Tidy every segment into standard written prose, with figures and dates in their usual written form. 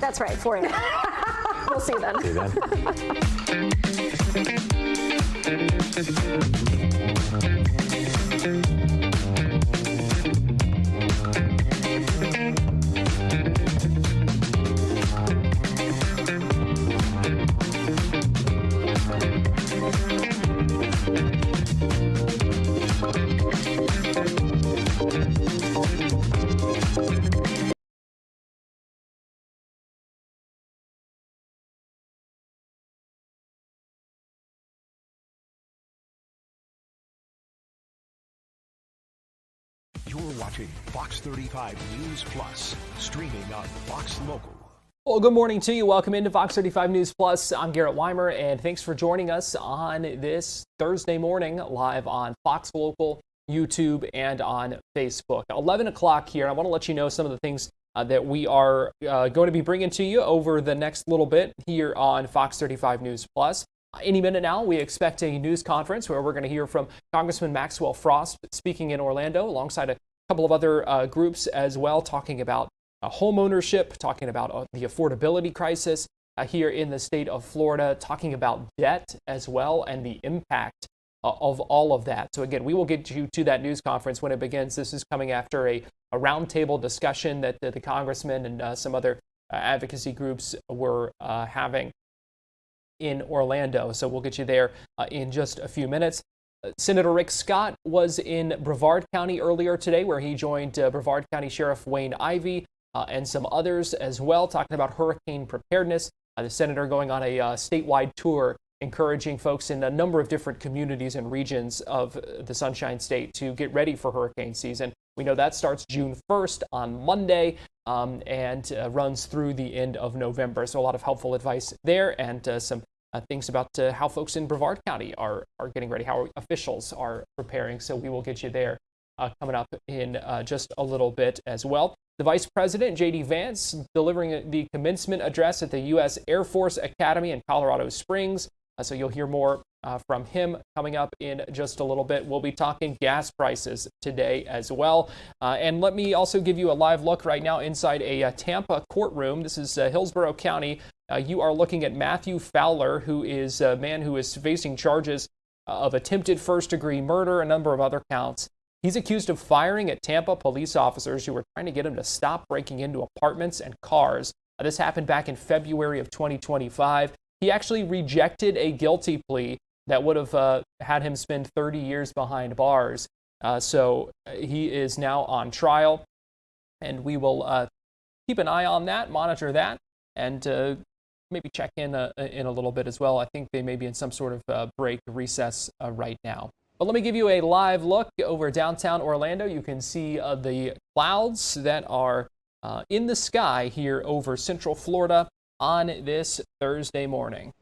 That's right, 4 a.m. We'll see you then. You're watching Fox 35 News Plus, streaming on Fox Local. Well, good morning to you. Welcome into Fox 35 News Plus. I'm Garrett Weimer, and thanks for joining us on this Thursday morning live on Fox Local, YouTube, and on Facebook. 11 o'clock here. I want to let you know some of the things that we are going to be bringing to you over the next little bit here on Fox 35 News Plus. Any minute now, we expect a news conference where we're going to hear from Congressman Maxwell Frost speaking in Orlando, alongside a couple of other groups as well, talking about homeownership, talking about the affordability crisis here in the state of Florida, talking about debt as well and the impact of all of that. So again, we will get you to that news conference when it begins. This is coming after a roundtable discussion that the congressman and some other advocacy groups were having in Orlando. So we'll get you there in just a few minutes. Senator Rick Scott was in Brevard County earlier today, where he joined Brevard County Sheriff Wayne Ivey and some others as well, talking about hurricane preparedness. The senator going on a statewide tour, encouraging folks in a number of different communities and regions of the Sunshine State to get ready for hurricane season. We know that starts June 1st on Monday and runs through the end of November. So a lot of helpful advice there, and some things about how folks in Brevard County are getting ready, how officials are preparing. So we will get you there coming up in just a little bit as well. The Vice President, J.D. Vance, delivering the commencement address at the U.S. Air Force Academy in Colorado Springs. So you'll hear more from him coming up in just a little bit. We'll be talking gas prices today as well. And let me also give you a live look right now inside a Tampa courtroom. This is Hillsborough County. You are looking at Matthew Fowler, who is a man who is facing charges of attempted first-degree murder, a number of other counts. He's accused of firing at Tampa police officers who were trying to get him to stop breaking into apartments and cars. This happened back in February of 2025. He actually rejected a guilty plea that would have had him spend 30 years behind bars. So he is now on trial, and we will keep an eye on that, monitor that, and maybe check in a little bit as well. I think they may be in some sort of break recess right now. But let me give you a live look over downtown Orlando. You can see the clouds that are in the sky here over Central Florida on this Thursday morning.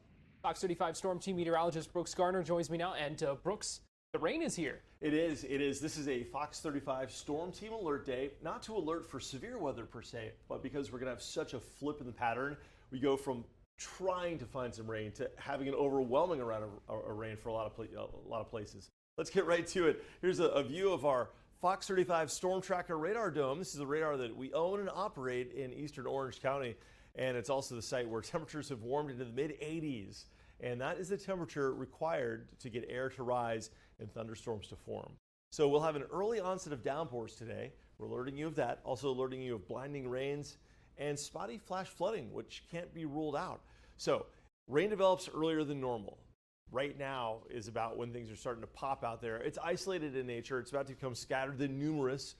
Fox 35 Storm Team meteorologist Brooks Garner joins me now. And Brooks, the rain is here. It is. This is a Fox 35 Storm Team alert day. Not to alert for severe weather per se, but because we're going to have such a flip in the pattern. We go from trying to find some rain to having an overwhelming amount of rain for a lot of places. Let's get right to it. Here's a view of our Fox 35 Storm Tracker radar dome. This is a radar that we own and operate in eastern Orange County, and it's also the site where temperatures have warmed into the mid-80s, and that is the temperature required to get air to rise and thunderstorms to form. So we'll have an early onset of downpours today. We're alerting you of that, also alerting you of blinding rains and spotty flash flooding, which can't be ruled out. So rain develops earlier than normal. Right now is about when things are starting to pop out there. It's isolated in nature. It's about to become scattered, then numerous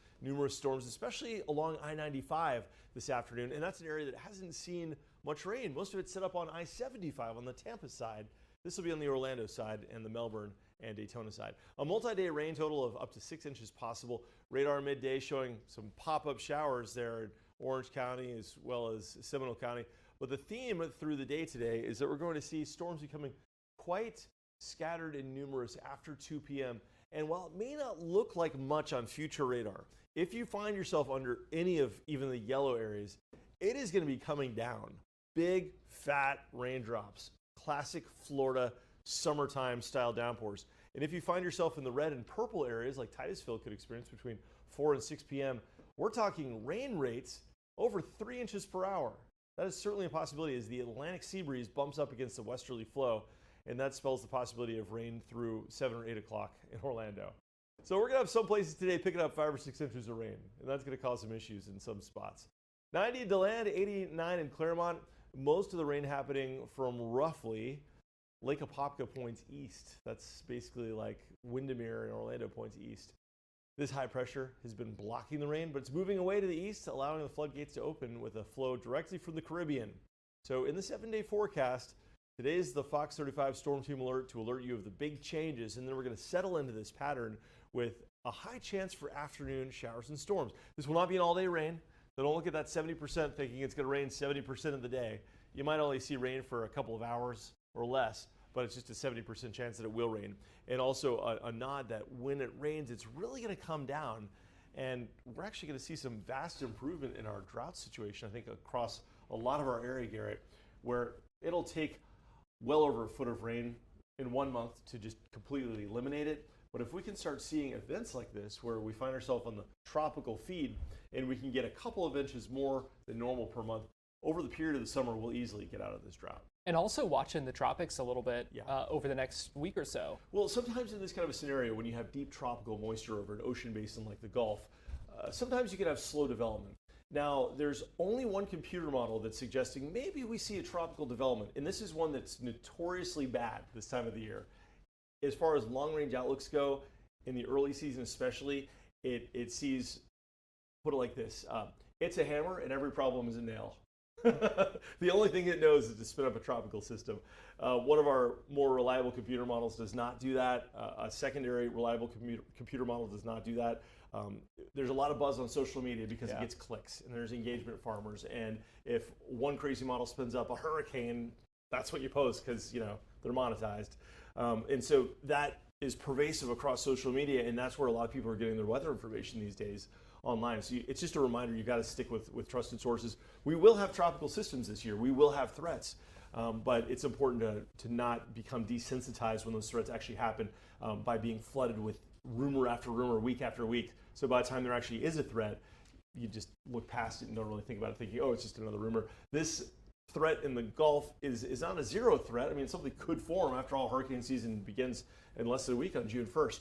storms, especially along I-95 this afternoon. And that's an area that hasn't seen much rain. Most of it's set up on I-75 on the Tampa side. This will be on the Orlando side and the Melbourne and Daytona side. A multi-day rain total of up to 6 inches possible. Radar midday showing some pop-up showers there in Orange County as well as Seminole County. But the theme through the day today is that we're going to see storms becoming quite scattered and numerous after 2 p.m. And while it may not look like much on future radar, if you find yourself under any of even the yellow areas, it is going to be coming down. Big, fat raindrops. Classic Florida summertime style downpours. And if you find yourself in the red and purple areas like Titusville could experience between 4 and 6 p.m., we're talking rain rates over 3 inches per hour. That is certainly a possibility as the Atlantic sea breeze bumps up against the westerly flow, and that spells the possibility of rain through 7 or 8 o'clock in Orlando. So we're going to have some places today picking up 5 or 6 inches of rain, and that's going to cause some issues in some spots. 90 at DeLand, 89 in Claremont. Most of the rain happening from roughly Lake Apopka points east. That's basically like Windermere and Orlando points east. This high pressure has been blocking the rain, but it's moving away to the east, allowing the floodgates to open with a flow directly from the Caribbean. So in the 7-day forecast, today's the Fox 35 Storm Team Alert to alert you of the big changes, and then we're going to settle into this pattern with a high chance for afternoon showers and storms. This will not be an all-day rain. So don't look at that 70% thinking it's going to rain 70% of the day. You might only see rain for a couple of hours or less, but it's just a 70% chance that it will rain. And also a nod that when it rains, it's really going to come down. And we're actually going to see some vast improvement in our drought situation, I think, across a lot of our area, Garrett, where it'll take well over a foot of rain in 1 month to just completely eliminate it. But if we can start seeing events like this where we find ourselves on the tropical feed and we can get a couple of inches more than normal per month, over the period of the summer, we'll easily get out of this drought. And also watching the tropics a little bit over the next week or so. Well, sometimes in this kind of a scenario, when you have deep tropical moisture over an ocean basin like the Gulf, sometimes you can have slow development. Now, there's only one computer model that's suggesting maybe we see a tropical development, and this is one that's notoriously bad this time of the year. As far as long-range outlooks go, in the early season especially, it sees, put it like this, it's a hammer and every problem is a nail. The only thing it knows is to spin up a tropical system. One of our more reliable computer models does not do that. A secondary reliable computer model does not do that. There's a lot of buzz on social media because it gets clicks and there's engagement farmers. And if one crazy model spins up a hurricane, that's what you post because, you know, they're monetized. And so that is pervasive across social media, and that's where a lot of people are getting their weather information these days online. So it's just a reminder, you've got to stick with trusted sources. We will have tropical systems this year. We will have threats, but it's important to not become desensitized when those threats actually happen by being flooded with rumor after rumor, week after week. So by the time there actually is a threat, you just look past it and don't really think about it, thinking, oh, it's just another rumor. This threat in the Gulf is not a zero threat. I mean, something could form. After all, hurricane season begins in less than a week on June 1st.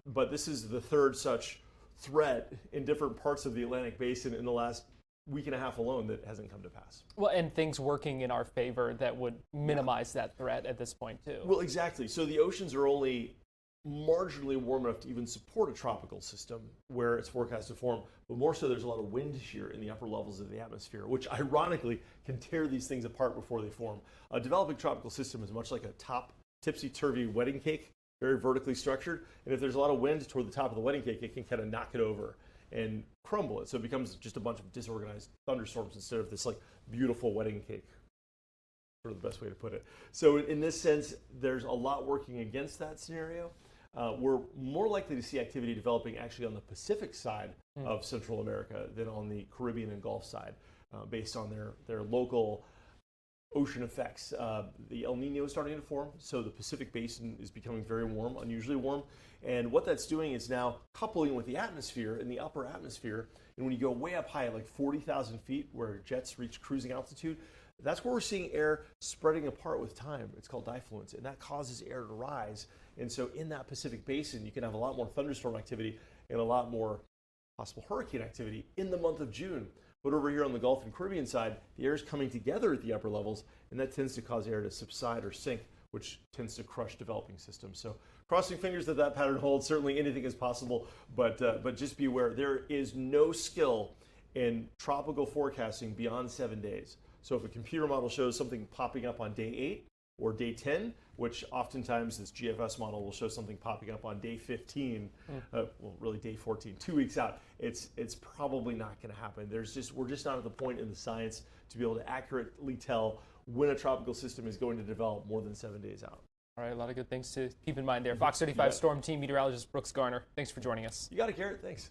But this is the third such threat in different parts of the Atlantic Basin in the last week and a half alone that hasn't come to pass. Well, and things working in our favor that would minimize that threat at this point, too. Well, exactly. So the oceans are only marginally warm enough to even support a tropical system where it's forecast to form, but more so there's a lot of wind shear in the upper levels of the atmosphere, which ironically can tear these things apart before they form. A developing tropical system is much like a top tipsy-turvy wedding cake, very vertically structured, and if there's a lot of wind toward the top of the wedding cake, it can kind of knock it over and crumble it, so it becomes just a bunch of disorganized thunderstorms instead of this like beautiful wedding cake. Sort of the best way to put it. So in this sense, there's a lot working against that scenario. We're more likely to see activity developing actually on the Pacific side of Central America than on the Caribbean and Gulf side, based on their local ocean effects. The El Nino is starting to form, so the Pacific Basin is becoming very warm, unusually warm. And what that's doing is now coupling with the atmosphere in the upper atmosphere. And when you go way up high, like 40,000 feet, where jets reach cruising altitude, that's where we're seeing air spreading apart with time. It's called diffluence, and that causes air to rise. And so in that Pacific Basin, you can have a lot more thunderstorm activity and a lot more possible hurricane activity in the month of June. But over here on the Gulf and Caribbean side, the air is coming together at the upper levels, and that tends to cause air to subside or sink, which tends to crush developing systems. So crossing fingers that that pattern holds. Certainly anything is possible, but just be aware, there is no skill in tropical forecasting beyond 7 days. So if a computer model shows something popping up on day 8 or day 10, which oftentimes this GFS model will show something popping up on day 15, well, really day 14, 2 weeks out, it's probably not going to happen. We're just not at the point in the science to be able to accurately tell when a tropical system is going to develop more than 7 days out. All right, a lot of good things to keep in mind there. Fox 35 Storm Team meteorologist Brooks Garner, thanks for joining us. You got it, Garrett. Thanks.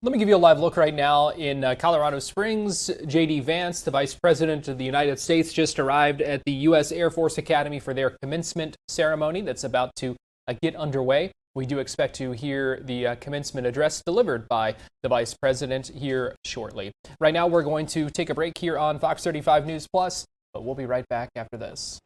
Let me give you a live look right now in Colorado Springs. J.D. Vance, the Vice President of the United States, just arrived at the U.S. Air Force Academy for their commencement ceremony that's about to get underway. We do expect to hear the commencement address delivered by the Vice President here shortly. Right now, we're going to take a break here on Fox 35 News Plus, but we'll be right back after this.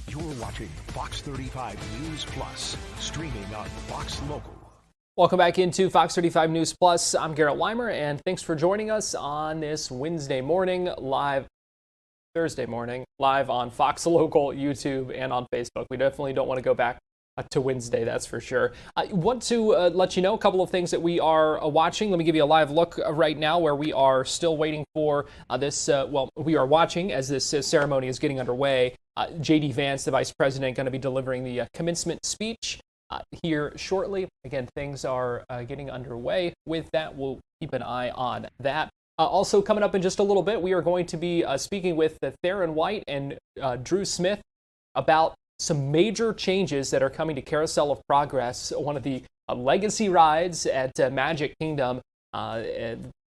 You're watching Fox 35 News Plus, streaming on Fox Local. Welcome back into Fox 35 News Plus. I'm Garrett Weimer, and thanks for joining us on this Thursday morning, live on Fox Local, YouTube, and on Facebook. We definitely don't want to go back to Wednesday, that's for sure. I want to let you know a couple of things that we are watching. Let me give you a live look right now where we are still waiting for we are watching as this ceremony is getting underway. J.D. Vance, the Vice President, going to be delivering the commencement speech here shortly. Again, things are getting underway with that. We'll keep an eye on that. Also coming up in just a little bit, we are going to be speaking with Theron White and Drew Smith about some major changes that are coming to Carousel of Progress, one of the legacy rides at Magic Kingdom,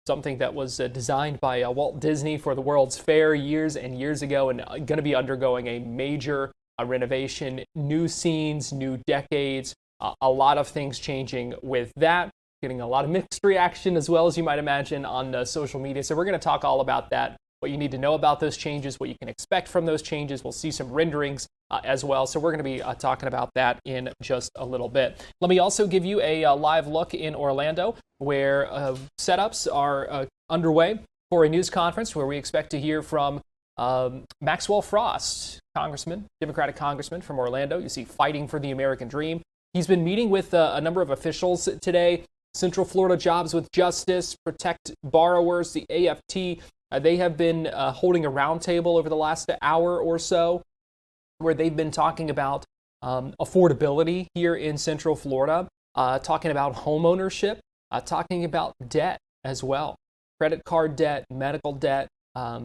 something that was designed by Walt Disney for the World's Fair years and years ago, and going to be undergoing a major renovation, new scenes, new decades, a lot of things changing with that. Getting a lot of mixed reaction as well, as you might imagine, on social media. So we're going to talk all about that, what you need to know about those changes, what you can expect from those changes. We'll see some renderings as well. So we're going to be talking about that in just a little bit. Let me also give you a live look in Orlando, where setups are underway for a news conference where we expect to hear from Maxwell Frost, Democratic congressman from Orlando. You see, fighting for the American dream. He's been meeting with a number of officials today. Central Florida Jobs with Justice, Protect Borrowers, the AFT. They have been holding a roundtable over the last hour or so where they've been talking about affordability here in Central Florida, talking about homeownership, talking about debt as well. Credit card debt, medical debt,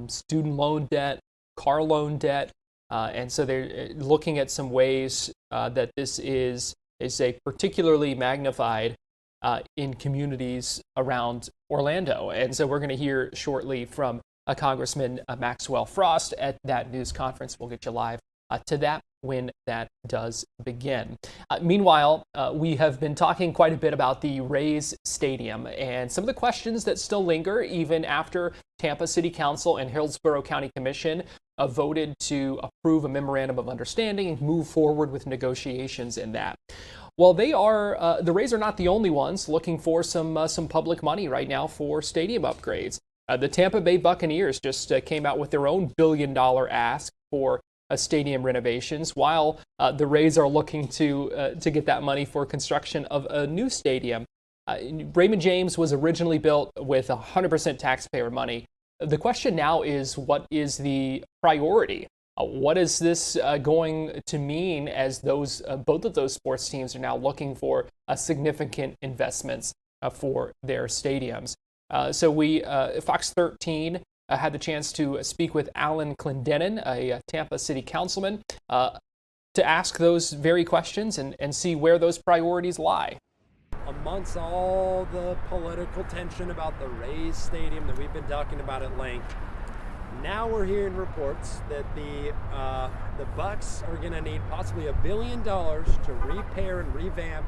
student loan debt, car loan debt. And so they're looking at some ways that this is a particularly magnified in communities around Orlando. And so we're going to hear shortly from Congressman Maxwell Frost at that news conference. We'll get you live to that when that does begin. Meanwhile, we have been talking quite a bit about the Rays Stadium and some of the questions that still linger even after Tampa City Council and Hillsborough County Commission voted to approve a memorandum of understanding and move forward with negotiations in that. Well, they are the Rays are not the only ones looking for some public money right now for stadium upgrades. The Tampa Bay Buccaneers just came out with their own $1 billion ask for stadium renovations, while the Rays are looking to get that money for construction of a new stadium. Raymond James was originally built with 100% taxpayer money. The question now is, what is the priority? What is this going to mean as those both of those sports teams are now looking for significant investments for their stadiums? So Fox 13 had the chance to speak with Alan Clendenin, a Tampa City councilman, to ask those very questions and see where those priorities lie. Amongst all the political tension about the Rays Stadium that we've been talking about at length, now we're hearing reports that the Bucks are going to need possibly $1 billion to repair and revamp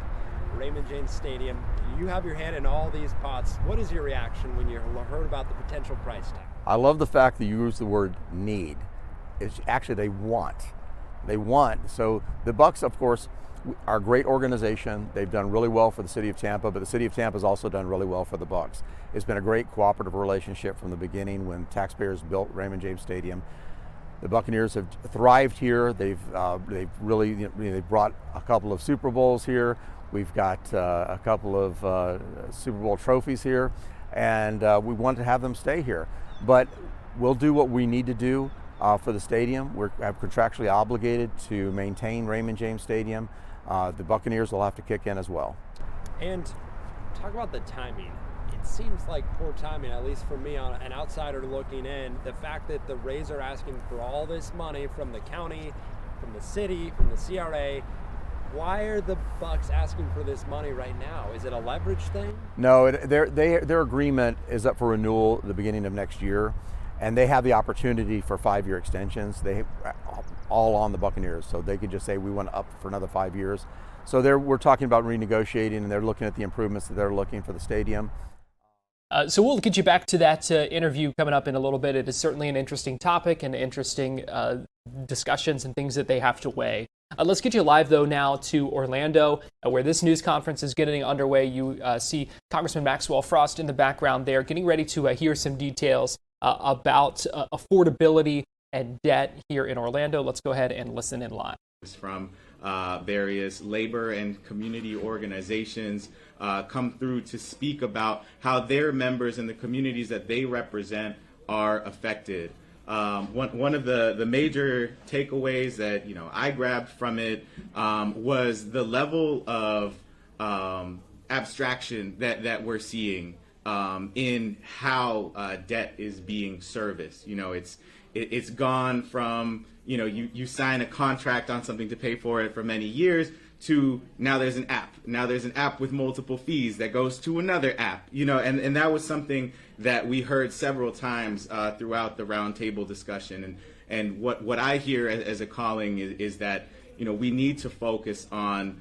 Raymond James Stadium. You have your hand in all these pots. What is your reaction when you heard about the potential price tag? I love the fact that you use the word need. It's actually they want. They want. So the Bucks, of course, are a great organization. They've done really well for the city of Tampa, but the city of Tampa has also done really well for the Bucks. It's been a great cooperative relationship from the beginning when taxpayers built Raymond James Stadium. The Buccaneers have thrived here. They've really they've brought a couple of Super Bowls here. We've got a couple of Super Bowl trophies here, and we want to have them stay here. But we'll do what we need to do for the stadium. We're contractually obligated to maintain Raymond James Stadium. The Buccaneers will have to kick in as well. And talk about the timing. It seems like poor timing, at least for me, on an outsider looking in. The fact that the Rays are asking for all this money from the county, from the city, from the CRA. Why are the Bucks asking for this money right now? Is it a leverage thing? No, their agreement is up for renewal at the beginning of next year, and they have the opportunity for 5-year extensions. They all on the Buccaneers, so they could just say we want to up for another 5 years. So we're talking about renegotiating, and they're looking at the improvements that they're looking for the stadium. So we'll get you back to that interview coming up in a little bit. It is certainly an interesting topic and interesting discussions and things that they have to weigh. Let's get you live, though, now to Orlando, where this news conference is getting underway. You see Congressman Maxwell Frost in the background there, getting ready to hear some details about affordability and debt here in Orlando. Let's go ahead and listen in live. From various labor and community organizations come through to speak about how their members and the communities that they represent are affected. One of the major takeaways that I grabbed from it was the level of abstraction that we're seeing in how debt is being serviced. It's gone from you sign a contract on something to pay for it for many years to now there's an app. Now there's an app with multiple fees that goes to another app. And that was something that we heard several times throughout the roundtable discussion. And what I hear as a calling is that we need to focus on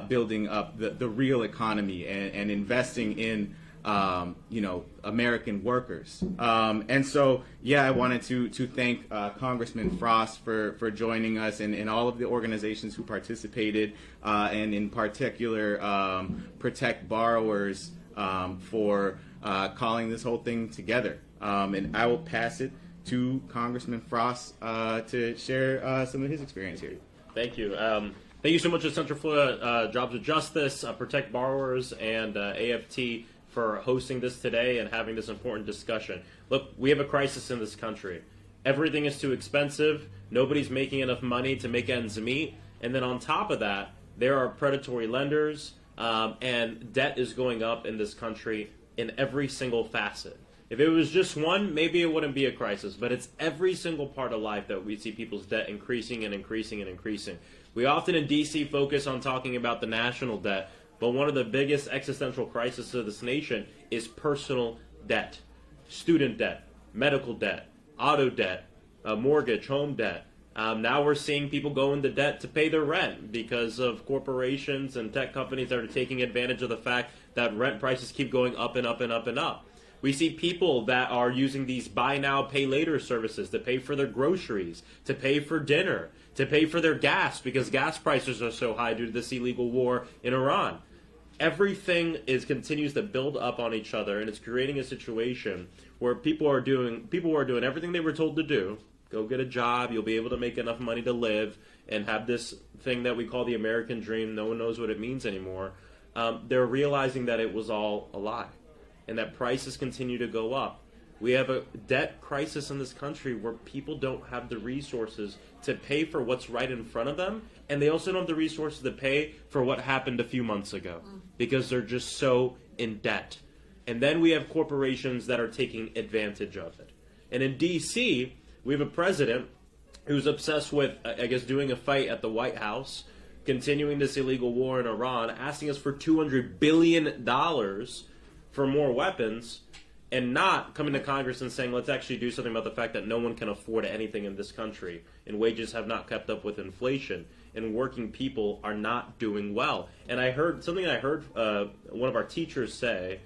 building up the real economy and investing in American workers. And so, I wanted to thank Congressman Frost for joining us and all of the organizations who participated, and in particular, Protect Borrowers for calling this whole thing together. And I will pass it to Congressman Frost to share some of his experience here. Thank you. Thank you so much to Central Florida Jobs of Justice, Protect Borrowers, and AFT for hosting this today and having this important discussion. Look, we have a crisis in this country. Everything is too expensive. Nobody's making enough money to make ends meet. And then on top of that, there are predatory lenders, and debt is going up in this country in every single facet. If it was just one, maybe it wouldn't be a crisis, but it's every single part of life that we see people's debt increasing and increasing and increasing. We often in DC focus on talking about the national debt, but one of the biggest existential crises of this nation is personal debt, student debt, medical debt, auto debt, mortgage, home debt. Now we're seeing people go into debt to pay their rent because of corporations and tech companies that are taking advantage of the fact that rent prices keep going up and up and up and up. We see people that are using these buy now, pay later services to pay for their groceries, to pay for dinner, to pay for their gas because gas prices are so high due to this illegal war in Iran. Everything continues to build up on each other, and it's creating a situation where people are doing everything they were told to do. Go get a job, you'll be able to make enough money to live and have this thing that we call the American dream. No one knows what it means anymore. They're realizing that it was all a lie and that prices continue to go up. We have a debt crisis in this country where people don't have the resources to pay for what's right in front of them, and they also don't have the resources to pay for what happened a few months ago because they're just so in debt. And then we have corporations that are taking advantage of it. And in D.C., we have a president who's obsessed with, I guess, doing a fight at the White House, continuing this illegal war in Iran, asking us for $200 billion for more weapons, and not coming to Congress and saying, let's actually do something about the fact that no one can afford anything in this country, and wages have not kept up with inflation, and working people are not doing well. And I heard one of our teachers say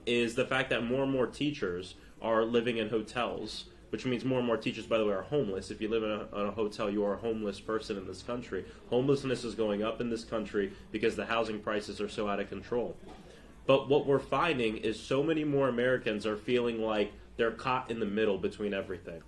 is the fact that more and more teachers are living in hotels, which means more and more teachers, by the way, are homeless. If you live in a hotel, you are a homeless person in this country. Homelessness is going up in this country because the housing prices are so out of control. But what we're finding is so many more Americans are feeling like they're caught in the middle between everything.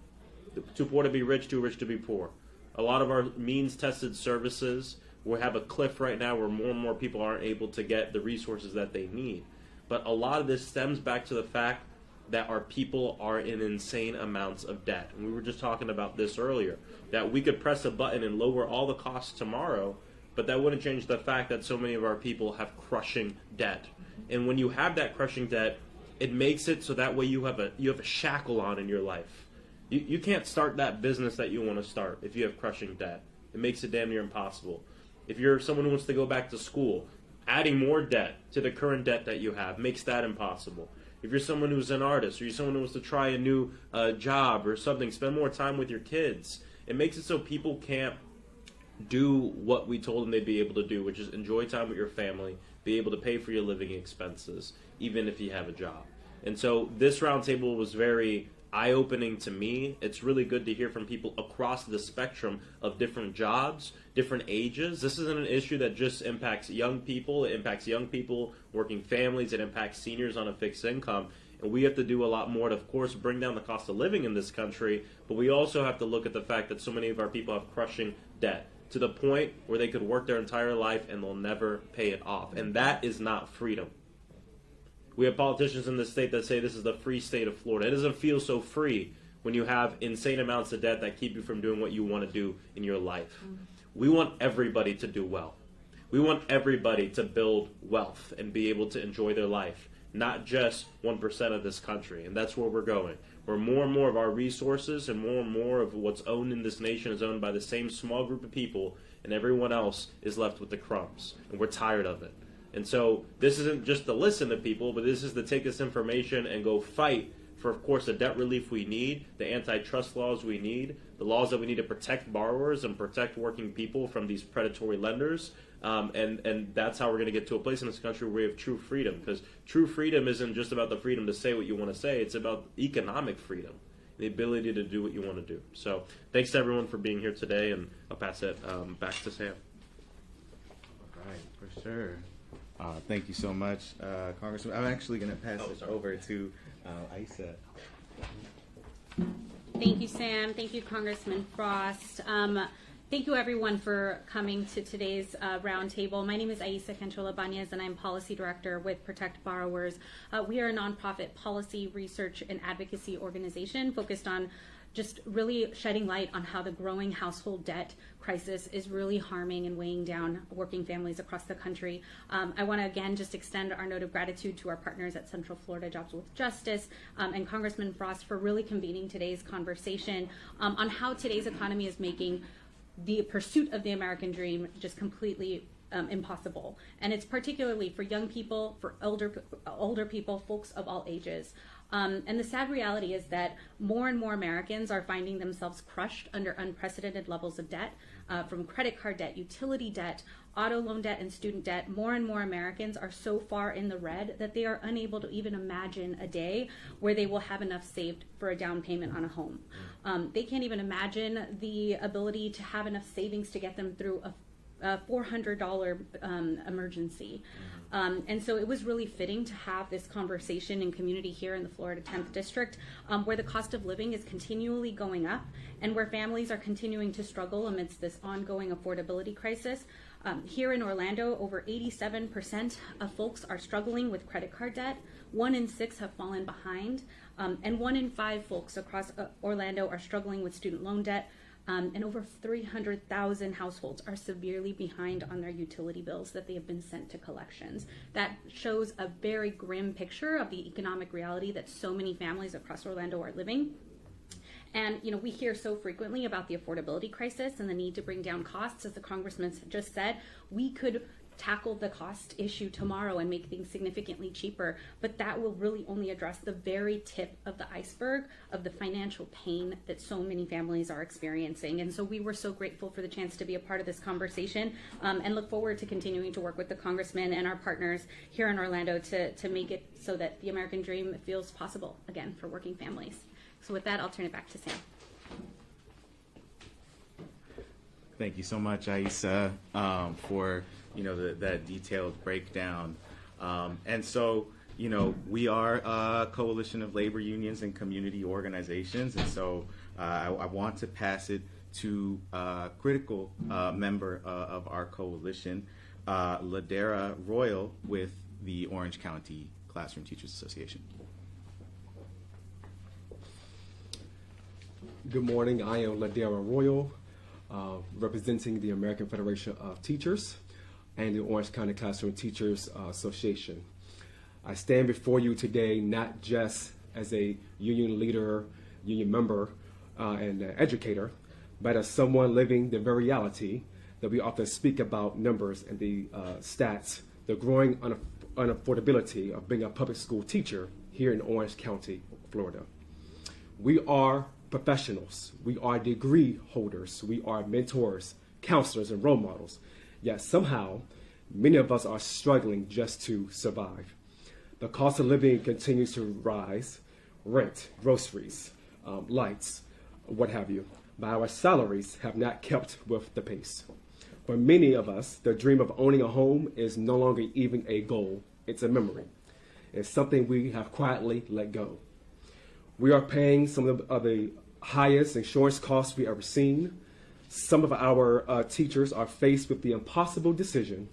Too poor to be rich, too rich to be poor. A lot of our means-tested services, we have a cliff right now where more and more people aren't able to get the resources that they need. But a lot of this stems back to the fact that our people are in insane amounts of debt. And we were just talking about this earlier, that we could press a button and lower all the costs tomorrow, but that wouldn't change the fact that so many of our people have crushing debt. And when you have that crushing debt, it makes it so that way you have a shackle on in your life. You can't start that business that you want to start if you have crushing debt. It makes it damn near impossible. If you're someone who wants to go back to school, adding more debt to the current debt that you have makes that impossible. If you're someone who's an artist, or you're someone who wants to try a new job or something, spend more time with your kids, it makes it so people can't do what we told them they'd be able to do, which is enjoy time with your family, be able to pay for your living expenses, even if you have a job. And so this roundtable was very eye-opening to me. It's really good to hear from people across the spectrum of different jobs, different ages. This isn't an issue that just impacts young people. It impacts young people, working families. It impacts seniors on a fixed income. And we have to do a lot more to, of course, bring down the cost of living in this country. But we also have to look at the fact that so many of our people have crushing debt to the point where they could work their entire life and they'll never pay it off. And that is not freedom. We have politicians in this state that say this is the free state of Florida. It doesn't feel so free when you have insane amounts of debt that keep you from doing what you want to do in your life. We want everybody to do well. We want everybody to build wealth and be able to enjoy their life, not just 1% of this country. And that's where we're going. Where more and more of our resources and more of what's owned in this nation is owned by the same small group of people, and everyone else is left with the crumbs. And we're tired of it. And so this isn't just to listen to people, but this is to take this information and go fight for, of course, the debt relief we need, the antitrust laws we need, the laws that we need to protect borrowers and protect working people from these predatory lenders. And that's how we're going to get to a place in this country where we have true freedom. Because true freedom isn't just about the freedom to say what you want to say. It's about economic freedom, the ability to do what you want to do. So thanks to everyone for being here today, and I'll pass it back to Sam. All right, for sure. Thank you so much, Congressman. I'm actually going to pass this over to Aisa. Thank you, Sam. Thank you, Congressman Frost. Thank you, everyone, for coming to today's roundtable. My name is Aisa Canchola-Banez, and I'm Policy Director with Protect Borrowers. We are a nonprofit policy, research, and advocacy organization focused on just really shedding light on how the growing household debt crisis is really harming and weighing down working families across the country. I want to again just extend our note of gratitude to our partners at Central Florida Jobs with Justice and Congressman Frost for really convening today's conversation on how today's economy is making the pursuit of the American dream just completely impossible. And it's particularly for young people, for older people, folks of all ages. And the sad reality is that more and more Americans are finding themselves crushed under unprecedented levels of debt. from credit card debt, utility debt, auto loan debt, and student debt. More and more Americans are so far in the red that they are unable to even imagine a day where they will have enough saved for a down payment on a home. They can't even imagine the ability to have enough savings to get them through a $400 emergency. And so it was really fitting to have this conversation in community here in the Florida 10th District, where the cost of living is continually going up and where families are continuing to struggle amidst this ongoing affordability crisis. Here in Orlando, over 87% of folks are struggling with credit card debt. 1 in 6 have fallen behind, and 1 in 5 folks across Orlando are struggling with student loan debt. And over 300,000 households are severely behind on their utility bills that they have been sent to collections. That shows a very grim picture of the economic reality that so many families across Orlando are living. And, we hear so frequently about the affordability crisis and the need to bring down costs. As the congressman just said, we could tackle the cost issue tomorrow and make things significantly cheaper, but that will really only address the very tip of the iceberg of the financial pain that so many families are experiencing. And so we were so grateful for the chance to be a part of this conversation, and look forward to continuing to work with the congressman and our partners here in Orlando to make it so that the American dream feels possible again for working families. So with that, I'll turn it back to Sam. Thank you so much, Aisa, for that detailed breakdown. And so, we are a coalition of labor unions and community organizations, and so I want to pass it to a critical member of our coalition, Ladera Royal with the Orange County Classroom Teachers Association. Good morning. I am Ladera Royal, representing the American Federation of Teachers and the Orange County Classroom Teachers Association. I stand before you today not just as a union leader, union member, and educator, but as someone living the very reality that we often speak about numbers and the stats, the growing unaffordability of being a public school teacher here in Orange County, Florida. We are professionals, we are degree holders, we are mentors, counselors, and role models. Yet somehow, many of us are struggling just to survive. The cost of living continues to rise, rent, groceries, lights, what have you, but our salaries have not kept with the pace. For many of us, the dream of owning a home is no longer even a goal, it's a memory. It's something we have quietly let go. We are paying some of the highest insurance costs we ever seen. Some of our teachers are faced with the impossible decision: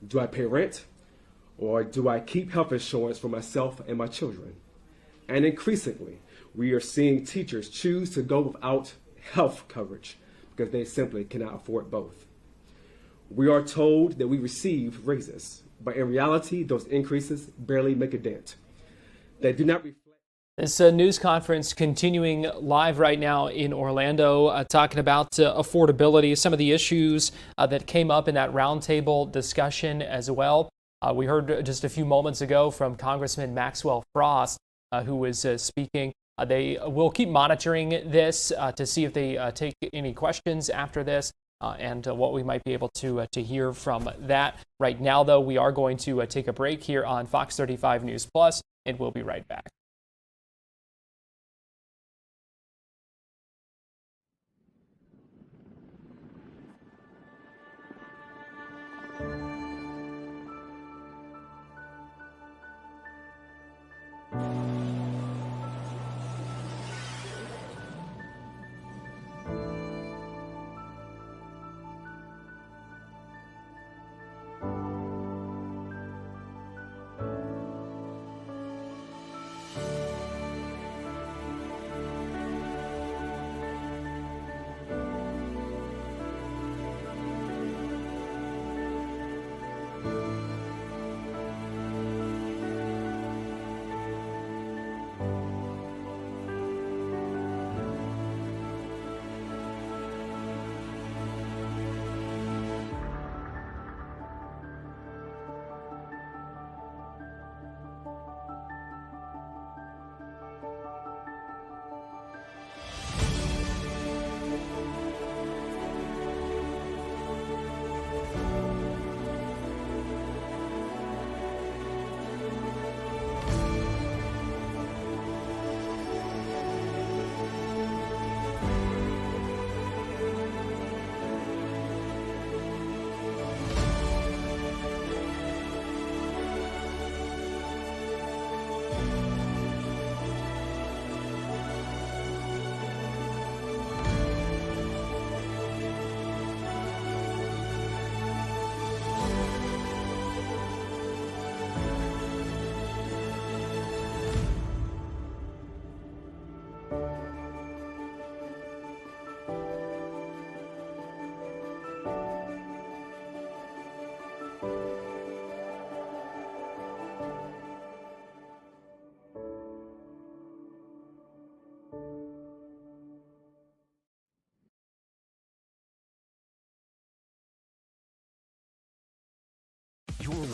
do I pay rent or do I keep health insurance for myself and my children? And increasingly, we are seeing teachers choose to go without health coverage because they simply cannot afford both. We are told that we receive raises, but in reality, those increases barely make a dent. They do not reflect. This news conference continuing live right now in Orlando, talking about affordability, some of the issues that came up in that roundtable discussion as well. We heard just a few moments ago from Congressman Maxwell Frost, who was speaking. They will keep monitoring this to see if they take any questions after this and what we might be able to hear from that. Right now, though, we are going to take a break here on Fox 35 News Plus, and we'll be right back.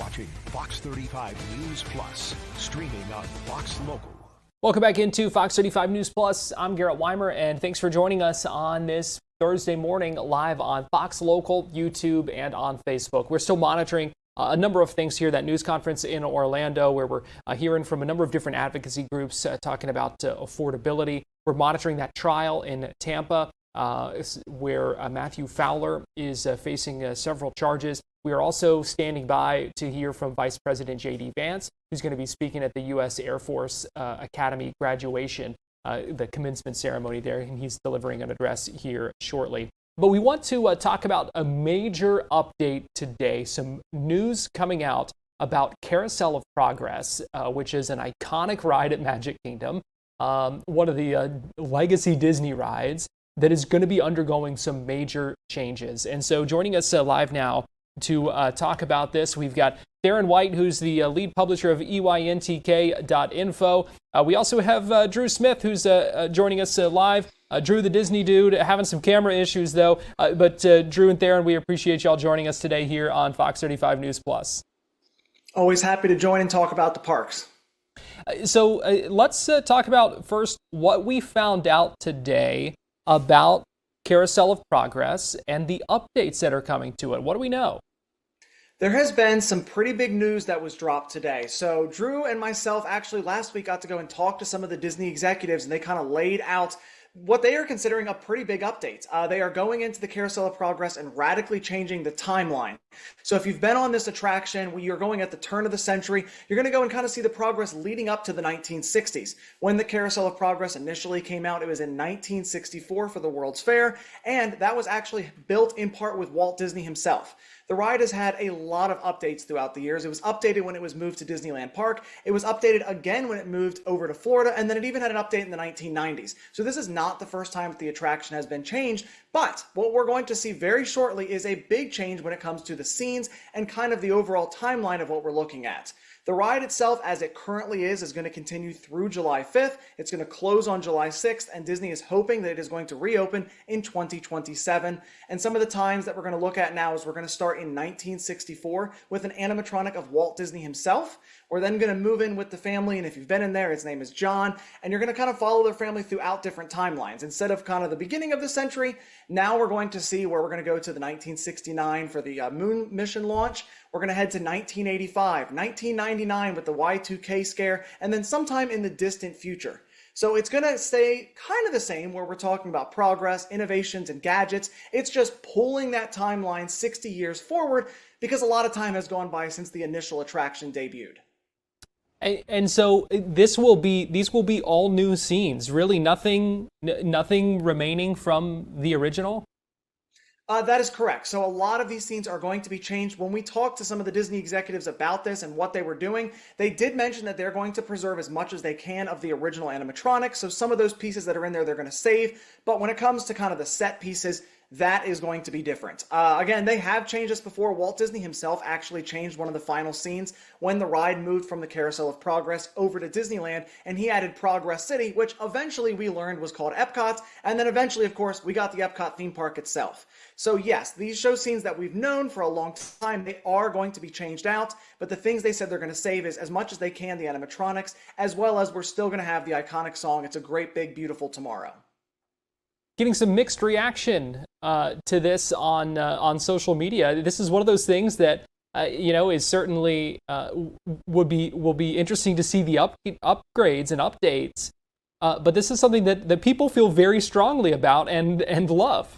watching Fox 35 News Plus, streaming on Fox Local. Welcome back into Fox 35 News Plus. I'm Garrett Weimer, and thanks for joining us on this Thursday morning live on Fox Local, YouTube, and on Facebook. We're still monitoring a number of things here. That news conference in Orlando, where we're hearing from a number of different advocacy groups talking about affordability. We're monitoring that trial in Tampa, where Matthew Fowler is facing several charges. We are also standing by to hear from Vice President J.D. Vance, who's going to be speaking at the U.S. Air Force Academy graduation, the commencement ceremony there, and he's delivering an address here shortly. But we want to talk about a major update today, some news coming out about Carousel of Progress, which is an iconic ride at Magic Kingdom, one of the legacy Disney rides that is going to be undergoing some major changes. And so joining us live now to talk about this, we've got Theron White, who's the lead publisher of EYNTK.info. We also have Drew Smith, who's joining us live. Drew, the Disney dude, having some camera issues, though. But Drew and Theron, we appreciate y'all joining us today here on Fox 35 News Plus. Always happy to join and talk about the parks. So let's talk about first what we found out today about Carousel of Progress and the updates that are coming to it. What do we know? There has been some pretty big news that was dropped today. So Drew and myself actually last week got to go and talk to some of the Disney executives, and they kind of laid out what they are considering a pretty big update. They are going into the Carousel of Progress and radically changing the timeline. So if you've been on this attraction, you're going at the turn of the century, you're going to go and kind of see the progress leading up to the 1960s. When the Carousel of Progress initially came out, it was in 1964 for the World's Fair, and that was actually built in part with Walt Disney himself. The ride has had a lot of updates throughout the years. It was updated when it was moved to Disneyland Park. It was updated again when it moved over to Florida, and then it even had an update in the 1990s. So this is not the first time that the attraction has been changed, but what we're going to see very shortly is a big change when it comes to the scenes and kind of the overall timeline of what we're looking at. The ride itself, as it currently is going to continue through July 5th. It's going to close on July 6th, and Disney is hoping that it is going to reopen in 2027. And some of the times that we're going to look at now is we're going to start in 1964 with an animatronic of Walt Disney himself. We're then going to move in with the family, and if you've been in there, his name is John, and you're going to kind of follow their family throughout different timelines. Instead of kind of the beginning of the century, now we're going to see where we're going to go to the 1969 for the moon mission launch. We're going to head to 1985, 1999 with the Y2K scare, and then sometime in the distant future. So it's going to stay kind of the same where we're talking about progress, innovations, and gadgets. It's just pulling that timeline 60 years forward because a lot of time has gone by since the initial attraction debuted. And so these will be all new scenes. Really, nothing remaining from the original. That is correct. So a lot of these scenes are going to be changed. When we talked to some of the Disney executives about this and what they were doing, they did mention that they're going to preserve as much as they can of the original animatronics. So some of those pieces that are in there, they're going to save. But when it comes to kind of the set pieces, that is going to be different. Again, they have changed this before. Walt Disney himself actually changed one of the final scenes when the ride moved from the Carousel of Progress over to Disneyland, and he added Progress City, which eventually we learned was called Epcot, and then eventually, of course, we got the Epcot theme park itself. So yes, these show scenes that we've known for a long time, they are going to be changed out, but the things they said they're going to save is as much as they can the animatronics, as well as we're still going to have the iconic song, It's a Great Big Beautiful Tomorrow. Getting some mixed reaction to this on social media. This is one of those things that is certainly will be interesting to see the upgrades and updates. But this is something that people feel very strongly about and love.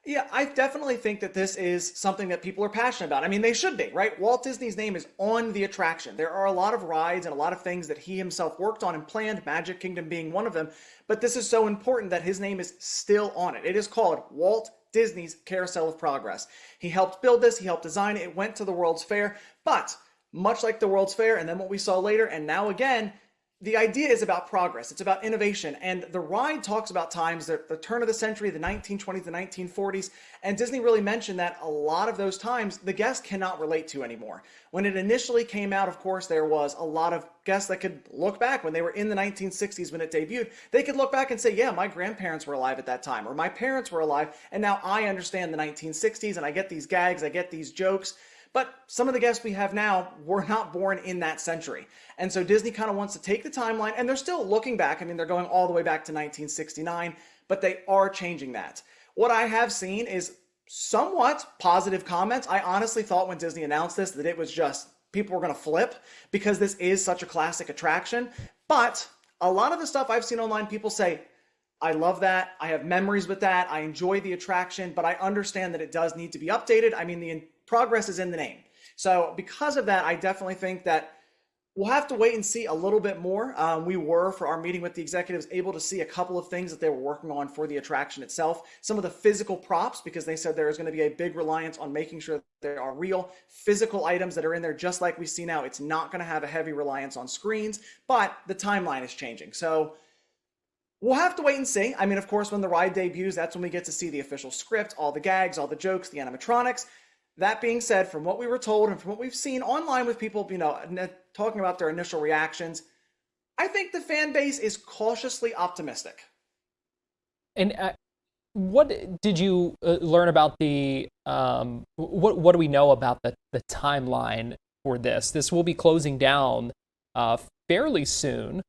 Yeah, I definitely think that this is something that people are passionate about. I mean, they should be, right? Walt Disney's name is on the attraction. There are a lot of rides and a lot of things that he himself worked on and planned, Magic Kingdom being one of them. But this is so important that his name is still on it. It is called Walt Disney's Carousel of Progress. He helped build this. He helped design it. It went to the World's Fair. But much like the World's Fair and then what we saw later and now again, the idea is about progress. It's about innovation. And the ride talks about times, the turn of the century, the 1920s, the 1940s. And Disney really mentioned that a lot of those times the guests cannot relate to anymore. When it initially came out, of course, there was a lot of guests that could look back when they were in the 1960s when it debuted. They could look back and say, yeah, my grandparents were alive at that time, or my parents were alive, and now I understand the 1960s and I get these gags, I get these jokes. But some of the guests we have now were not born in that century. And so Disney kind of wants to take the timeline, and they're still looking back. I mean, they're going all the way back to 1969, but they are changing that. What I have seen is somewhat positive comments. I honestly thought when Disney announced this that it was just people were going to flip because this is such a classic attraction. But a lot of the stuff I've seen online, people say, I love that. I have memories with that. I enjoy the attraction, but I understand that it does need to be updated. I mean, the progress is in the name. So because of that, I definitely think that we'll have to wait and see a little bit more. We were, for our meeting with the executives, able to see a couple of things that they were working on for the attraction itself. Some of the physical props, because they said there is going to be a big reliance on making sure that there are real physical items that are in there, just like we see now. It's not going to have a heavy reliance on screens, but the timeline is changing. So we'll have to wait and see. I mean, of course, when the ride debuts, that's when we get to see the official script, all the gags, all the jokes, the animatronics. That being said, from what we were told and from what we've seen online with people, talking about their initial reactions, I think the fan base is cautiously optimistic. And what did you learn about the, what do we know about the timeline for this? This will be closing down fairly soon.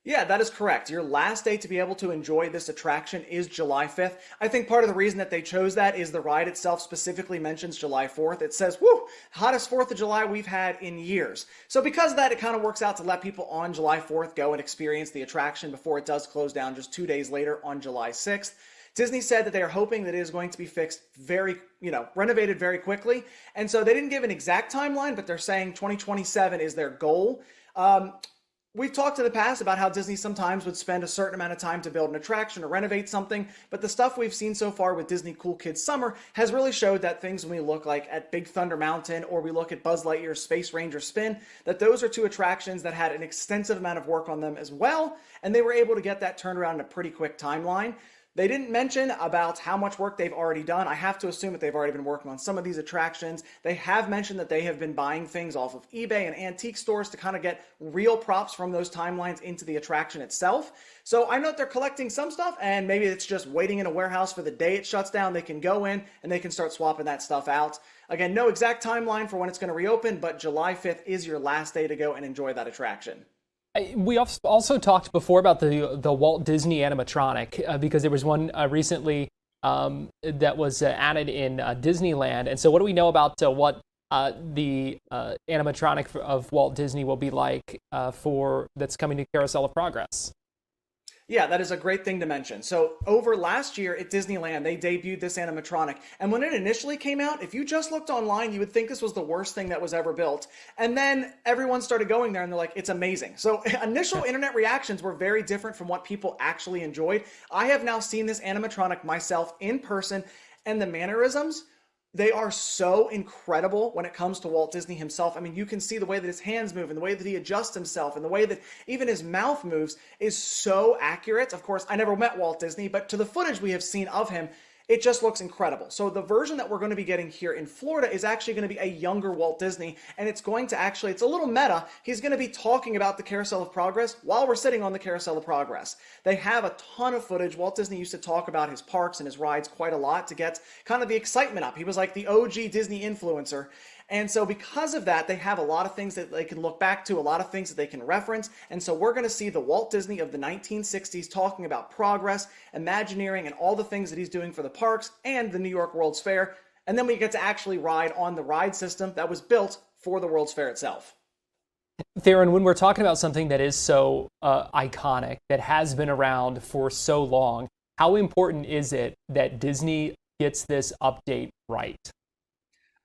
Yeah, that is correct. Your last day to be able to enjoy this attraction is July 5th. I think part of the reason that they chose that is the ride itself specifically mentions July 4th. It says, whoo, hottest 4th of July we've had in years. So because of that, it kind of works out to let people on July 4th go and experience the attraction before it does close down just 2 days later on July 6th. Disney said that they are hoping that it is going to be fixed renovated very quickly. And so they didn't give an exact timeline, but they're saying 2027 is their goal. We've talked in the past about how Disney sometimes would spend a certain amount of time to build an attraction or renovate something, but the stuff we've seen so far with Disney Cool Kids Summer has really showed that things, when we look like at Big Thunder Mountain or we look at Buzz Lightyear's Space Ranger Spin, that those are two attractions that had an extensive amount of work on them as well, and they were able to get that turned around in a pretty quick timeline. They didn't mention about how much work they've already done. I have to assume that they've already been working on some of these attractions. They have mentioned that they have been buying things off of eBay and antique stores to kind of get real props from those timelines into the attraction itself. So I know that they're collecting some stuff, and maybe it's just waiting in a warehouse for the day it shuts down. They can go in and they can start swapping that stuff out. Again, no exact timeline for when it's going to reopen, but July 5th is your last day to go and enjoy that attraction. We also talked before about the Walt Disney animatronic because there was one recently that was added in Disneyland. And so what do we know about what the animatronic of Walt Disney will be like that's coming to Carousel of Progress? Yeah, that is a great thing to mention. So over last year at Disneyland, they debuted this animatronic. And when it initially came out, if you just looked online, you would think this was the worst thing that was ever built. And then everyone started going there and they're like, it's amazing. So initial internet reactions were very different from what people actually enjoyed. I have now seen this animatronic myself in person, and the mannerisms, they are so incredible when it comes to Walt Disney himself. I mean, you can see the way that his hands move and the way that he adjusts himself and the way that even his mouth moves is so accurate. Of course, I never met Walt Disney, but to the footage we have seen of him, it just looks incredible. So the version that we're going to be getting here in Florida is actually going to be a younger Walt Disney, and it's going to actually, it's a little meta. He's going to be talking about the Carousel of Progress while we're sitting on the Carousel of Progress. They have a ton of footage. Walt Disney used to talk about his parks and his rides quite a lot to get kind of the excitement up. He was like the OG Disney influencer. And so because of that, they have a lot of things that they can look back to, a lot of things that they can reference. And so we're going to see the Walt Disney of the 1960s talking about progress, Imagineering, and all the things that he's doing for the parks and the New York World's Fair. And then we get to actually ride on the ride system that was built for the World's Fair itself. Theron, when we're talking about something that is so iconic, that has been around for so long, how important is it that Disney gets this update right?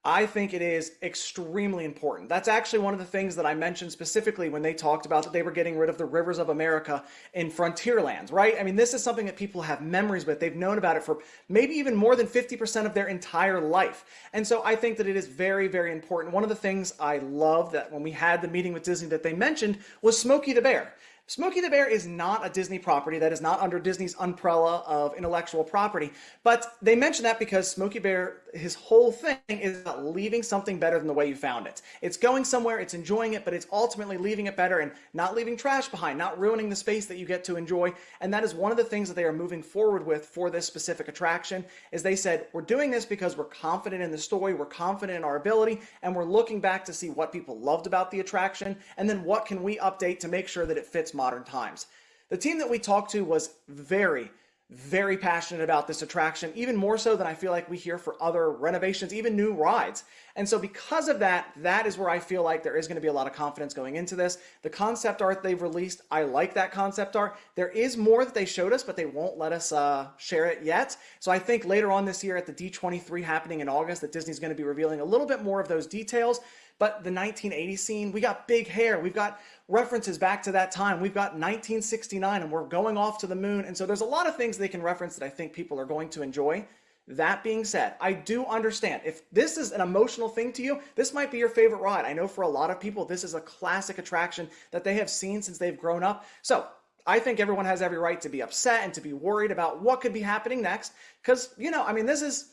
I think it is extremely important. That's actually one of the things that I mentioned specifically when they talked about that they were getting rid of the rivers of America in Frontierlands, right? I mean, this is something that people have memories with. They've known about it for maybe even more than 50% of their entire life. And so I think that it is very, very important. One of the things I love that when we had the meeting with Disney that they mentioned was Smokey the Bear. Smokey the Bear is not a Disney property. That is not under Disney's umbrella of intellectual property. But they mention that because Smokey Bear, his whole thing is about leaving something better than the way you found it. It's going somewhere, it's enjoying it, but it's ultimately leaving it better and not leaving trash behind, not ruining the space that you get to enjoy. And that is one of the things that they are moving forward with for this specific attraction, is they said, we're doing this because we're confident in the story, we're confident in our ability, and we're looking back to see what people loved about the attraction, and then what can we update to make sure that it fits modern times. The team that we talked to was very, very passionate about this attraction, even more so than I feel like we hear for other renovations, even new rides. And so because of that, that is where I feel like there is going to be a lot of confidence going into this. The concept art they've released, I like that concept art. There is more that they showed us, but they won't let us share it yet. So I think later on this year at the D23 happening in August, that Disney's going to be revealing a little bit more of those details. But the 1980s scene, we got big hair, we've got references back to that time, we've got 1969, and we're going off to the moon. And so there's a lot of things they can reference that I think people are going to enjoy. That being said, I do understand if this is an emotional thing to you, this might be your favorite ride. I know for a lot of people, this is a classic attraction that they have seen since they've grown up. So I think everyone has every right to be upset and to be worried about what could be happening next. Because, you know, I mean, it's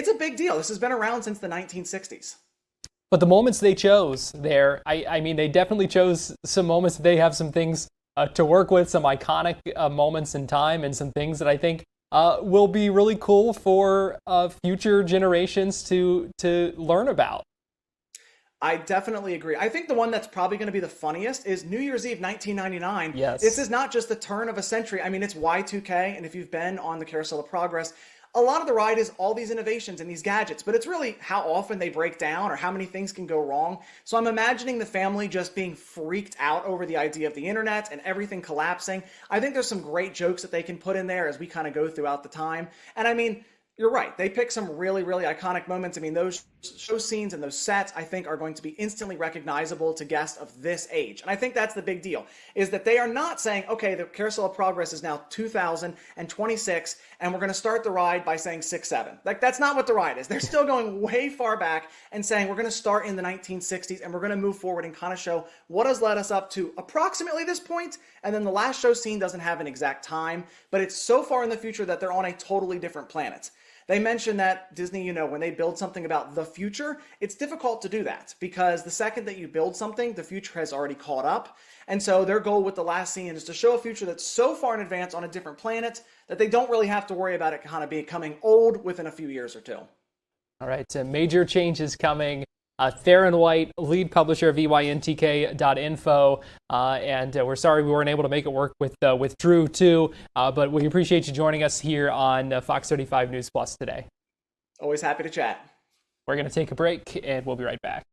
a big deal. This has been around since the 1960s. But the moments they chose there, I mean, they definitely chose some moments. They have some things to work with, some iconic moments in time, and some things that I think will be really cool for future generations to learn about. I definitely agree. I think the one that's probably going to be the funniest is New Year's Eve 1999. Yes. This is not just the turn of a century. I mean, it's Y2K, and if you've been on the Carousel of Progress, a lot of the ride is all these innovations and these gadgets, but it's really how often they break down or how many things can go wrong. So I'm imagining the family just being freaked out over the idea of the internet and everything collapsing. I think there's some great jokes that they can put in there as we kind of go throughout the time. And I mean, you're right. They pick some really, really iconic moments. I mean, those show scenes and those sets, I think, are going to be instantly recognizable to guests of this age. And I think that's the big deal, is that they are not saying, okay, the Carousel of Progress is now 2026, and we're going to start the ride by saying 6-7. Like, that's not what the ride is. They're still going way far back and saying we're going to start in the 1960s, and we're going to move forward and kind of show what has led us up to approximately this point. And then the last show scene doesn't have an exact time, but it's so far in the future that they're on a totally different planet. They mentioned that Disney, you know, when they build something about the future, it's difficult to do that because the second that you build something, the future has already caught up. And so their goal with the last scene is to show a future that's so far in advance on a different planet that they don't really have to worry about it kind of becoming old within a few years or two. All right, major changes coming. Theron White, lead publisher of EYNTK.info, and we're sorry we weren't able to make it work with Drew too, but we appreciate you joining us here on Fox 35 News Plus today. Always happy to chat. We're going to take a break, and we'll be right back.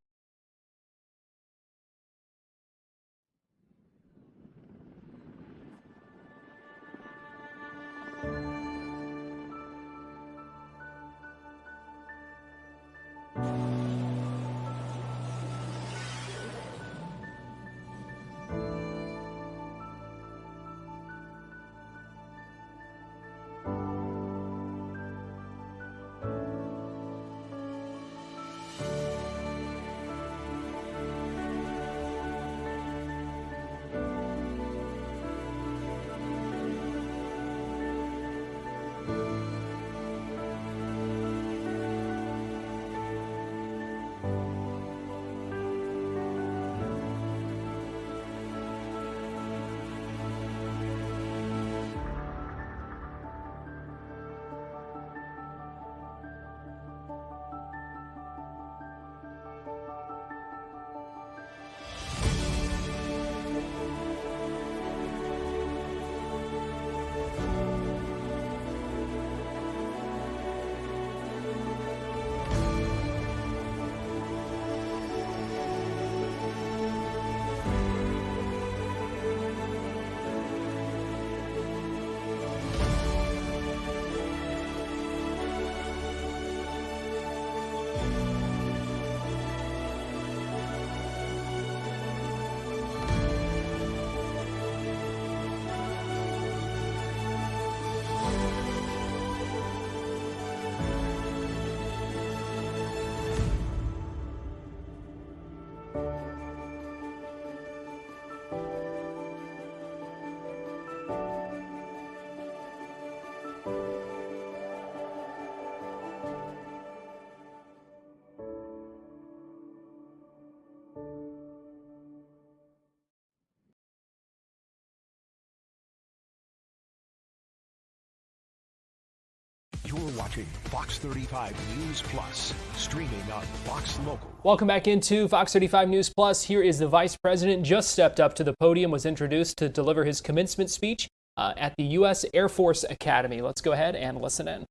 watching Fox 35 News Plus, streaming on Fox Local. Welcome back into Fox 35 News Plus. Here is the Vice President, just stepped up to the podium, was introduced to deliver his commencement speech at the U.S. Air Force Academy. Let's go ahead and listen in.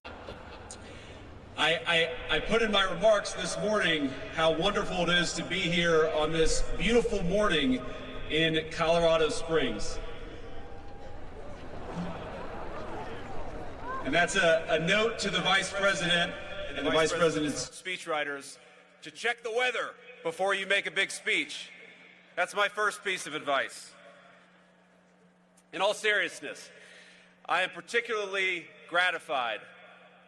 I put in my remarks this morning how wonderful it is to be here on this beautiful morning in Colorado Springs. And that's a note to the Vice President and the Vice President's speechwriters to check the weather before you make a big speech. That's my first piece of advice. In all seriousness, I am particularly gratified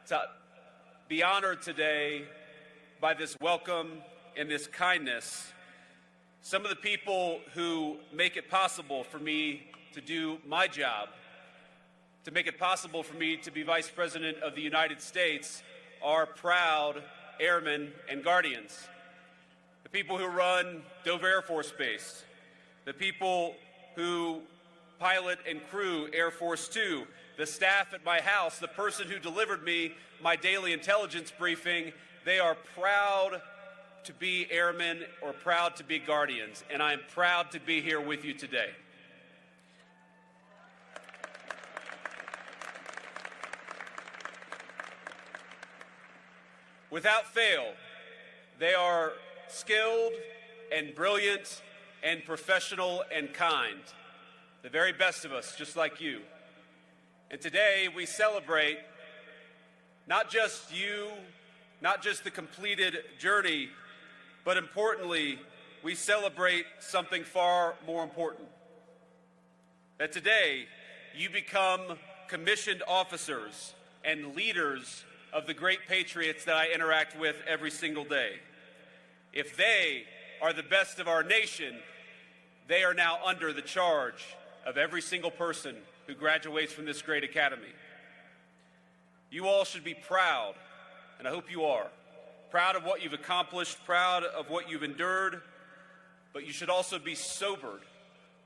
to be honored today by this welcome and this kindness. Some of the people who make it possible for me to do my job, to make it possible for me to be Vice President of the United States, are proud airmen and guardians. The people who run Dover Air Force Base, the people who pilot and crew Air Force 2, the staff at my house, the person who delivered me my daily intelligence briefing, they are proud to be airmen or proud to be guardians, and I am proud to be here with you today. Without fail, they are skilled and brilliant and professional and kind, the very best of us, just like you. And today we celebrate not just you, not just the completed journey, but importantly, we celebrate something far more important. That today you become commissioned officers and leaders of the great patriots that I interact with every single day. If they are the best of our nation, they are now under the charge of every single person who graduates from this great academy. You all should be proud, and I hope you are, proud of what you've accomplished, proud of what you've endured, but you should also be sobered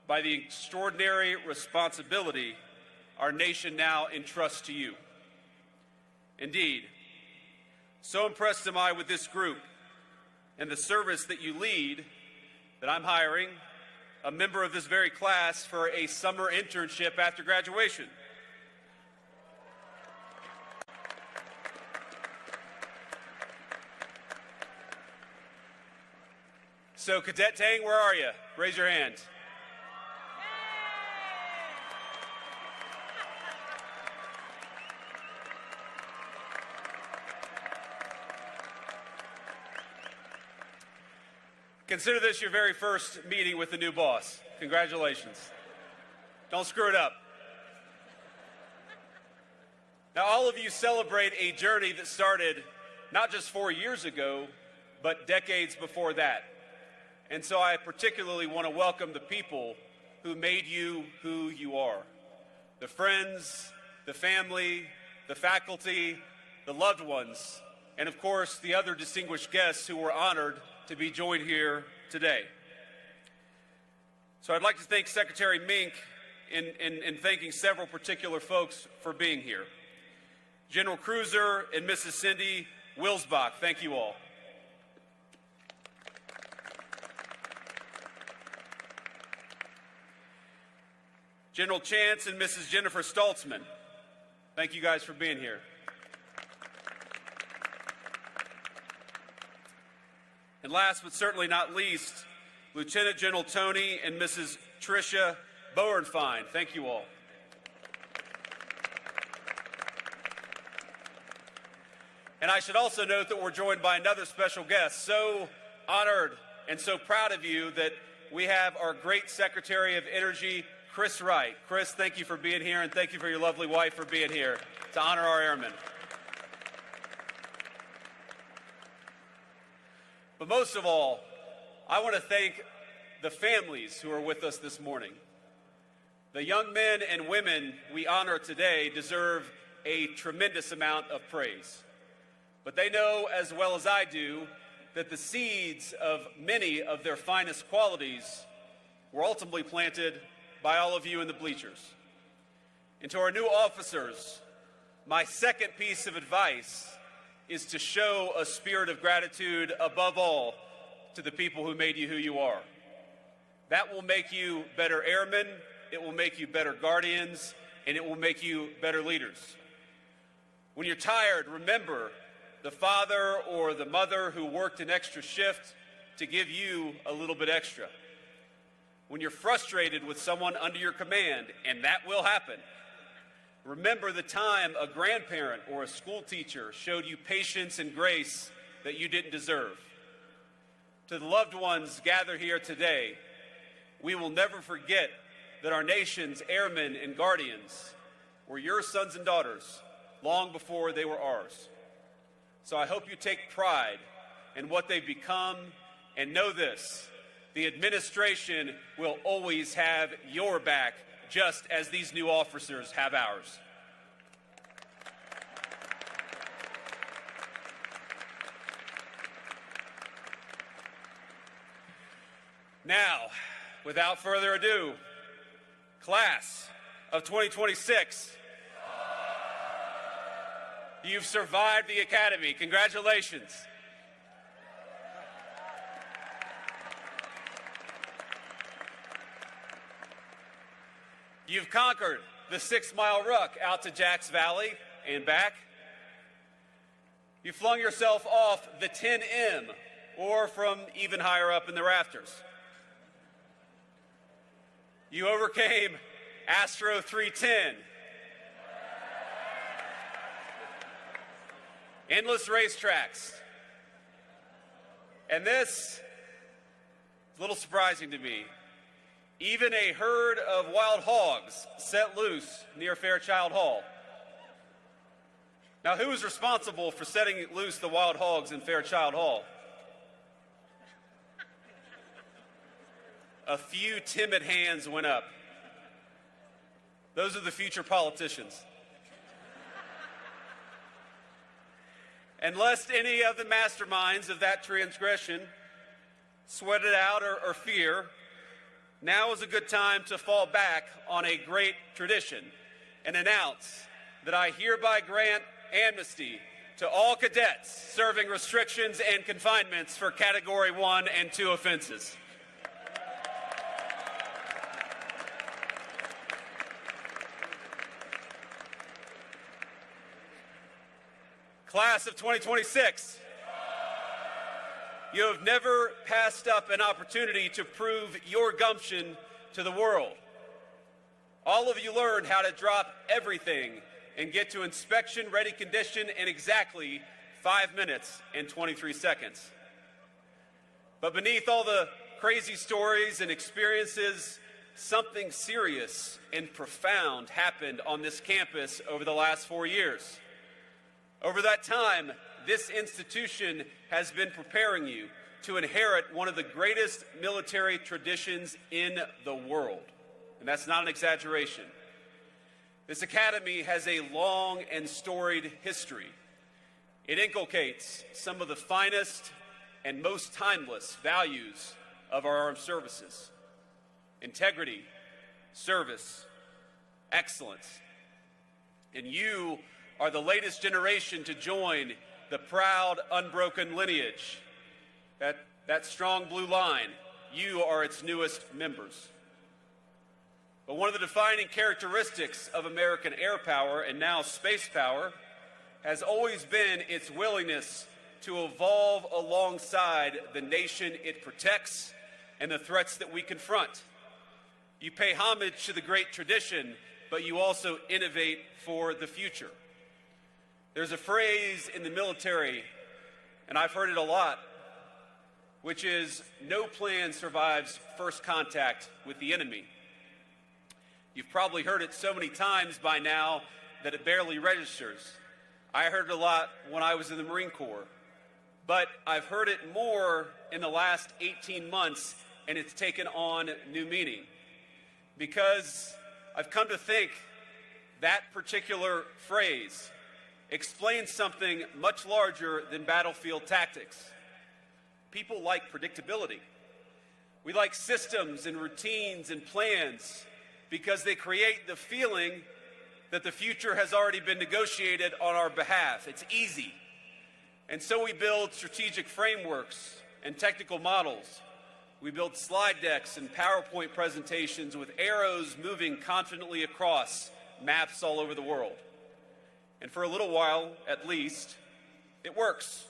by the extraordinary responsibility our nation now entrusts to you. Indeed, so impressed am I with this group and the service that you lead that I'm hiring a member of this very class for a summer internship after graduation. So, Cadet Tang, where are you? Raise your hand. Consider this your very first meeting with the new boss. Congratulations. Don't screw it up. Now, all of you celebrate a journey that started not just 4 years ago, but decades before that. And so I particularly want to welcome the people who made you who you are. The friends, the family, the faculty, the loved ones, and of course the other distinguished guests who were honored to be joined here today. So I'd like to thank Secretary Mink in thanking several particular folks for being here. General Cruiser and Mrs. Cindy Wilsbach, thank you all. General Chance and Mrs. Jennifer Stoltzman, thank you guys for being here. And last but certainly not least, Lieutenant General Tony and Mrs. Tricia Bowenfine, thank you all. And I should also note that we're joined by another special guest. So honored and so proud of you that we have our great Secretary of Energy, Chris Wright. Chris, thank you for being here, and thank you for your lovely wife for being here to honor our airmen. But most of all, I want to thank the families who are with us this morning. The young men and women we honor today deserve a tremendous amount of praise. But they know as well as I do that the seeds of many of their finest qualities were ultimately planted by all of you in the bleachers. And to our new officers, My second piece of advice is to show a spirit of gratitude above all to the people who made you who you are. That will make you better airmen, it will make you better guardians, and it will make you better leaders. When you're tired, remember the father or the mother who worked an extra shift to give you a little bit extra. When you're frustrated with someone under your command, and that will happen, remember the time a grandparent or a school teacher showed you patience and grace that you didn't deserve. To the loved ones gathered here today, we will never forget that our nation's airmen and guardians were your sons and daughters long before they were ours. So I hope you take pride in what they've become, and know this: the administration will always have your back, just as these new officers have ours. Now, without further ado, class of 2026, you've survived the academy. Congratulations. You've conquered the 6-mile ruck out to Jacks Valley and back. You flung yourself off the 10M or from even higher up in the rafters. You overcame Astro 310. Endless racetracks. And this is a little surprising to me. Even a herd of wild hogs set loose near Fairchild Hall. Now, who is responsible for setting loose the wild hogs in Fairchild Hall? A few timid hands went up. Those are the future politicians. And lest any of the masterminds of that transgression sweat it out or fear, now is a good time to fall back on a great tradition and announce that I hereby grant amnesty to all cadets serving restrictions and confinements for Category 1 and 2 offenses. Class of 2026, you have never passed up an opportunity to prove your gumption to the world. All of you learned how to drop everything and get to inspection-ready condition in exactly 5 minutes and 23 seconds. But beneath all the crazy stories and experiences, something serious and profound happened on this campus over the last 4 years. Over that time, this institution has been preparing you to inherit one of the greatest military traditions in the world. And that's not an exaggeration. This academy has a long and storied history. It inculcates some of the finest and most timeless values of our armed services: integrity, service, excellence. And you are the latest generation to join the proud, unbroken lineage, that strong blue line. You are its newest members. But one of the defining characteristics of American air power, and now space power, has always been its willingness to evolve alongside the nation it protects and the threats that we confront. You pay homage to the great tradition, but you also innovate for the future. There's a phrase in the military, and I've heard it a lot, which is, no plan survives first contact with the enemy. You've probably heard it so many times by now that it barely registers. I heard it a lot when I was in the Marine Corps, but I've heard it more in the last 18 months, and it's taken on new meaning. Because I've come to think that particular phrase explains something much larger than battlefield tactics. People like predictability. We like systems and routines and plans because they create the feeling that the future has already been negotiated on our behalf. It's easy. And so we build strategic frameworks and technical models. We build slide decks and PowerPoint presentations with arrows moving confidently across maps all over the world. And for a little while, at least, it works.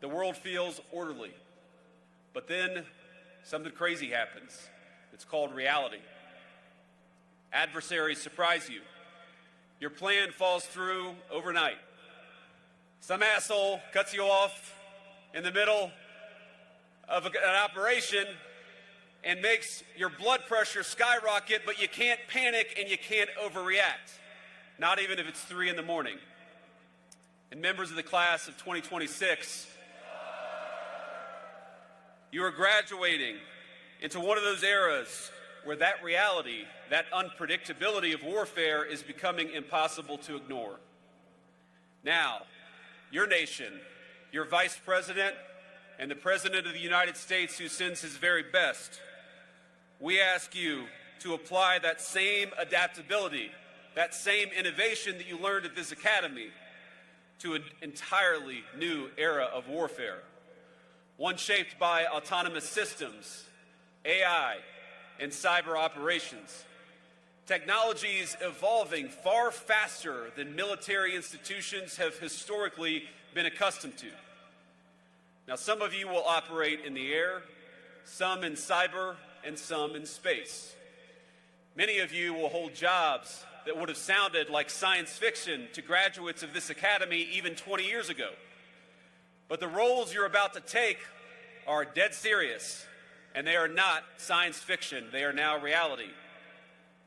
The world feels orderly. But then something crazy happens. It's called reality. Adversaries surprise you. Your plan falls through overnight. Some asshole cuts you off in the middle of an operation and makes your blood pressure skyrocket, but you can't panic and you can't overreact, not even if it's 3 in the morning. And members of the class of 2026, you are graduating into one of those eras where that reality, that unpredictability of warfare is becoming impossible to ignore. Now, your nation, your vice president, and the President of the United States, who sends his very best, we ask you to apply that same adaptability, that same innovation that you learned at this academy to an entirely new era of warfare, one shaped by autonomous systems, AI, and cyber operations. Technologies evolving far faster than military institutions have historically been accustomed to. Now, some of you will operate in the air, some in cyber, and some in space. Many of you will hold jobs that would have sounded like science fiction to graduates of this academy even 20 years ago. But the roles you're about to take are dead serious, and they are not science fiction. They are now reality.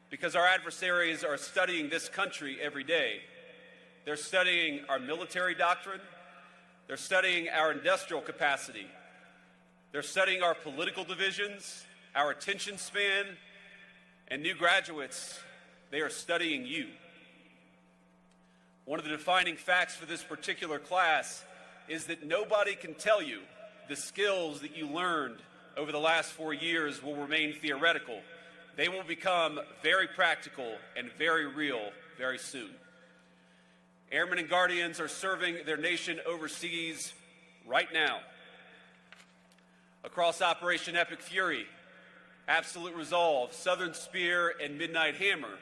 Because our adversaries are studying this country every day. They're studying our military doctrine. They're studying our industrial capacity. They're studying our political divisions, our attention span, and new graduates, they are studying you. One of the defining facts for this particular class is that nobody can tell you the skills that you learned over the last 4 years will remain theoretical. They will become very practical and very real very soon. Airmen and Guardians are serving their nation overseas right now. Across Operation Epic Fury, Absolute Resolve, Southern Spear, and Midnight Hammer,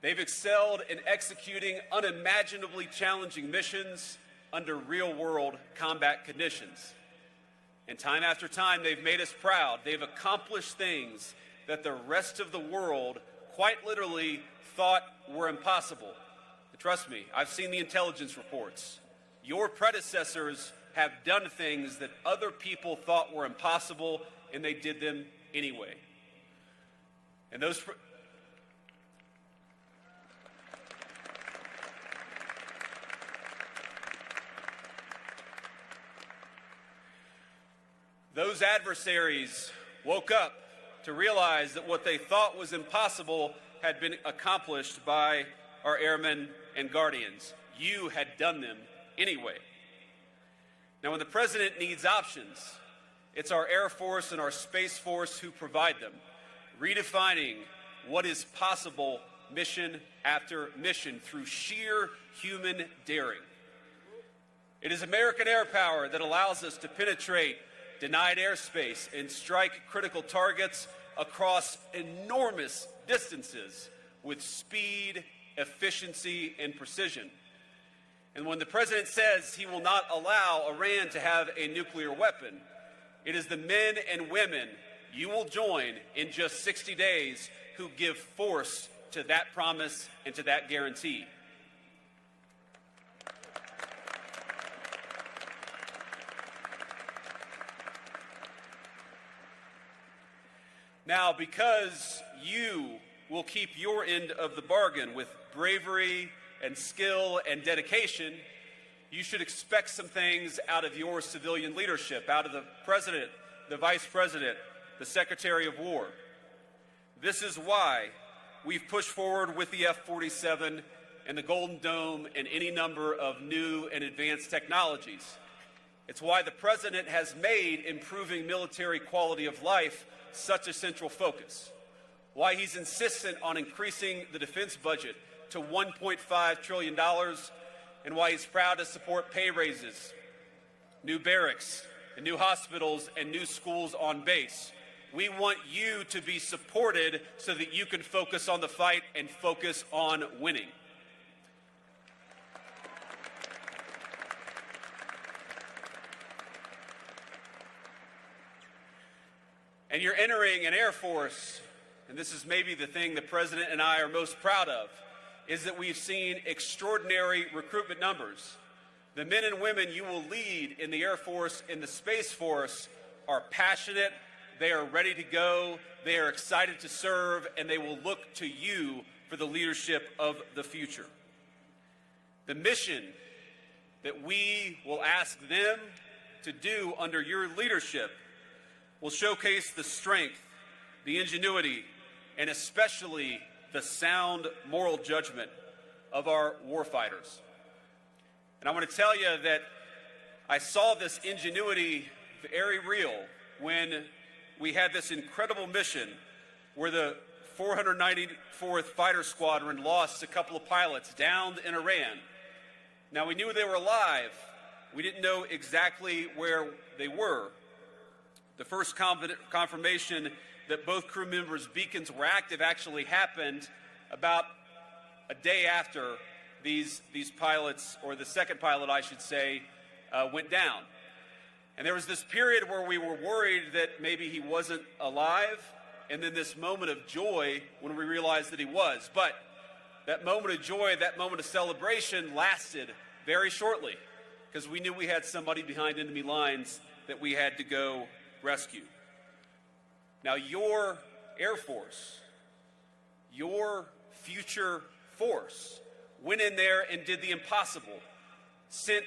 they've excelled in executing unimaginably challenging missions under real-world combat conditions. And time after time, they've made us proud. They've accomplished things that the rest of the world quite literally thought were impossible. But trust me, I've seen the intelligence reports. Your predecessors have done things that other people thought were impossible, and they did them anyway. And those adversaries woke up to realize that what they thought was impossible had been accomplished by our airmen and guardians. You had done them anyway. Now, when the president needs options, it's our Air Force and our Space Force who provide them, redefining what is possible mission after mission through sheer human daring. It is American air power that allows us to penetrate denied airspace and strike critical targets across enormous distances with speed, efficiency, and precision. And when the president says he will not allow Iran to have a nuclear weapon, it is the men and women you will join in just 60 days who give force to that promise and to that guarantee. Now, because you will keep your end of the bargain with bravery and skill and dedication, you should expect some things out of your civilian leadership, out of the president, the vice president, the secretary of war. This is why we've pushed forward with the F-47 and the Golden Dome and any number of new and advanced technologies. It's why the president has made improving military quality of life such a central focus, why he's insistent on increasing the defense budget to $1.5 trillion, and why he's proud to support pay raises, new barracks, and new hospitals, and new schools on base. We want you to be supported so that you can focus on the fight and focus on winning. And you're entering an Air Force, and this is maybe the thing the President and I are most proud of, is that we've seen extraordinary recruitment numbers. The men and women you will lead in the Air Force, in the Space Force, are passionate, they are ready to go, they are excited to serve, and they will look to you for the leadership of the future. The mission that we will ask them to do under your leadership will showcase the strength, the ingenuity, and especially the sound moral judgment of our warfighters. And I want to tell you that I saw this ingenuity very real when we had this incredible mission where the 494th Fighter Squadron lost a couple of pilots downed in Iran. Now, we knew they were alive. We didn't know exactly where they were. The first confirmation that both crew members' beacons were active actually happened about a day after these pilots, or the second pilot, I should say, went down. And there was this period where we were worried that maybe he wasn't alive, and then this moment of joy when we realized that he was. But that moment of joy, that moment of celebration lasted very shortly, because we knew we had somebody behind enemy lines that we had to go rescue. Now, your Air Force, your future force, went in there and did the impossible, sent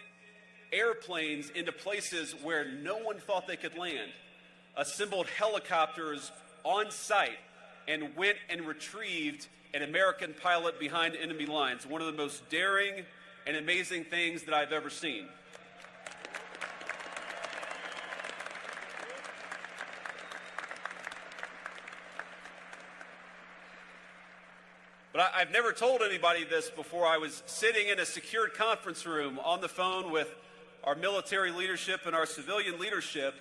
airplanes into places where no one thought they could land, assembled helicopters on site, and went and retrieved an American pilot behind enemy lines. One of the most daring and amazing things that I've ever seen. But I've never told anybody this before. I was sitting in a secured conference room on the phone with our military leadership and our civilian leadership,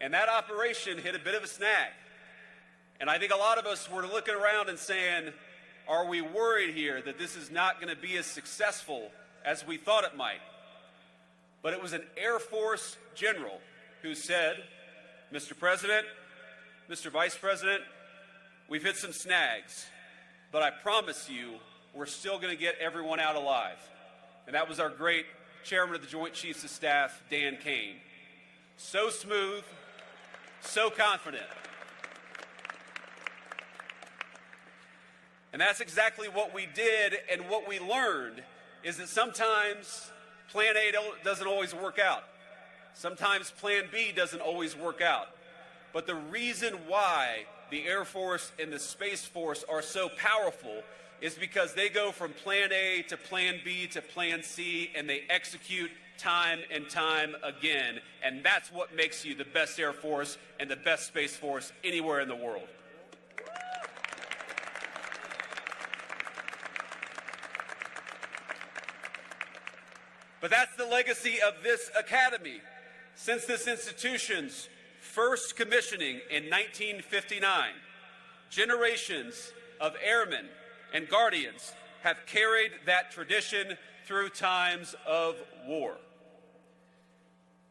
and that operation hit a bit of a snag. And I think a lot of us were looking around and saying, are we worried here that this is not going to be as successful as we thought it might? But it was an Air Force general who said, Mr. President, Mr. Vice President, we've hit some snags, but I promise you we're still going to get everyone out alive. And that was our great Chairman of the Joint Chiefs of Staff, Dan Kane. So smooth, so confident. And that's exactly what we did, and what we learned is that sometimes Plan A doesn't always work out. Sometimes Plan B doesn't always work out. But the reason why the Air Force and the Space Force are so powerful is because they go from Plan A to Plan B to Plan C, and they execute time and time again. And that's what makes you the best Air Force and the best Space Force anywhere in the world. But that's the legacy of this academy. Since this institution's first commissioning in 1959, generations of airmen and guardians have carried that tradition through times of war.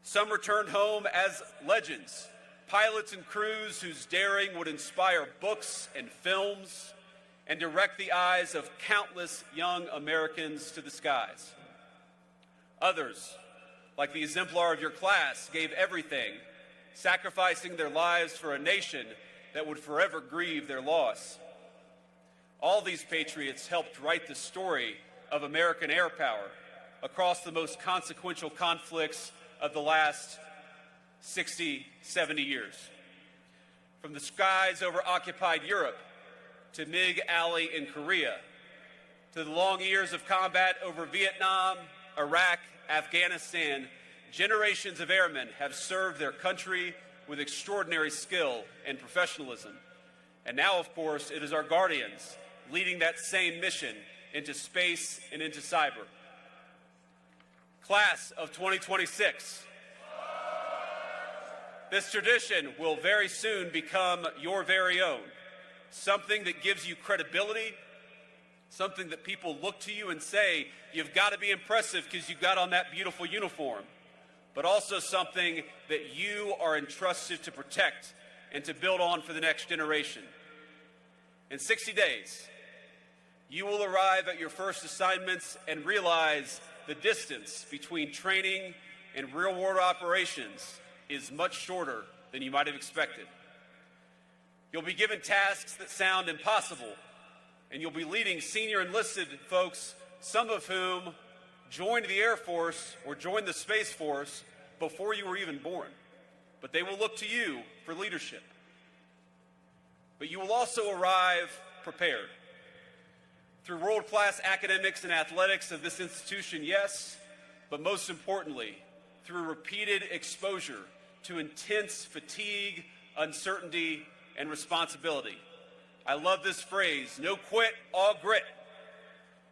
Some returned home as legends, pilots and crews whose daring would inspire books and films and direct the eyes of countless young Americans to the skies. Others, like the exemplar of your class, gave everything, sacrificing their lives for a nation that would forever grieve their loss. All these patriots helped write the story of American air power across the most consequential conflicts of the last 60, 70 years. From the skies over occupied Europe to MiG Alley in Korea, to the long years of combat over Vietnam, Iraq, Afghanistan, generations of airmen have served their country with extraordinary skill and professionalism. And now, of course, it is our guardians leading that same mission into space, and into cyber. Class of 2026. This tradition will very soon become your very own, something that gives you credibility, something that people look to you and say, you've got to be impressive because you got on that beautiful uniform, but also something that you are entrusted to protect and to build on for the next generation. In 60 days, you will arrive at your first assignments and realize the distance between training and real-world operations is much shorter than you might have expected. You'll be given tasks that sound impossible, and you'll be leading senior enlisted folks, some of whom joined the Air Force or joined the Space Force before you were even born. But they will look to you for leadership. But you will also arrive prepared. Through world-class academics and athletics of this institution, yes, but most importantly, through repeated exposure to intense fatigue, uncertainty, and responsibility. I love this phrase, no quit, all grit.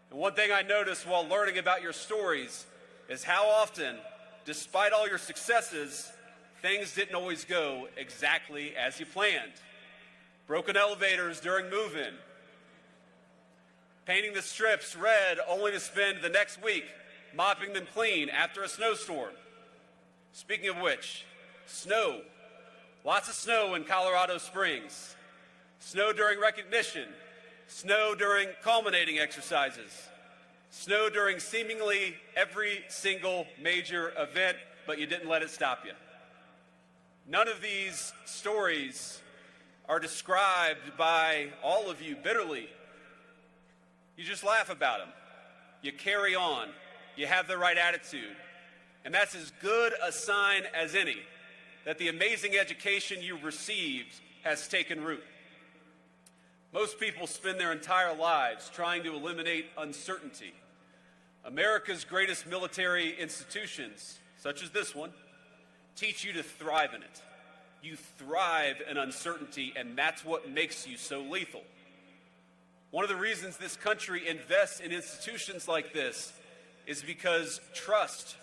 And one thing I noticed while learning about your stories is how often, despite all your successes, things didn't always go exactly as you planned. Broken elevators during move-in, painting the strips red only to spend the next week mopping them clean after a snowstorm. Speaking of which, snow. Lots of snow in Colorado Springs. Snow during recognition. Snow during culminating exercises. Snow during seemingly every single major event, but you didn't let it stop you. None of these stories are described by all of you bitterly. You just laugh about them. You carry on. You have the right attitude. And that's as good a sign as any that the amazing education you received has taken root. Most people spend their entire lives trying to eliminate uncertainty. America's greatest military institutions, such as this one, teach you to thrive in it. You thrive in uncertainty, and that's what makes you so lethal. One of the reasons this country invests in institutions like this is because trust,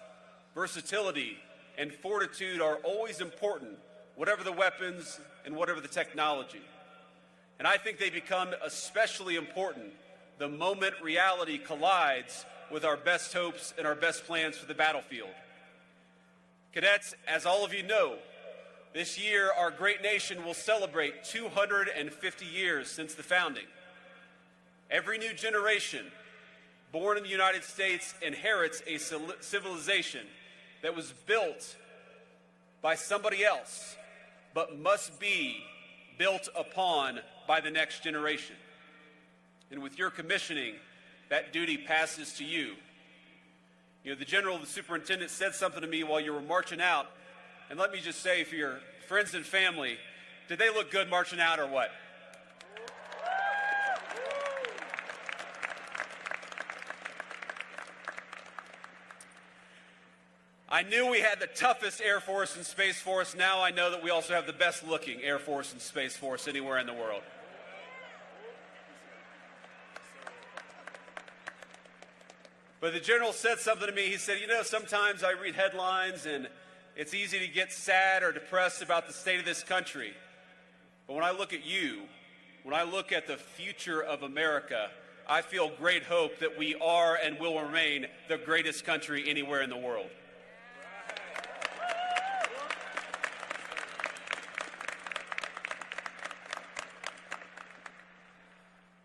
versatility, and fortitude are always important, whatever the weapons and whatever the technology. And I think they become especially important the moment reality collides with our best hopes and our best plans for the battlefield. Cadets, as all of you know, this year our great nation will celebrate 250 years since the founding. Every new generation born in the United States inherits a civilization that was built by somebody else, but must be built upon by the next generation. And with your commissioning, that duty passes to you. You know, the general, the superintendent said something to me while you were marching out, and let me just say for your friends and family, did they look good marching out or what? I knew we had the toughest Air Force and Space Force. Now I know that we also have the best looking Air Force and Space Force anywhere in the world. But the general said something to me. He said, you know, sometimes I read headlines and it's easy to get sad or depressed about the state of this country. But when I look at you, when I look at the future of America, I feel great hope that we are and will remain the greatest country anywhere in the world.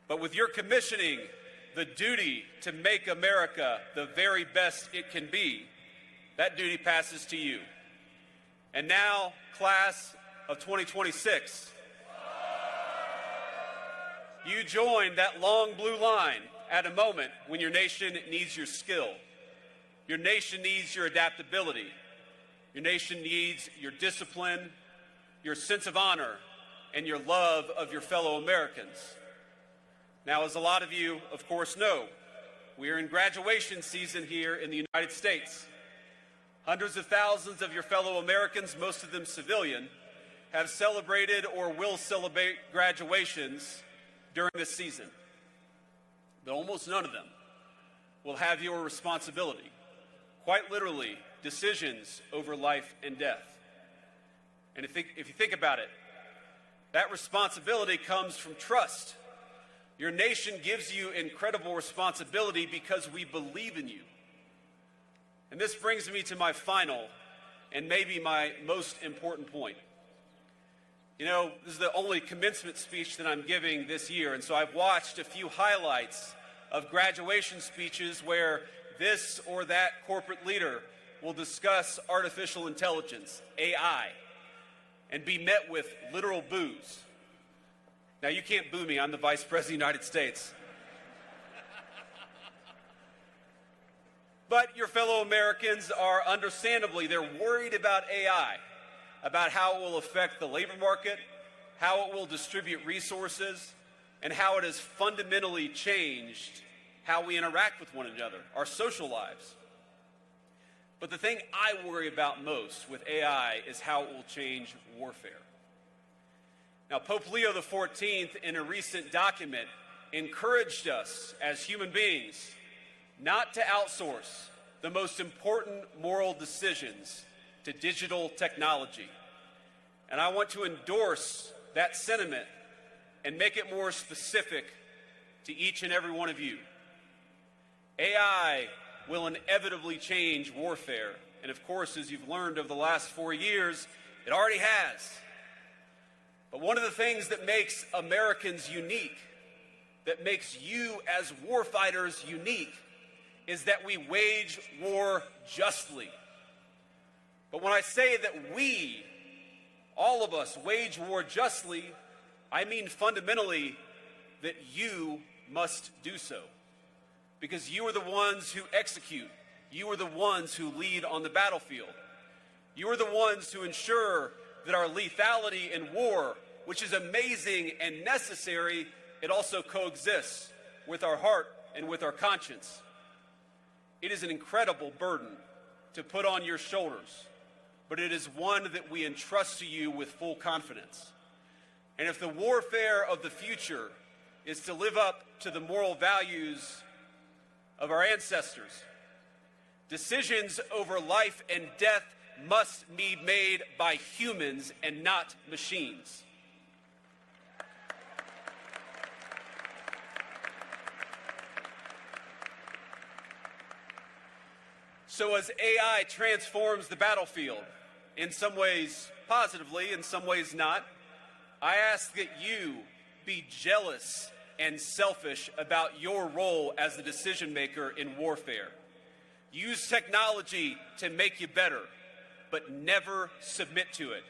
But with your commissioning, the duty to make America the very best it can be, that duty passes to you. And now, class of 2026, you join that long blue line at a moment when your nation needs your skill. Your nation needs your adaptability. Your nation needs your discipline, your sense of honor, and your love of your fellow Americans. Now, as a lot of you, of course, know, we are in graduation season here in the United States. Hundreds of thousands of your fellow Americans, most of them civilian, have celebrated or will celebrate graduations during this season. but almost none of them will have your responsibility. Quite literally, decisions over life and death. And if you think about it, that responsibility comes from trust. Your nation gives you incredible responsibility because we believe in you. And this brings me to my final and maybe my most important point. You know, this is the only commencement speech that I'm giving this year, and so I've watched a few highlights of graduation speeches where this or that corporate leader will discuss artificial intelligence, AI, and be met with literal boos. Now, you can't boo me. I'm the Vice President of the United States. But your fellow Americans are understandably, they're worried about AI, about how it will affect the labor market, how it will distribute resources, and how it has fundamentally changed how we interact with one another, our social lives. But the thing I worry about most with AI is how it will change warfare. Now, Pope Leo XIV, in a recent document, encouraged us as human beings not to outsource the most important moral decisions to digital technology. And I want to endorse that sentiment and make it more specific to each and every one of you. AI will inevitably change warfare. And of course, as you've learned over the last 4 years, it already has. But one of the things that makes Americans unique, that makes you as warfighters unique, is that we wage war justly. But when I say that we, all of us, wage war justly, I mean fundamentally that you must do so. Because you are the ones who execute. You are the ones who lead on the battlefield. You are the ones who ensure that our lethality in war, which is amazing and necessary, it also coexists with our heart and with our conscience. It is an incredible burden to put on your shoulders, but it is one that we entrust to you with full confidence. And if the warfare of the future is to live up to the moral values of our ancestors, decisions over life and death must be made by humans and not machines. So as AI transforms the battlefield, in some ways positively, in some ways not, I ask that you be jealous and selfish about your role as the decision maker in warfare. Use technology to make you better, but never submit to it.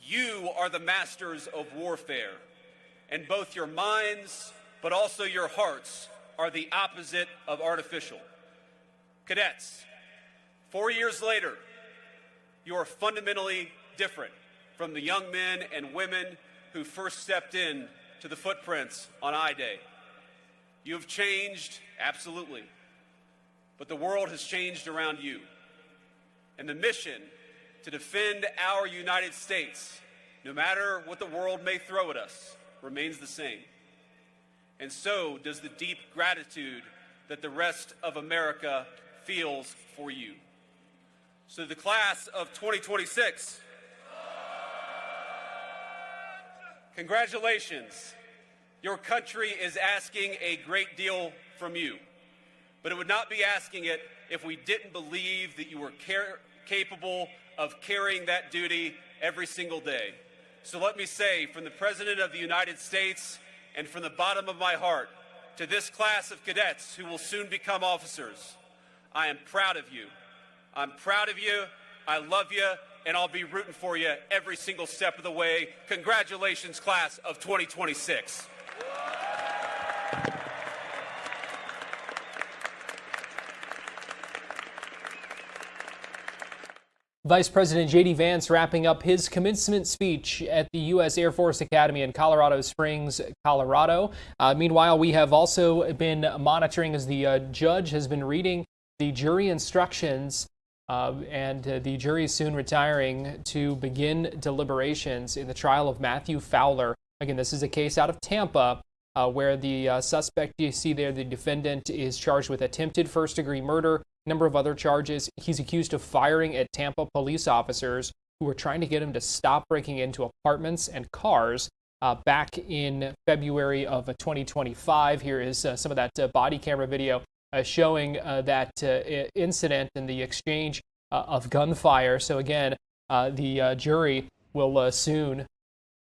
You are the masters of warfare, and both your minds, but also your hearts, are the opposite of artificial. Cadets, 4 years later, you are fundamentally different from the young men and women who first stepped in to the footprints on I-Day. You have changed, absolutely, but the world has changed around you. And the mission to defend our United States, no matter what the world may throw at us, remains the same. And so does the deep gratitude that the rest of America feels for you. So the class of 2026, congratulations. Your country is asking a great deal from you, but it would not be asking it if we didn't believe that you were capable of carrying that duty every single day. So let me say, from the President of the United States and from the bottom of my heart, to this class of cadets who will soon become officers, I am proud of you. I'm proud of you, I love you, and I'll be rooting for you every single step of the way. Congratulations, class of 2026. Vice President J.D. Vance wrapping up his commencement speech at the U.S. Air Force Academy in Colorado Springs, Colorado. Meanwhile, we have also been monitoring as the judge has been reading the jury instructions, and the jury is soon retiring to begin deliberations in the trial of Matthew Fowler. Again, this is a case out of Tampa where the suspect, you see there, the defendant is charged with attempted first-degree murder, number of other charges. He's accused of firing at Tampa police officers who were trying to get him to stop breaking into apartments and cars back in February of 2025. Here is some of that body camera video showing that incident and the exchange of gunfire. So again, the jury will soon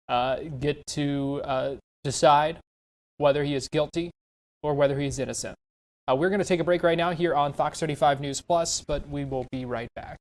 get to decide whether he is guilty or whether he is innocent. We're going to take a break right now here on Fox 35 News Plus, but we will be right back.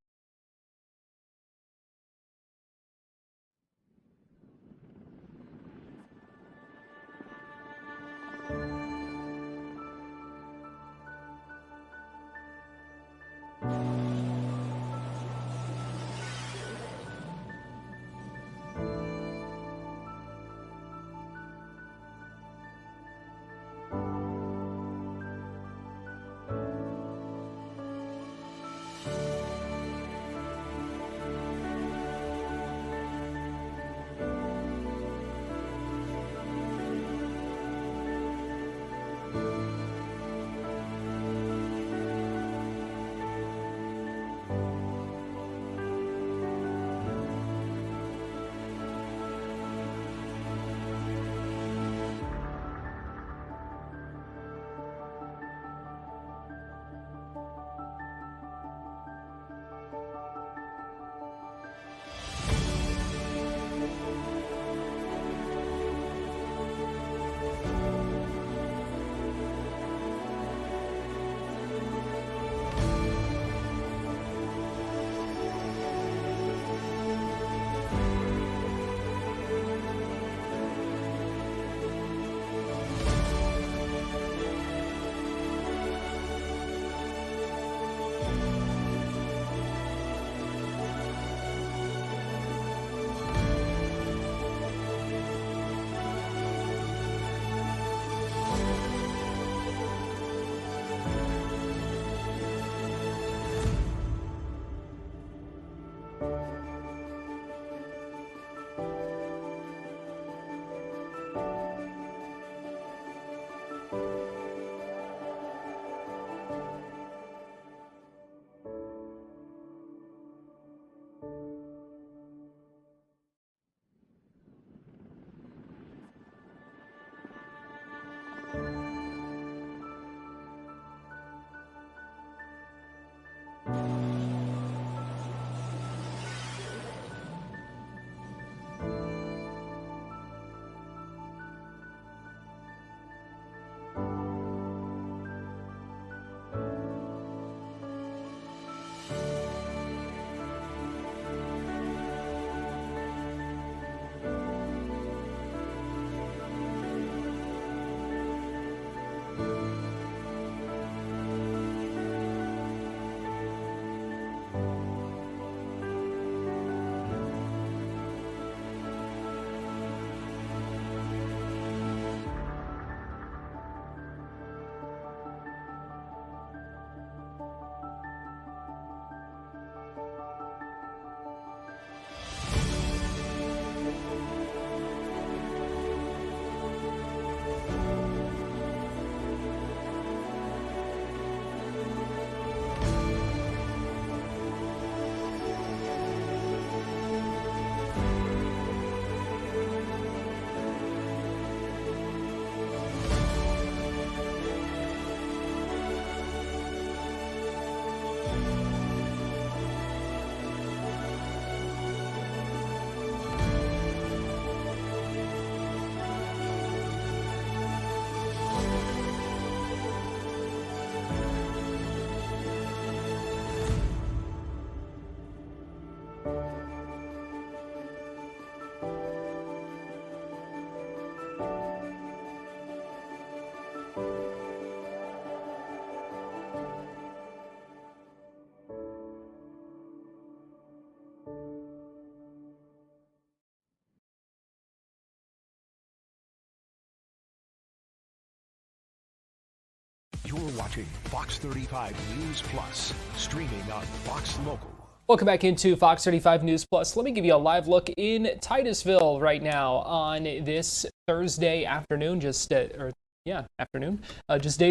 You're watching Fox 35 News Plus, streaming on Fox Local. Welcome back into Fox 35 News Plus. Let me give you a live look in Titusville right now on this Thursday afternoon, just days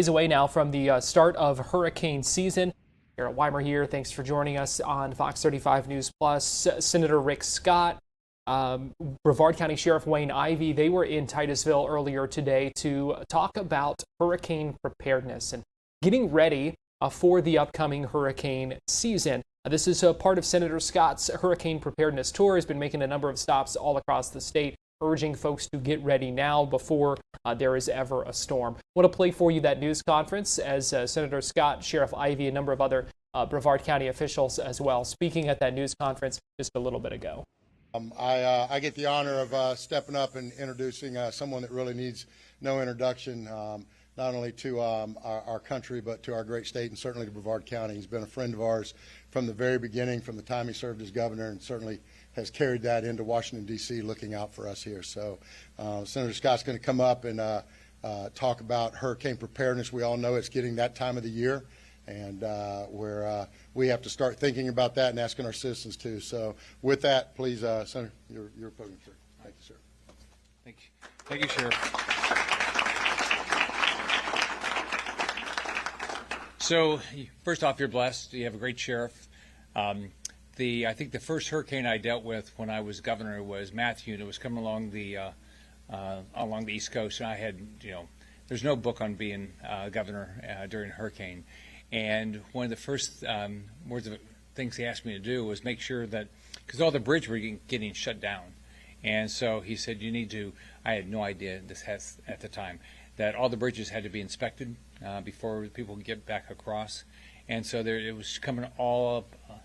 away now from the start of hurricane season. Garrett Weimer here. Thanks for joining us on Fox 35 News Plus. Senator Rick Scott, Brevard County Sheriff Wayne Ivey, they were in Titusville earlier today to talk about hurricane preparedness and getting ready for the upcoming hurricane season. This is a part of Senator Scott's hurricane preparedness tour. He's been making a number of stops all across the state, urging folks to get ready now before there is ever a storm. I want to play for you that news conference as Senator Scott, Sheriff Ivey, a number of other Brevard County officials as well, speaking at that news conference just a little bit ago. I get the honor of stepping up and introducing someone that really needs no introduction, not only to our country, but to our great state and certainly to Brevard County. He's been a friend of ours from the very beginning, from the time he served as governor, and certainly has carried that into Washington, D.C., looking out for us here. So Senator Scott's going to come up and talk about hurricane preparedness. We all know it's getting that time of the year, and where we have to start thinking about that and asking our citizens too. So with that, please, Senator, your podium, sir. Thank you, sir. Thank you. Thank you, Sheriff. So, first off, you're blessed. You have a great sheriff. I think the first hurricane I dealt with when I was governor was Matthew, and it was coming along the East Coast, and I had, there's no book on being governor during a hurricane. And one of the first things he asked me to do was make sure that, because all the bridges were getting shut down. And so he said, I had no idea at the time, that all the bridges had to be inspected before people could get back across. And so it was coming all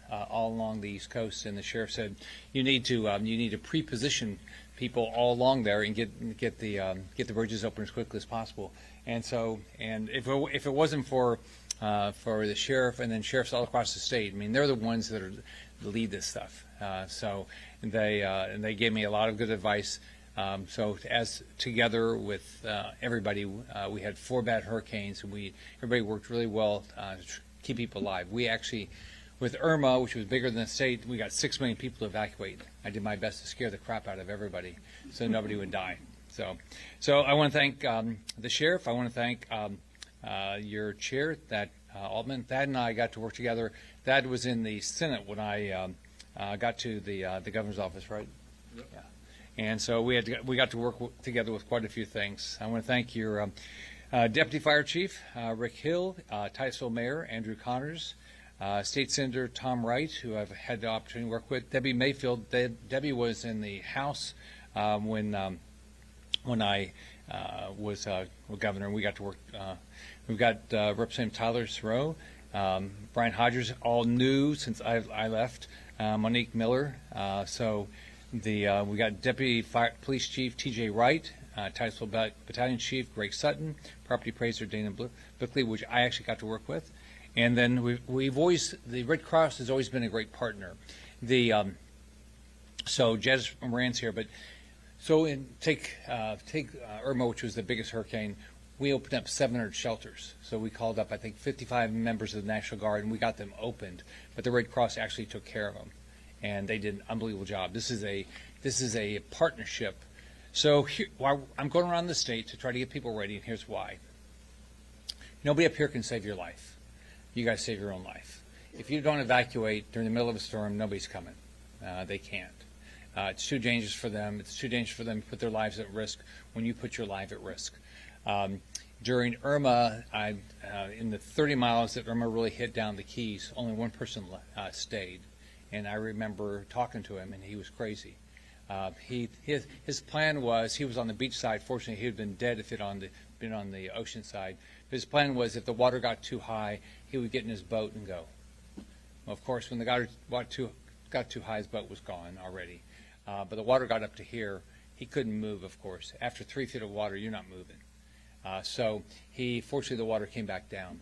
along the East Coast, and the sheriff said, you need to pre-position people all along there and get the bridges open as quickly as possible. And so, if it wasn't for the sheriff and then sheriffs all across the state, I mean, they're the ones that lead this stuff. So they gave me a lot of good advice. So as together with everybody, we had 4 bad hurricanes, and everybody worked really well to keep people alive. We actually, with Irma, which was bigger than the state, we got 6 million people to evacuate. I did my best to scare the crap out of everybody so nobody would die. So I want to thank the sheriff. I want to thank your chair, Altman. Thad and I got to work together. Thad was in the Senate when I got to the governor's office, right? Yep. Yeah. And so we got to work together with quite a few things. I want to thank your Deputy Fire Chief, Rick Hill, Titusville Mayor Andrew Connors, State Senator Tom Wright, who I've had the opportunity to work with, Debbie Mayfield. Debbie was in the House when I was governor, and we got to work. We've got Representative Tyler Srow, Brian Hodgers, all new since I left, Monique Miller. We got Deputy Police Chief T.J. Wright, Titusville Battalion Chief Greg Sutton, Property Appraiser Dana Bickley, which I actually got to work with, and then the Red Cross has always been a great partner. So Jez Moran's here, but take Irma, which was the biggest hurricane. We opened up 700 shelters. So we called up, I think, 55 members of the National Guard, and we got them opened. But the Red Cross actually took care of them, and they did an unbelievable job. This is a partnership. So I'm going around the state to try to get people ready, and here's why. Nobody up here can save your life. You guys save your own life. If you don't evacuate during the middle of a storm, nobody's coming. They can't. It's too dangerous for them. It's too dangerous for them to put their lives at risk when you put your life at risk. During Irma, in the 30 miles that Irma really hit down the Keys, only one person stayed. And I remember talking to him, and he was crazy. His plan was, he was on the beach side. Fortunately, he had been dead if it been on the ocean side. But his plan was, if the water got too high, he would get in his boat and go. Well, of course, when the water got too high, his boat was gone already. But the water got up to here. He couldn't move, of course. After 3 feet of water, you're not moving. Fortunately, the water came back down.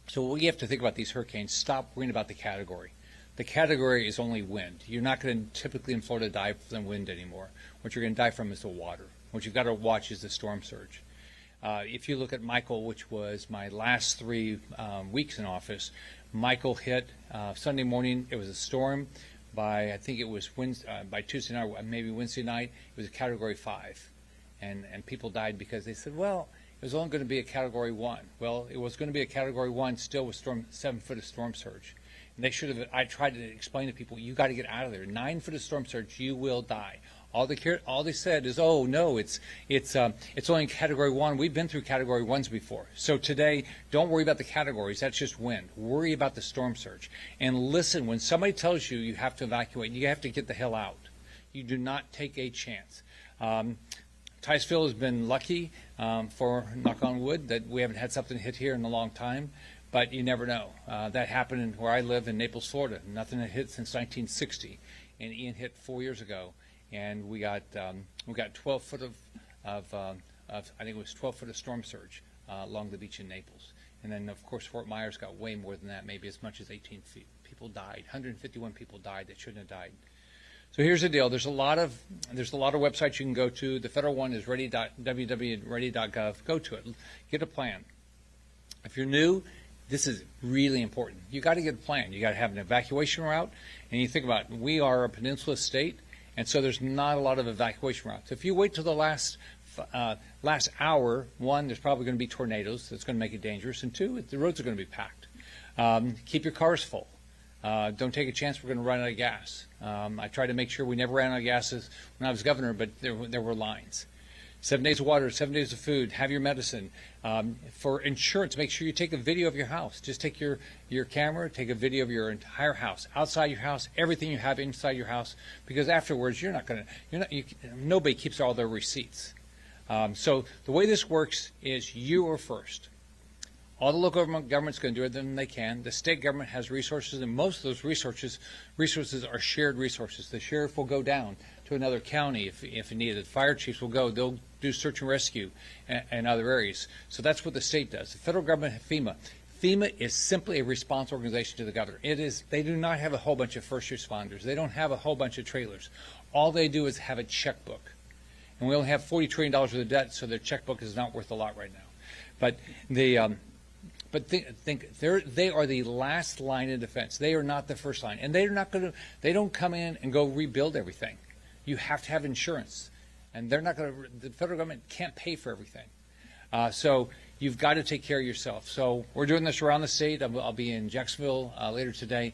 So what you have to think about these hurricanes, stop worrying about the category. The category is only wind. You're not going to typically in Florida die from wind anymore. What you're going to die from is the water. What you've got to watch is the storm surge. If you look at Michael, which was my last 3 weeks in office, Michael hit Sunday morning. It was a storm. By I think it was by Tuesday night, maybe Wednesday night, it was a Category 5, and people died because they said, well, it was only going to be a Category 1. Well, it was going to be a Category 1 still with 7 foot of storm surge. And they should have. I tried to explain to people, you got to get out of there. 9 foot of storm surge, you will die. All they said is, oh no, it's only Category 1. We've been through Category 1s before. So today, don't worry about the categories. That's just wind. Worry about the storm surge. And listen, when somebody tells you you have to evacuate, you have to get the hell out. You do not take a chance. Ticeville has been lucky, for knock on wood, that we haven't had something hit here in a long time. But you never know. That happened where I live in Naples, Florida. Nothing had hit since 1960, and Ian hit 4 years ago, and we got 12 foot of I think it was 12 foot of storm surge along the beach in Naples, and then of course Fort Myers got way more than that, maybe as much as 18 feet. People died. 151 people died that shouldn't have died. So here's the deal. There's a lot of websites you can go to. The federal one is www.ready.gov. Go to it. Get a plan. If you're new, this is really important. You got to get a plan. You got to have an evacuation route. And you think about it, we are a peninsula state, and so there's not a lot of evacuation routes. If you wait till the last hour, 1, there's probably going to be tornadoes. That's going to make it dangerous. And 2, the roads are going to be packed. Keep your cars full. Don't take a chance we're going to run out of gas. I tried to make sure we never ran out of gas when I was governor, but there were lines. 7 days of water, 7 days of food, have your medicine. For insurance, make sure you take a video of your house. Just take your camera, take a video of your entire house, outside your house, everything you have inside your house, because afterwards nobody keeps all their receipts. So the way this works is you are first. All the local government's going to do everything they can. The state government has resources, and most of those resources are shared resources. The sheriff will go down to another county if needed. The fire chiefs will go. They'll do search and rescue and other areas. So that's what the state does. The federal government, FEMA is simply a response organization to the governor. They do not have a whole bunch of first responders. They don't have a whole bunch of trailers. All they do is have a checkbook. And we only have $40 trillion worth of debt, so their checkbook is not worth a lot right now. But they are the last line of defense. They are not the first line, and they don't come in and go rebuild everything. You have to have insurance, and the federal government can't pay for everything. So you've got to take care of yourself. So we're doing this around the state. I'll be in Jacksonville later today.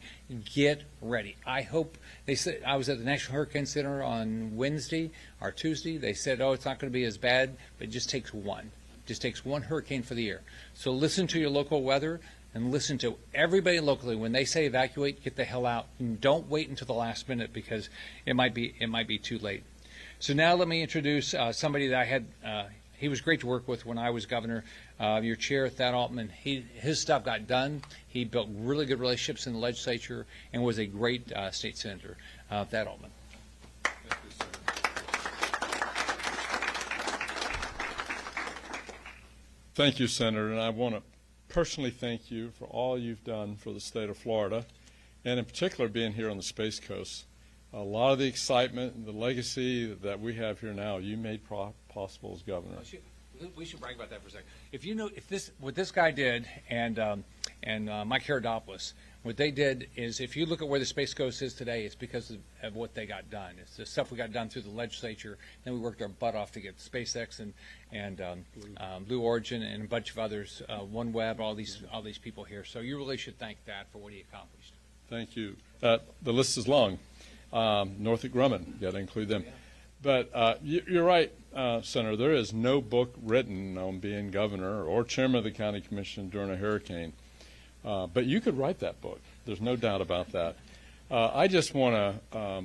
Get ready. I hope they said I was at the National Hurricane Center on Wednesday or Tuesday. They said, oh, it's not going to be as bad, but it just takes one. Just takes one hurricane for the year. So listen to your local weather and listen to everybody locally. When they say evacuate, get the hell out. And don't wait until the last minute, because it might be too late. So now let me introduce somebody that I had. He was great to work with when I was governor. Your chair, Thad Altman. His stuff got done. He built really good relationships in the legislature and was a great state senator. Thad Altman. Thank you, Senator, and I want to personally thank you for all you've done for the state of Florida, and in particular being here on the Space Coast. A lot of the excitement and the legacy that we have here now, you made possible as governor. We should brag about that for a second. What this guy did, and Mike Herodopoulos, what they did is, if you look at where the Space Coast is today, it's because of what they got done. It's the stuff we got done through the legislature. Then we worked our butt off to get SpaceX and Blue Origin and a bunch of others, OneWeb, all these people here. So you really should thank that for what he accomplished. Thank you. The list is long. Northrop Grumman, got to include them. But you're right, Senator. There is no book written on being governor or chairman of the county commission during a hurricane. But you could write that book. There's no doubt about that. I just want to,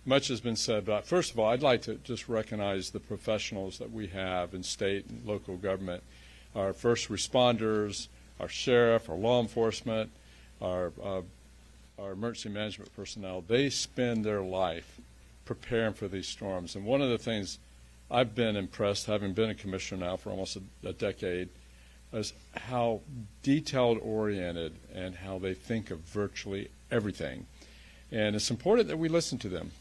much has been said, but first of all, I'd like to just recognize the professionals that we have in state and local government, our first responders, our sheriff, our law enforcement, our emergency management personnel. They spend their life preparing for these storms. And one of the things I've been impressed, having been a commissioner now for almost a decade, is how detailed-oriented and how they think of virtually everything. And it's important that we listen to them.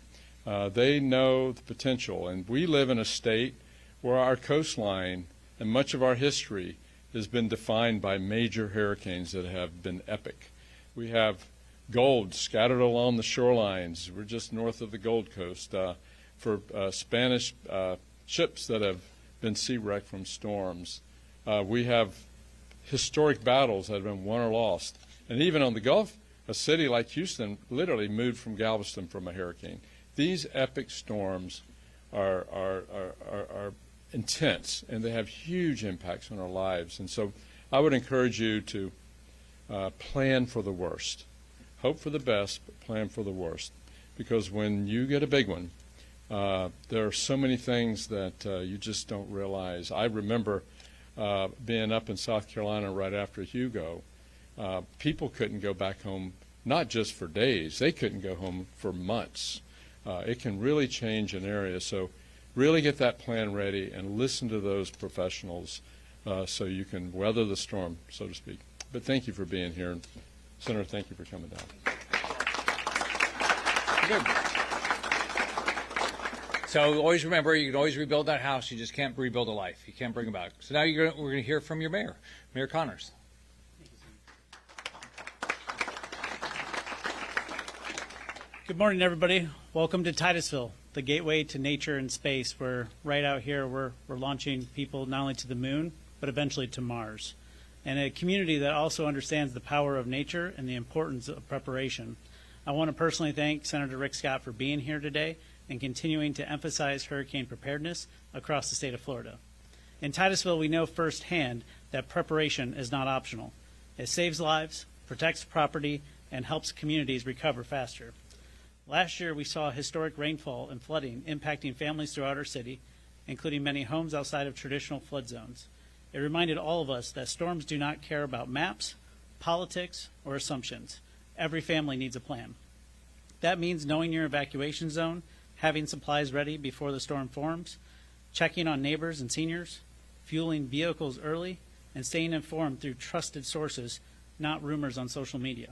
They know the potential, and we live in a state where our coastline and much of our history has been defined by major hurricanes that have been epic. We have gold scattered along the shorelines. We're just north of the Gold Coast for Spanish ships that have been sea wrecked from storms. We have historic battles that have been won or lost. And even on the Gulf, a city like Houston literally moved from Galveston from a hurricane. These epic storms are intense, and they have huge impacts on our lives. And so I would encourage you to plan for the worst. Hope for the best, but plan for the worst. Because when you get a big one, there are so many things that you just don't realize. I remember being up in South Carolina right after Hugo. People couldn't go back home, not just for days. They couldn't go home for months. It can really change an area. So really get that plan ready and listen to those professionals so you can weather the storm, so to speak. But thank you for being here. And Senator, thank you for coming down. Good. So always remember, you can always rebuild that house. You just can't rebuild a life. You can't bring it back. So now we're going to hear from your mayor, Mayor Connors. Good morning, everybody. Welcome to Titusville, the gateway to nature and space, where right out here we're launching people not only to the moon, but eventually to Mars. And a community that also understands the power of nature and the importance of preparation. I want to personally thank Senator Rick Scott for being here today and continuing to emphasize hurricane preparedness across the state of Florida. In Titusville, we know firsthand that preparation is not optional. It saves lives, protects property, and helps communities recover faster. Last year, we saw historic rainfall and flooding impacting families throughout our city, including many homes outside of traditional flood zones. It reminded all of us that storms do not care about maps, politics, or assumptions. Every family needs a plan. That means knowing your evacuation zone, having supplies ready before the storm forms, checking on neighbors and seniors, fueling vehicles early, and staying informed through trusted sources, not rumors on social media.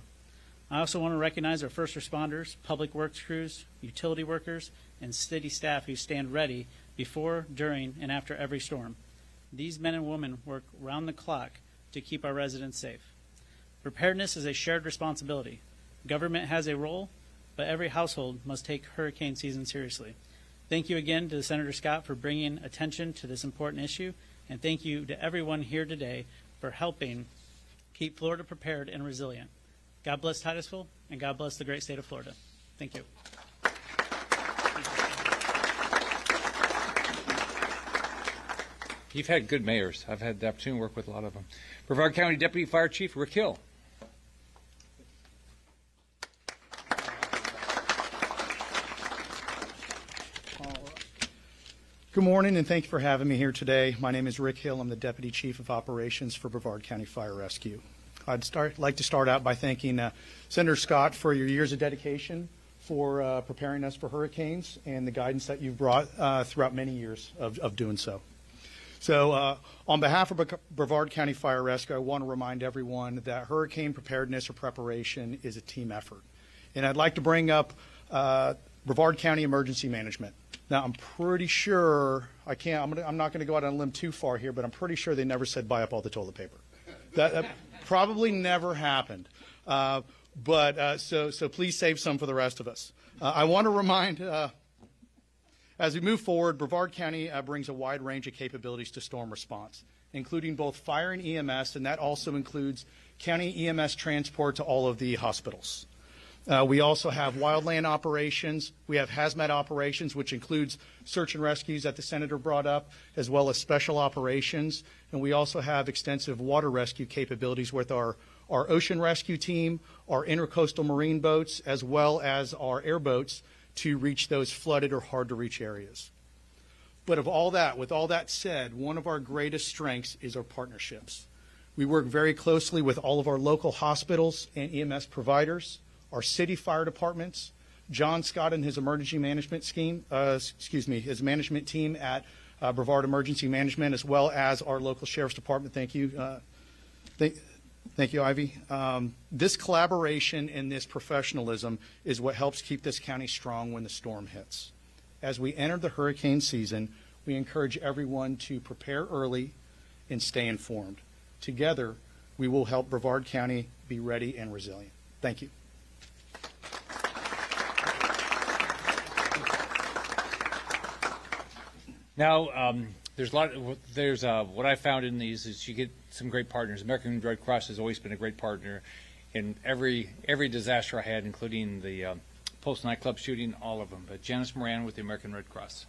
I also want to recognize our first responders, public works crews, utility workers, and city staff who stand ready before, during, and after every storm. These men and women work round the clock to keep our residents safe. Preparedness is a shared responsibility. Government has a role, but every household must take hurricane season seriously. Thank you again to Senator Scott for bringing attention to this important issue, and thank you to everyone here today for helping keep Florida prepared and resilient. God bless Titusville, and God bless the great state of Florida. Thank you. You've had good mayors. I've had the opportunity to work with a lot of them. Brevard County Deputy Fire Chief Rick Hill. Good morning, and thank you for having me here today. My name is Rick Hill. I'm the Deputy Chief of Operations for Brevard County Fire Rescue. I'd like to start out by thanking Senator Scott for your years of dedication for preparing us for hurricanes and the guidance that you've brought throughout many years of doing so. So on behalf of Brevard County Fire Rescue, I want to remind everyone that hurricane preparedness or preparation is a team effort. And I'd like to bring up Brevard County Emergency Management. Now, I'm pretty sure, I'm not going to go out on a limb too far here, but I'm pretty sure they never said buy up all the toilet paper. That probably never happened. So please save some for the rest of us. I want to remind, as we move forward, Brevard County brings a wide range of capabilities to storm response, including both fire and EMS, and that also includes county EMS transport to all of the hospitals. We also have wildland operations. We have hazmat operations, which includes search and rescues that the Senator brought up, as well as special operations. And we also have extensive water rescue capabilities with our ocean rescue team, our intercoastal marine boats, as well as our airboats to reach those flooded or hard-to-reach areas. But with all that said, one of our greatest strengths is our partnerships. We work very closely with all of our local hospitals and EMS providers, our city fire departments, John Scott and his emergency management his management team at Brevard Emergency Management, as well as our local sheriff's department. Thank you. Thank you, Ivy. This collaboration and this professionalism is what helps keep this county strong when the storm hits. As we enter the hurricane season, we encourage everyone to prepare early, and stay informed. Together, we will help Brevard County be ready and resilient. Thank you. Now, there's what I found in these is you get some great partners. American Red Cross has always been a great partner in every disaster I had, including the Pulse nightclub shooting, all of them. But Janice Moran with the American Red Cross.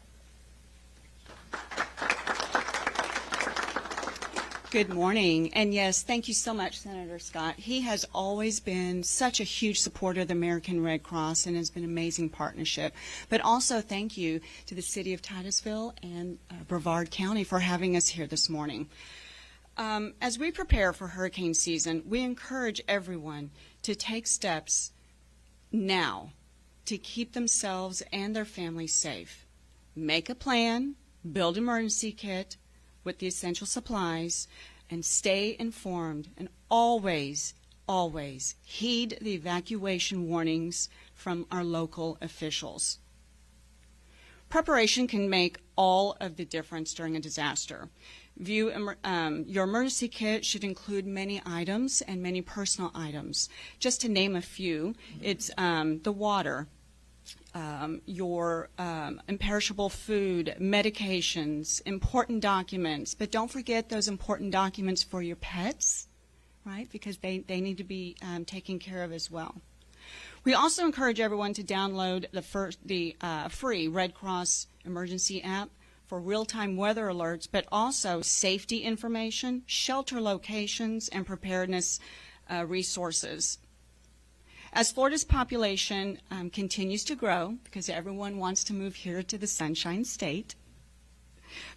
Good morning. And yes, thank you so much, Senator Scott. He has always been such a huge supporter of the American Red Cross and has been an amazing partnership. But also thank you to the city of Titusville and Brevard County for having us here this morning. As we prepare for hurricane season, we encourage everyone to take steps now to keep themselves and their families safe. Make a plan, build an emergency kit with the essential supplies, and stay informed, and always, always heed the evacuation warnings from our local officials. Preparation can make all of the difference during a disaster. Your emergency kit should include many items and many personal items. Just to name a few, it's the water, your imperishable food, medications, important documents. But don't forget those important documents for your pets, right? Because they need to be taken care of as well. We also encourage everyone to download the free Red Cross emergency app for real-time weather alerts, but also safety information, shelter locations, and preparedness resources. As Florida's population continues to grow, because everyone wants to move here to the Sunshine State,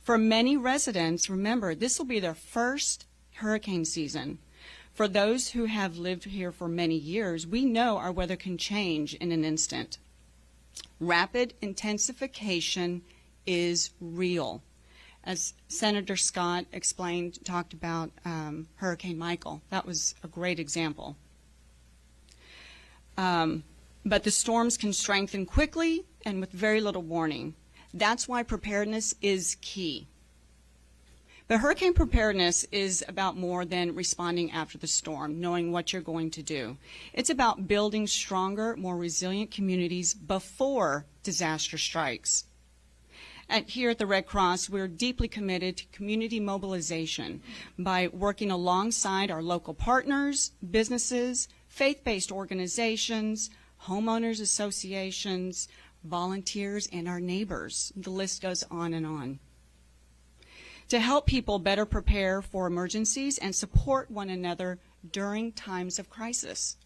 for many residents, remember, this will be their first hurricane season. For those who have lived here for many years, we know our weather can change in an instant. Rapid intensification is real. As Senator Scott talked about Hurricane Michael. That was a great example. But the storms can strengthen quickly and with very little warning. That's why preparedness is key. But hurricane preparedness is about more than responding after the storm, knowing what you're going to do. It's about building stronger, more resilient communities before disaster strikes. Here at the Red Cross, we're deeply committed to community mobilization by working alongside our local partners, businesses, faith-based organizations, homeowners associations, volunteers, and our neighbors. The list goes on and on. To help people better prepare for emergencies and support one another during times of crisis.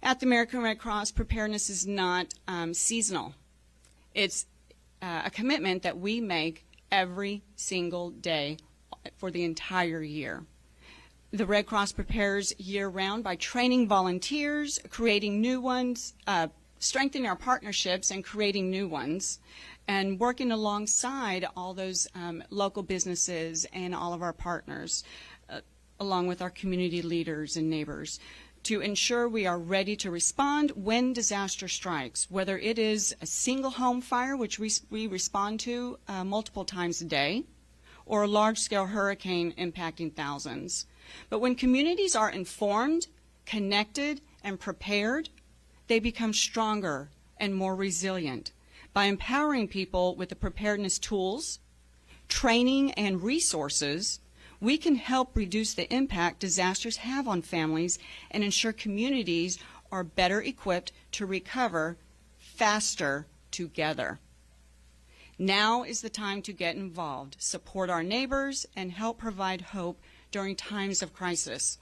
At the American Red Cross, preparedness is not seasonal. It's a commitment that we make every single day for the entire year. The Red Cross prepares year-round by training volunteers, creating new ones, strengthening our partnerships and creating new ones, and working alongside all those local businesses and all of our partners, along with our community leaders and neighbors, to ensure we are ready to respond when disaster strikes, whether it is a single home fire, which we respond to multiple times a day, or a large-scale hurricane impacting thousands. But when communities are informed, connected, and prepared, they become stronger and more resilient. By empowering people with the preparedness tools, training, and resources, we can help reduce the impact disasters have on families and ensure communities are better equipped to recover faster together. Now is the time to get involved, support our neighbors, and help provide hope during times of crisis.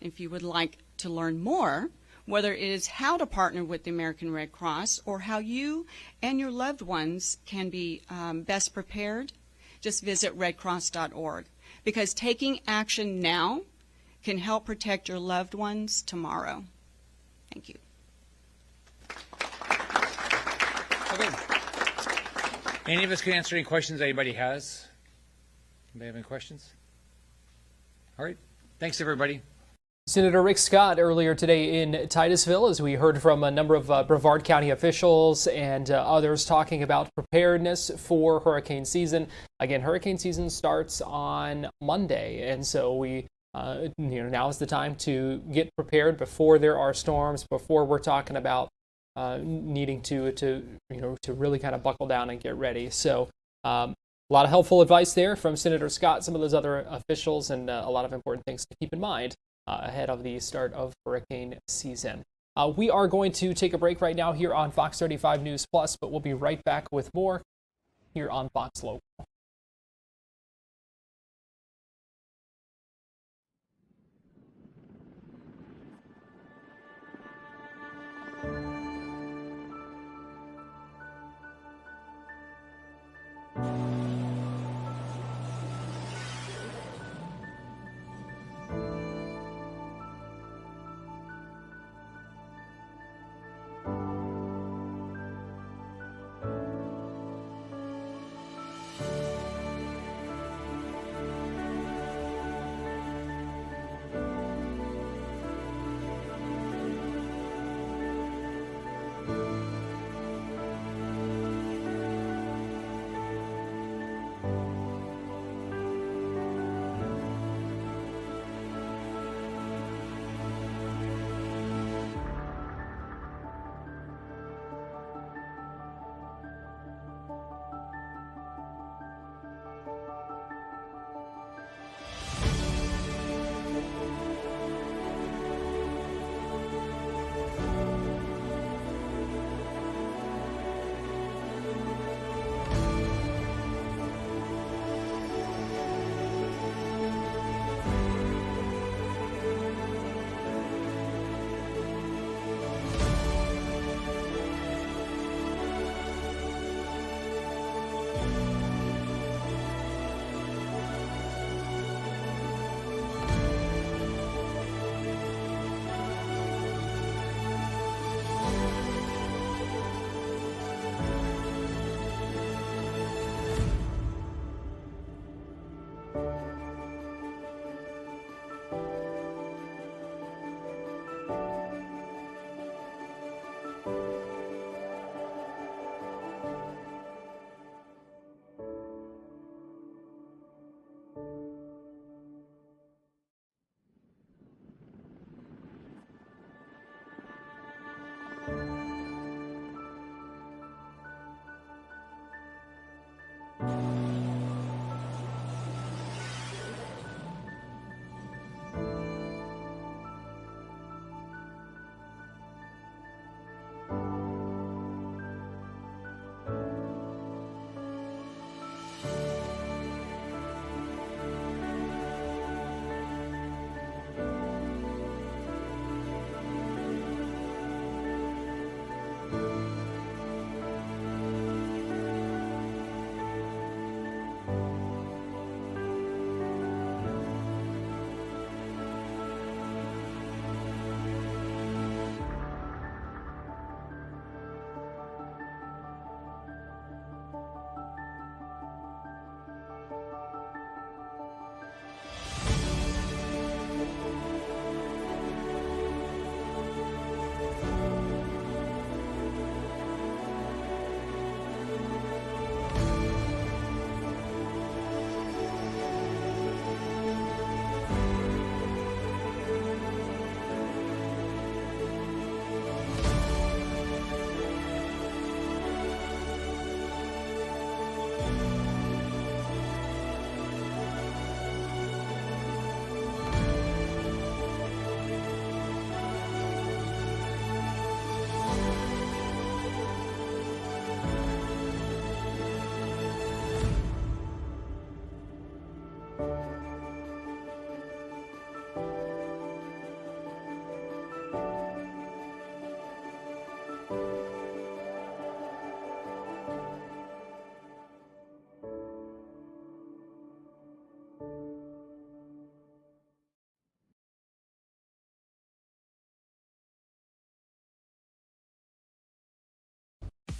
If you would like to learn more, whether it is how to partner with the American Red Cross or how you and your loved ones can be best prepared, just visit redcross.org. Because taking action now can help protect your loved ones tomorrow. Thank you. Okay. Any of us can answer any questions anybody has? Anybody have any questions? All right. Thanks, everybody. Senator Rick Scott earlier today in Titusville, as we heard from a number of Brevard County officials and others talking about preparedness for hurricane season. Again, hurricane season starts on Monday, and so we, now is the time to get prepared before there are storms, before we're talking about needing to really kind of buckle down and get ready. So a lot of helpful advice there from Senator Scott, some of those other officials, and a lot of important things to keep in mind ahead of the start of hurricane season. We are going to take a break right now here on Fox 35 News Plus, but we'll be right back with more here on Fox Local.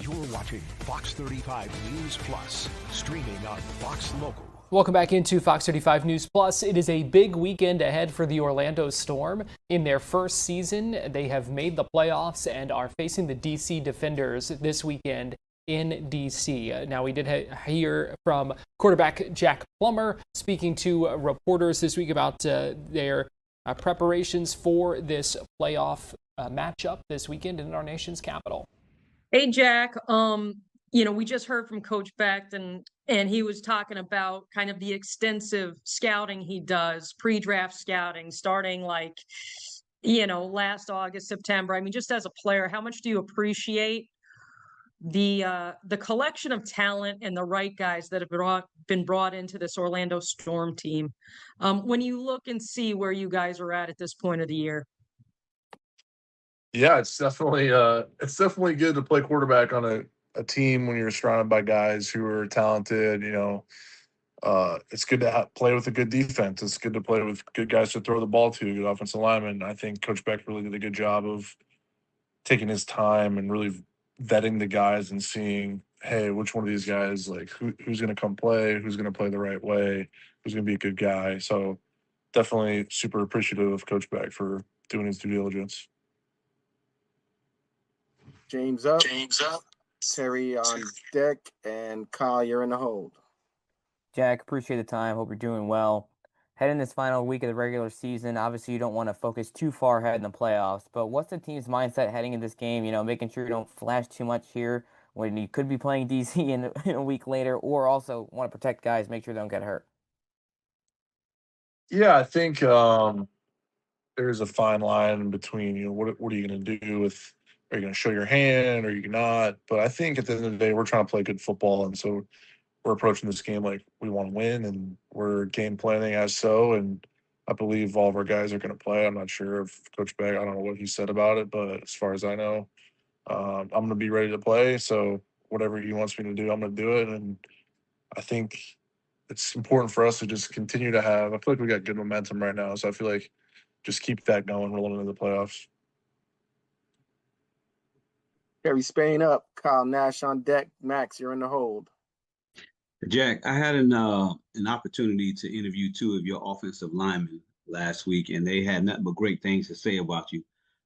You're watching Fox 35 News Plus, streaming on Fox Local. Welcome back into Fox 35 News Plus. It is a big weekend ahead for the Orlando Storm. In their first season, they have made the playoffs and are facing the DC Defenders this weekend in DC. Now, we did hear from quarterback Jack Plummer speaking to reporters this week about their preparations for this playoff matchup this weekend in our nation's capital. Hey, Jack. We just heard from Coach Beck, and he was talking about kind of the extensive scouting he does, pre-draft scouting, starting last August, September. I mean, just as a player, how much do you appreciate the collection of talent and the right guys that have been brought into this Orlando Storm team? When you look and see where you guys are at this point of the year. Yeah, it's definitely good to play quarterback on a team when you're surrounded by guys who are talented. It's good to play with a good defense. It's good to play with good guys to throw the ball to, good offensive linemen. I think Coach Beck really did a good job of taking his time and really vetting the guys and seeing, hey, which one of these guys, like who's going to come play, who's going to play the right way, who's going to be a good guy. So definitely super appreciative of Coach Beck for doing his due diligence. James up. Terry on deck, and Kyle, you're in the hold. Jack, appreciate the time. Hope you're doing well. Heading this final week of the regular season, obviously you don't want to focus too far ahead in the playoffs, but what's the team's mindset heading into this game? Making sure you don't flash too much here when you could be playing DC in a week later, or also want to protect guys, make sure they don't get hurt. Yeah, I think there's a fine line between, what are you going to do with, are you going to show your hand? Are you not? But I think at the end of the day, we're trying to play good football. And so we're approaching this game like we want to win, and we're game planning as so. And I believe all of our guys are going to play. I'm not sure if Coach Beck, I don't know what he said about it, but as far as I know, I'm going to be ready to play. So whatever he wants me to do, I'm going to do it. And I think it's important for us to just continue to I feel like we got good momentum right now. So I feel like just keep that going, rolling into the playoffs. Harry Spain up, Kyle Nash on deck. Max, you're in the hold. Jack, I had an opportunity to interview two of your offensive linemen last week, and they had nothing but great things to say about you.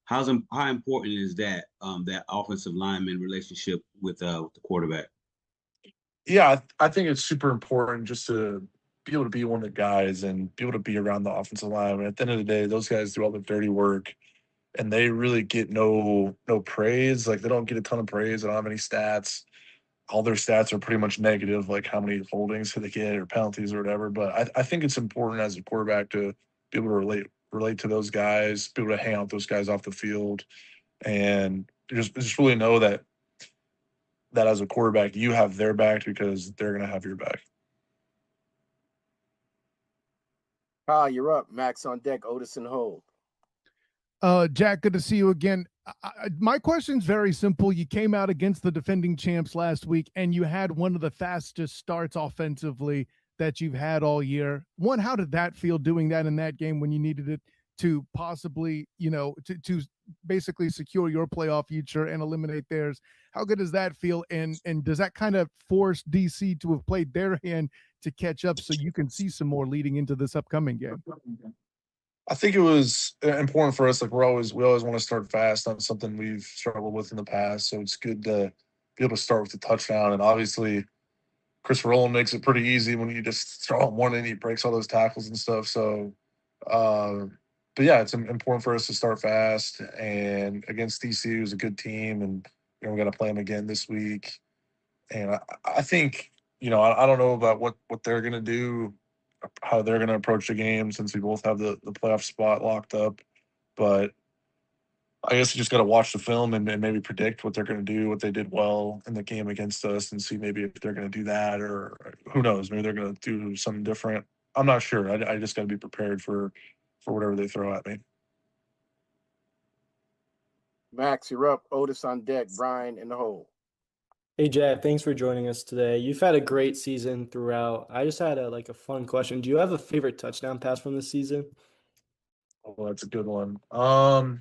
How important is that offensive lineman relationship with the quarterback? Yeah, I think it's super important just to be able to be one of the guys and be able to be around the offensive line. At the end of the day, those guys do all the dirty work, and they really get no praise. Like, they don't get a ton of praise. They don't have any stats. All their stats are pretty much negative, like how many holdings they get or penalties or whatever. But I think it's important as a quarterback to be able to relate to those guys, be able to hang out with those guys off the field, and just really know that as a quarterback, you have their back because they're going to have your back. Kyle, you're up. Max on deck. Otis in hold. Jack, good to see you again. My question's very simple. You came out against the defending champs last week, and you had one of the fastest starts offensively that you've had all year. One, how did that feel doing that in that game when you needed it to possibly, to basically secure your playoff future and eliminate theirs? How good does that feel? And does that kind of force DC to have played their hand to catch up so you can see some more leading into this upcoming game? I think it was important for us. Like, we always want to start fast on something we've struggled with in the past. So it's good to be able to start with the touchdown. And obviously, Chris Rowland makes it pretty easy when you just throw him one and he breaks all those tackles and stuff. So, but yeah, it's important for us to start fast. And against DC, who's a good team, and we got to play them again this week. And I think, I don't know about what they're going to do, how they're going to approach the game, since we both have the playoff spot locked up. But I guess you just got to watch the film and maybe predict what they're going to do, what they did well in the game against us, and see maybe if they're going to do that, or who knows, maybe they're going to do something different. I'm not sure. I just got to be prepared for whatever they throw at me. Max, you're up. Otis on deck. Brian in the hole. Hey, Jack, thanks for joining us today. You've had a great season throughout. I just had a fun question. Do you have a favorite touchdown pass from this season? Oh, that's a good one. Trying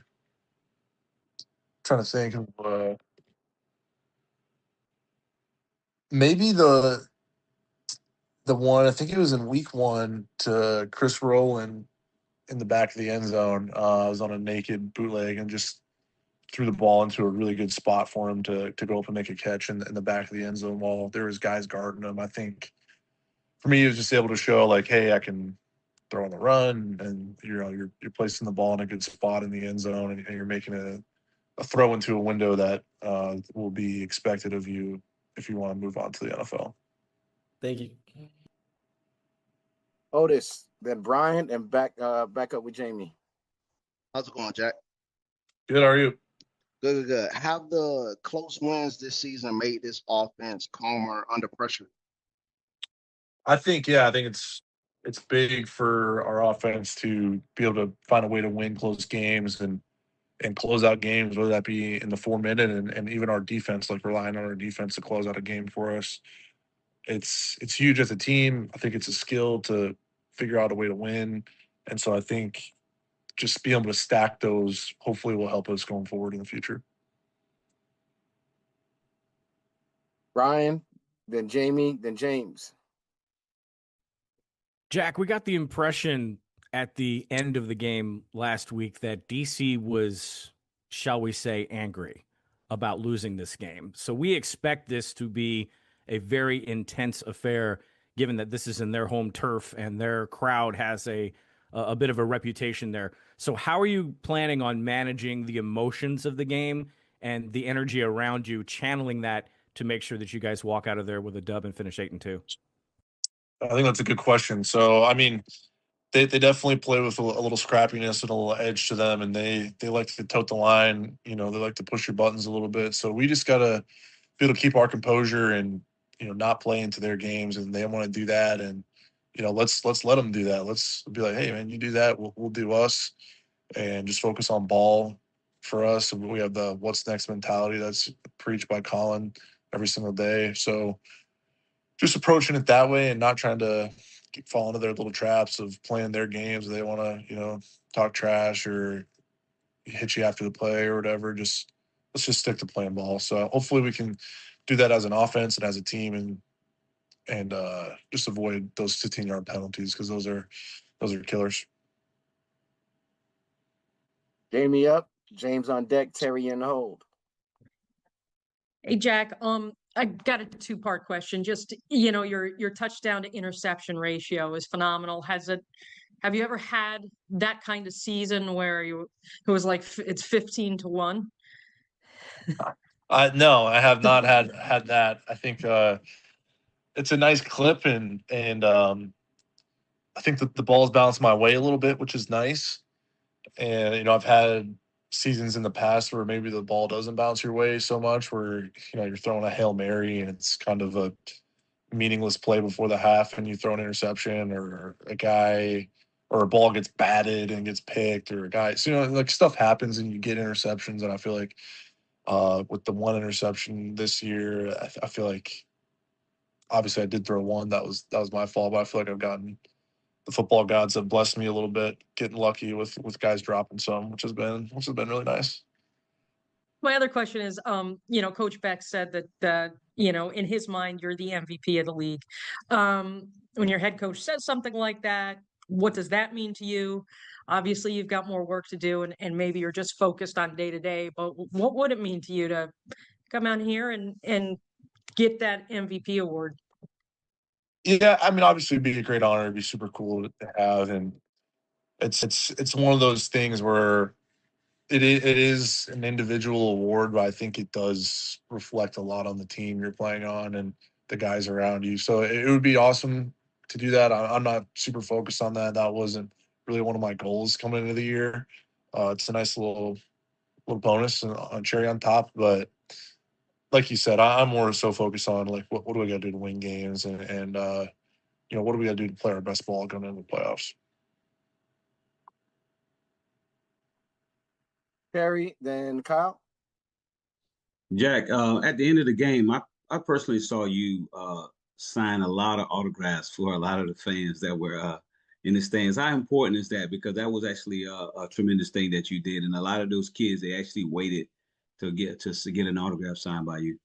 to think of maybe the the one, I think it was in week 1 to Chris Rowland in the back of the end zone. I was on a naked bootleg and just threw the ball into a really good spot for him to go up and make a catch in the back of the end zone while there was guys guarding him. I think for me, he was just able to show like, hey, I can throw on the run, and you're placing the ball in a good spot in the end zone, and you're making a throw into a window that will be expected of you if you want to move on to the NFL. Thank you. Otis, then Brian, and back up with Jamie. How's it going, Jack? Good. How are you? Good. Have the close wins this season made this offense calmer under pressure? I think it's big for our offense to be able to find a way to win close games and close out games, whether that be in the 4-minute and even our defense, like relying on our defense to close out a game for us. It's huge as a team. I think it's a skill to figure out a way to win. And so I think just being able to stack those hopefully will help us going forward in the future. Brian, then Jamie, then James. Jack, we got the impression at the end of the game last week that DC was, shall we say, angry about losing this game. So we expect this to be a very intense affair, given that this is in their home turf and their crowd has a bit of a reputation there. So how are you planning on managing the emotions of the game and the energy around you, channeling that to make sure that you guys walk out of there with a dub and finish 8-2? I think that's a good question. So, I mean, they definitely play with a little scrappiness and a little edge to them, and they like to tote the line. They like to push your buttons a little bit. So we just got to be able to keep our composure and, not play into their games, and they want to do that. And, let's let them do that. Let's be like, hey, man, you do that, we'll do us, and just focus on ball for us. And we have the what's next mentality that's preached by Colin every single day. So just approaching it that way and not trying to fall into their little traps of playing their games. They want to, talk trash or hit you after the play or whatever. Let's just stick to playing ball. So hopefully we can do that as an offense and as a team and just avoid those 15-yard penalties, because those are killers. Jamie up, James on deck, Terry in the hold. Hey, Jack, I got a 2-part question. Just, your touchdown to interception ratio is phenomenal. Have you ever had that kind of season where it was like it's 15-1? No, I have not had that. I think it's a nice clip, and I think that the ball's bounced my way a little bit, which is nice. And I've had seasons in the past where maybe the ball doesn't bounce your way so much, where you're throwing a Hail Mary and it's kind of a meaningless play before the half and you throw an interception, or a guy or a ball gets batted and gets picked, or a guy, so like stuff happens and you get interceptions. And I feel like with the one interception this year, I feel like obviously I did throw one, that was my fault, but I feel like I've gotten, the football gods have blessed me a little bit, getting lucky with guys dropping some, which has been really nice. My other question is, Coach Beck said that, in his mind, you're the MVP of the league. When your head coach says something like that, what does that mean to you? Obviously, you've got more work to do, and maybe you're just focused on day to day, but what would it mean to you to come out here and get that MVP award? Yeah, I mean, obviously it'd be a great honor. It'd be super cool to have. And it's one of those things where it is an individual award, but I think it does reflect a lot on the team you're playing on and the guys around you. So it would be awesome to do that. I'm not super focused on that. That wasn't really one of my goals coming into the year. It's a nice little bonus and a cherry on top. But like you said, I'm more so focused on like what do we got to do to win games, and what do we got to do to play our best ball going into the playoffs. Terry, then Kyle. Jack, at the end of the game, I personally saw you sign a lot of autographs for a lot of the fans that were in the stands. How important is that? Because that was actually a tremendous thing that you did, and a lot of those kids, they actually waited to get an autograph signed by you.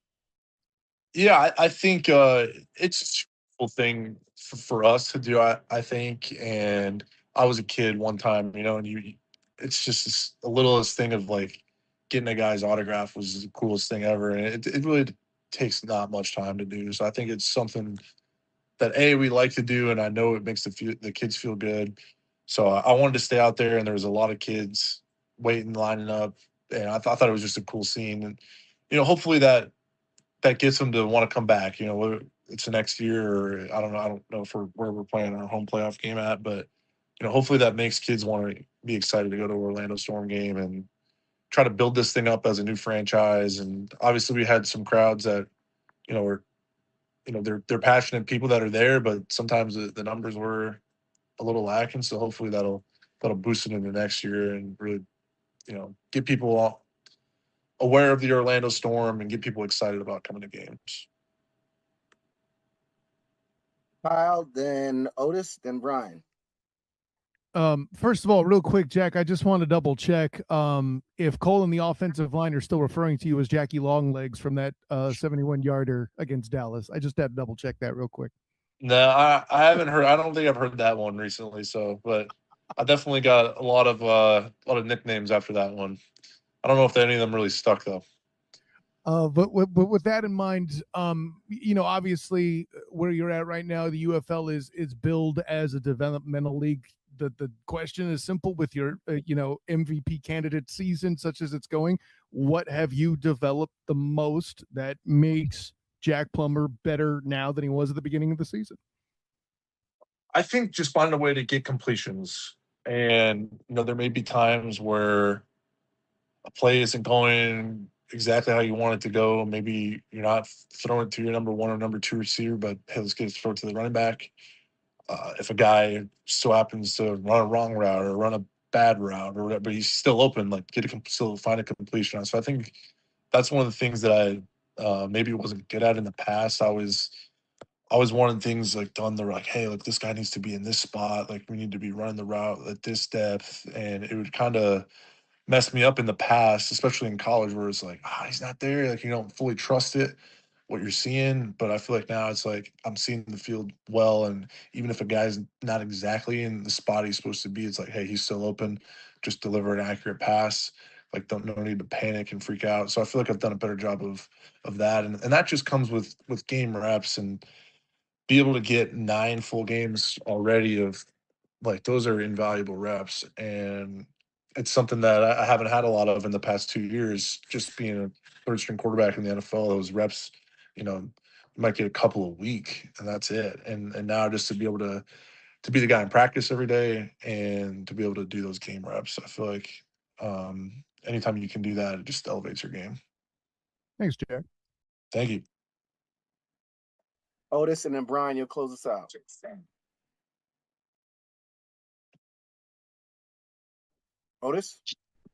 Yeah, I think it's beautiful thing for us to do, I think. And I was a kid one time, and it's just the littlest thing of like getting a guy's autograph was the coolest thing ever. And it really takes not much time to do. So I think it's something that we like to do, and I know it makes the kids feel good. So I wanted to stay out there, and there was a lot of kids waiting, lining up, and I thought it was just a cool scene. And hopefully that gets them to want to come back. Whether it's the next year or I don't know. I don't know where we're playing our home playoff game at, but hopefully that makes kids want to be excited to go to Orlando Storm game and try to build this thing up as a new franchise. And obviously, we had some crowds that were they're passionate people that are there, but sometimes the numbers were a little lacking. So hopefully that'll boost it into next year and really get people aware of the Orlando Storm and get people excited about coming to games. Kyle, then Otis, then Brian. First of all, real quick, Jack, I just want to double check if Cole and the offensive line are still referring to you as Jackie Longlegs from that 71-yarder against Dallas. I just had to double check that real quick. No, I haven't heard. I don't think I've heard that one recently. So, but I definitely got a lot of nicknames after that one. I don't know if any of them really stuck though. But with that in mind, obviously where you're at right now, the UFL is billed as a developmental league. The question is simple with your MVP candidate season such as it's going. What have you developed the most that makes Jack Plummer better now than he was at the beginning of the season? I think just finding a way to get completions, and there may be times where a play isn't going exactly how you want it to go. Maybe you're not throwing it to your number one or number two receiver, but hey, let's get it thrown to the running back. If a guy so happens to run a wrong route or run a bad route or whatever, but he's still open, like still find a completion. So I think that's one of the things that I maybe wasn't good at in the past. I was wanting things like done. They're like, hey, look, this guy needs to be in this spot. Like we need to be running the route at this depth, and it would kind of mess me up in the past, especially in college, where it's like, he's not there. Like you don't fully trust it, what you're seeing. But I feel like now it's like I'm seeing the field well, and even if a guy's not exactly in the spot he's supposed to be, it's like, hey, he's still open. Just deliver an accurate pass. Like no need to panic and freak out. So I feel like I've done a better job of that, and that just comes with game reps and be able to get 9 full games already of like those are invaluable reps, and it's something that I haven't had a lot of in the past 2 years. Just being a third string quarterback in the NFL, those reps, you might get a couple a week, and that's it. And now just to be able to be the guy in practice every day and to be able to do those game reps, I feel like anytime you can do that, it just elevates your game. Thanks, Jack. Thank you. Otis, and then Brian, you'll close us out. Otis?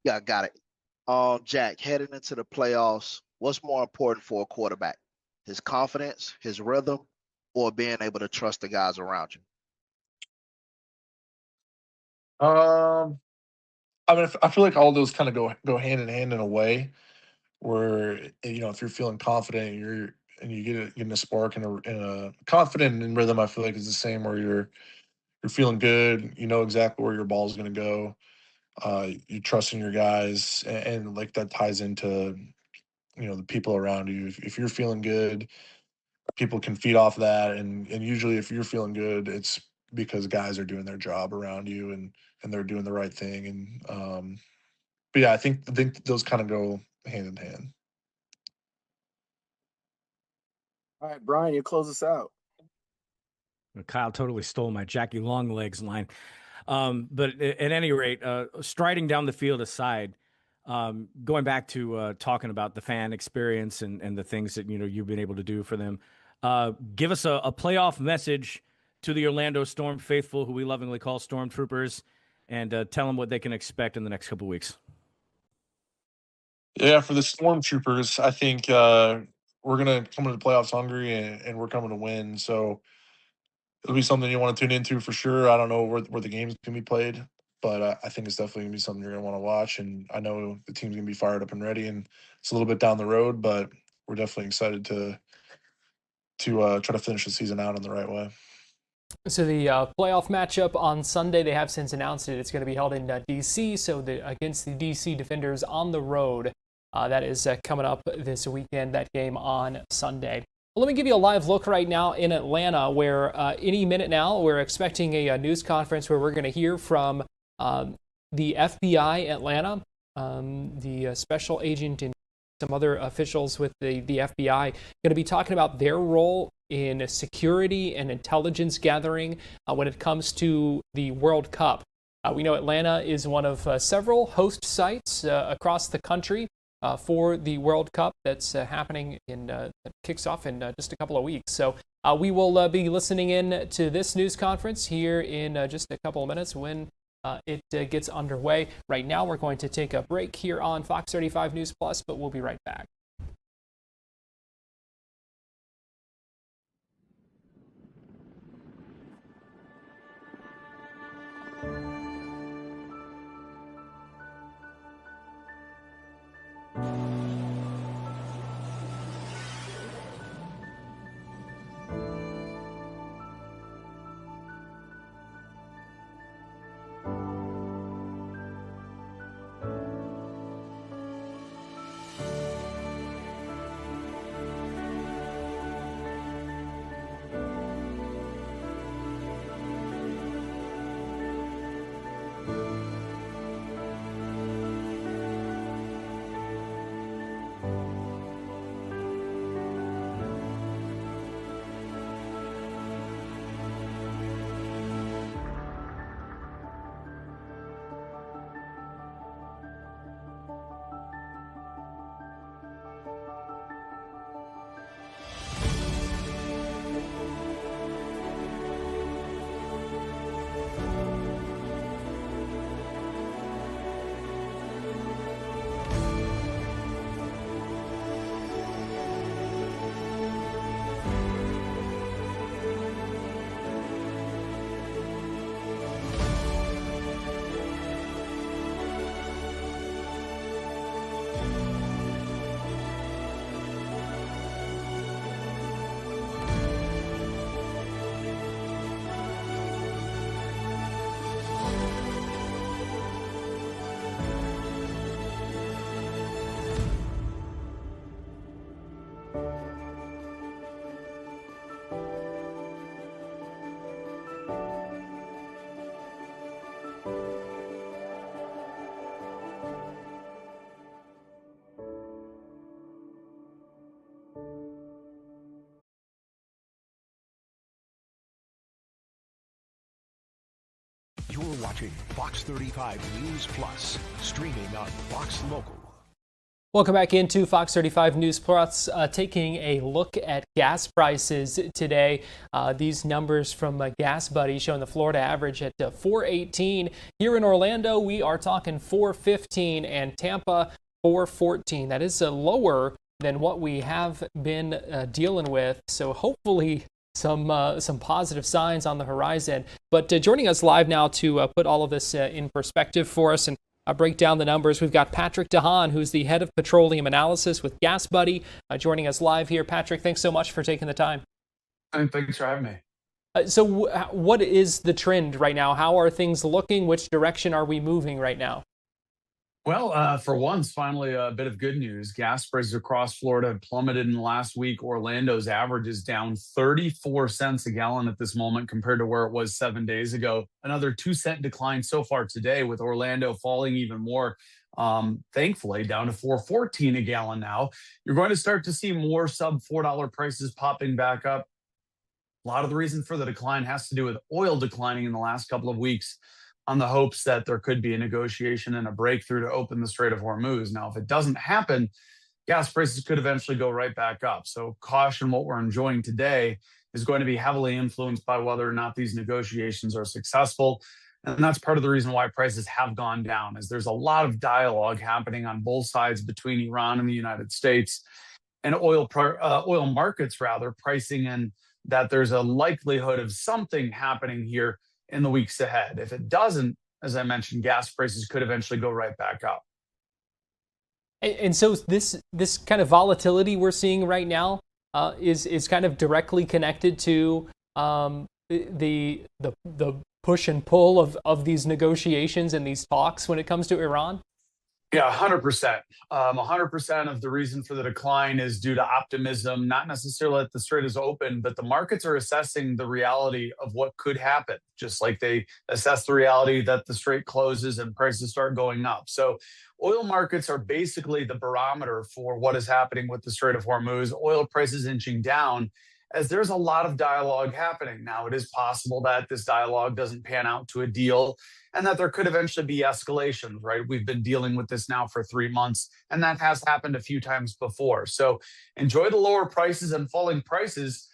Yeah, got it. Jack, heading into the playoffs, what's more important for a quarterback? His confidence, his rhythm, or being able to trust the guys around you? I mean, I feel like all those kind of go hand in hand in a way where, if you're feeling confident, and you get a spark and a confident in rhythm, I feel like is the same where you're feeling good, you know exactly where your ball is going to go. You trust in your guys, and like that ties into the people around you. If you're feeling good, people can feed off that, and usually if you're feeling good, it's because guys are doing their job around you and they're doing the right thing. And but yeah, I think those kind of go hand in hand. All right, Brian, you close us out. Kyle totally stole my Jackie Longlegs line. But at any rate, striding down the field aside, going back to talking about the fan experience and the things that you've been able to do for them, give us a playoff message to the Orlando Storm faithful, who we lovingly call Stormtroopers, and tell them what they can expect in the next couple of weeks. Yeah, for the Stormtroopers, I think we're gonna come into the playoffs hungry, and we're coming to win. So it'll be something you want to tune into for sure. I don't know where the game's going to be played, but I think it's definitely going to be something you're going to want to watch. And I know the team's going to be fired up and ready, and it's a little bit down the road, but we're definitely excited to to try to finish the season out in the right way. So the playoff matchup on Sunday, they have since announced it. It's going to be held in D.C., so against the D.C. Defenders on the road. That is coming up this weekend, that game on Sunday. Well, let me give you a live look right now in Atlanta, where any minute now we're expecting a news conference where we're going to hear from the FBI Atlanta, the special agent and some other officials with the FBI, going to be talking about their role in security and intelligence gathering when it comes to the World Cup. We know Atlanta is one of several host sites across the country for the World Cup that's happening that kicks off in just a couple of weeks. So we will be listening in to this news conference here in just a couple of minutes when it gets underway. Right now, we're going to take a break here on Fox 35 News Plus, but we'll be right back. You're watching Fox 35 News Plus, streaming on Fox Local. Welcome back into Fox 35 News Plus, taking a look at gas prices today. These numbers from Gas Buddy showing the Florida average at $4.18. Here in Orlando, we are talking $4.15, and Tampa $4.14. That is lower than what we have been dealing with. So hopefully some positive signs on the horizon. But joining us live now to put all of this in perspective for us and break down the numbers, we've got Patrick DeHaan, who's the head of petroleum analysis with Gas Buddy, joining us live here. Patrick, thanks so much for taking the time. Thanks for having me. So what is the trend right now? How are things looking? Which direction are we moving right now? Well, for once, finally, a bit of good news. Gas prices across Florida have plummeted in the last week. Orlando's average is down 34 cents a gallon at this moment compared to where it was 7 days ago. Another 2-cent decline so far today, with Orlando falling even more, thankfully, down to $4.14 a gallon now. You're going to start to see more sub $4 prices popping back up. A lot of the reason for the decline has to do with oil declining in the last couple of weeks, on the hopes that there could be a negotiation and a breakthrough to open the Strait of Hormuz. Now, if it doesn't happen, gas prices could eventually go right back up. So caution, what we're enjoying today is going to be heavily influenced by whether or not these negotiations are successful. And that's part of the reason why prices have gone down, is there's a lot of dialogue happening on both sides between Iran and the United States, and oil markets pricing in that there's a likelihood of something happening here in the weeks ahead. If it doesn't, as I mentioned, gas prices could eventually go right back up. And so this kind of volatility we're seeing right now, is kind of directly connected to the push and pull of these negotiations and these talks when it comes to Iran? Yeah, 100%. 100% of the reason for the decline is due to optimism, not necessarily that the strait is open, but the markets are assessing the reality of what could happen, just like they assess the reality that the strait closes and prices start going up. So oil markets are basically the barometer for what is happening with the Strait of Hormuz. Oil prices inching down as there's a lot of dialogue happening. Now, it is possible that this dialogue doesn't pan out to a deal and that there could eventually be escalations, right? We've been dealing with this now for 3 months, and that has happened a few times before. So enjoy the lower prices and falling prices.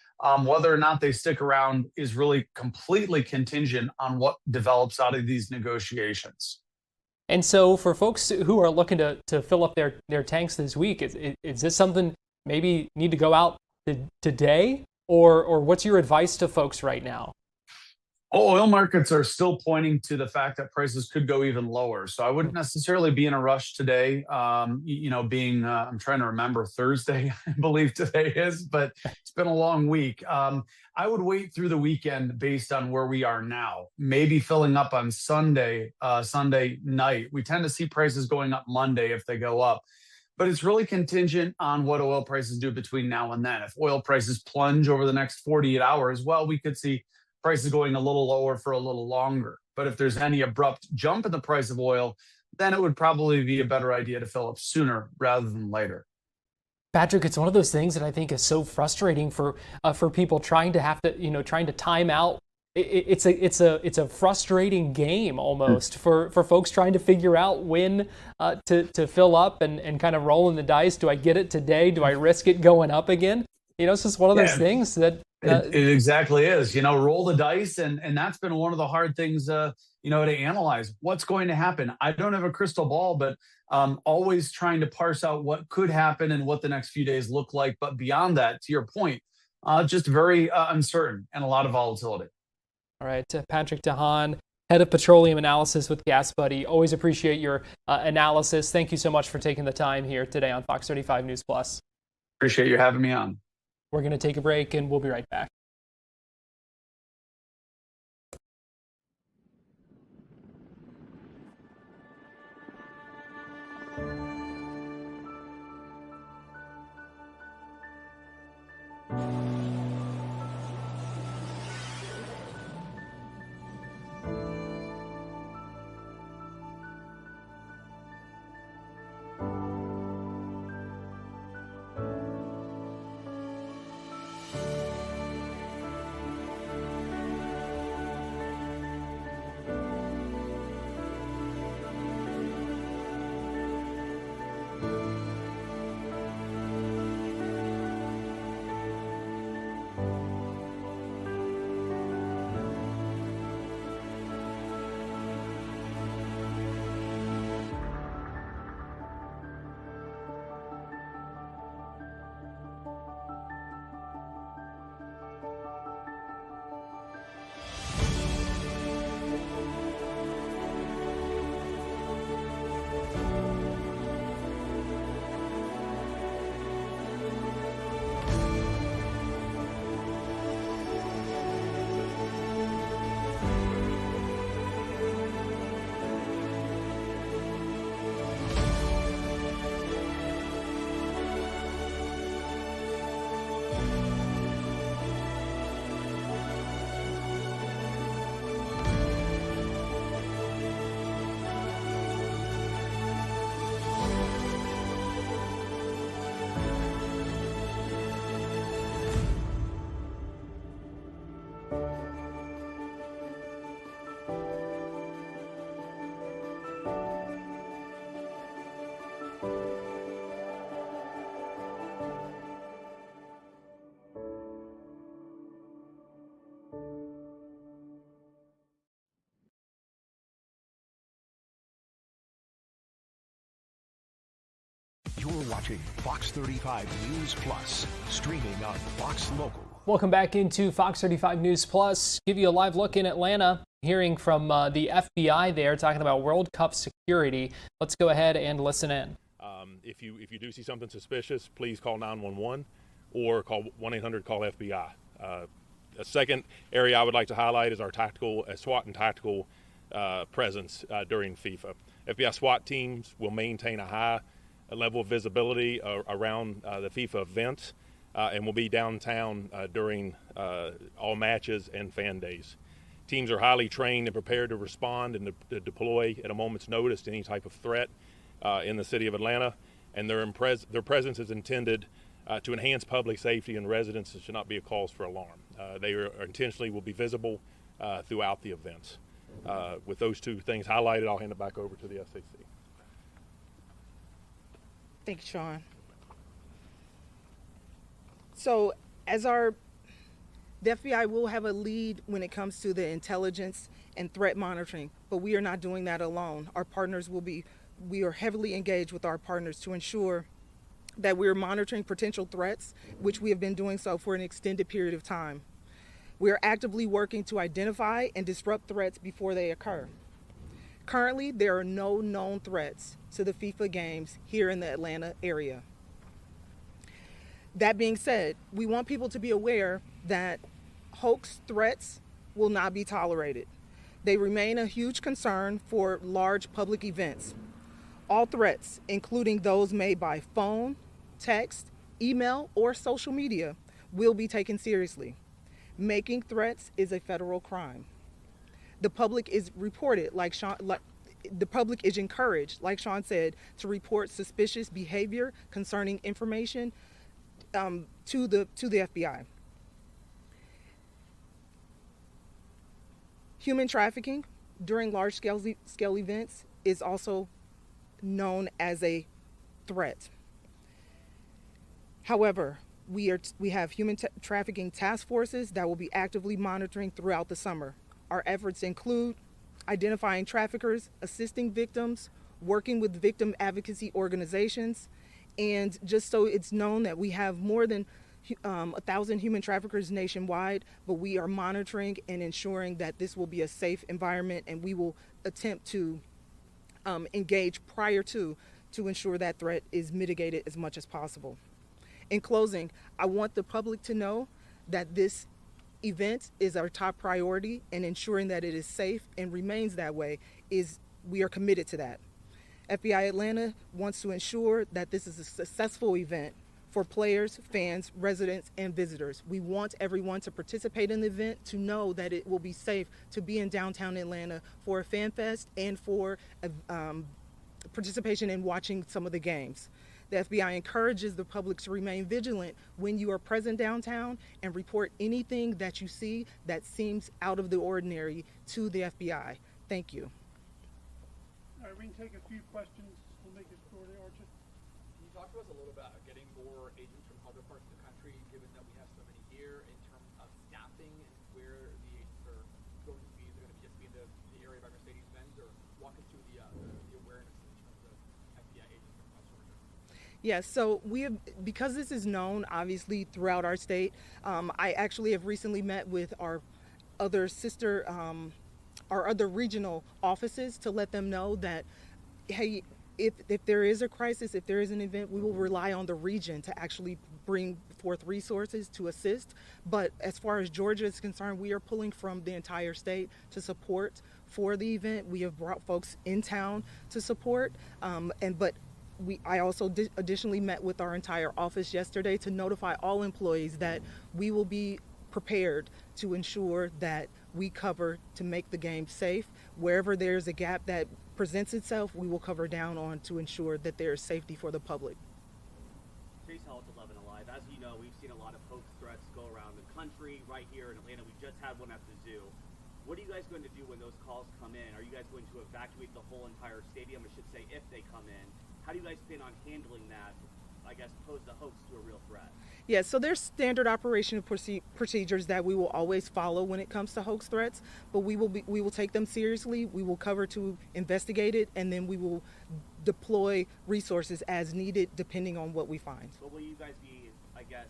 Whether or not they stick around is really completely contingent on what develops out of these negotiations. And so for folks who are looking to fill up their tanks this week, is this something maybe need to go out today? Or what's your advice to folks right now? Oil markets are still pointing to the fact that prices could go even lower. So I wouldn't necessarily be in a rush today. Being I'm trying to remember Thursday, I believe today is, but it's been a long week. I would wait through the weekend based on where we are now. Maybe filling up on Sunday night. We tend to see prices going up Monday if they go up. But it's really contingent on what oil prices do between now and then. If oil prices plunge over the next 48 hours, well, we could see prices going a little lower for a little longer. But if there's any abrupt jump in the price of oil, then it would probably be a better idea to fill up sooner rather than later. Patrick, it's one of those things that I think is so frustrating for people trying to time out. It's a frustrating game almost for folks trying to figure out when to fill up and kind of rolling the dice. Do I get it today? Do I risk it going up again? It's just one of those things that it exactly is. Roll the dice, and that's been one of the hard things to analyze. What's going to happen? I don't have a crystal ball, but always trying to parse out what could happen and what the next few days look like. But beyond that, to your point, just very uncertain and a lot of volatility. All right, Patrick DeHaan, Head of Petroleum Analysis with Gas Buddy. Always appreciate your analysis. Thank you so much for taking the time here today on Fox 35 News Plus. Appreciate you having me on. We're going to take a break, and we'll be right back. You're watching Fox 35 News Plus, streaming on Fox Local. Welcome back into Fox 35 News Plus. Give you a live look in Atlanta, hearing from the FBI there talking about World Cup security. Let's go ahead and listen in. If you do see something suspicious, please call 911. or call 1-800-CALL-FBI. A second area I would like to highlight is our tactical, SWAT and tactical presence during FIFA. FBI SWAT teams will maintain a high level of visibility around the FIFA events and will be downtown during all matches and fan days. Teams are highly trained and prepared to respond and to deploy at a moment's notice to any type of threat in the city of Atlanta, and their presence is intended to enhance public safety, and residents should not be a cause for alarm. They intentionally will be visible throughout the events. With those two things highlighted, I'll hand it back over to the SAC. Thank you, Sean. So the FBI will have a lead when it comes to the intelligence and threat monitoring, but we are not doing that alone. Our partners we are heavily engaged with our partners to ensure that we're monitoring potential threats, which we have been doing so for an extended period of time. We are actively working to identify and disrupt threats before they occur. Currently, there are no known threats to the FIFA games here in the Atlanta area. That being said, we want people to be aware that hoax threats will not be tolerated. They remain a huge concern for large public events. All threats, including those made by phone, text, email, or social media, will be taken seriously. Making threats is a federal crime. The public is encouraged, like Sean said, to report suspicious behavior concerning information to the FBI. Human trafficking during large-scale events is also known as a threat. However, we have human trafficking task forces that will be actively monitoring throughout the summer. Our efforts include identifying traffickers, assisting victims, working with victim advocacy organizations, and just so it's known that we have more than 1,000 human traffickers nationwide, but we are monitoring and ensuring that this will be a safe environment, and we will attempt to engage prior to ensure that threat is mitigated as much as possible. In closing, I want the public to know that this event is our top priority, and ensuring that it is safe and remains that way we are committed to that. FBI Atlanta wants to ensure that this is a successful event for players, fans, residents, and visitors. We want everyone to participate in the event, to know that it will be safe to be in downtown Atlanta for a fan fest and for participation in watching some of the games. The FBI encourages the public to remain vigilant when you are present downtown and report anything that you see that seems out of the ordinary to the FBI. Thank you. All right, we can take a few questions. We'll make it short, Archie. Can you talk to us a little about getting more agents from other parts of the country, given that we have so many here, in terms of staffing and where the agents are going to be? They're going to just be in the area by Mercedes-Benz, or walk us through the awareness in terms of FBI agents across Georgia? Yes, so because this is known obviously throughout our state, I actually have recently met with our other our other regional offices to let them know that, hey, if there is a crisis, if there is an event, we will rely on the region to actually bring forth resources to assist. But as far as Georgia is concerned, we are pulling from the entire state to support for the event. We have brought folks in town to support, I also additionally met with our entire office yesterday to notify all employees that we will be prepared to ensure that we cover to make the game safe. Wherever there's a gap that presents itself, we will cover down on to ensure that there is safety for the public. Chase Hall at 11 Alive. As you know, we've seen a lot of hoax threats go around the country. Right here in Atlanta, we just had one at the zoo. What are you guys going to do when those calls come in? Are you guys going to evacuate the whole entire stadium? I should say, if they come in. How do you guys plan on handling that, I guess, pose the hoax to a real threat? Yeah, so there's standard operational procedures that we will always follow when it comes to hoax threats, but we will take them seriously. We will cover to investigate it, and then we will deploy resources as needed depending on what we find. But will you guys be, I guess,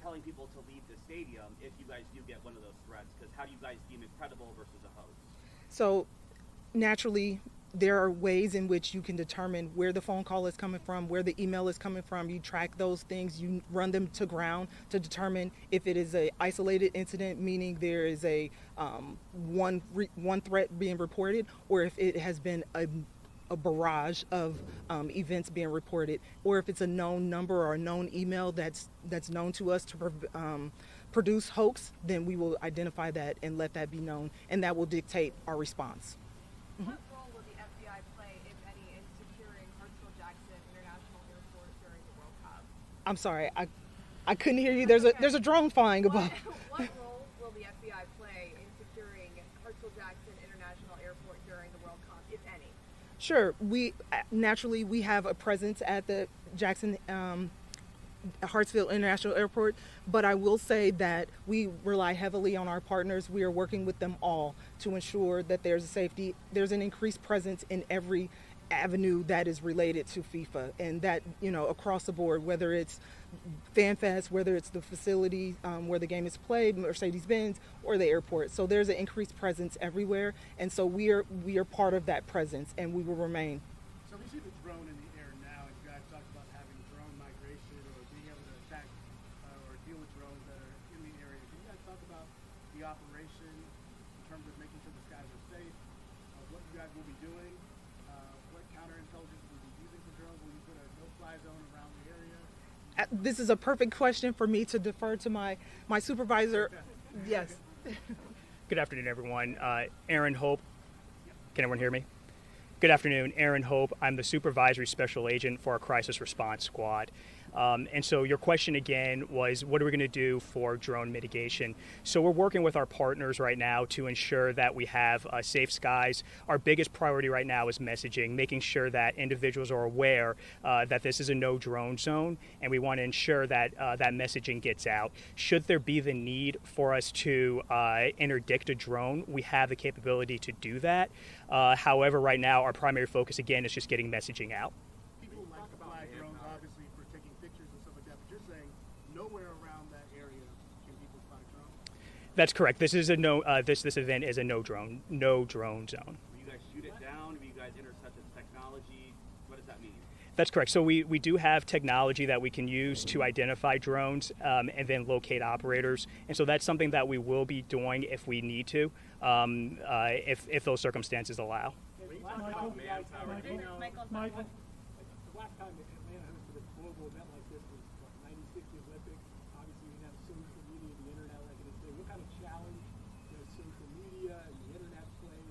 telling people to leave the stadium if you guys do get one of those threats? Because how do you guys deem it credible versus a hoax? So naturally, there are ways in which you can determine where the phone call is coming from, where the email is coming from. You track those things, you run them to ground to determine if it is a isolated incident, meaning there is a one threat being reported, or if it has been a barrage of events being reported, or if it's a known number or a known email that's known to us to produce hoax, then we will identify that and let that be known, and that will dictate our response. What role will the FBI play, if any, in securing Hartsfield-Jackson International Airport during the World Cup? I'm sorry, I couldn't hear you. There's a drone flying above. What role will the FBI play in securing Hartsfield-Jackson International Airport during the World Cup, if any? Sure, we have a presence at the Jackson Hartsfield International Airport, but I will say that we rely heavily on our partners. We are working with them all to ensure that there's there's an increased presence in every avenue that is related to FIFA, and that, across the board, whether it's FanFest, whether it's the facility where the game is played, Mercedes-Benz, or the airport. So there's an increased presence everywhere, and so we are part of that presence, and we will remain. So we see the drone in the air now, and you guys talked about having drone migration or being able to attack or deal with drones that are in the area. Can you guys talk about the operation in terms of making sure the skies are safe, what you guys will be doing, what counterintelligence will be using for drones? Will you put a no-fly zone around the area? This is a perfect question for me to defer to my supervisor. Yes. Good afternoon, everyone. Aaron Hope. Can everyone hear me? Good afternoon, Aaron Hope. I'm the Supervisory Special Agent for our Crisis Response Squad. And so your question again was, what are we going to do for drone mitigation? So we're working with our partners right now to ensure that we have safe skies. Our biggest priority right now is messaging, making sure that individuals are aware that this is a no drone zone, and we want to ensure that that messaging gets out. Should there be the need for us to interdict a drone, we have the capability to do that. However, right now our primary focus again is just getting messaging out. That's correct. This is a this event is a no drone zone. Will you guys shoot it down? Will you guys intercept its technology? What does that mean? That's correct. So we do have technology that we can use to identify drones and then locate operators. And so that's something that we will be doing if we need to, if those circumstances allow. Michael. The last time that Atlanta hosted a global event like this was 96 Olympics. Obviously, we have social media and the internet like it is today. What kind of challenge does social media and the internet play,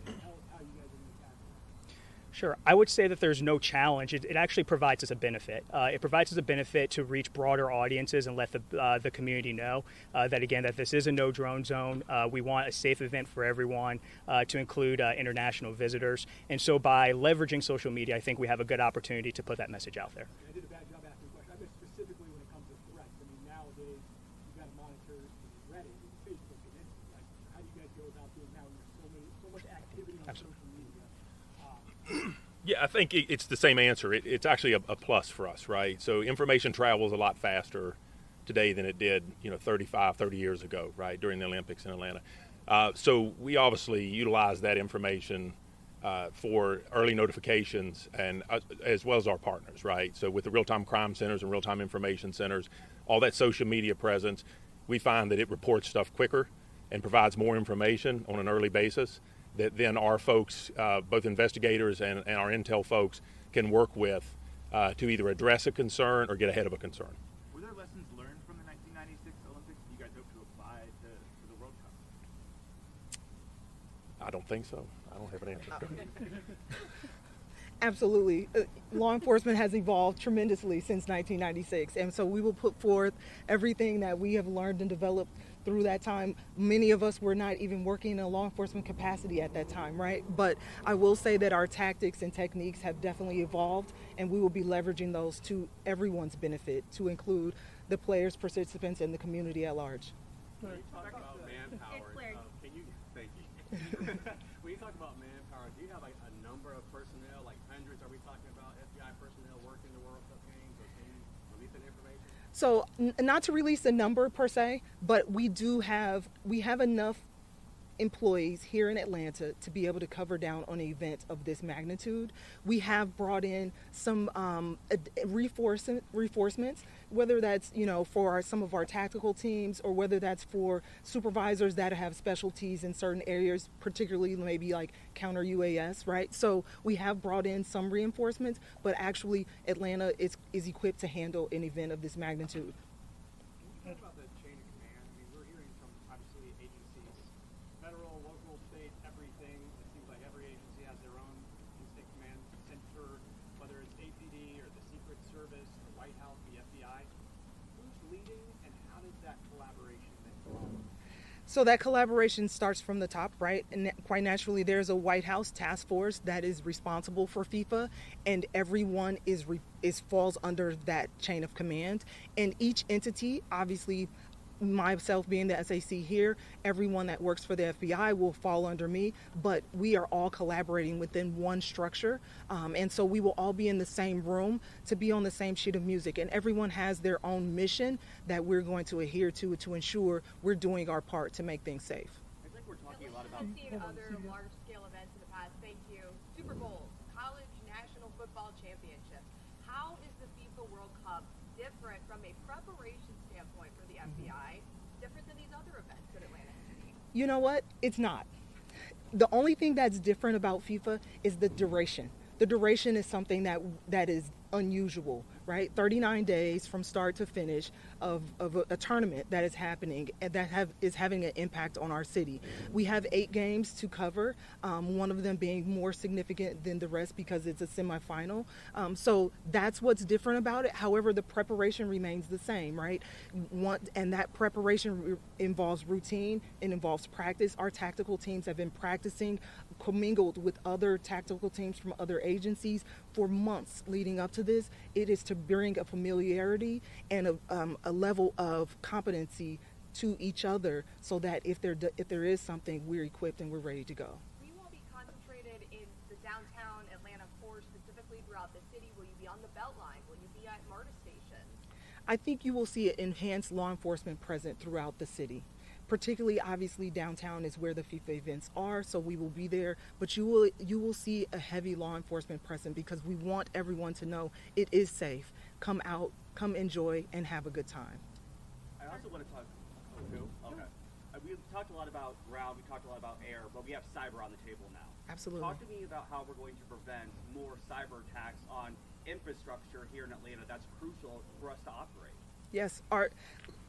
and how you guys are going to tackle that? Sure. I would say that there's no challenge. It actually provides us a benefit. It provides us a benefit to reach broader audiences and let the community know that, again, that this is a no drone zone. We want a safe event for everyone to include international visitors. And so by leveraging social media, I think we have a good opportunity to put that message out there. I did a bad job asking a question. I meant specifically when it comes to threats. I mean, nowadays, you've got to monitor Reddit and Facebook and Instagram. Like, how do you guys go about doing now when there's so much activity on social media? Yeah, I think it's the same answer. It's actually a plus for us, right? So information travels a lot faster today than it did, 30 years ago, right, during the Olympics in Atlanta. So we obviously utilize that information for early notifications and as well as our partners, right? So with the real-time crime centers and real-time information centers, all that social media presence, we find that it reports stuff quicker and provides more information on an early basis that then our folks, both investigators and our intel folks, can work with to either address a concern or get ahead of a concern. Were there lessons learned from the 1996 Olympics that you guys hope to apply to the World Cup? I don't think so. I don't have an answer. Absolutely. Law enforcement has evolved tremendously since 1996, and so we will put forth everything that we have learned and developed through that time. Many of us were not even working in a law enforcement capacity at that time, right? But I will say that our tactics and techniques have definitely evolved, and we will be leveraging those to everyone's benefit, to include the players, participants, and the community at large. When you talk about manpower, thank you. When you talk about manpower, do you have like a number of personnel, like hundreds? Are we talking about FBI personnel working the World Cup games, or can you release that information? So not to release a number per se, but we have enough employees here in Atlanta to be able to cover down on an event of this magnitude. We have brought in some reinforcements, whether that's, for some of our tactical teams or whether that's for supervisors that have specialties in certain areas, particularly maybe like counter UAS, right? So we have brought in some reinforcements, but actually Atlanta is equipped to handle an event of this magnitude. Talk about the chain of command. I mean, we're hearing from obviously agencies, federal, local, state, everything. It seems like every agency has their own instant command center, whether it's APD or the Secret Service, the White House, the FBI. Who's leading, and how does that collaboration then go on? So that collaboration starts from the top, right? And quite naturally, there's a White House task force that is responsible for FIFA, and everyone is falls under that chain of command. And each entity, obviously, myself being the SAC here, everyone that works for the FBI will fall under me, but we are all collaborating within one structure. And so we will all be in the same room to be on the same sheet of music. And everyone has their own mission that we're going to adhere to ensure we're doing our part to make things safe. I think we're talking a lot about Seen other large-scale events in the past. Thank you. Super Bowls, college national football championships. How is the FIFA World Cup different from a preparation standpoint for the FBI, different than these other events at Atlanta? You know what? It's not. The only thing that's different about FIFA is the duration. The duration is something that is unusual, right? 39 days from start to finish of a tournament that is happening and that is having an impact on our city. We have 8 games to cover, one of them being more significant than the rest because it's a semifinal. So that's what's different about it. However, the preparation remains the same, right? And that preparation involves routine, it involves practice. Our tactical teams have been practicing, commingled with other tactical teams from other agencies for months leading up to this. It is to bring a familiarity and a level of competency to each other so that if there is something, we're equipped and we're ready to go. Will you all be concentrated in the downtown Atlanta core, specifically throughout the city? Will you be on the Beltline? Will you be at MARTA stations? I think you will see an enhanced law enforcement present throughout the city. Particularly, obviously, downtown is where the FIFA events are, so we will be there. But you will see a heavy law enforcement present because we want everyone to know it is safe. Come out, come enjoy, and have a good time. I also want to talk. Okay. We've talked a lot about ground, we talked a lot about air, but we have cyber on the table now. Absolutely. Talk to me about how we're going to prevent more cyber attacks on infrastructure here in Atlanta that's crucial for us to operate. Yes,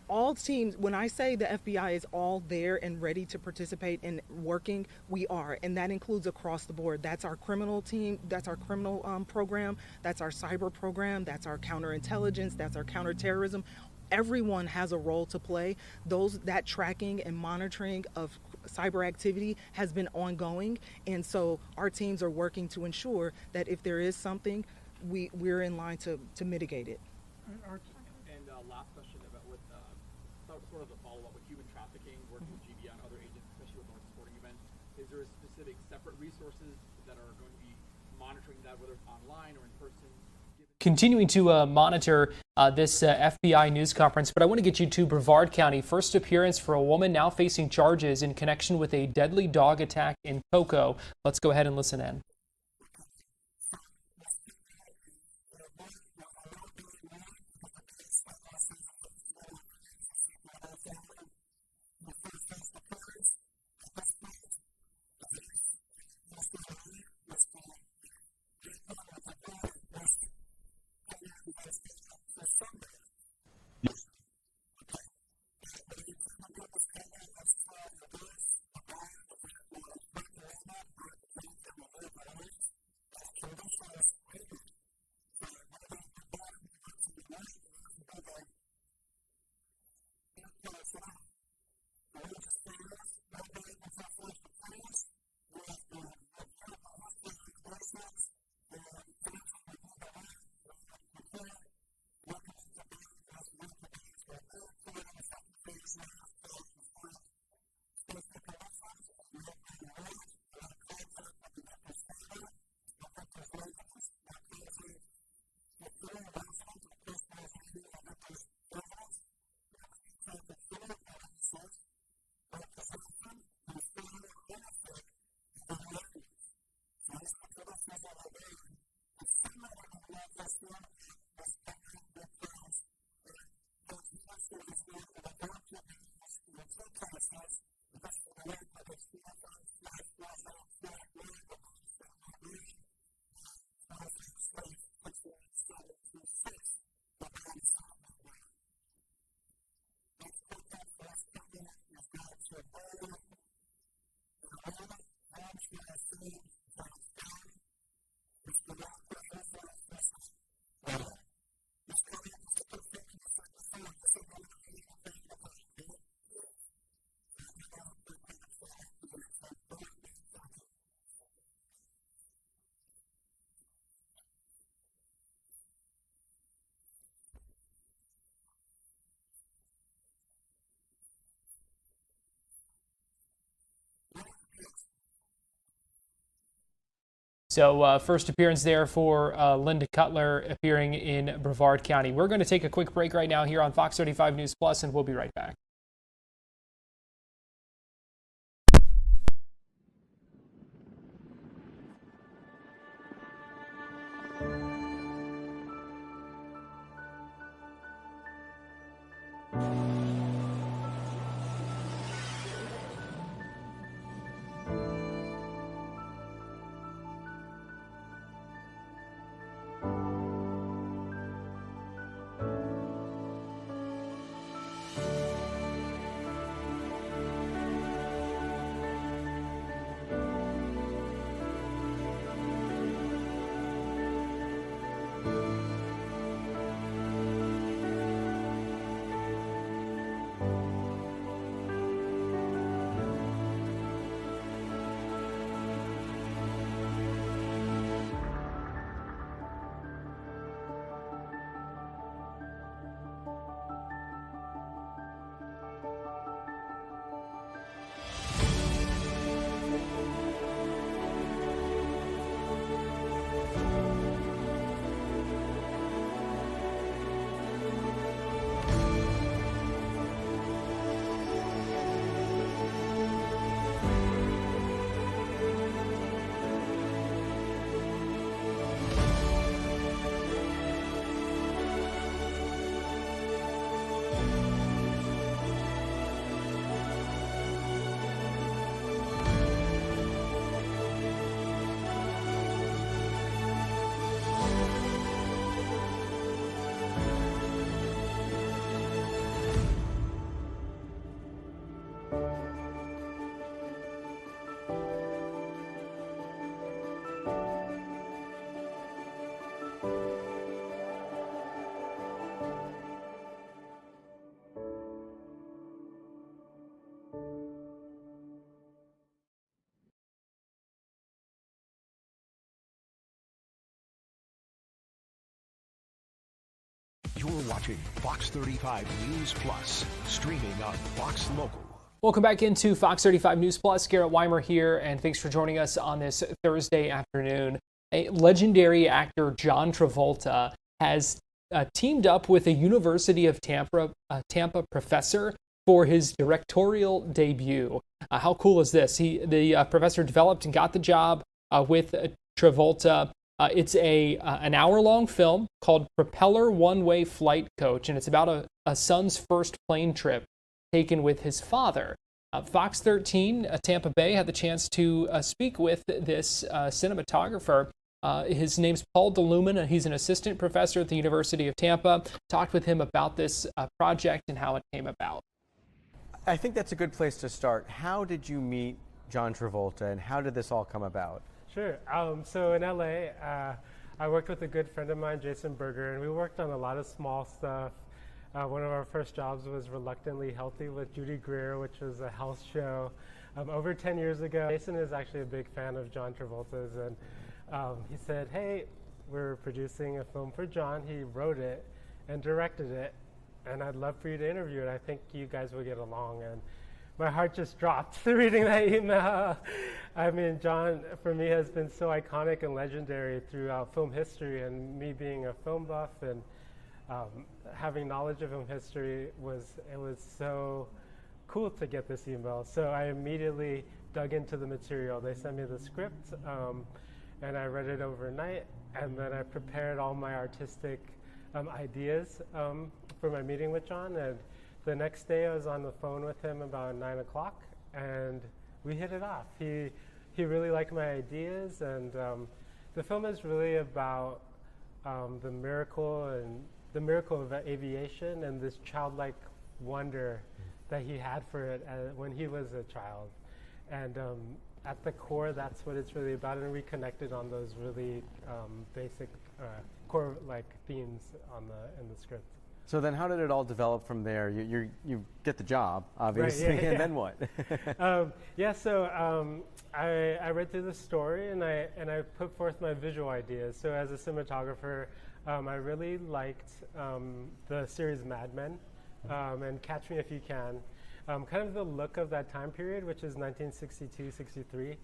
all teams, when I say the FBI is all there and ready to participate in working, we are, and that includes across the board. That's our criminal team, that's our criminal program, that's our cyber program, that's our counterintelligence, that's our counterterrorism. Everyone has a role to play. That tracking and monitoring of cyber activity has been ongoing, and so our teams are working to ensure that if there is something, we're in line to mitigate it. And last question about sort of the follow-up with human trafficking, working with GB and other agents, especially with large sporting events. Is there a specific separate resources that are going to be monitoring that, whether it's online or in person? Continuing to monitor this FBI news conference, but I want to get you to Brevard County. First appearance for a woman now facing charges in connection with a deadly dog attack in Cocoa. Let's go ahead and listen in. So first appearance there for Linda Cutler appearing in Brevard County. We're going to take a quick break right now here on Fox 35 News Plus, and we'll be right back. You're watching Fox 35 News Plus, streaming on Fox Local. Welcome back into Fox 35 News Plus. Garrett Weimer here, and thanks for joining us on this Thursday afternoon. A legendary actor, John Travolta, has teamed up with a University of Tampa professor for his directorial debut. How cool is this? The professor developed and got the job with Travolta. It's an hour-long film called Propeller One-Way Flight Coach, and it's about a son's first plane trip taken with his father. Fox 13 Tampa Bay had the chance to speak with this cinematographer. His name's Paul DeLumen, and he's an assistant professor at the University of Tampa. Talked with him about this project and how it came about. I think that's a good place to start. How did you meet John Travolta, and how did this all come about? Sure. So in LA, I worked with a good friend of mine, Jason Berger, and we worked on a lot of small stuff. One of our first jobs was Reluctantly Healthy with Judy Greer, which was a health show over 10 years ago. Jason is actually a big fan of John Travolta's, and he said, hey, we're producing a film for John. He wrote it and directed it, and I'd love for you to interview it. I think you guys will get along. And my heart just dropped reading that email. I mean, John, for me, has been so iconic and legendary throughout film history, and me being a film buff and having knowledge of film history, it was so cool to get this email. So I immediately dug into the material. They sent me the script, and I read it overnight, and then I prepared all my artistic ideas for my meeting with John. And the next day I was on the phone with him about 9 o'clock, and we hit it off. He really liked my ideas, and the film is really about the miracle of aviation and this childlike wonder that he had for it when he was a child. And at the core, that's what it's really about, and we connected on those really basic core themes in the script. So then how did it all develop from there? You get the job, obviously, right, yeah. And then what? I read through the story, and I put forth my visual ideas. So as a cinematographer, I really liked the series Mad Men and Catch Me If You Can. Kind of the look of that time period, which is 1962-63.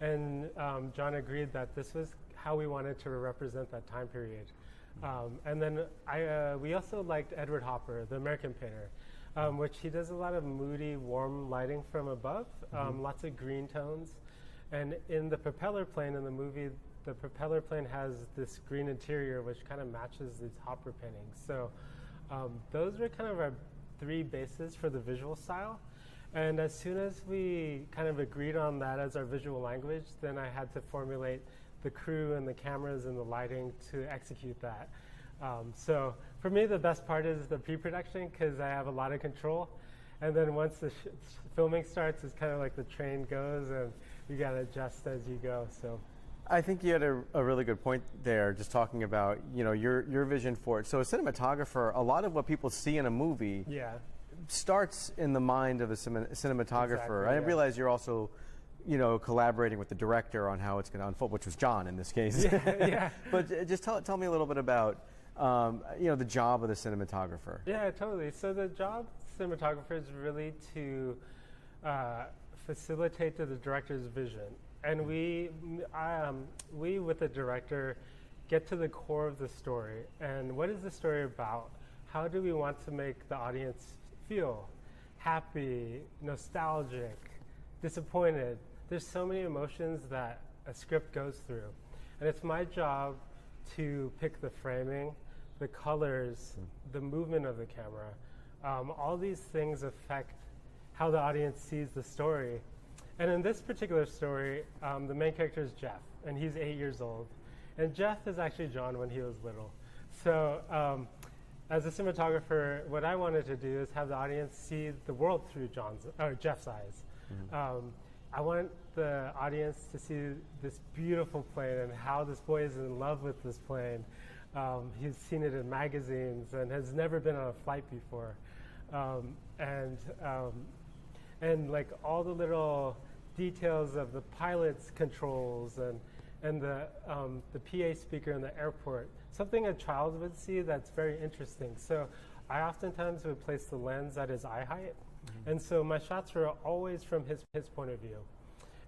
And John agreed that this was how we wanted to represent that time period. And then we also liked Edward Hopper, the American painter, which he does a lot of moody, warm lighting from above, lots of green tones. And in the propeller plane in the movie, the propeller plane has this green interior, which kind of matches these Hopper paintings. So those were kind of our three bases for the visual style. And as soon as we kind of agreed on that as our visual language, then I had to formulate the crew and the cameras and the lighting to execute that. So for me, the best part is the pre-production because I have a lot of control. And then once the filming starts, it's kind of like the train goes and you got to adjust as you go. So I think you had a really good point there, just talking about, you know, your vision for it. So a cinematographer, a lot of what people see in a movie starts in the mind of a cinematographer. Exactly, I realize you're also, you know, collaborating with the director on how it's going to unfold, which was John in this case. Yeah. But just tell me a little bit about, you know, the job of the cinematographer. Yeah, totally. So the job of the cinematographer is really to facilitate to the director's vision. And we with the director, get to the core of the story. And what is the story about? How do we want to make the audience feel? Happy, nostalgic, disappointed. There's so many emotions that a script goes through. And it's my job to pick the framing, the colors, the movement of the camera. All these things affect how the audience sees the story. And in this particular story, the main character is Jeff, and he's 8 years old. And Jeff is actually John when he was little. So as a cinematographer, what I wanted to do is have the audience see the world through Jeff's eyes. I want the audience to see this beautiful plane and how this boy is in love with this plane. He's seen it in magazines and has never been on a flight before. And like all the little details of the pilot's controls and the PA speaker in the airport, something a child would see that's very interesting. So I oftentimes would place the lens at his eye height. And so my shots were always from his point of view.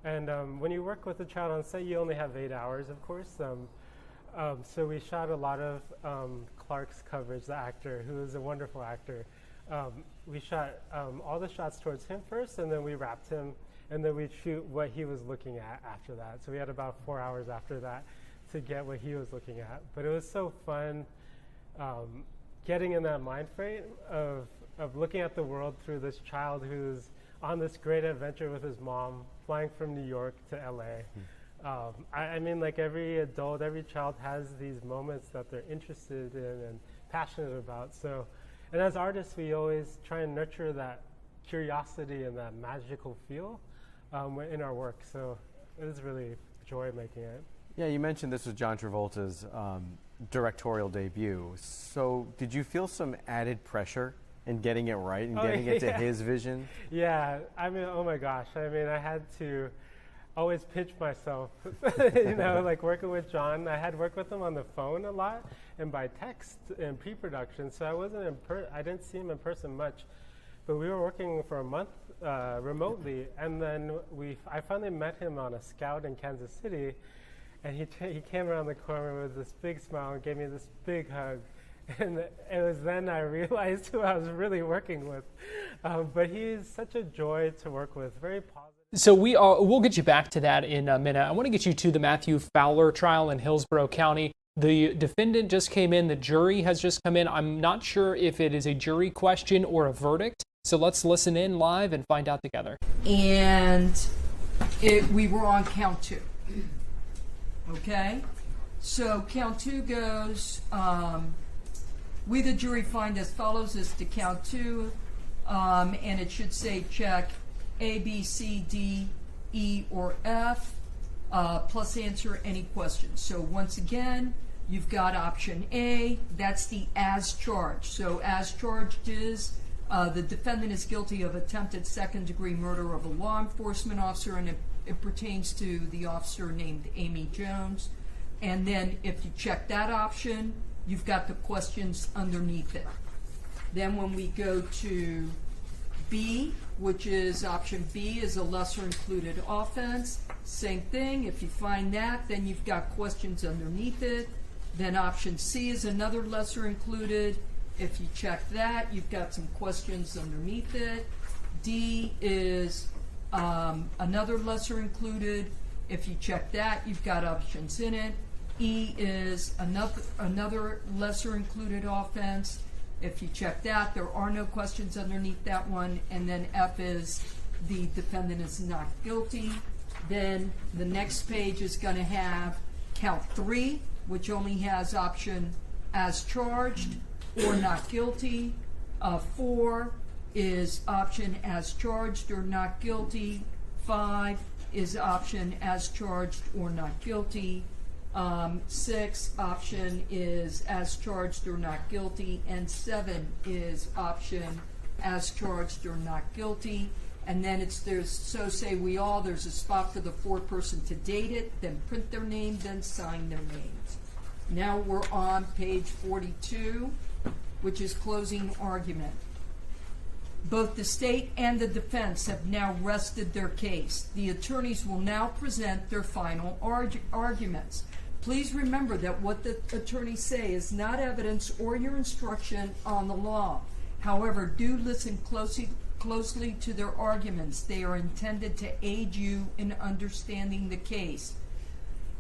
And when you work with a child on set, you only have 8 hours, of course. So we shot a lot of Clark's coverage, the actor, who is a wonderful actor. We shot all the shots towards him first, and then we wrapped him, and then we'd shoot what he was looking at after that. So we had about 4 hours after that to get what he was looking at. But it was so fun getting in that mind frame of looking at the world through this child who's on this great adventure with his mom, flying from New York to LA. I mean, like every adult, every child has these moments that they're interested in and passionate about. So, and as artists, we always try and nurture that curiosity and that magical feel in our work. So it was really joy making it. Yeah, you mentioned this was John Travolta's directorial debut. So did you feel some added pressure in getting it right and getting it to his vision? Yeah, I mean, oh my gosh. I mean, I had to always pinch myself, you know, like working with John. I had worked with him on the phone a lot and by text in pre-production, so I didn't see him in person much. But we were working for a month remotely, and then I finally met him on a scout in Kansas City, and he came around the corner with this big smile and gave me this big hug. And it was then I realized who I was really working with. But he's such a joy to work with, very positive. So we'll get you back to that in a minute. I want to get you to the Matthew Fowler trial in Hillsborough County. The defendant just came in. The jury has just come in. I'm not sure if it is a jury question or a verdict. So let's listen in live and find out together. And we were on count 2. Okay? So count 2 goes, we the jury find as follows as to count 2, and it should say check A, B, C, D, E, or F, plus answer any questions. So once again, you've got option A, that's the as charged. So as charged is the defendant is guilty of attempted second-degree murder of a law enforcement officer, and it pertains to the officer named Amy Jones. And then if you check that option, you've got the questions underneath it. Then when we go to B, which is option B, is a lesser included offense. Same thing. If you find that, then you've got questions underneath it. Then option C is another lesser included. If you check that, you've got some questions underneath it. D is another lesser included. If you check that, you've got options in it. E is another lesser included offense. If you check that, there are no questions underneath that one. And then F is the defendant is not guilty. Then the next page is going to have count 3, which only has option as charged or not guilty. 4 is option as charged or not guilty. 5 is option as charged or not guilty. 6 option is as charged or not guilty, and 7 is option as charged or not guilty. And then there's so say we all, there's a spot for the foreperson to date it, then print their name, then sign their names. Now we're on page 42, which is closing argument. Both the state and the defense have now rested their case. The attorneys will now present their final arguments. Please remember that what the attorneys say is not evidence or your instruction on the law. However, do listen closely to their arguments. They are intended to aid you in understanding the case.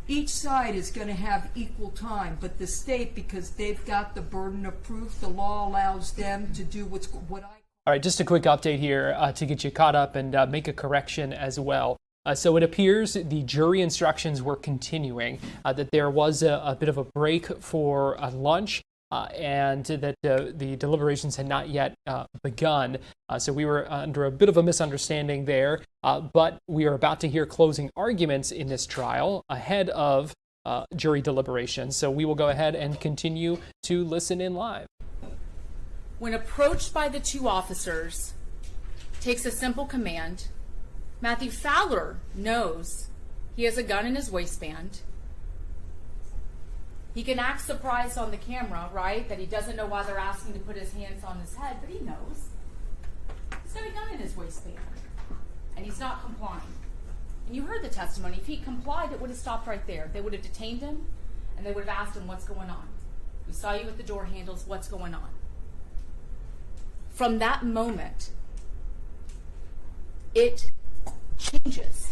Each side is going to have equal time, but the state, because they've got the burden of proof, the law allows them to do what I... All right, just a quick update here to get you caught up and make a correction as well. So it appears the jury instructions were continuing, that there was a bit of a break for lunch, and that the deliberations had not yet begun. So we were under a bit of a misunderstanding there, but we are about to hear closing arguments in this trial ahead of jury deliberations. So we will go ahead and continue to listen in live. When approached by the two officers, takes a simple command. Matthew Fowler knows he has a gun in his waistband. He can act surprised on the camera, right? That he doesn't know why they're asking to put his hands on his head, but he knows. He's got a gun in his waistband, and he's not complying. And you heard the testimony. If he complied, it would have stopped right there. They would have detained him, and they would have asked him, what's going on? We saw you at the door handles. What's going on? From that moment, it changes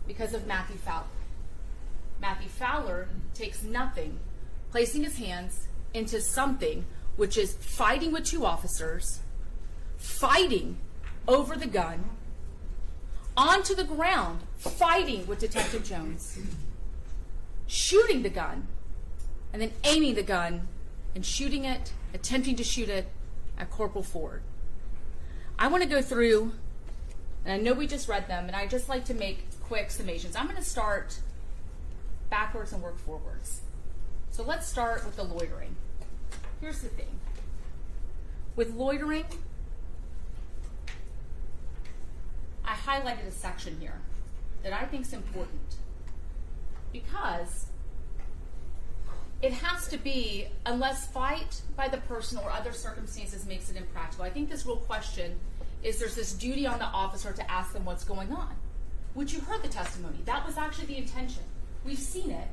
because of Matthew Fowler. Matthew Fowler takes nothing, placing his hands into something which is fighting with two officers, fighting over the gun, onto the ground, fighting with Detective Jones, shooting the gun, and then aiming the gun and shooting it, attempting to shoot it at Corporal Ford. I want to go through, and I know we just read them, and I just like to make quick summations. I'm going to start backwards and work forwards. So let's start with the loitering. Here's the thing. With loitering, I highlighted a section here that I think is important because it has to be, unless fight by the person or other circumstances makes it impractical. I think this real question is there's this duty on the officer to ask them what's going on, which you heard the testimony. That was actually the intention. We've seen it.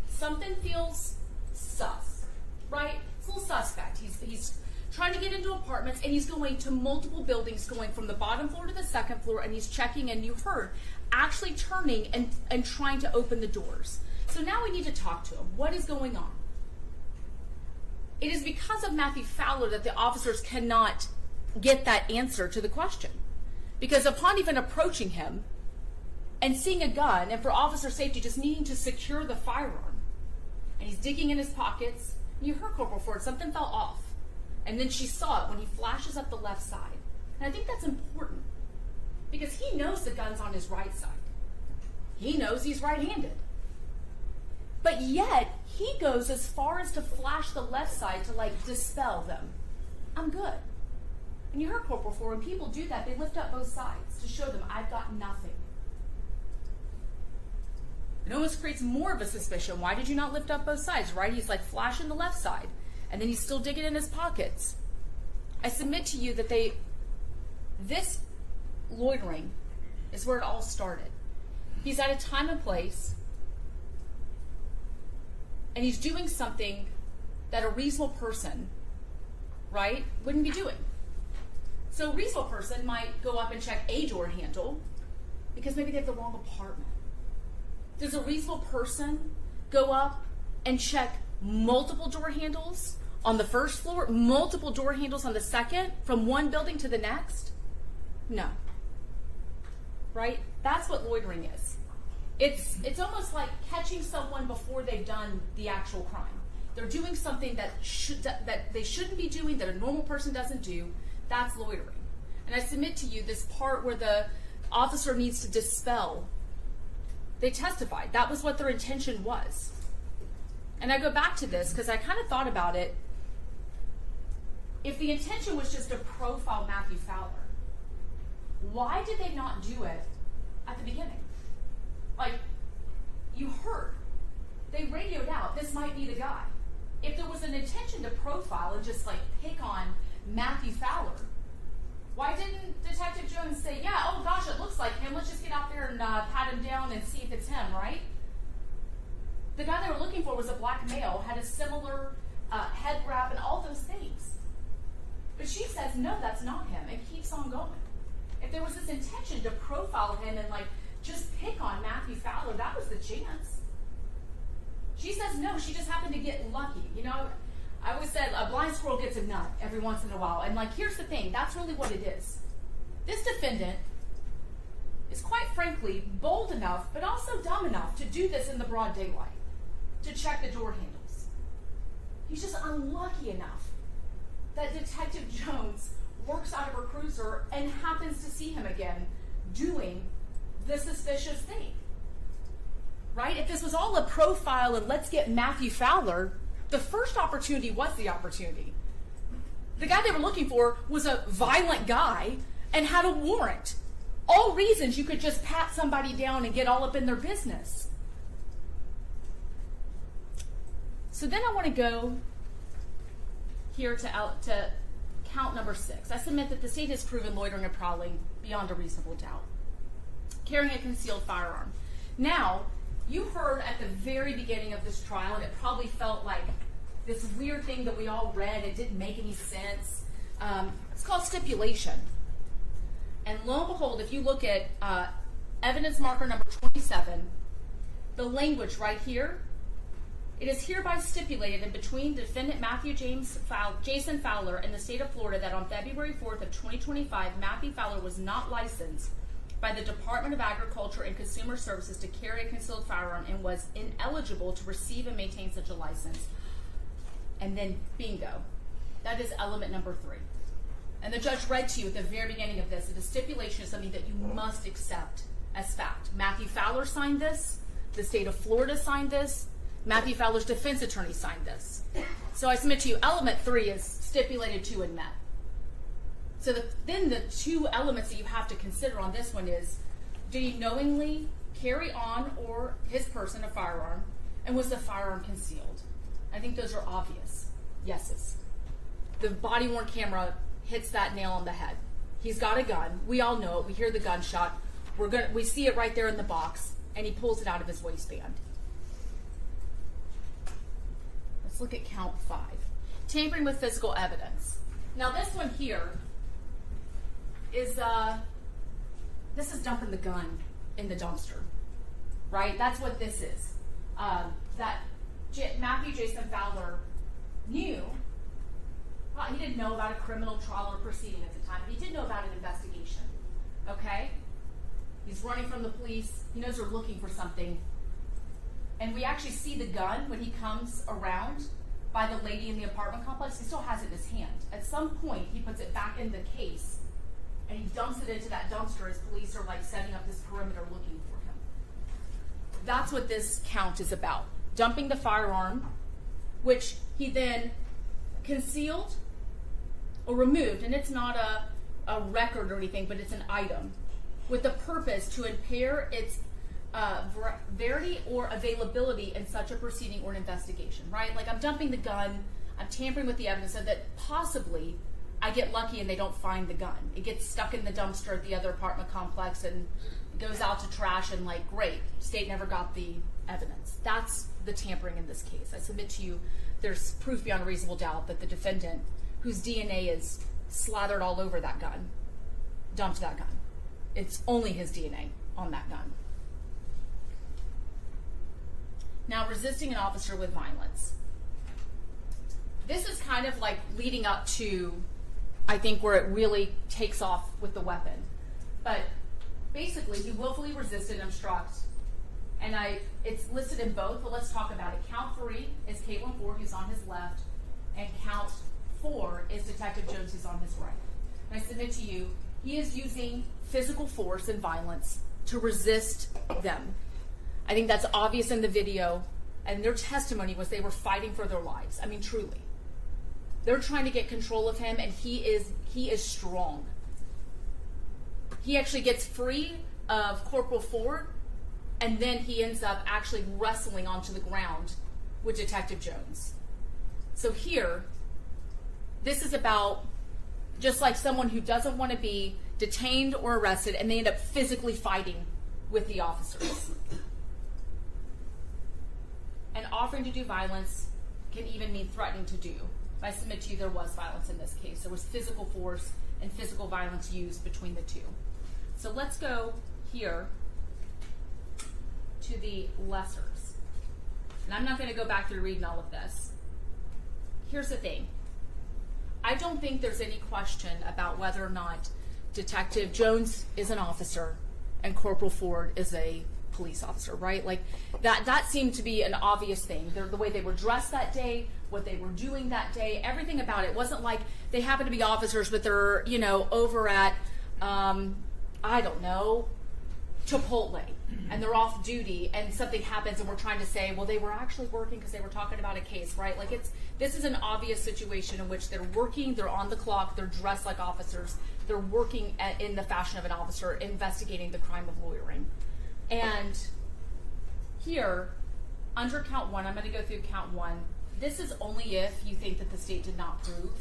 Something feels sus, right? It's a little suspect. He's trying to get into apartments, and he's going to multiple buildings, going from the bottom floor to the second floor, and he's checking, and you heard, actually turning and trying to open the doors. So now we need to talk to him. What is going on? It is because of Matthew Fowler that the officers cannot get that answer to the question. Because upon even approaching him and seeing a gun, and for officer safety just needing to secure the firearm, and he's digging in his pockets, and you heard Corporal Ford, something fell off. And then she saw it when he flashes up the left side. And I think that's important because he knows the gun's on his right side. He knows he's right-handed. But yet, he goes as far as to flash the left side to, dispel them. I'm good. And you heard Corporal Ford, when people do that, they lift up both sides to show them, I've got nothing. It almost creates more of a suspicion. Why did you not lift up both sides, right? He's flashing the left side, and then he's still digging in his pockets. I submit to you that This loitering is where it all started. He's at a time and place, and he's doing something that a reasonable person, right, wouldn't be doing. So a reasonable person might go up and check a door handle because maybe they have the wrong apartment. Does a reasonable person go up and check multiple door handles on the first floor, multiple door handles on the second, from one building to the next? No. Right? That's what loitering is. It's almost like catching someone before they've done the actual crime. They're doing something that they shouldn't be doing, that a normal person doesn't do. That's loitering. And I submit to you this part where the officer needs to dispel. They testified. That was what their intention was. And I go back to this because I kind of thought about it. If the intention was just to profile Matthew Fowler, why did they not do it at the beginning? Like, you heard. They radioed out, this might be the guy. If there was an intention to profile and just like pick on Matthew Fowler, why didn't Detective Jones say, yeah, oh gosh, it looks like him. Let's just get out there and pat him down and see if it's him, right? The guy they were looking for was a black male, had a similar head wrap and all those things. But she says, no, that's not him, and keeps on going. If there was this intention to profile him and like just pick on Matthew Fowler, that was the chance. She says no, she just happened to get lucky. You know, I always said a blind squirrel gets a nut every once in a while. And like, here's the thing, that's really what it is. This defendant is quite frankly bold enough, but also dumb enough to do this in the broad daylight, to check the door handles. He's just unlucky enough that Detective Jones works out of her cruiser and happens to see him again doing the suspicious thing. Right? If this was all a profile and let's get Matthew Fowler, the first opportunity was the opportunity. The guy they were looking for was a violent guy and had a warrant. All reasons you could just pat somebody down and get all up in their business. So then I want to go here to count number 6. I submit that the state has proven loitering and prowling beyond a reasonable doubt. Carrying a concealed firearm. Now, you heard at the very beginning of this trial, and it probably felt like this weird thing that we all read. It didn't make any sense. It's called stipulation. And lo and behold, if you look at evidence marker number 27, the language right here, it is hereby stipulated in between defendant Jason Fowler and the state of Florida that on February 4th of 2025, Matthew Fowler was not licensed by the Department of Agriculture and Consumer Services to carry a concealed firearm and was ineligible to receive and maintain such a license. And then bingo. That is element number 3. And the judge read to you at the very beginning of this that the stipulation is something that you must accept as fact. Matthew Fowler signed this. The state of Florida signed this. Matthew Fowler's defense attorney signed this. So I submit to you, element 3 is stipulated to and met. So then the 2 elements that you have to consider on this one is, did he knowingly carry on or his person a firearm, and was the firearm concealed? I think those are obvious yeses. The body-worn camera hits that nail on the head. He's got a gun. We all know it. We hear the gunshot. We see it right there in the box, and he pulls it out of his waistband. Let's look at count 5. Tampering with physical evidence. Now this one here is this is dumping the gun in the dumpster, right? That's what this is. That Matthew Jason Fowler knew. Well, he didn't know about a criminal trial or proceeding at the time, but he did know about an investigation. Okay? He's running from the police. He knows they're looking for something. And we actually see the gun when he comes around by the lady in the apartment complex. He still has it in his hand. At some point, he puts it back in the case, and he dumps it into that dumpster as police are like setting up this perimeter looking for him. That's what this count is about. Dumping the firearm, which he then concealed or removed, and it's not a record or anything, but it's an item, with the purpose to impair its verity or availability in such a proceeding or an investigation, right? Like I'm dumping the gun, I'm tampering with the evidence so that possibly I get lucky and they don't find the gun. It gets stuck in the dumpster at the other apartment complex and goes out to trash, and like, great, state never got the evidence. That's the tampering in this case. I submit to you there's proof beyond a reasonable doubt that the defendant, whose DNA is slathered all over that gun, dumped that gun. It's only his DNA on that gun. Now, resisting an officer with violence. This is kind of like leading up to, I think, where it really takes off with the weapon. But basically, he willfully resisted and obstruct. And it's listed in both, but let's talk about it. Count 3 is Caitlin Ford, who's on his left, and count 4 is Detective Jones, who's on his right. And I submit to you, he is using physical force and violence to resist them. I think that's obvious in the video, and their testimony was they were fighting for their lives. I mean, truly. They're trying to get control of him, and he is strong. He actually gets free of Corporal Ford, and then he ends up actually wrestling onto the ground with Detective Jones. So here, this is about just like someone who doesn't want to be detained or arrested, and they end up physically fighting with the officers. And offering to do violence can even mean threatening to do. I submit to you there was violence in this case. There was physical force and physical violence used between the two. So let's go here to the lessers. And I'm not going to go back through reading all of this. Here's the thing. I don't think there's any question about whether or not Detective Jones is an officer and Corporal Ford is a police officer, right? Like that seemed to be an obvious thing. The way they were dressed that day, what they were doing that day, everything about it wasn't like they happen to be officers, but they're, over at, I don't know, Chipotle, and they're off duty, and something happens, and we're trying to say, well, they were actually working because they were talking about a case, right? Like this is an obvious situation in which they're working, they're on the clock, they're dressed like officers, they're working in the fashion of an officer, investigating the crime of loitering. And here, under count 1, I'm going to go through count 1. This is only if you think that the state did not prove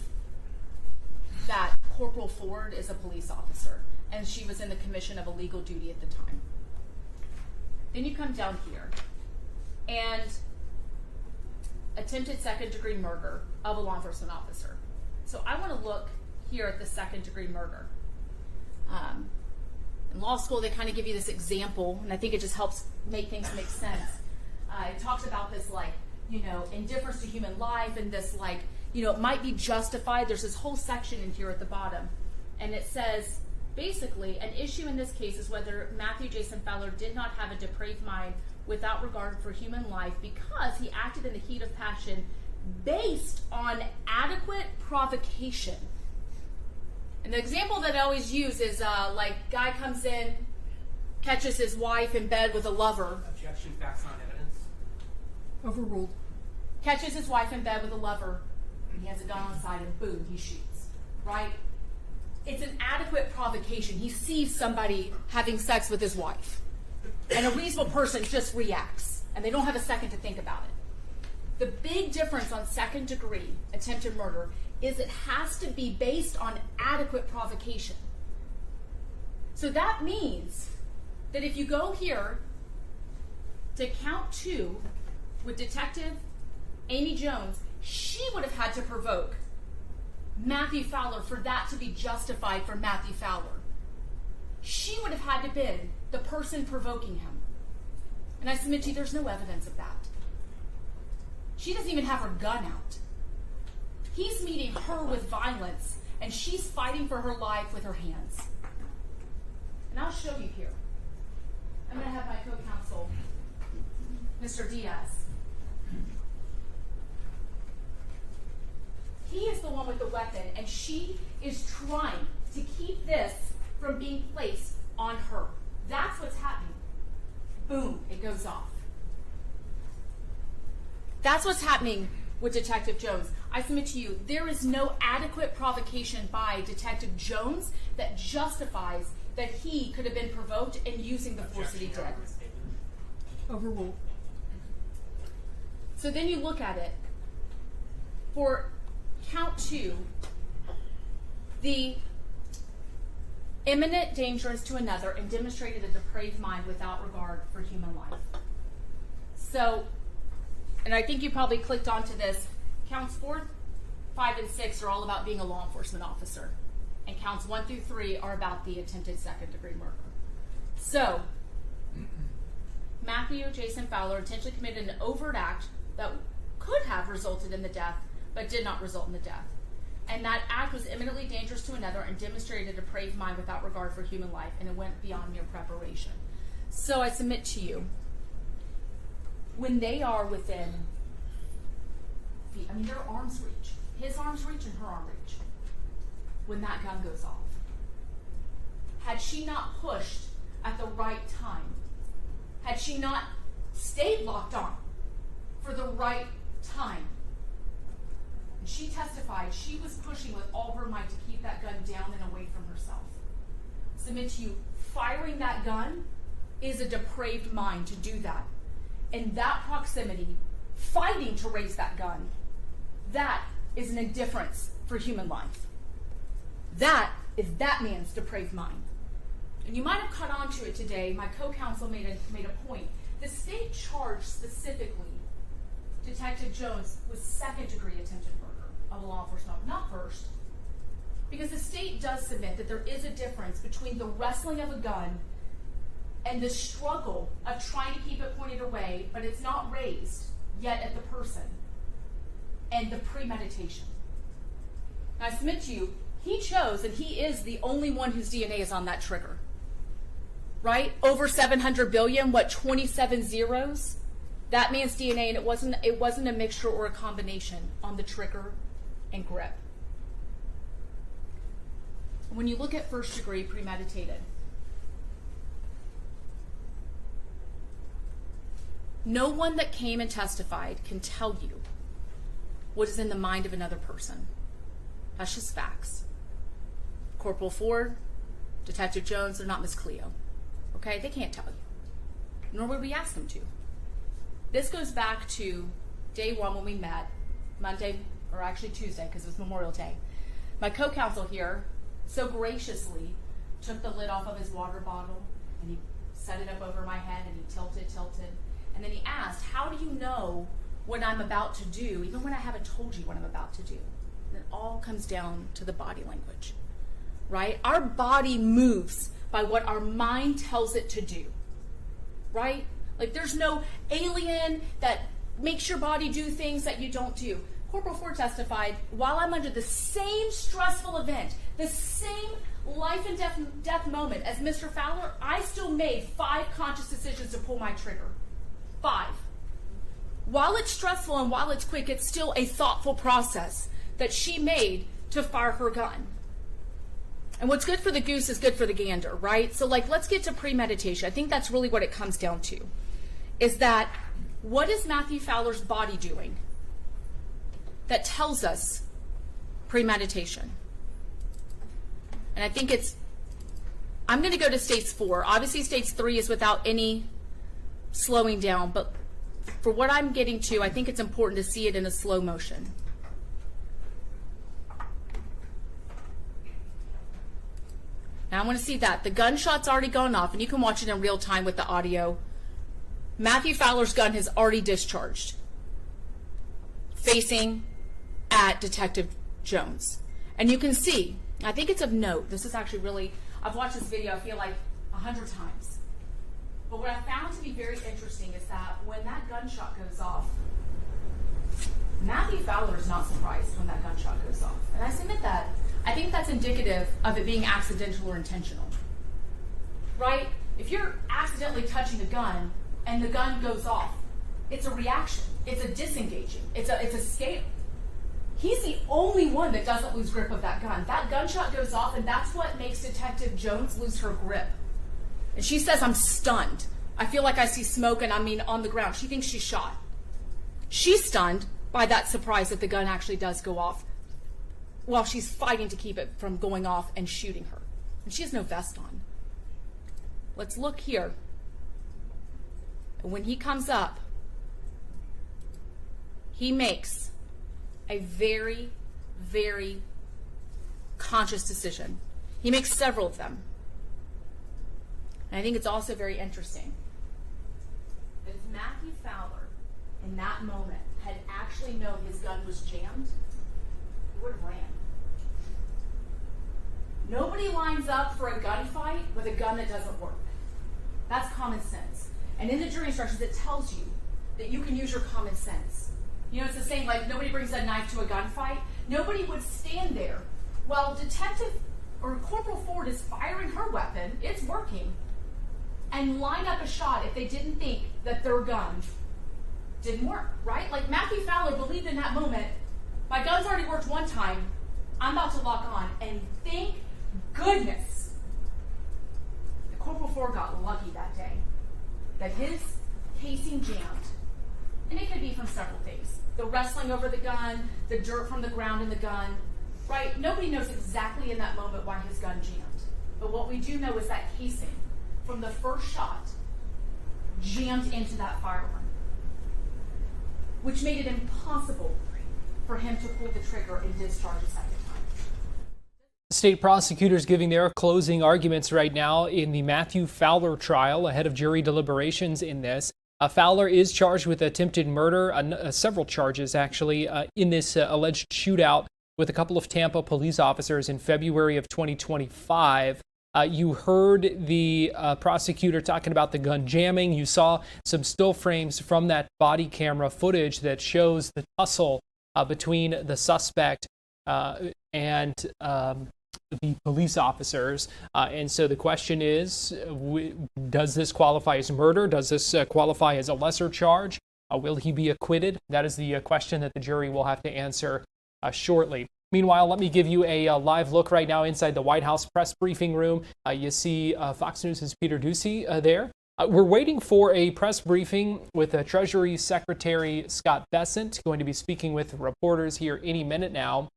that Corporal Ford is a police officer and she was in the commission of a legal duty at the time. Then you come down here and attempted second-degree murder of a law enforcement officer. So I want to look here at the second-degree murder. In law school, they kind of give you this example, and I think it just helps make things make sense. It talks about this, indifference to human life, and this, it might be justified. There's this whole section in here at the bottom, and it says, basically, an issue in this case is whether Matthew Jason Fowler did not have a depraved mind without regard for human life because he acted in the heat of passion based on adequate provocation. And the example that I always use is guy comes in, catches his wife in bed with a lover. Objection, facts, not evidence. Overruled. Catches his wife in bed with a lover, and he has a gun on the side, and boom, he shoots. Right? It's an adequate provocation. He sees somebody having sex with his wife, and a reasonable person just reacts, and they don't have a second to think about it. The big difference on second-degree attempted murder is it has to be based on adequate provocation. So that means that if you go here to count 2 with Detective Amy Jones, she would have had to provoke Matthew Fowler for that to be justified for Matthew Fowler. She would have had to been the person provoking him. And I submit to you, there's no evidence of that. She doesn't even have her gun out. He's meeting her with violence, and she's fighting for her life with her hands. And I'll show you here. I'm going to have my co-counsel, Mr. Diaz. He is the one with the weapon, and she is trying to keep this from being placed on her. That's what's happening. Boom, it goes off. That's what's happening with Detective Jones. I submit to you, there is no adequate provocation by Detective Jones that justifies that he could have been provoked in using the force that he did. Overruled. So then you look at it. For count 2, The imminent dangerous to another and demonstrated a depraved mind without regard for human life. So, and I think you probably clicked onto this, counts 4, 5, and 6 are all about being a law enforcement officer. And counts 1 through 3 are about the attempted second-degree murder. So, Matthew Jason Fowler intentionally committed an overt act that could have resulted in the death, but did not result in the death. And that act was imminently dangerous to another and demonstrated a depraved mind without regard for human life, and it went beyond mere preparation. So I submit to you, when they are within, their arm's reach, his arm's reach and her arm reach, when that gun goes off, had she not pushed at the right time, had she not stayed locked on for the right time, and she testified she was pushing with all her might to keep that gun down and away from herself. Submit to you, firing that gun is a depraved mind to do that. In that proximity, fighting to raise that gun, that is an indifference for human life. That is that man's depraved mind. And you might have caught on to it today. My co-counsel made a point. The state charged specifically Detective Jones with second-degree attempted murder of a law enforcement officer, not first. Because the state does submit that there is a difference between the wrestling of a gun and the struggle of trying to keep it pointed away, but it's not raised yet at the person, and the premeditation. Now I submit to you, he chose, and he is the only one whose DNA is on that trigger. Right? Over 700 billion, 27 zeros? That man's DNA, and it wasn't a mixture or a combination on the trigger and grip. When you look at first degree premeditated, no one that came and testified can tell you what is in the mind of another person. That's just facts. Corporal Ford, Detective Jones, they're not Miss Cleo. Okay? They can't tell you. Nor would we ask them to. This goes back to day one when we met, Monday, or actually Tuesday, because it was Memorial Day. My co-counsel here so graciously took the lid off of his water bottle, and he set it up over my head, and he tilted. And then he asked, how do you know what I'm about to do, even when I haven't told you what I'm about to do? And it all comes down to the body language, right? Our body moves by what our mind tells it to do, right? Like there's no alien that makes your body do things that you don't do. Corporal Ford testified, while I'm under the same stressful event, the same life and death moment as Mr. Fowler, I still made 5 conscious decisions to pull my trigger. 5. While it's stressful and while it's quick, it's still a thoughtful process that she made to fire her gun. And what's good for the goose is good for the gander, right? So let's get to premeditation. I think that's really what it comes down to, is that what is Matthew Fowler's body doing that tells us premeditation? And I think I'm going to go to stage 4. Obviously stage 3 is without any slowing down, but for what I'm getting to, I think it's important to see it in a slow motion. Now I want to see that. The gunshot's already gone off, and you can watch it in real time with the audio. Matthew Fowler's gun has already discharged, facing at Detective Jones. And you can see, I think it's of note, this is actually really, I've watched this video, I feel like 100 times. But what I found to be very interesting is that when that gunshot goes off, Matthew Fowler is not surprised when that gunshot goes off. And I submit that. I think that's indicative of it being accidental or intentional. Right? If you're accidentally touching a gun and the gun goes off, it's a reaction. It's a disengaging. It's a scale. He's the only one that doesn't lose grip of that gun. That gunshot goes off, and that's what makes Detective Jones lose her grip. And she says, I'm stunned. I feel like I see smoke and on the ground. She thinks she's shot. She's stunned by that surprise that the gun actually does go off while she's fighting to keep it from going off and shooting her. And she has no vest on. Let's look here. When he comes up, he makes a very, very conscious decision. He makes several of them. And I think it's also very interesting that if Matthew Fowler in that moment had actually known his gun was jammed, he would have ran. Nobody lines up for a gunfight with a gun that doesn't work. That's common sense. And in the jury instructions, it tells you that you can use your common sense. You know, it's the same, like nobody brings a knife to a gunfight. Nobody would stand there while Detective or Corporal Ford is firing her weapon, it's working, and line up a shot if they didn't think that their gun didn't work, right? Like Matthew Fowler believed in that moment, my gun's already worked one time, I'm about to lock on, and thank goodness that Corporal Ford got lucky that day, that his casing jammed. And it could be from several things. The wrestling over the gun, the dirt from the ground in the gun, right? Nobody knows exactly in that moment why his gun jammed. But what we do know is that casing from the first shot jammed into that firearm, which made it impossible for him to pull the trigger and discharge a second time. State prosecutors giving their closing arguments right now in the Matthew Fowler trial ahead of jury deliberations in this. Fowler is charged with attempted murder, several charges actually, in this alleged shootout with a couple of Tampa police officers in February of 2025. You heard the prosecutor talking about the gun jamming. You saw some still frames from that body camera footage that shows the tussle between the suspect and the police officers. And so the question is, does this qualify as murder? Does this qualify as a lesser charge? Will he be acquitted? That is the question that the jury will have to answer shortly. Meanwhile, let me give you a live look right now inside the White House press briefing room. You see Fox News' Peter Doocy there. We're waiting for a press briefing with Treasury Secretary Scott Bessent, going to be speaking with reporters here any minute now.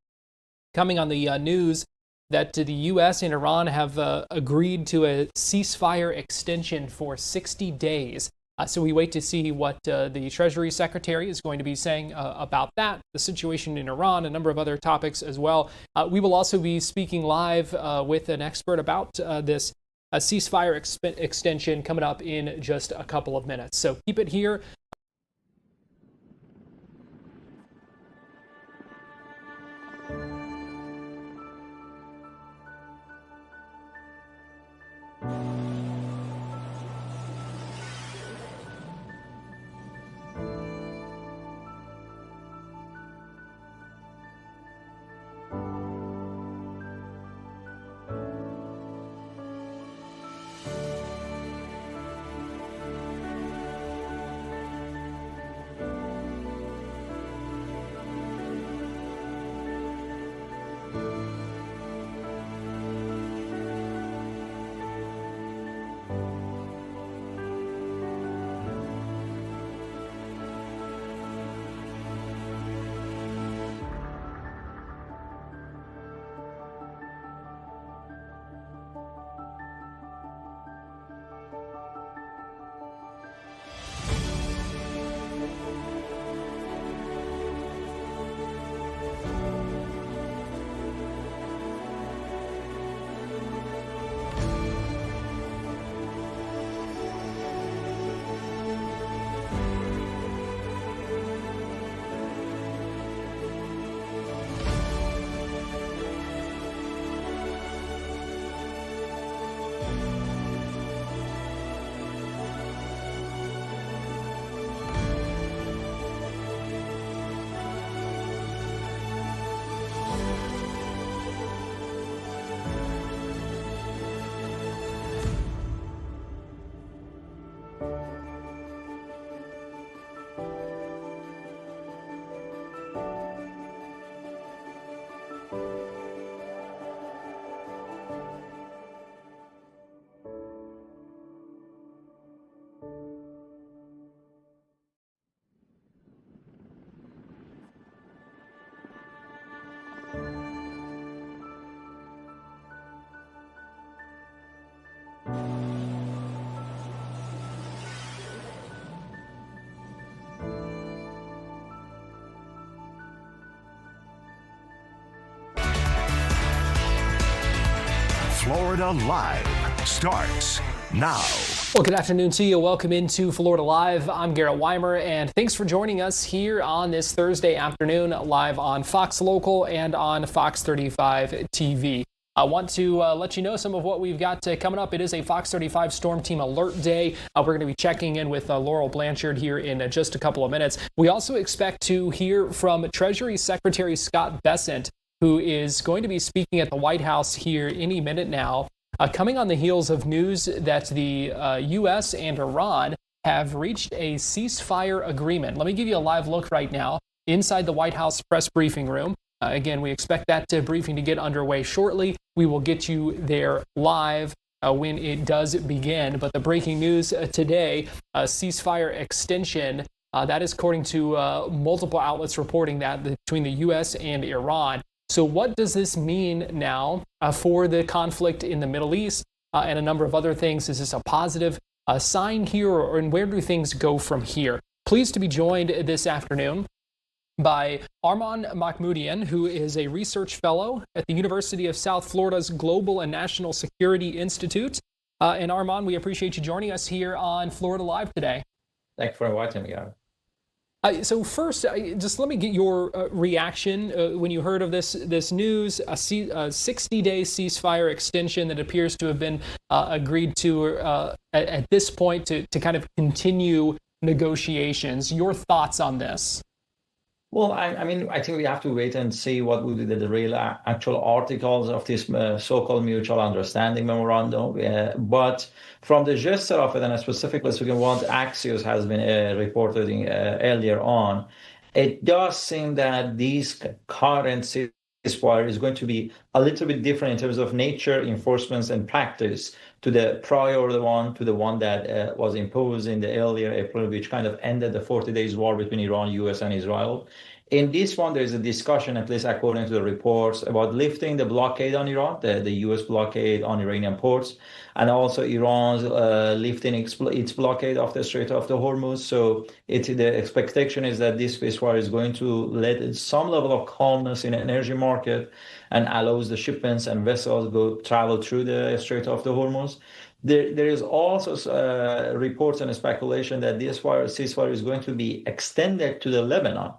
Coming on the news that the U.S. and Iran have agreed to a ceasefire extension for 60 days. So we wait to see what the Treasury Secretary is going to be saying about that, the situation in Iran, a number of other topics as well. We will also be speaking live with an expert about this ceasefire extension coming up in just a couple of minutes. So keep it here. Florida Live starts now. Well, good afternoon to you. Welcome into Florida Live. I'm Garrett Weimer, and thanks for joining us here on this Thursday afternoon, live on Fox Local and on Fox 35 TV. I want to let you know some of what we've got coming up. It is a Fox 35 Storm Team Alert Day. We're going to be checking in with Laurel Blanchard here in just a couple of minutes. We also expect to hear from Treasury Secretary Scott Bessent, who is going to be speaking at the White House here any minute now. Coming on the heels of news that the U.S. and Iran have reached a ceasefire agreement. Let me give you a live look right now inside the White House press briefing room. Again, we expect that briefing to get underway shortly. We will get you there live when it does begin. But the breaking news today, a ceasefire extension, that is according to multiple outlets reporting that between the U.S. and Iran. So what does this mean now for the conflict in the Middle East and a number of other things? Is this a positive sign here, and where do things go from here? Pleased to be joined this afternoon by Arman Mahmoodian, who is a research fellow at the University of South Florida's Global and National Security Institute. And Arman, we appreciate you joining us here on Florida Live today. Thanks for inviting me, Aaron. So first, just let me get your reaction when you heard of this news, a 60-day ceasefire extension that appears to have been agreed to at this point to kind of continue negotiations. Your thoughts on this? Well, I mean, I think we have to wait and see what will be the real actual articles of this so-called mutual understanding memorandum. But from the gesture of it, and specifically what Axios has been reporting earlier on, it does seem that these current ceasefire is going to be a little bit different in terms of nature, enforcements, and practice to the prior one, to the one that was imposed in the earlier April, which kind of ended the 40 days war between Iran, US, and Israel. In this one, there is a discussion, at least according to the reports, about lifting the blockade on Iran, the US blockade on Iranian ports, and also Iran's lifting its blockade of the Strait of the Hormuz. So the expectation is that this ceasefire is going to let some level of calmness in the energy market and allows the shipments and vessels travel through the Strait of the Hormuz. There is also reports and speculation that this ceasefire is going to be extended to the Lebanon,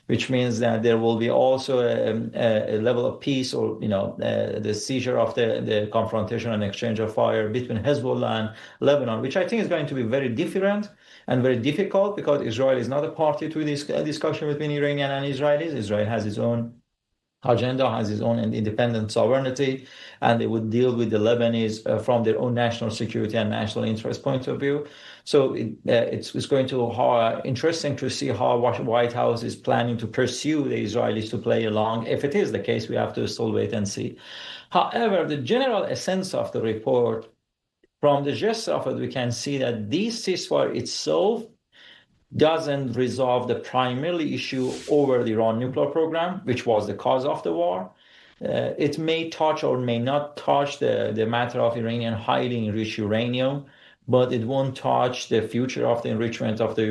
which means that there will be also a level of peace, or the seizure of the confrontation and exchange of fire between Hezbollah and Lebanon, which I think is going to be very different and very difficult because Israel is not a party to this discussion between Iranian and Israelis. Israel has its own agenda, has its own independent sovereignty, and they would deal with the Lebanese from their own national security and national interest point of view. So it's going to be interesting to see how White House is planning to pursue the Israelis to play along. If it is the case, we have to still wait and see. However, the general essence of the report, from the gist of it, we can see that this ceasefire itself doesn't resolve the primary issue over the Iran nuclear program, which was the cause of the war. It may touch or may not touch the matter of Iranian highly enriched uranium, but it won't touch the future of the enrichment of the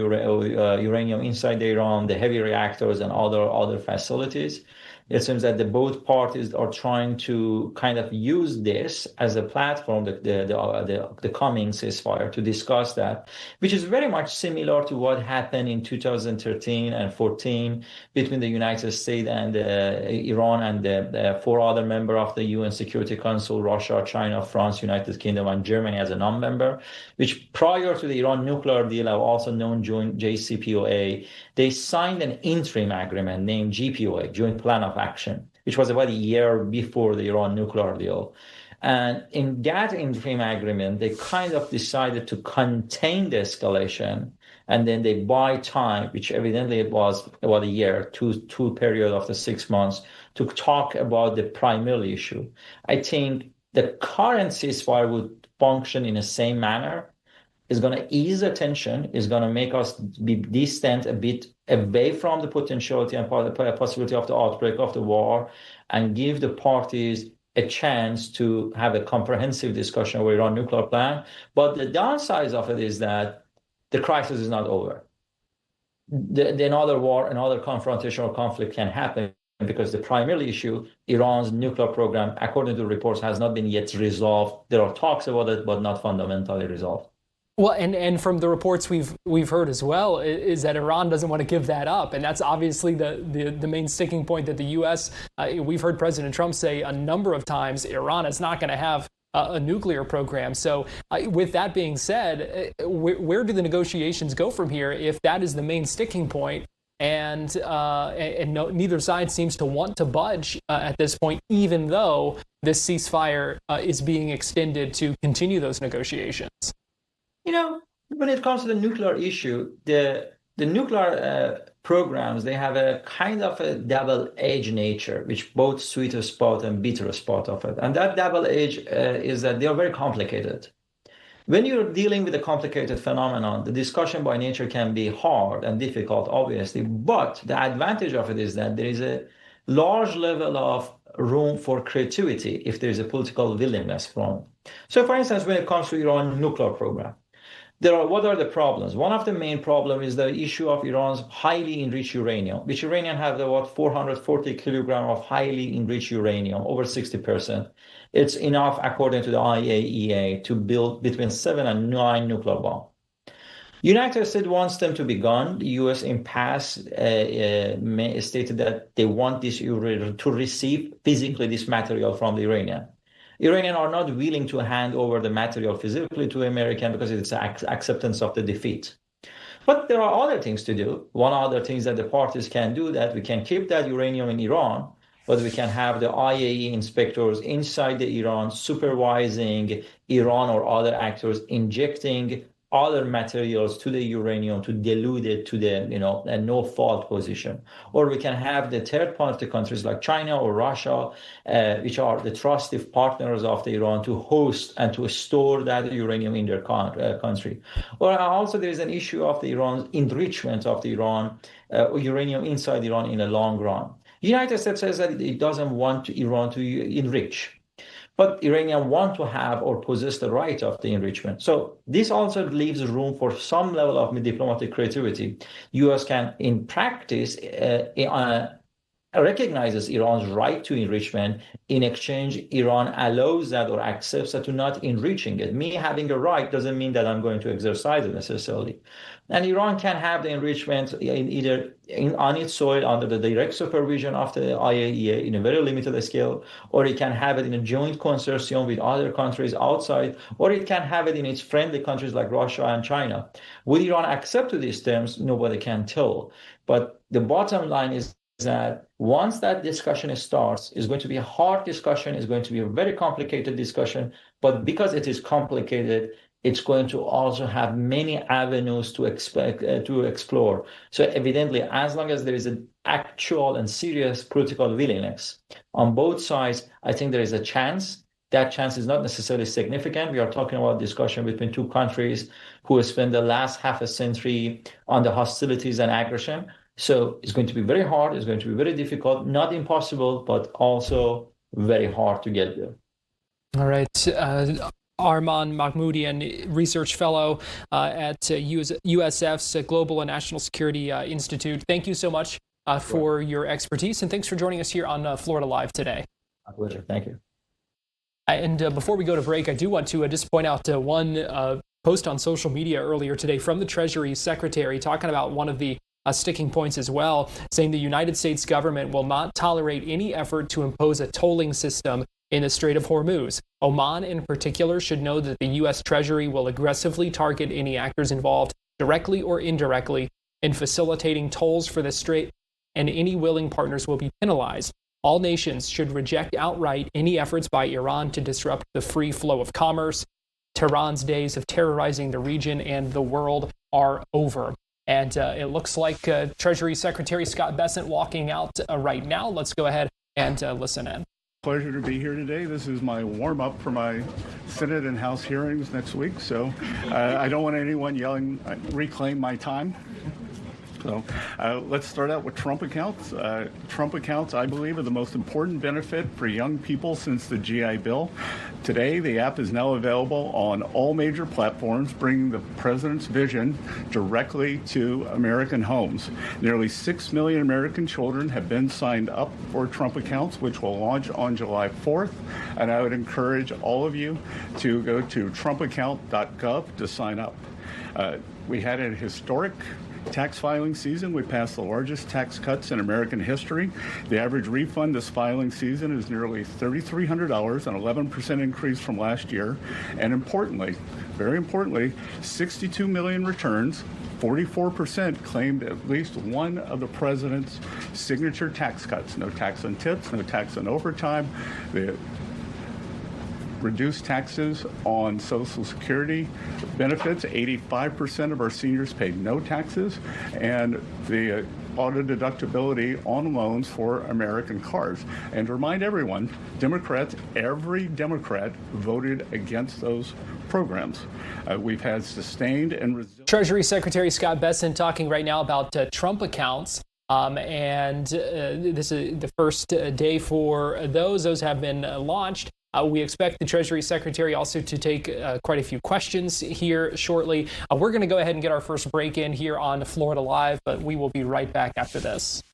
uranium inside Iran, the heavy reactors, and other facilities. It seems that both parties are trying to kind of use this as a platform, the coming ceasefire, to discuss that, which is very much similar to what happened in 2013 and 14 between the United States and Iran and the four other members of the UN Security Council: Russia, China, France, United Kingdom, and Germany as a non-member, which prior to the Iran nuclear deal, also known JCPOA, they signed an interim agreement named GPOA, Joint Plan of Action, which was about a year before the Iran nuclear deal. And in that interim agreement, they kind of decided to contain the escalation, and then they buy time, which evidently it was about a year, two period of the 6 months, to talk about the primary issue. I think the current ceasefire would function in the same manner. Is going to ease the tension, is going to make us be distant a bit away from the potentiality and possibility of the outbreak of the war, and give the parties a chance to have a comprehensive discussion over Iran nuclear plan. But the downside of it is that the crisis is not over. Another war, another confrontation or conflict can happen because the primary issue, Iran's nuclear program, according to reports, has not been yet resolved. There are talks about it, but not fundamentally resolved. Well, and from the reports we've heard as well, is that Iran doesn't want to give that up, and that's obviously the main sticking point that the U.S. We've heard President Trump say a number of times Iran is not going to have a nuclear program. So, with that being said, where do the negotiations go from here if that is the main sticking point? And neither side seems to want to budge at this point, even though this ceasefire is being extended to continue those negotiations. You know, when it comes to the nuclear issue, the nuclear programs, they have a kind of a double-edged nature, which both sweet spot and bitter spot of it. And that double edge is that they are very complicated. When you're dealing with a complicated phenomenon, the discussion by nature can be hard and difficult, obviously. But the advantage of it is that there is a large level of room for creativity if there is a political willingness from. So, for instance, when it comes to Iran's nuclear program, what are the problems? One of the main problems is the issue of Iran's highly enriched uranium, which Iranian have about 440 kilograms of highly enriched uranium, over 60%. It's enough, according to the IAEA, to build between 7 and 9 nuclear bombs. United States wants them to be gone. The U.S. in past stated that they want this to receive physically this material from the Iranian. Iranians are not willing to hand over the material physically to American because it's acceptance of the defeat. But there are other things to do. One other thing that the parties can do, that we can keep that uranium in Iran, but we can have the IAEA inspectors inside the Iran supervising Iran or other actors injecting other materials to the uranium to dilute it to the a no-fault position. Or we can have the third party countries like China or Russia, which are the trusted partners of the Iran, to host and to store that uranium in their country. Or also there is an issue of the Iran's enrichment of the uranium inside Iran in the long run. The United States says that it doesn't want Iran to enrich, but Iranians want to have or possess the right of the enrichment. So this also leaves room for some level of diplomatic creativity. U.S. can, in practice, recognizes Iran's right to enrichment. In exchange, Iran allows that or accepts that to not enriching it. Me having a right doesn't mean that I'm going to exercise it necessarily. And Iran can have the enrichment on its soil under the direct supervision of the IAEA in a very limited scale, or it can have it in a joint consortium with other countries outside, or it can have it in its friendly countries like Russia and China. Will Iran accept to these terms? Nobody can tell. But the bottom line is that once that discussion starts, it's going to be a hard discussion, it's going to be a very complicated discussion, but because it is complicated, it's going to also have many avenues to explore. So evidently, as long as there is an actual and serious political willingness on both sides, I think there is a chance. That chance is not necessarily significant. We are talking about discussion between two countries who have spent the last half a century on the hostilities and aggression. So it's going to be very hard. It's going to be very difficult, not impossible, but also very hard to get there. All right. Arman Mahmoodian, research fellow at USF's Global and National Security Institute. Thank you so much for your expertise, and thanks for joining us here on Florida Live today. My pleasure. Thank you. And before we go to break, I do want to just point out one post on social media earlier today from the Treasury Secretary talking about one of the sticking points as well, saying the United States government will not tolerate any effort to impose a tolling system in the Strait of Hormuz. Oman, in particular, should know that the U.S. Treasury will aggressively target any actors involved, directly or indirectly, in facilitating tolls for the strait, and any willing partners will be penalized. All nations should reject outright any efforts by Iran to disrupt the free flow of commerce. Tehran's days of terrorizing the region and the world are over. And it looks like Treasury Secretary Scott Bessent walking out right now. Let's go ahead and listen in. Pleasure to be here today. This is my warm-up for my Senate and House hearings next week, so I don't want anyone yelling, reclaim my time. So let's start out with Trump accounts. Trump accounts, I believe, are the most important benefit for young people since the GI Bill. Today, the app is now available on all major platforms, bringing the president's vision directly to American homes. Nearly 6 million American children have been signed up for Trump accounts, which will launch on July 4th. And I would encourage all of you to go to trumpaccount.gov to sign up. We had a historic tax filing season. We passed the largest tax cuts in American history. The average refund this filing season is nearly $3,300, an 11% increase from last year. And importantly, very importantly, 62 million returns. 44% claimed at least one of the president's signature tax cuts. No tax on tips, no tax on overtime. The reduced taxes on Social Security benefits. 85% of our seniors paid no taxes, and the auto deductibility on loans for American cars. And to remind everyone, Democrats, every Democrat voted against those programs. We've had sustained and resilient. Treasury Secretary Scott Bessent talking right now about Trump accounts. This is the first day for those. Those have been launched. We expect the Treasury Secretary also to take quite a few questions here shortly. We're going to go ahead and get our first break in here on Florida Live, but we will be right back after this.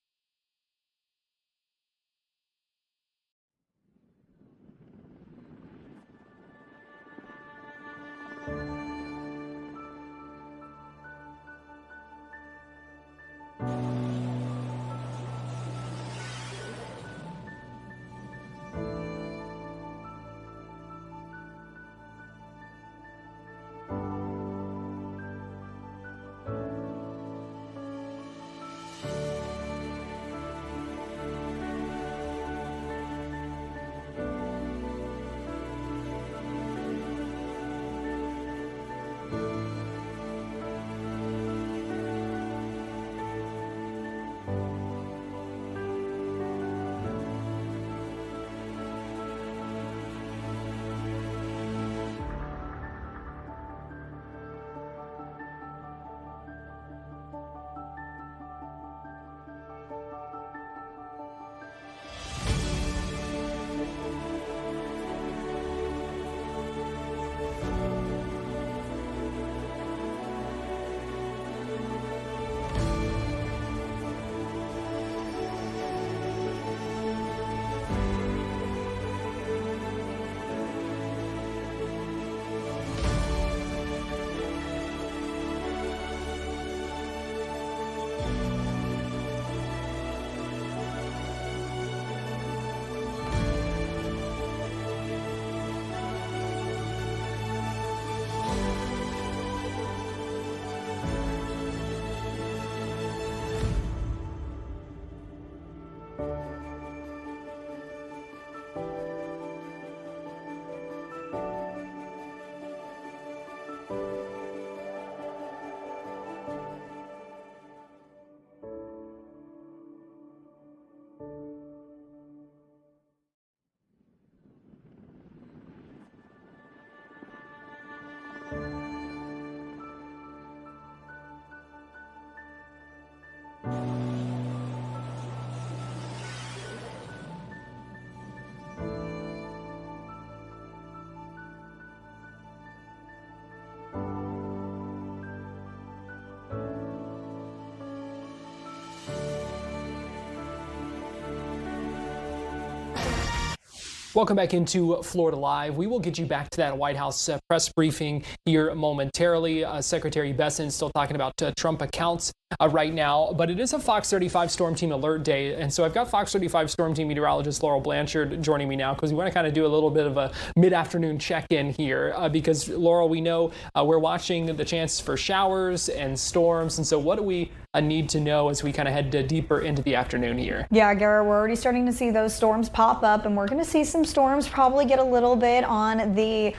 Welcome back into Florida Live. We will get you back to that White House press briefing here momentarily. Secretary Bessent still talking about Trump accounts right now, but it is a Fox 35 Storm Team Alert Day. And so I've got Fox 35 Storm Team meteorologist Laurel Blanchard joining me now because we want to kind of do a little bit of a mid-afternoon check-in here because, Laurel, we know we're watching the chances for showers and storms. And so what do we need to know as we kind of head deeper into the afternoon here? Yeah, Garrett, we're already starting to see those storms pop up, and we're going to see some storms probably get a little bit on the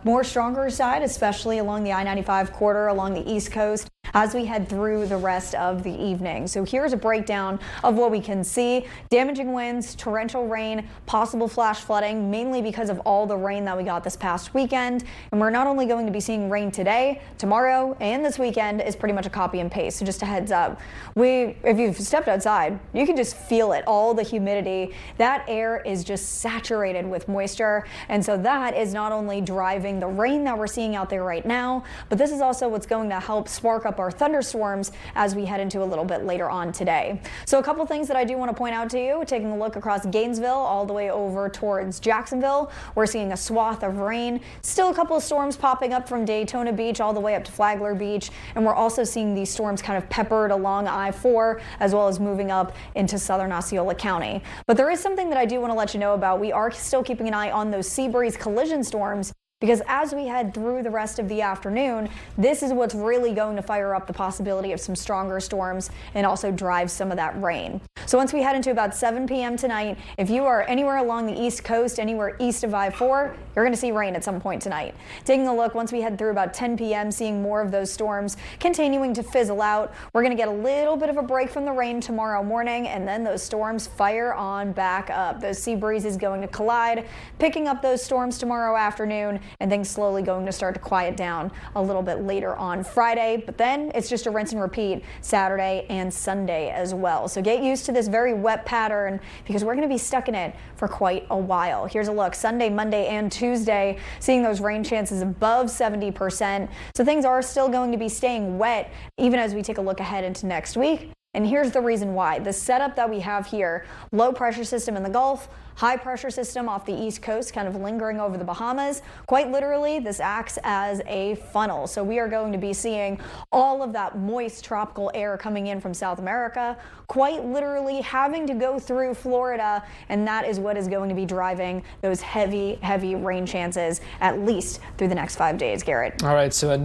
more stronger side, especially along the I-95 corridor along the East Coast. as we head through the rest of the evening. So here's a breakdown of what we can see. Damaging winds, torrential rain, possible flash flooding, mainly because of all the rain that we got this past weekend. And we're not only going to be seeing rain today, tomorrow, and this weekend is pretty much a copy and paste. So just a heads up. If you've stepped outside, you can just feel it, all the humidity. That air is just saturated with moisture. And so that is not only driving the rain that we're seeing out there right now, but this is also what's going to help spark up our thunderstorms as we head into a little bit later on today. So a couple things that I do want to point out to you, taking a look across Gainesville all the way over towards Jacksonville, we're seeing a swath of rain. Still a couple of storms popping up from Daytona Beach all the way up to Flagler Beach. And we're also seeing these storms kind of peppered along I-4 as well as moving up into southern Osceola County. But there is something that I do want to let you know about. We are still keeping an eye on those sea breeze collision storms, because as we head through the rest of the afternoon, this is what's really going to fire up the possibility of some stronger storms and also drive some of that rain. So once we head into about 7 p.m. tonight, if you are anywhere along the East Coast, anywhere east of I-4, you're going to see rain at some point tonight. Taking a look, once we head through about 10 p.m., seeing more of those storms continuing to fizzle out. We're going to get a little bit of a break from the rain tomorrow morning, and then those storms fire on back up. Those sea breezes going to collide, picking up those storms tomorrow afternoon, and things slowly going to start to quiet down a little bit later on Friday. But then it's just a rinse and repeat Saturday and Sunday as well. So get used to this very wet pattern, because we're going to be stuck in it for quite a while. Here's a look. Sunday, Monday, and Tuesday, seeing those rain chances above 70%. So things are still going to be staying wet even as we take a look ahead into next week. And here's the reason why. The setup that we have here, low pressure system in the Gulf, high pressure system off the East Coast, kind of lingering over the Bahamas. Quite literally, this acts as a funnel. So we are going to be seeing all of that moist tropical air coming in from South America, quite literally having to go through Florida. And that is what is going to be driving those heavy, heavy rain chances, at least through the next 5 days, Garrett. All right, so a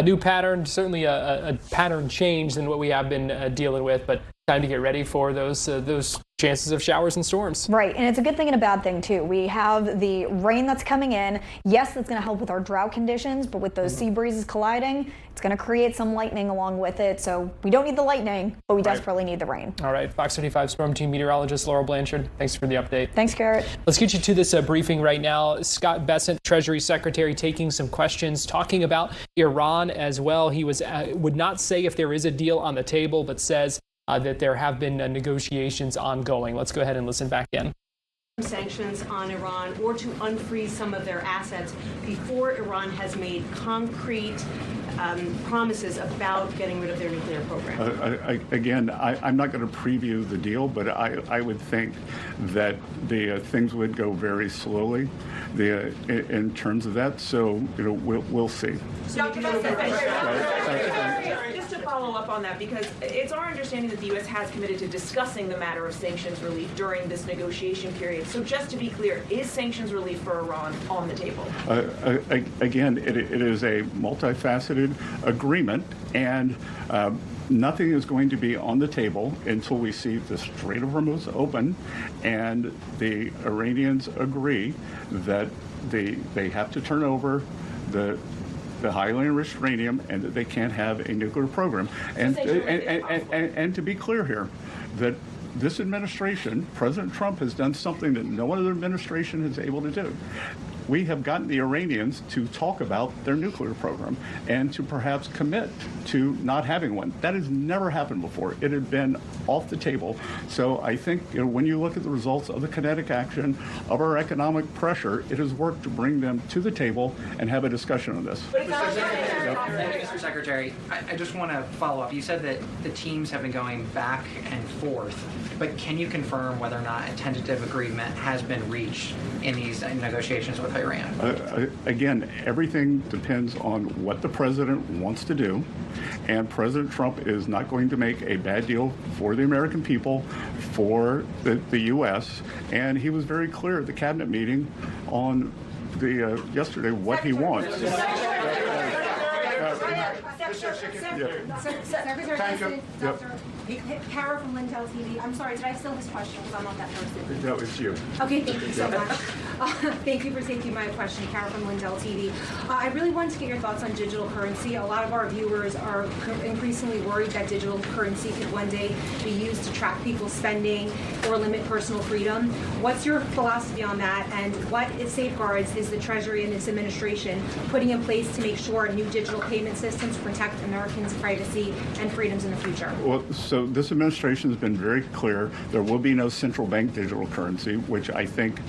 new pattern, certainly a pattern change than what we have been dealing with, but time to get ready for those chances of showers and storms. Right, and it's a good thing and a bad thing too. We have the rain that's coming in. Yes, that's going to help with our drought conditions, but with those sea breezes colliding, it's going to create some lightning along with it. So we don't need the lightning, but we desperately need the rain. All right, Fox 35 Storm Team meteorologist Laurel Blanchard, thanks for the update. Thanks, Garrett. Let's get you to this briefing right now. Scott Bessent, Treasury Secretary, taking some questions, talking about Iran as well. He would not say if there is a deal on the table, but says that there have been negotiations ongoing. Let's go ahead and listen back in. Sanctions on Iran, or to unfreeze some of their assets before Iran has made concrete promises about getting rid of their nuclear program. I'm not going to preview the deal, but I would think that the things would go very slowly in terms of that. So we'll see. Dr. Just to follow up on that, because it's our understanding that the U.S. has committed to discussing the matter of sanctions relief during this negotiation period. So just to be clear, is sanctions relief for Iran on the table? Again, it is a multifaceted agreement, and nothing is going to be on the table until we see the Strait of Hormuz open and the Iranians agree that they have to turn over the highly enriched uranium and that they can't have a nuclear program. And to be clear here, that this administration, President Trump, has done something that no other administration is able to do. We have gotten the Iranians to talk about their nuclear program and to perhaps commit to not having one. That has never happened before. It had been off the table. So I think when you look at the results of the kinetic action of our economic pressure, it has worked to bring them to the table and have a discussion on this. Mr. Secretary, I just want to follow up. You said that the teams have been going back and forth, but can you confirm whether or not a tentative agreement has been reached in these negotiations with Iran? Again, everything depends on what the president wants to do, and President Trump is not going to make a bad deal for the American people, for the U.S., and he was very clear at the cabinet meeting on yesterday what he wants. Secretary, Thank you. Kara from Lindell TV. I'm sorry, did I steal his question? Because I'm not that person. No, it's you. Okay, thank you so much. Thank you for taking my question, Kara from Lindell TV. I really wanted to get your thoughts on digital currency. A lot of our viewers are increasingly worried that digital currency could one day be used to track people's spending or limit personal freedom. What's your philosophy on that, and what safeguards is the Treasury and this administration putting in place to make sure new digital payment systems protect Americans' privacy and freedoms in the future? Well, so this administration has been very clear. There will be no central bank digital currency, which I think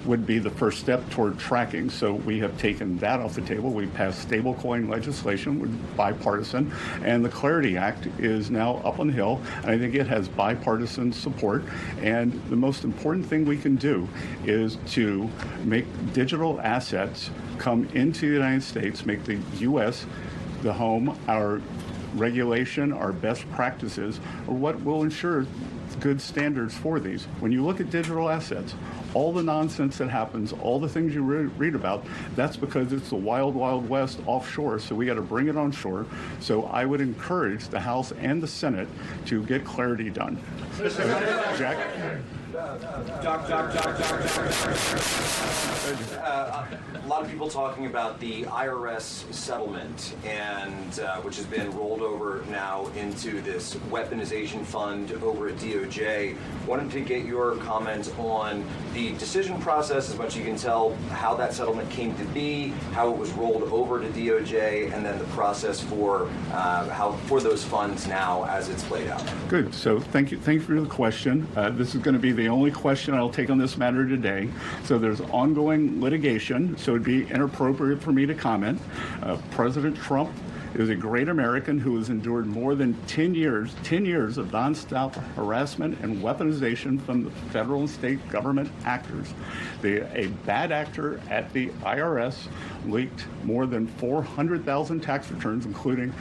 would be the first step toward tracking. So we have taken that off the table. We passed stablecoin legislation, with bipartisan, and the Clarity Act is now up on the Hill, and I think it has bipartisan support. And the most important thing we can do is to make digital assets come into the United States, make the U.S. the home. Our regulation, our best practices are what will ensure good standards for these. When you look at digital assets, all the nonsense that happens, all the things you read about, that's because it's the wild, wild west offshore, so we got to bring it on shore. So I would encourage the House and the Senate to get clarity done. Jack? A lot of people talking about the IRS settlement, and which has been rolled over now into this weaponization fund over at DOJ. Wanted to get your comment on the decision process, as much as you can tell, how that settlement came to be, how it was rolled over to DOJ, and then the process for for those funds now as it's played out. Good. So thank you for the question. This is going to be the only question I'll take on this matter today. So there's ongoing litigation, so it'd be inappropriate for me to comment. President Trump is a great American who has endured more than 10 years of nonstop harassment and weaponization from the federal and state government actors. A bad actor at the IRS leaked more than 400,000 tax returns, including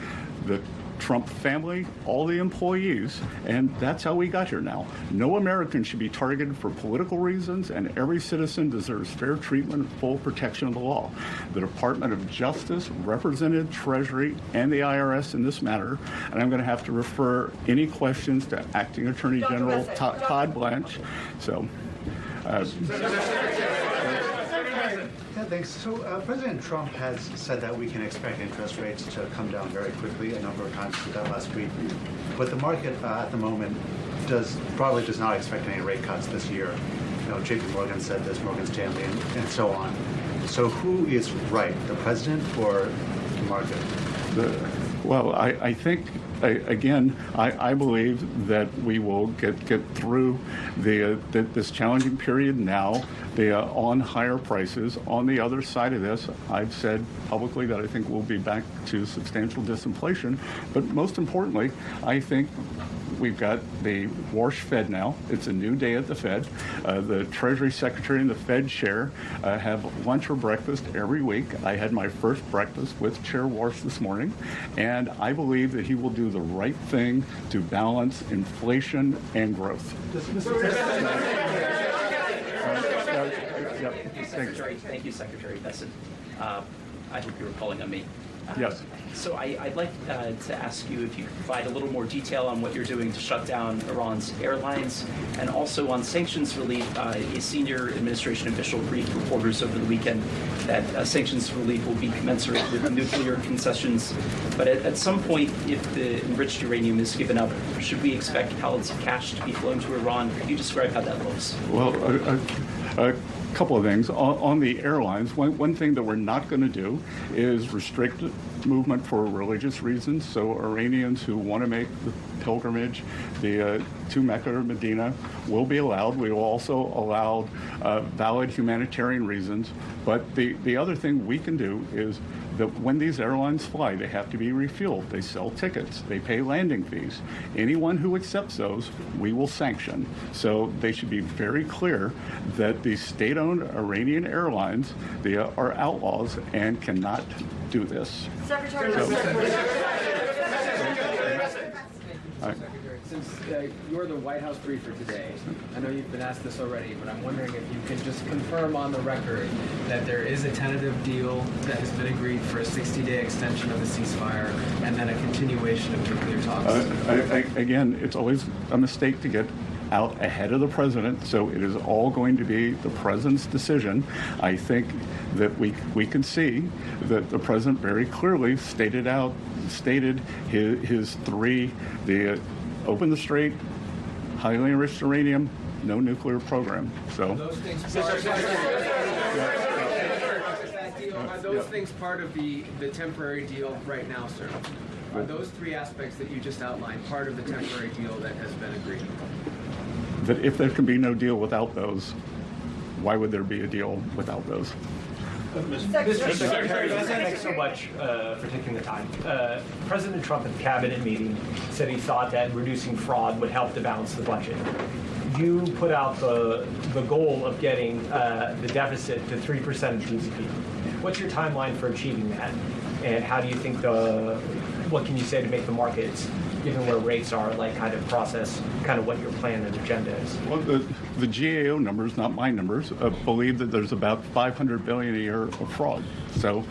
the Trump family, all the employees, and that's how we got here now. No American should be targeted for political reasons, and every citizen deserves fair treatment and full protection of the law. The Department of Justice represented Treasury and the IRS in this matter, and I'm going to have to refer any questions to Acting Attorney General Todd Blanche. So. Yeah, thanks. So President Trump has said that we can expect interest rates to come down very quickly. A number of times did that last week. But the market at the moment broadly does not expect any rate cuts this year. You know, JP Morgan said this, Morgan Stanley, and so on. So who is right, the president or the market? Well, I think, again, I believe that we will get through this challenging period now on higher prices. On the other side of this, I've said publicly that I think we'll be back to substantial disinflation. But most importantly, I think we've got the Warsh Fed now. It's a new day at the Fed. The Treasury Secretary and the Fed Chair have lunch or breakfast every week. I had my first breakfast with Chair Warsh this morning, and I believe that he will do the right thing to balance inflation and growth. Thank you, Secretary Besson. I hope you were calling on me. Yes. So I'd like to ask you if you could provide a little more detail on what you're doing to shut down Iran's airlines, and also on sanctions relief. A senior administration official briefed reporters over the weekend that sanctions relief will be commensurate with nuclear concessions. But at some point, if the enriched uranium is given up, should we expect pallets of cash to be flown to Iran? Could you describe how that looks? Well, a couple of things. On the airlines, one thing that we're not going to do is restrict movement for religious reasons. So Iranians who want to make the pilgrimage to Mecca or Medina will be allowed. We will also allow valid humanitarian reasons. But the other thing we can do is that when these airlines fly, they have to be refueled. They sell tickets. They pay landing fees. Anyone who accepts those, we will sanction. So they should be very clear that the state-owned Iranian airlines, they are outlaws and cannot do this. Secretary. Since you're the White House briefer today, I know you've been asked this already, but I'm wondering if you can just confirm on the record that there is a tentative deal that has been agreed for a 60-day extension of the ceasefire and then a continuation of nuclear talks. Again, it's always a mistake to get out ahead of the president, so it is all going to be the president's decision. I think that we can see that the president very clearly stated his three: the open the strait, highly enriched uranium, no nuclear program. So those things are those things part of the temporary deal right now, sir? Are those three aspects that you just outlined part of the temporary deal that has been agreed? That if there can be no deal without those, why would there be a deal without those? Mr. Secretary, thanks so much for taking the time. President Trump at the cabinet meeting said he thought that reducing fraud would help to balance the budget. You put out the goal of getting the deficit to 3% of GDP. What's your timeline for achieving that? And how do you think what can you say to make the markets, given where rates are, like kind of process kind of what your plan and agenda is? Well, the GAO numbers, not my numbers, believe that there's about $500 billion a year of fraud. So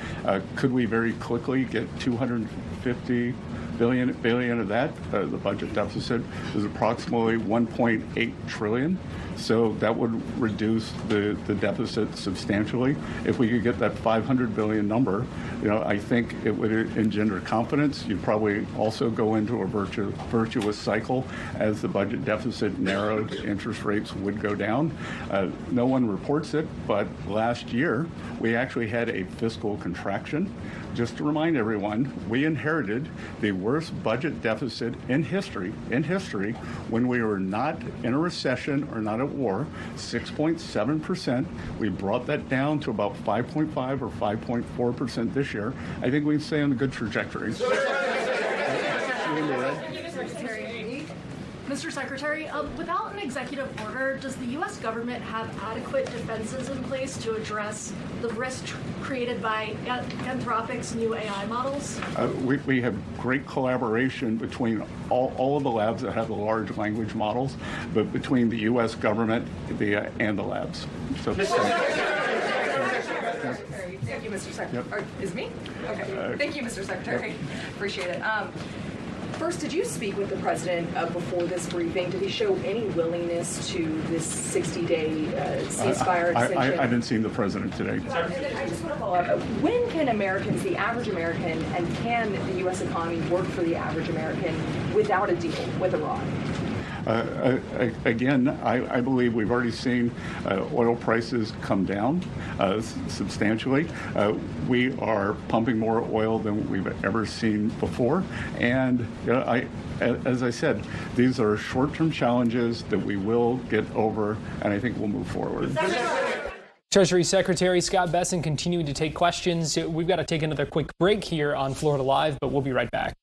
could we very quickly get $250 billion of that? The budget deficit is approximately $1.8 trillion. So that would reduce the deficit substantially. If we could get that $500 billion number, I think it would engender confidence. You'd probably also go into a virtuous cycle. As the budget deficit narrowed, interest rates would go down. No one reports it, but last year we actually had a fiscal contraction. Just to remind everyone, we inherited the worst budget deficit in history, when we were not in a recession or not at war, 6.7%. We brought that down to about 5.5 or 5.4% this year. I think we can stay on a good trajectory. Mr. Secretary, without an executive order, does the U.S. government have adequate defenses in place to address the risk created by Anthropic's new AI models? We have great collaboration between all of the labs that have the large language models, but between the U.S. government and the labs. So, Thank you, Mr. Secretary. Yep. Is it me? Okay. Thank you, Mr. Secretary. Yep. Appreciate it. First, did you speak with the president before this briefing? Did he show any willingness to this 60-day ceasefire extension? I haven't seen the president today. And then I just want to follow up. When can Americans, the average American, and can the U.S. economy work for the average American without a deal with Iran? Again, I believe we've already seen oil prices come down substantially. We are pumping more oil than we've ever seen before. And as I said, these are short-term challenges that we will get over, and I think we'll move forward. Treasury Secretary Scott Bessent continuing to take questions. We've got to take another quick break here on Florida Live, but we'll be right back.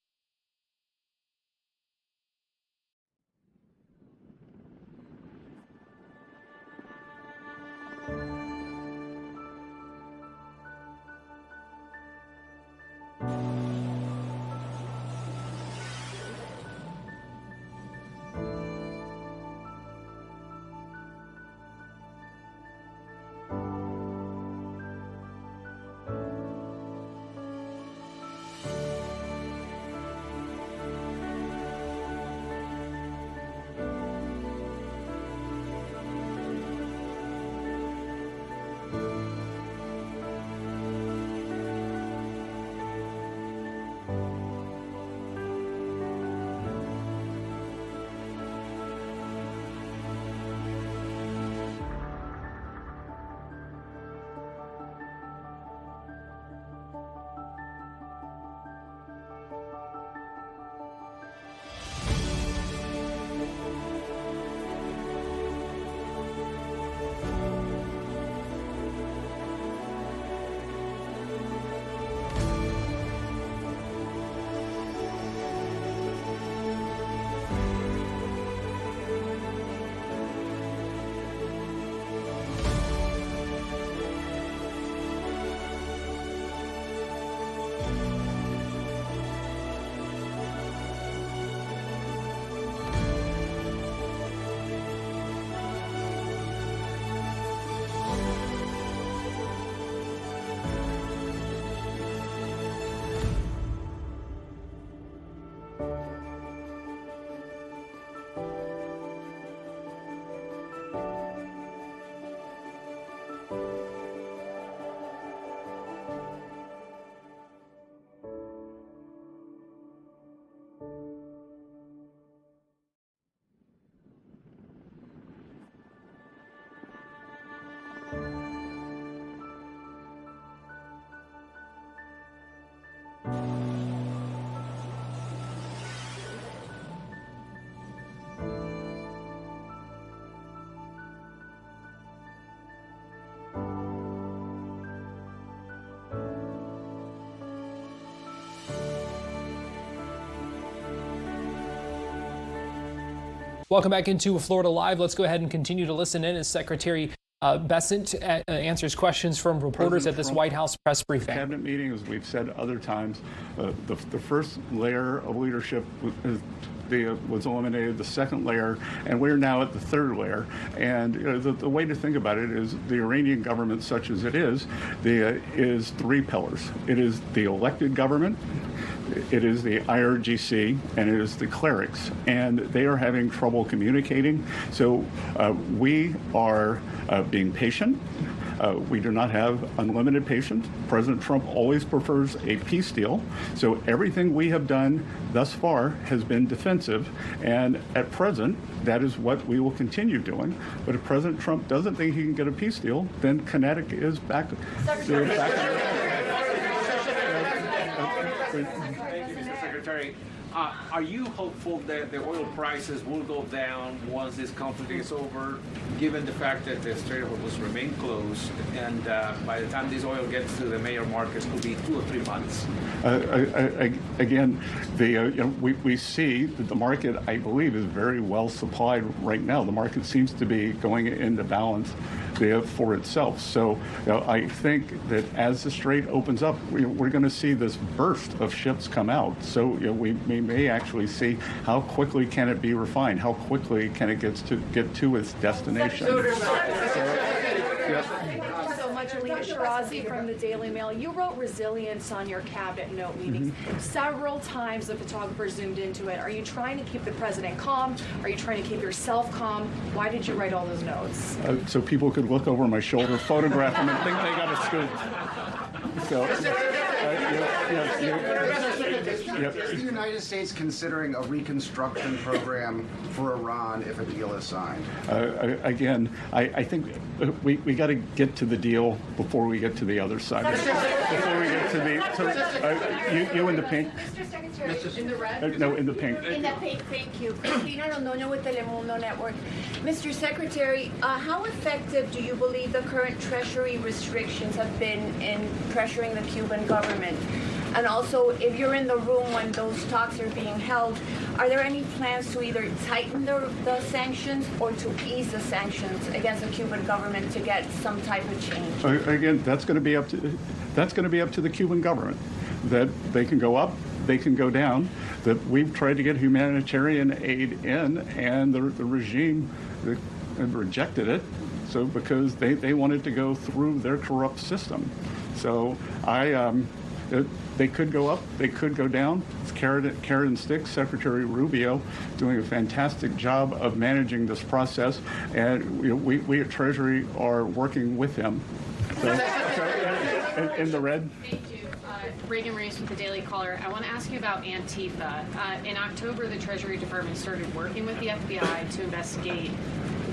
Welcome back into Florida Live. Let's go ahead and continue to listen in as Secretary Bessent answers questions from reporters at this White House press briefing. Cabinet meeting, as we've said other times, the first layer of leadership was eliminated, the second layer, and we're now at the third layer. And the way to think about it is the Iranian government, such as it is three pillars. It is the elected government, it is the IRGC, and it is the clerics. And they are having trouble communicating. So we are being patient. We do not have unlimited patience. President Trump always prefers a peace deal. So everything we have done thus far has been defensive. And at present, that is what we will continue doing. But if President Trump doesn't think he can get a peace deal, then Connecticut is back. Thank you, Mr. Secretary. Are you hopeful that the oil prices will go down once this conflict is over, given the fact that the Strait of Hormuz remain closed, and by the time this oil gets to the major markets, it will be 2 or 3 months? Again, we see that the market, I believe, is very well supplied right now. The market seems to be going into balance for itself. So I think that as the Strait opens up, we're going to see this burst of ships come out. So we may actually see how quickly can it be refined, how quickly can it get to its destination. Alina Shirazi from the Daily Mail. You wrote resilience on your cabinet note meetings. Several times the photographer zoomed into it. Are you trying to keep the president calm? Are you trying to keep yourself calm? Why did you write all those notes? So people could look over my shoulder, photograph them, and think they got a scoop. So, Is the United States considering a reconstruction program for Iran if a deal is signed? Again, I think we got to get to the deal before we get to the other side. Before we get to you in the pink. Mr. Secretary, in the red? No, in the pink. In the pink, thank you. Cristina Londoño with Telemundo Network. Mr. Secretary, how effective do you believe the current Treasury restrictions have been in pressuring the Cuban government? And also, if you're in the room when those talks are being held, are there any plans to either tighten the sanctions or to ease the sanctions against the Cuban government to get some type of change? Again, that's going to be up to the Cuban government. That they can go up, they can go down. That we've tried to get humanitarian aid in, and the regime rejected it. So because they wanted to go through their corrupt system. So they could go up, they could go down. It's carrot and stick. Secretary Rubio doing a fantastic job of managing this process, and we at Treasury are working with him. So in the red. Thank you. Reagan Reese with the Daily Caller. I want to ask you about Antifa. In October, the Treasury Department started working with the FBI to investigate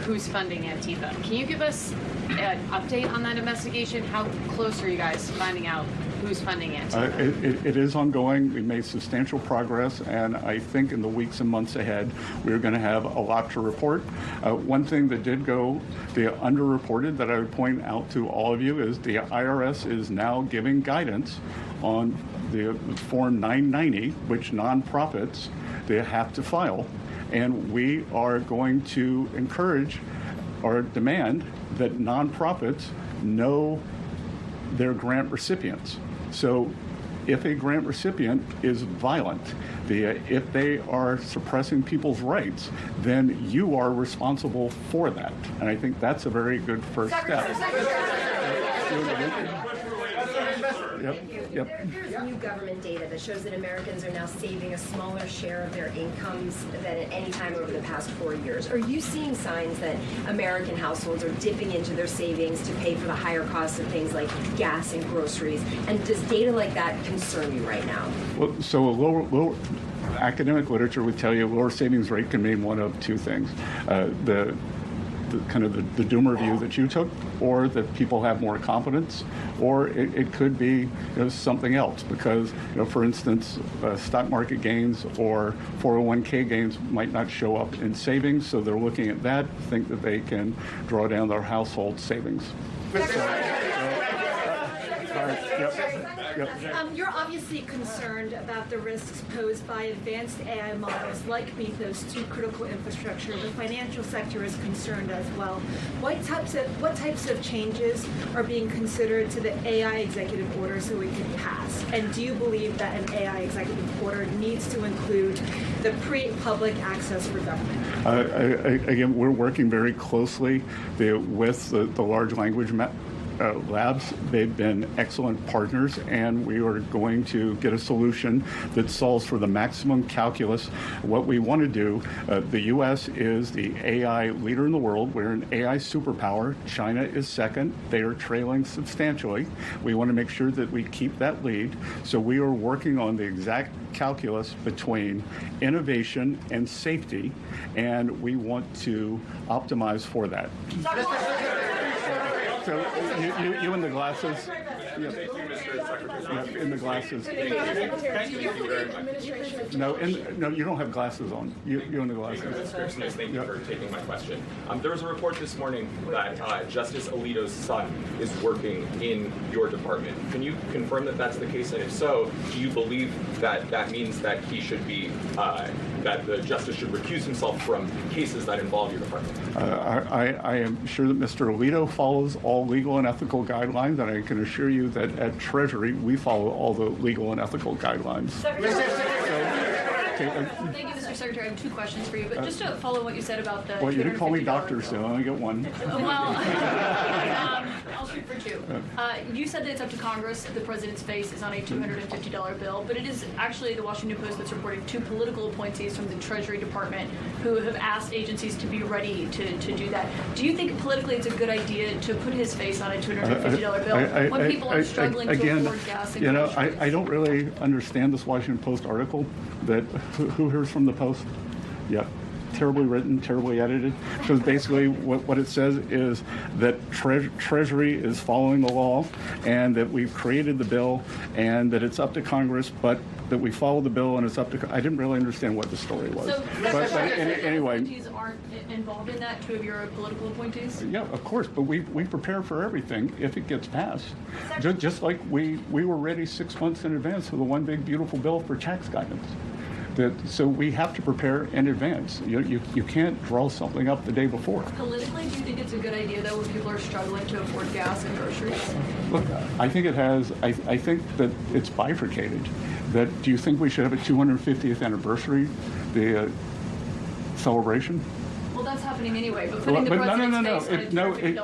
who's funding Antifa. Can you give us an update on that investigation? How close are you guys to finding out who's funding Antifa? It is ongoing. We made substantial progress, and I think in the weeks and months ahead, we're going to have a lot to report. One thing that did go underreported that I would point out to all of you is the IRS is now giving guidance on the Form 990, which nonprofits they have to file. And we are going to encourage or demand that nonprofits know their grant recipients. So if a grant recipient is violent, if they are suppressing people's rights, then you are responsible for that. And I think that's a very good first step. Yep. There's new government data that shows that Americans are now saving a smaller share of their incomes than at any time over the past 4 years. Are you seeing signs that American households are dipping into their savings to pay for the higher costs of things like gas and groceries? And does data like that concern you right now? Well, so a lower academic literature would tell you a lower savings rate can mean one of two things. The doomer view that you took, or that people have more confidence, or it could be something else because, for instance, stock market gains or 401k gains might not show up in savings, so they're looking at that, think that they can draw down their household savings. You're obviously concerned about the risks posed by advanced AI models like Mythos to critical infrastructure. The financial sector is concerned as well. What types of changes are being considered to the AI executive order so it can pass? And do you believe that an AI executive order needs to include the pre-public access for government? Again, we're working very closely with the large language labs. They've been excellent partners, and we are going to get a solution that solves for the maximum calculus. What we want to do, the U.S. is the AI leader in the world. We're an AI superpower. China is second. They are trailing substantially. We want to make sure that we keep that lead. So we are working on the exact calculus between innovation and safety, and we want to optimize for that. So you in the glasses? Yes. Thank you, Mr. Secretary. Yep, in the glasses. Thank you very much. No, you don't have glasses on. You in the glasses. Thank you for taking my question. There was a report this morning that Justice Alito's son is working in your department. Can you confirm that that's the case? And if so, do you believe that that means that he should be, that the justice should recuse himself from cases that involve your department? I am sure that Mr. Alito follows all legal and ethical guidelines, and I can assure you that at Treasury we follow all the legal and ethical guidelines. Thank you, Mr. Secretary. I have two questions for you, but just to follow what you said about the Well, you didn't call me doctor, so I only get one. Well, I'll shoot for two. You said that it's up to Congress. The president's face is on a $250 bill, but it is actually the Washington Post that's reporting two political appointees from the Treasury Department who have asked agencies to be ready to do that. Do you think politically it's a good idea to put his face on a $250 bill when people are struggling to afford gas and groceries? I don't really understand this Washington Post article. That who hears from the Post? Yeah. Terribly written, terribly edited. Because basically what it says is that Treasury is following the law, and that we've created the bill, and that it's up to Congress, but that we follow the bill and it's up to... I didn't really understand what the story was. So, but anyway... appointees aren't involved in that, two of your political appointees? Yeah, of course, but we prepare for everything if it gets passed. Just like we were ready 6 months in advance for the one big beautiful bill for tax guidance. So we have to prepare in advance. You can't draw something up the day before. Politically, do you think it's a good idea, though, when people are struggling to afford gas and groceries? Look, I think it has. I think that it's bifurcated. That do you think we should have a 250th anniversary, the celebration? Well, that's happening anyway, but putting the president's face on a $250 bill is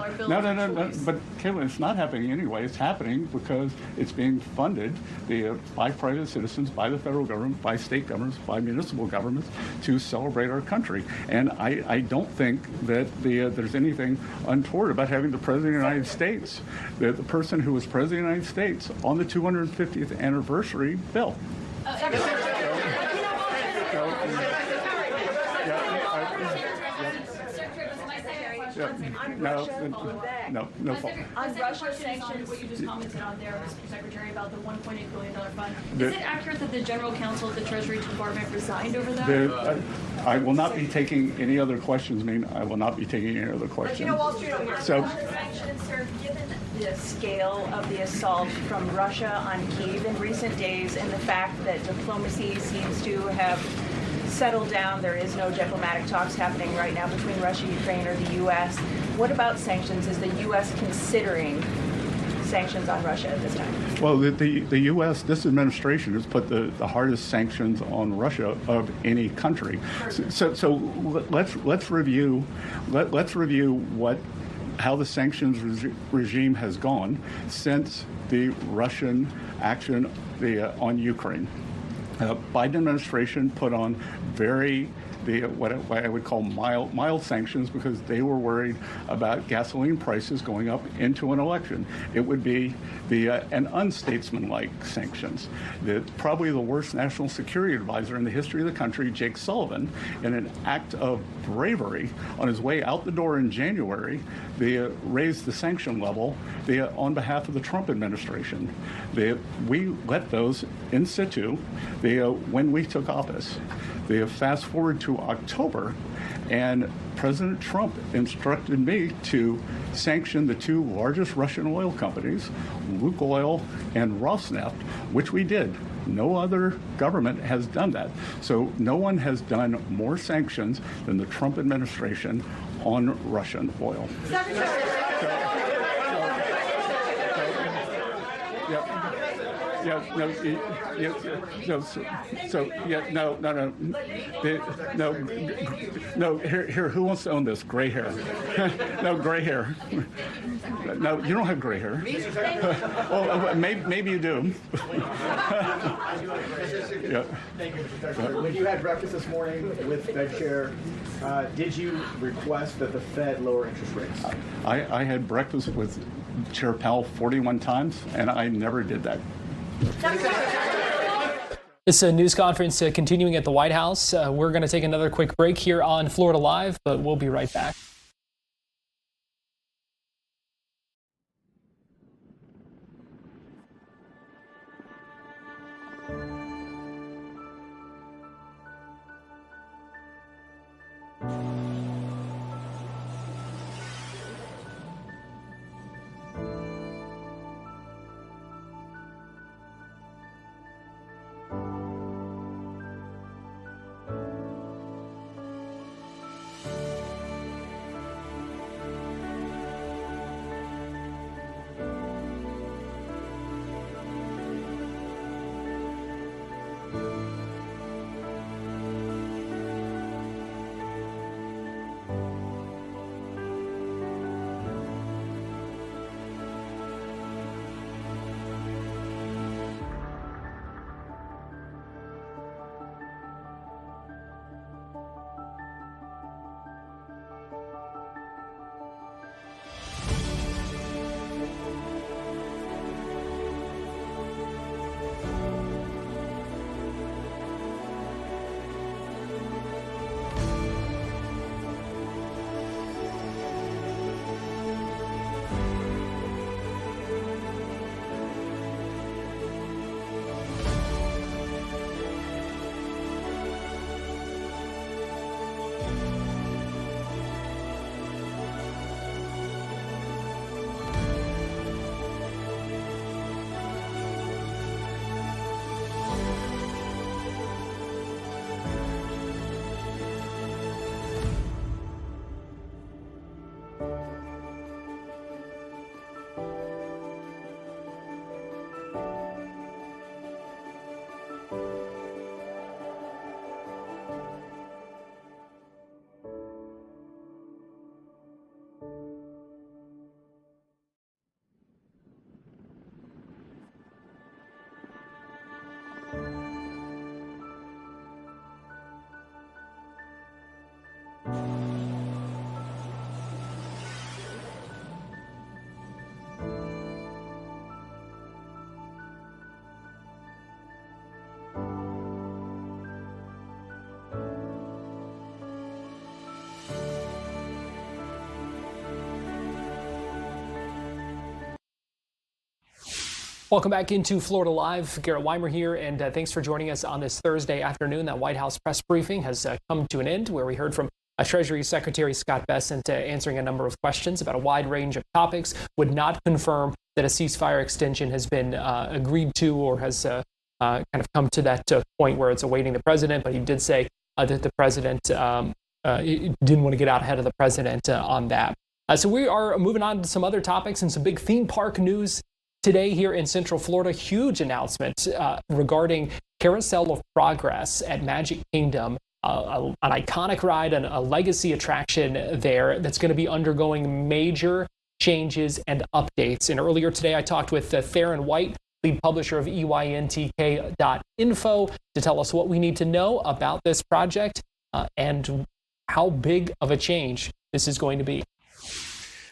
a choice. But Caitlin, it's not happening anyway. It's happening because it's being funded by private citizens, by the federal government, by state governments, by municipal governments to celebrate our country. And I don't think that there's anything untoward about having the President of the United States, the person who was President of the United States, on the 250th anniversary bill. No. On Russia sanctions, what you just commented on there, Mr. Secretary, about the $1.8 billion fund. Is it accurate that the General Counsel of the Treasury Department resigned over that? I will not be taking any other questions. I will not be taking any other questions. But you know, Wall Street over So, sanctions, sir, given the scale of the assault from Russia on Kyiv in recent days and the fact that diplomacy seems to have settled down, there is no diplomatic talks happening right now between Russia, Ukraine, or the U.S. What about sanctions? Is the U.S. considering sanctions on Russia at this time? Well, the U.S., this administration has put the hardest sanctions on Russia of any country. So let's review how the sanctions regime has gone since the Russian action on Ukraine. Biden administration put on what I would call mild sanctions because they were worried about gasoline prices going up into an election. It would be an unstatesmanlike sanctions. Probably the worst national security advisor in the history of the country, Jake Sullivan, in an act of bravery on his way out the door in January, raised the sanction level on behalf of the Trump administration. We let those in situ when we took office. They fast forward to October, and President Trump instructed me to sanction the two largest Russian oil companies, Lukoil and Rosneft, which we did. No other government has done that. So no one has done more sanctions than the Trump administration on Russian oil. Here, who wants to own this? Gray hair. No, gray hair. No, you don't have gray hair. Oh, maybe you do. When you had breakfast this morning with Fed Chair, did you request that the Fed lower interest rates? I had breakfast with Chair Powell 41 times, and I never did that. This news conference continuing at the White House. We're going to take another quick break here on Florida Live, but we'll be right back. Welcome back into Florida Live. Garrett Weimer here, and thanks for joining us on this Thursday afternoon. That White House press briefing has come to an end, where we heard from Treasury Secretary Scott Bessent answering a number of questions about a wide range of topics. Would not confirm that a ceasefire extension has been agreed to or has kind of come to that point where it's awaiting the president, but he did say that the president didn't want to get out ahead of the president on that. So we are moving on to some other topics and some big theme park news today here in Central Florida. Huge announcement regarding Carousel of Progress at Magic Kingdom, an iconic ride and a legacy attraction there that's going to be undergoing major changes and updates. And earlier today, I talked with Theron White, lead publisher of EYNTK.info, to tell us what we need to know about this project and how big of a change this is going to be.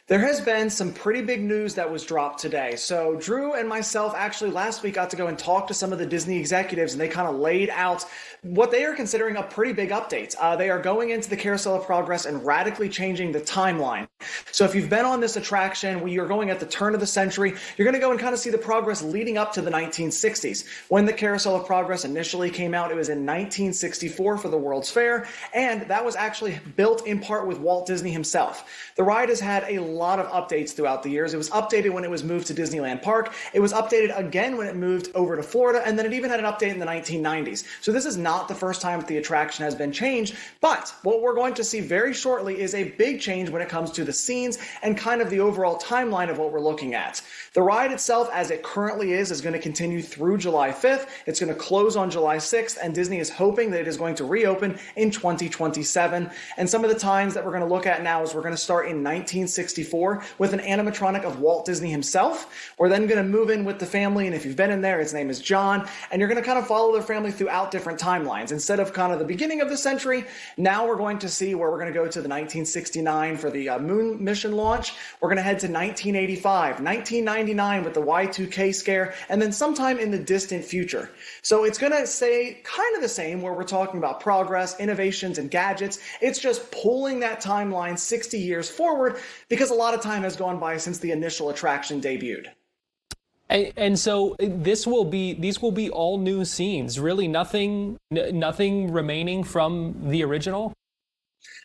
There has been some pretty big news that was dropped today. So Drew and myself actually last week got to go and talk to some of the Disney executives, and they kind of laid out what they are considering a pretty big update. They are going into the Carousel of Progress and radically changing the timeline. So if you've been on this attraction where you're going at the turn of the century, you're going to go and kind of see the progress leading up to the 1960s. When the Carousel of Progress initially came out, it was in 1964 for the World's Fair, and that was actually built in part with Walt Disney himself. The ride has had a lot of updates throughout the years. It was updated when it was moved to Disneyland Park. It was updated again when it moved over to Florida, and then it even had an update in the 1990s. So this is not the first time that the attraction has been changed, but what we're going to see very shortly is a big change when it comes to the scenes and kind of the overall timeline of what we're looking at. The ride itself, as it currently is going to continue through July 5th. It's going to close on July 6th, and Disney is hoping that it is going to reopen in 2027. And some of the times that we're going to look at now is we're going to start in 1964 with an animatronic of Walt Disney himself. We're then going to move in with the family, and if you've been in there, his name is John, and you're going to kind of follow their family throughout different timelines. Instead of kind of the beginning of the century, now we're going to see where we're going to go to the 1969 for the moon mission launch. We're going to head to 1985, 1999 with the Y2K scare, and then sometime in the distant future. So it's going to stay kind of the same where we're talking about progress, innovations, and gadgets. It's just pulling that timeline 60 years forward because a lot of time has gone by since the initial attraction debuted. And so these will be all new scenes. Really, nothing remaining from the original.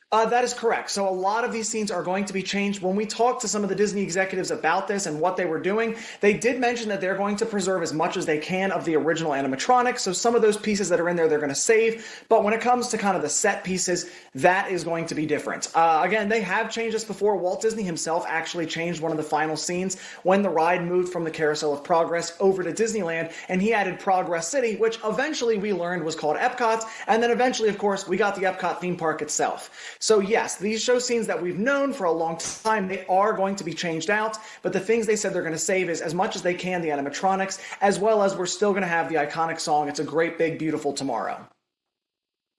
That is correct. So a lot of these scenes are going to be changed. When we talked to some of the Disney executives about this and what they were doing, they did mention that they're going to preserve as much as they can of the original animatronics. So some of those pieces that are in there, they're going to save. But when it comes to kind of the set pieces, that is going to be different. Again, they have changed this before. Walt Disney himself actually changed one of the final scenes when the ride moved from the Carousel of Progress over to Disneyland, and he added Progress City, which eventually we learned was called Epcot. And then eventually, of course, we got the Epcot theme park itself. So yes, these show scenes that we've known for a long time, they are going to be changed out, but the things they said they're going to save is as much as they can the animatronics, as well as we're still going to have the iconic song, It's a Great Big Beautiful Tomorrow.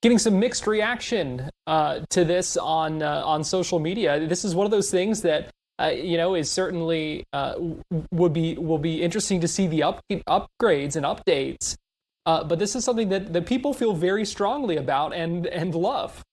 Getting some mixed reaction to this on social media. This is one of those things that is certainly will be interesting to see the upgrades and updates, but this is something that people feel very strongly about and love.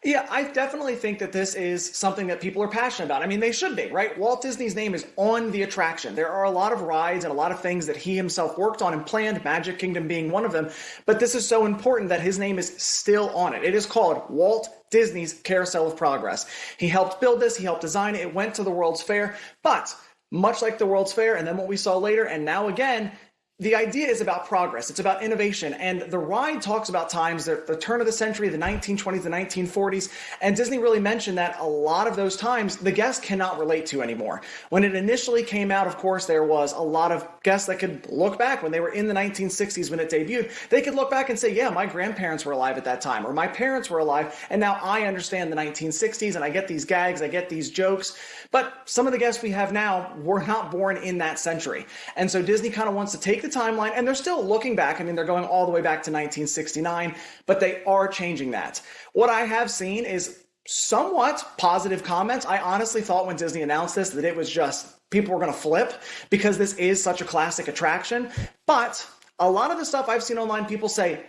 Yeah, I definitely think that this is something that people are passionate about. I mean, they should be, right? Walt Disney's name is on the attraction. There are a lot of rides and a lot of things that he himself worked on and planned, Magic Kingdom being one of them. But this is so important that his name is still on it. It is called Walt Disney's Carousel of Progress. He helped build this. He helped design it. It went to the World's Fair. But much like the World's Fair and then what we saw later and now again, the idea is about progress. It's about innovation. And the ride talks about times, the turn of the century, the 1920s, the 1940s. And Disney really mentioned that a lot of those times the guests cannot relate to anymore. When it initially came out, of course, there was a lot of guests that could look back when they were in the 1960s when it debuted. They could look back and say, yeah, my grandparents were alive at that time, or my parents were alive. And now I understand the 1960s and I get these gags, I get these jokes. But some of the guests we have now were not born in that century. And so Disney kind of wants to take the timeline, and they're still looking back. I mean, they're going all the way back to 1969, but they are changing that. What I have seen is somewhat positive comments. I honestly thought when Disney announced this that it was just people were going to flip because this is such a classic attraction. But a lot of the stuff I've seen online, people say,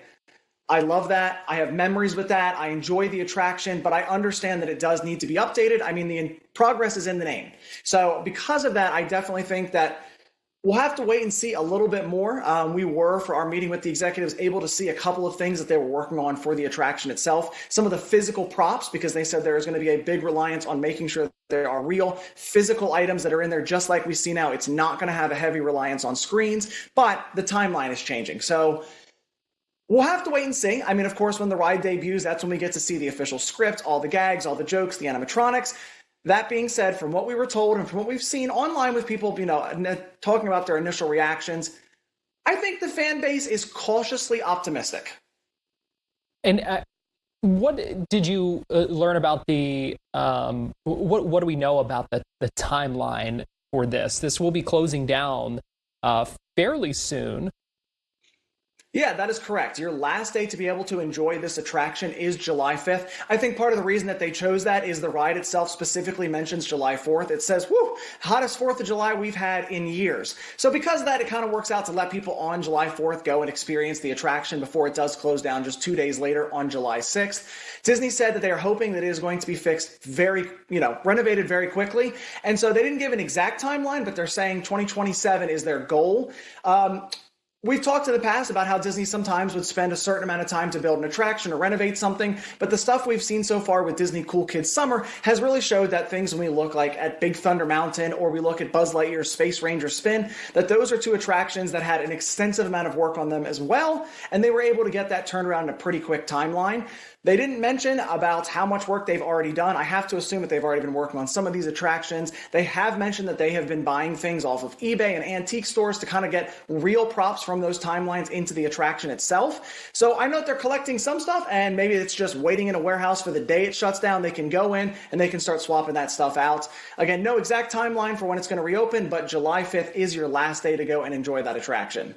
I love that. I have memories with that. I enjoy the attraction, but I understand that it does need to be updated. I mean, the progress is in the name. So because of that, I definitely think that we'll have to wait and see a little bit more. We were, for our meeting with the executives, able to see a couple of things that they were working on for the attraction itself. Some of the physical props, because they said there is going to be a big reliance on making sure that there are real physical items that are in there, just like we see now. It's not going to have a heavy reliance on screens, but the timeline is changing. So we'll have to wait and see. I mean, of course, when the ride debuts, that's when we get to see the official script, all the gags, all the jokes, the animatronics. That being said, from what we were told and from what we've seen online with people, talking about their initial reactions, I think the fan base is cautiously optimistic. And what did you learn about the, what do we know about the timeline for this? This will be closing down fairly soon. Yeah, that is correct. Your last day to be able to enjoy this attraction is July 5th. I think part of the reason that they chose that is the ride itself specifically mentions July 4th. It says, whoo, hottest 4th of July we've had in years. So because of that, it kind of works out to let people on July 4th go and experience the attraction before it does close down just 2 days later on July 6th. Disney said that they are hoping that it is going to be fixed renovated very quickly. And so they didn't give an exact timeline, but they're saying 2027 is their goal. We've talked in the past about how Disney sometimes would spend a certain amount of time to build an attraction or renovate something, but the stuff we've seen so far with Disney Cool Kids Summer has really showed that things when we look like at Big Thunder Mountain or we look at Buzz Lightyear's Space Ranger Spin, that those are two attractions that had an extensive amount of work on them as well, and they were able to get that turned around in a pretty quick timeline. They didn't mention about how much work they've already done. I have to assume that they've already been working on some of these attractions. They have mentioned that they have been buying things off of eBay and antique stores to kind of get real props from those timelines into the attraction itself. So I know that they're collecting some stuff, and maybe it's just waiting in a warehouse for the day it shuts down. They can go in and they can start swapping that stuff out. Again, no exact timeline for when it's going to reopen, but July 5th is your last day to go and enjoy that attraction.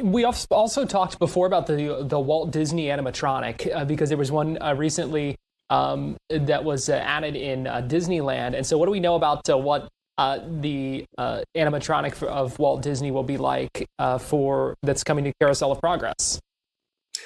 We also talked before about the Walt Disney animatronic because there was one recently that was added in Disneyland. And so what do we know about what the animatronic of Walt Disney will be like that's coming to Carousel of Progress?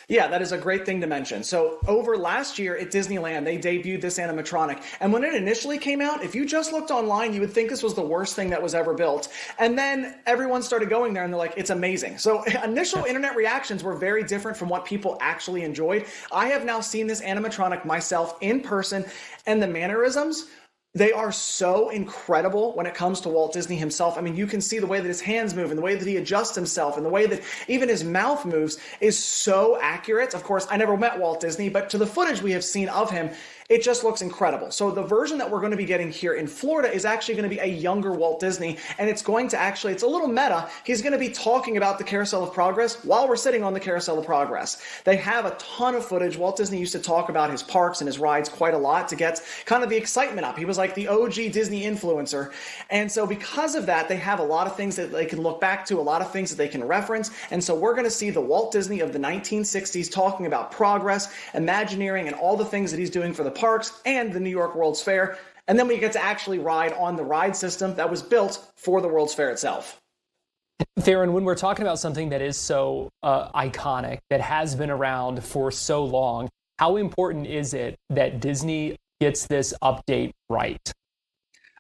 Yeah, that is a great thing to mention. So over last year at Disneyland, they debuted this animatronic. And when it initially came out, if you just looked online, you would think this was the worst thing that was ever built. And then everyone started going there and they're like, it's amazing. So initial internet reactions were very different from what people actually enjoyed. I have now seen this animatronic myself in person, and the mannerisms, they are so incredible when it comes to Walt Disney himself. I mean, you can see the way that his hands move and the way that he adjusts himself and the way that even his mouth moves is so accurate. Of course, I never met Walt Disney, but to the footage we have seen of him, it just looks incredible. So the version that we're going to be getting here in Florida is actually going to be a younger Walt Disney, and it's going to actually, it's a little meta. He's going to be talking about the Carousel of Progress while we're sitting on the Carousel of Progress. They have a ton of footage. Walt Disney used to talk about his parks and his rides quite a lot to get kind of the excitement up. He was like the OG Disney influencer. And so because of that, they have a lot of things that they can look back to, a lot of things that they can reference. And so we're going to see the Walt Disney of the 1960s talking about progress, Imagineering, and all the things that he's doing for the parks and the New York World's Fair. And then we get to actually ride on the ride system that was built for the World's Fair itself. Theron, when we're talking about something that is so iconic, that has been around for so long, how important is it that Disney gets this update right?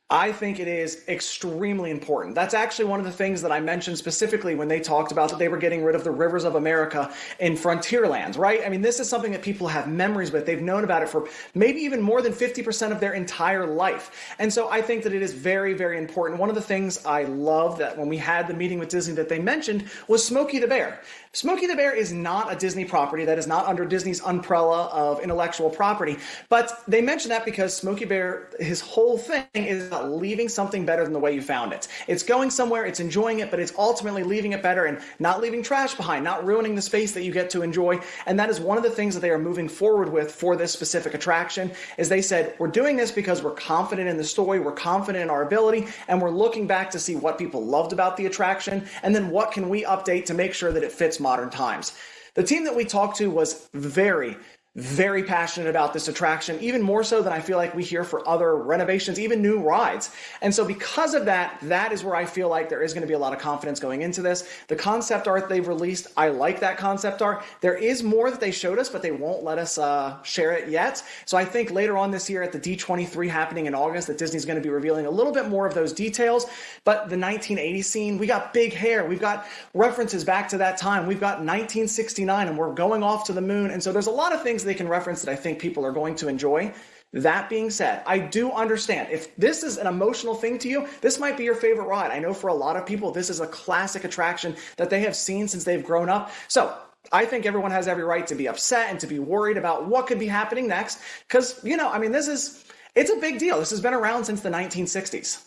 I think it is extremely important. That's actually one of the things that I mentioned specifically when they talked about that they were getting rid of the rivers of America in Frontierland, right? I mean, this is something that people have memories with. They've known about it for maybe even more than 50% of their entire life. And so I think that it is very, very important. One of the things I love that when we had the meeting with Disney that they mentioned was Smokey the Bear. Smokey the Bear is not a Disney property. That is not under Disney's umbrella of intellectual property. But they mentioned that because Smokey Bear, his whole thing is about leaving something better than the way you found it. It's going somewhere, it's enjoying it, but it's ultimately leaving it better and not leaving trash behind, not ruining the space that you get to enjoy. And that is one of the things that they are moving forward with for this specific attraction, is they said, we're doing this because we're confident in the story, we're confident in our ability, and we're looking back to see what people loved about the attraction, and then what can we update to make sure that it fits modern times. The team that we talked to was very, very passionate about this attraction, even more so than I feel like we hear for other renovations, even new rides. And so because of that, that is where I feel like there is going to be a lot of confidence going into this. The concept art they've released, I like that concept art. There is more that they showed us, but they won't let us share it yet. So I think later on this year at the D23 happening in August that Disney's going to be revealing a little bit more of those details. But the 1980s scene, we got big hair. We've got references back to that time. We've got 1969 and we're going off to the moon. And so there's a lot of things they can reference that I think people are going to enjoy. That being said, I do understand if this is an emotional thing to you, this might be your favorite ride. I know for a lot of people, this is a classic attraction that they have seen since they've grown up. So I think everyone has every right to be upset and to be worried about what could be happening next. Because, I mean, it's a big deal. This has been around since the 1960s.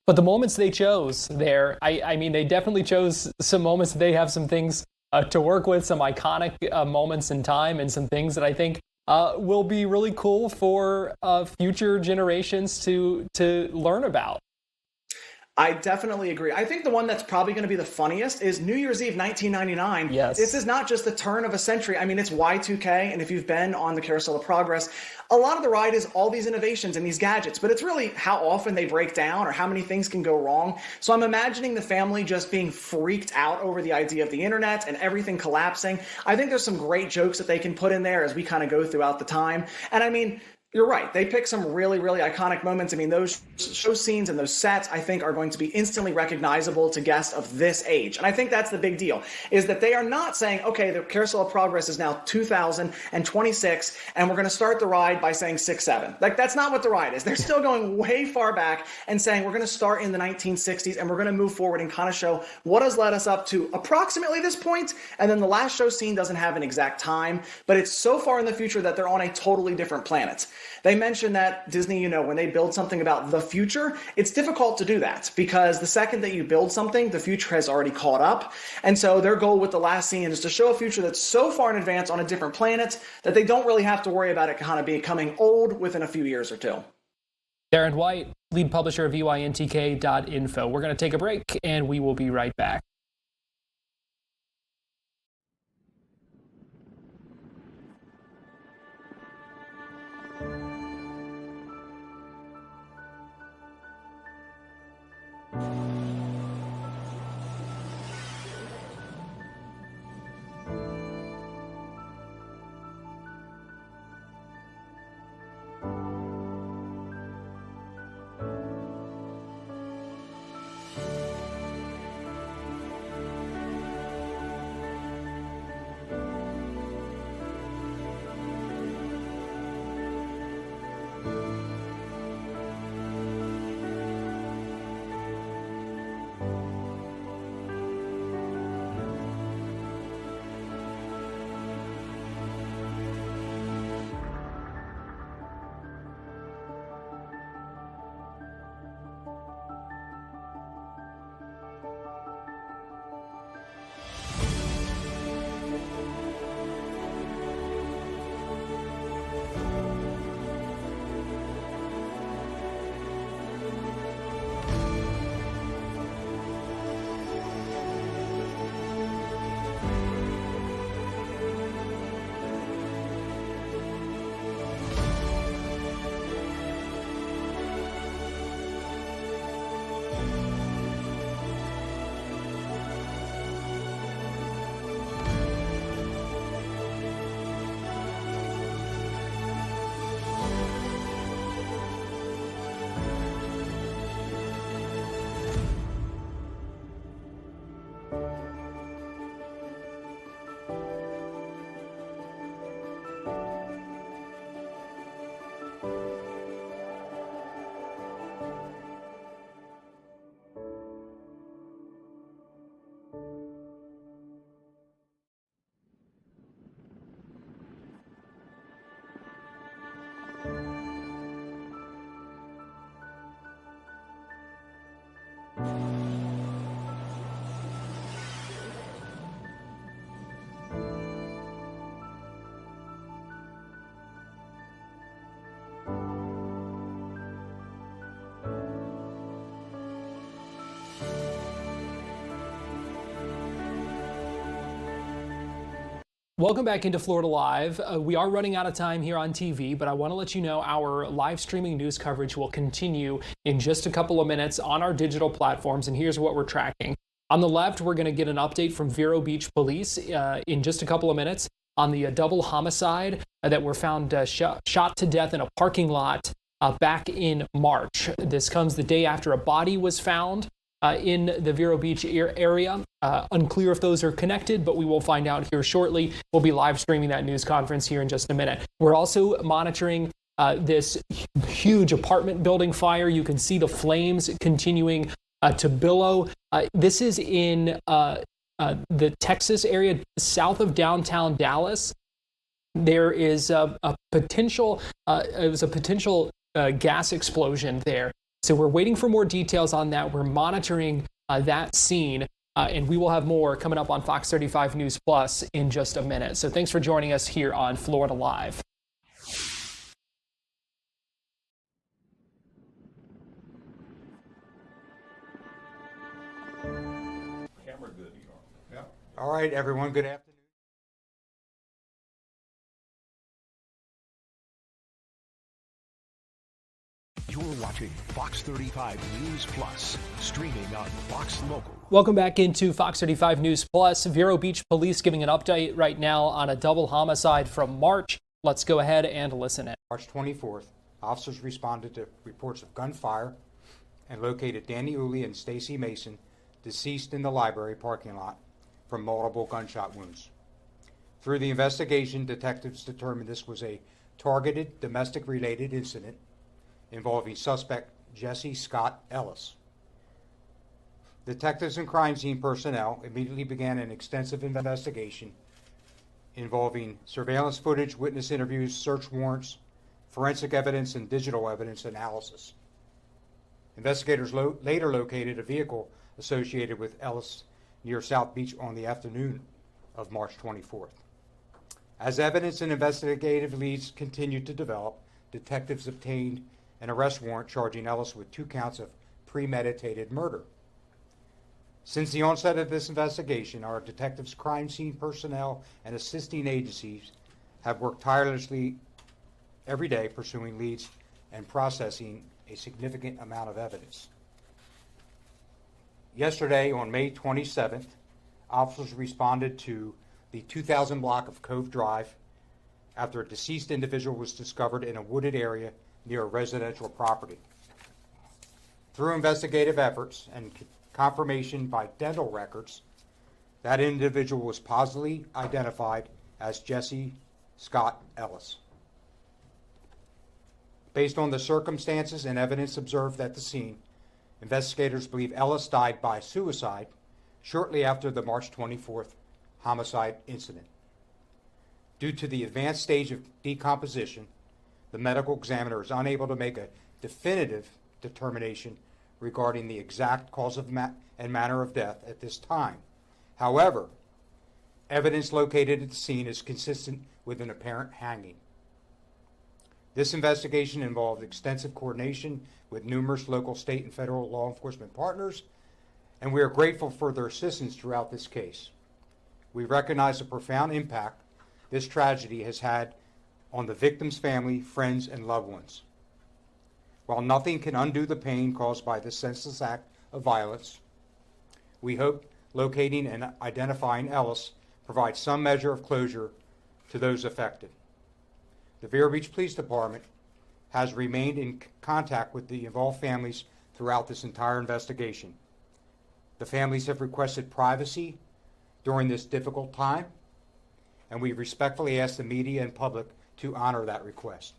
But the moments they chose there, I mean, they definitely chose some moments. They have some things to work with, some iconic moments in time and some things that I think will be really cool for future generations to learn about. I definitely agree. I think the one that's probably going to be the funniest is New Year's Eve 1999. Yes. This is not just the turn of a century. I mean, it's Y2K, and if you've been on the Carousel of Progress, a lot of the ride is all these innovations and these gadgets, but it's really how often they break down or how many things can go wrong. So I'm imagining the family just being freaked out over the idea of the internet and everything collapsing. I think there's some great jokes that they can put in there as we kind of go throughout the time. And I mean, you're right. They pick some really, really iconic moments. I mean, those show scenes and those sets, I think, are going to be instantly recognizable to guests of this age. And I think that's the big deal, is that they are not saying, okay, the Carousel of Progress is now 2026, and we're going to start the ride by saying 6-7. Like, that's not what the ride is. They're still going way far back and saying we're going to start in the 1960s, and we're going to move forward and kind of show what has led us up to approximately this point. And then the last show scene doesn't have an exact time, but it's so far in the future that they're on a totally different planet. They mentioned that Disney, when they build something about the future, it's difficult to do that because the second that you build something, the future has already caught up. And so their goal with the last scene is to show a future that's so far in advance on a different planet that they don't really have to worry about it kind of becoming old within a few years or two. Darren White, lead publisher of EYNTK.info. We're going to take a break and we will be right back. Welcome back into Florida Live. We are running out of time here on TV, but I want to let you know our live streaming news coverage will continue in just a couple of minutes on our digital platforms, and here's what we're tracking. On the left, we're going to get an update from Vero Beach Police in just a couple of minutes on the double homicide that were found shot to death in a parking lot back in March. This comes the day after a body was found in the Vero Beach area. Unclear if those are connected, but we will find out here shortly. We'll be live streaming that news conference here in just a minute. We're also monitoring this huge apartment building fire. You can see the flames continuing to billow. This is in the Texas area south of downtown Dallas. There is a potential gas explosion there. So we're waiting for more details on that. We're monitoring that scene, and we will have more coming up on Fox 35 News Plus in just a minute. So thanks for joining us here on Florida Live. All right, everyone, good afternoon. You're watching Fox 35 News Plus, streaming on Fox Local. Welcome back into Fox 35 News Plus. Vero Beach Police giving an update right now on a double homicide from March. Let's go ahead and listen in. March 24th, officers responded to reports of gunfire and located Danny Uli and Stacy Mason deceased in the library parking lot from multiple gunshot wounds. Through the investigation, detectives determined this was a targeted domestic-related incident involving suspect Jesse Scott Ellis. Detectives and crime scene personnel immediately began an extensive investigation involving surveillance footage, witness interviews, search warrants, forensic evidence, and digital evidence analysis. Investigators later located a vehicle associated with Ellis near South Beach on the afternoon of March 24th. As evidence and investigative leads continued to develop, detectives obtained an arrest warrant charging Ellis with 2 counts of premeditated murder. Since the onset of this investigation, our detectives, crime scene personnel, and assisting agencies have worked tirelessly every day pursuing leads and processing a significant amount of evidence. Yesterday, on May 27th, officers responded to the 2000 block of Cove Drive after a deceased individual was discovered in a wooded area near a residential property. Through investigative efforts and confirmation by dental records, that individual was positively identified as Jesse Scott Ellis. Based on the circumstances and evidence observed at the scene, investigators believe Ellis died by suicide shortly after the March 24th homicide incident. Due to the advanced stage of decomposition, the medical examiner is unable to make a definitive determination regarding the exact cause of and manner of death at this time. However, evidence located at the scene is consistent with an apparent hanging. This investigation involved extensive coordination with numerous local, state, and federal law enforcement partners, and we are grateful for their assistance throughout this case. We recognize the profound impact this tragedy has had on the victim's family, friends, and loved ones. While nothing can undo the pain caused by this senseless act of violence, we hope locating and identifying Ellis provides some measure of closure to those affected. The Vero Beach Police Department has remained in contact with the involved families throughout this entire investigation. The families have requested privacy during this difficult time, and we respectfully ask the media and public to honor that request.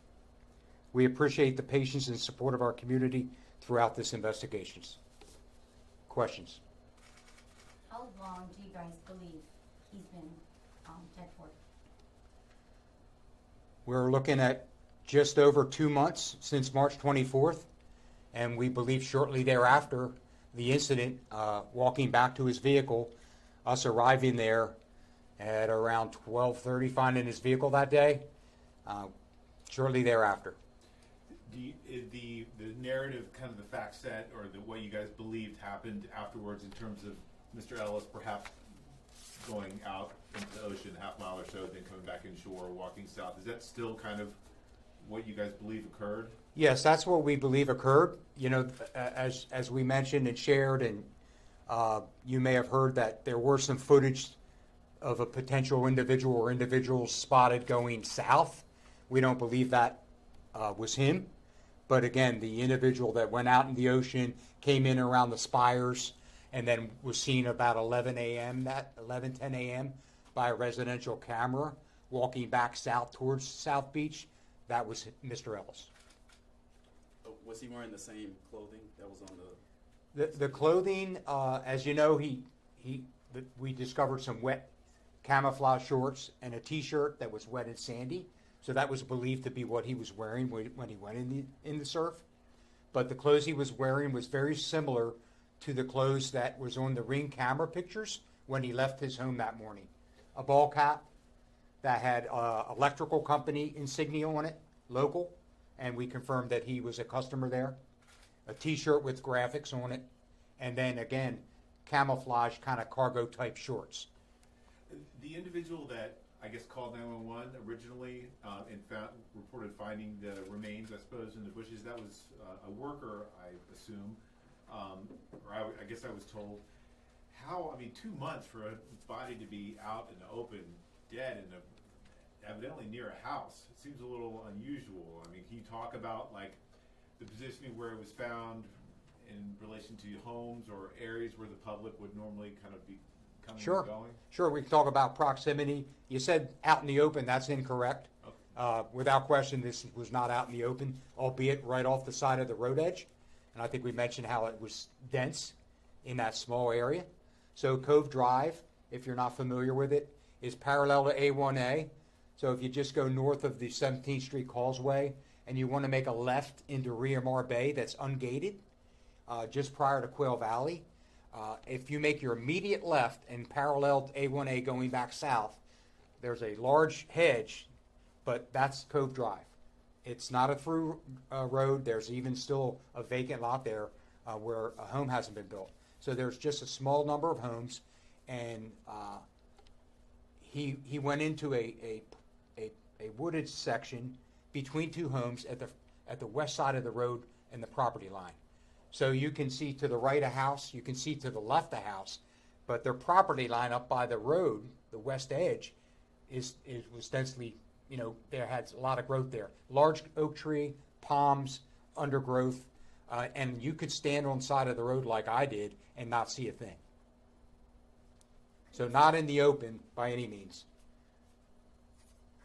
We appreciate the patience and support of our community throughout this investigation. Questions? How long do you guys believe he's been dead for? We're looking at just over 2 months since March 24th, and we believe shortly thereafter, the incident, walking back to his vehicle, us arriving there at around 12:30, finding his vehicle that day, shortly thereafter. The narrative, kind of the fact set, or the what you guys believed happened afterwards in terms of Mr. Ellis perhaps going out into the ocean half mile or so, then coming back inshore, walking south, is that still kind of what you guys believe occurred? Yes, that's what we believe occurred. You know, as we mentioned and shared, and you may have heard that there were some footage of a potential individual or individuals spotted going south. We don't believe that was him. But again, the individual that went out in the ocean came in around the spires and then was seen about 11, 10 a.m. by a residential camera walking back south towards South Beach. That was Mr. Ellis. Was he wearing the same clothing that was on The clothing, as you know, we discovered some wet camouflage shorts and a T-shirt that was wet and sandy. So that was believed to be what he was wearing when he went in the surf. But the clothes he was wearing was very similar to the clothes that was on the Ring camera pictures when he left his home that morning. A ball cap that had electrical company insignia on it, local, and we confirmed that he was a customer there. A T-shirt with graphics on it, and then again, camouflage kind of cargo type shorts. The individual that I guess called 911 originally and reported finding the remains, I suppose, in the bushes. That was a worker, I assume, or I guess I was told. How? I mean, 2 months for a body to be out in the open, dead, evidently near a house. It seems a little unusual. I mean, can you talk about like the positioning where it was found in relation to homes or areas where the public would normally kind of be coming and going? Sure, we can talk about proximity. You said out in the open, that's incorrect. Okay. Without question, this was not out in the open, albeit right off the side of the road edge. And I think we mentioned how it was dense in that small area. So Cove Drive, if you're not familiar with it, is parallel to A1A. So if you just go north of the 17th Street Causeway and you want to make a left into Riamar Bay that's ungated, just prior to Quail Valley, if you make your immediate left and parallel to A1A going back south, there's a large hedge, but that's Cove Drive. It's not a through road. There's even still a vacant lot there where a home hasn't been built. So there's just a small number of homes, and he went into a wooded section between two homes at the west side of the road and the property line. So you can see to the right a house, you can see to the left a house, but their property line up by the road, the west edge, was densely, there had a lot of growth there. Large oak tree, palms, undergrowth, and you could stand on the side of the road like I did and not see a thing. So not in the open by any means.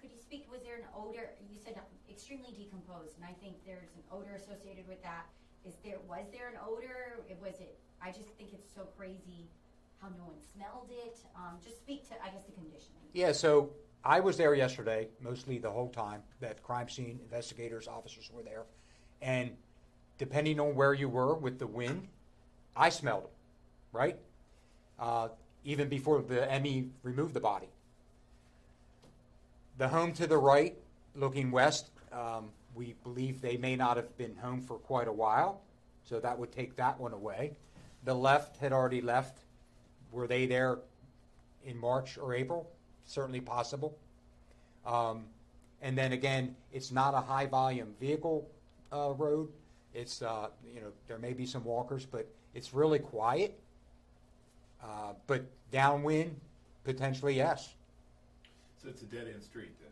Could you speak, was there an odor? You said extremely decomposed, and I think there's an odor associated with that. Was there an odor? I just think it's so crazy how no one smelled it. Just speak to, I guess, the conditioning. Yeah, so I was there yesterday, mostly the whole time that crime scene investigators, officers were there. And depending on where you were with the wind, I smelled it, right? Even before the ME removed the body. The home to the right, looking west, we believe they may not have been home for quite a while, so that would take that one away. The left had already left. Were they there in March or April? Certainly possible. And then again, it's not a high volume vehicle road. It's, there may be some walkers, but it's really quiet. But downwind, potentially yes. So it's a dead-end street then?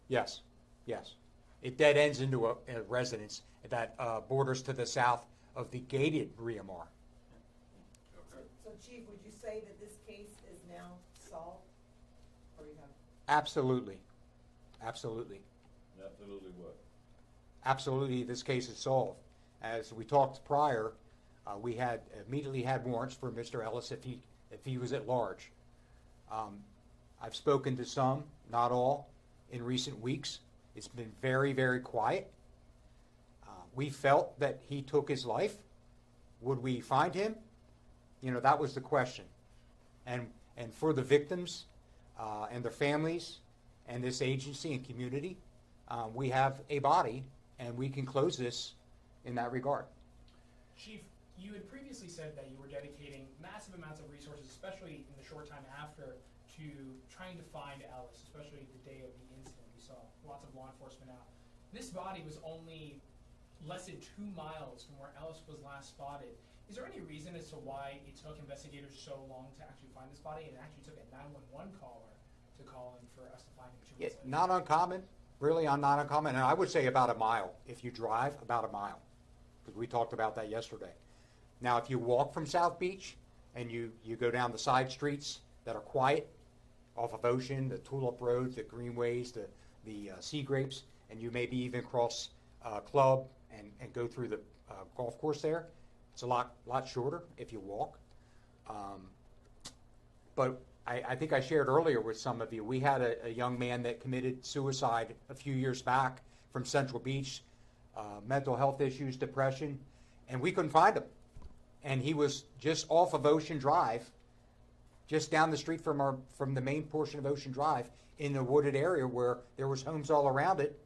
Yes, yes. It dead ends into a residence that borders to the south of the gated Riamar. So, Chief, would you say that this case is now solved? Or you have? Absolutely. Absolutely. Absolutely what? Absolutely, this case is solved. As we talked prior, we had immediately had warrants for Mr. Ellis if he was at large. I've spoken to some, not all, in recent weeks. It's been very, very quiet. We felt that he took his life. Would we find him? That was the question. And for the victims and their families and this agency and community, we have a body, and we can close this in that regard. Chief, you had previously said that you were dedicating massive amounts of resources, especially in the short time after, to trying to find Ellis, especially the day of the incident. We saw lots of law enforcement out. This body was only less than 2 miles from where Ellis was last spotted. Is there any reason as to why it took investigators so long to actually find this body, and it actually took a 911 caller to call in for us to find him 2 months later? Not uncommon, really not uncommon. And I would say about a mile. If you drive, about a mile, because we talked about that yesterday. Now, if you walk from South Beach and you go down the side streets that are quiet, off of Ocean, the Tulip Roads, the Greenways, the Sea Grapes, and you maybe even cross Club and go through the golf course there, it's a lot shorter if you walk. But I think I shared earlier with some of you, we had a young man that committed suicide a few years back from Central Beach, mental health issues, depression, and we couldn't find him. And he was just off of Ocean Drive, just down the street from the main portion of Ocean Drive, in a wooded area where there was homes all around it.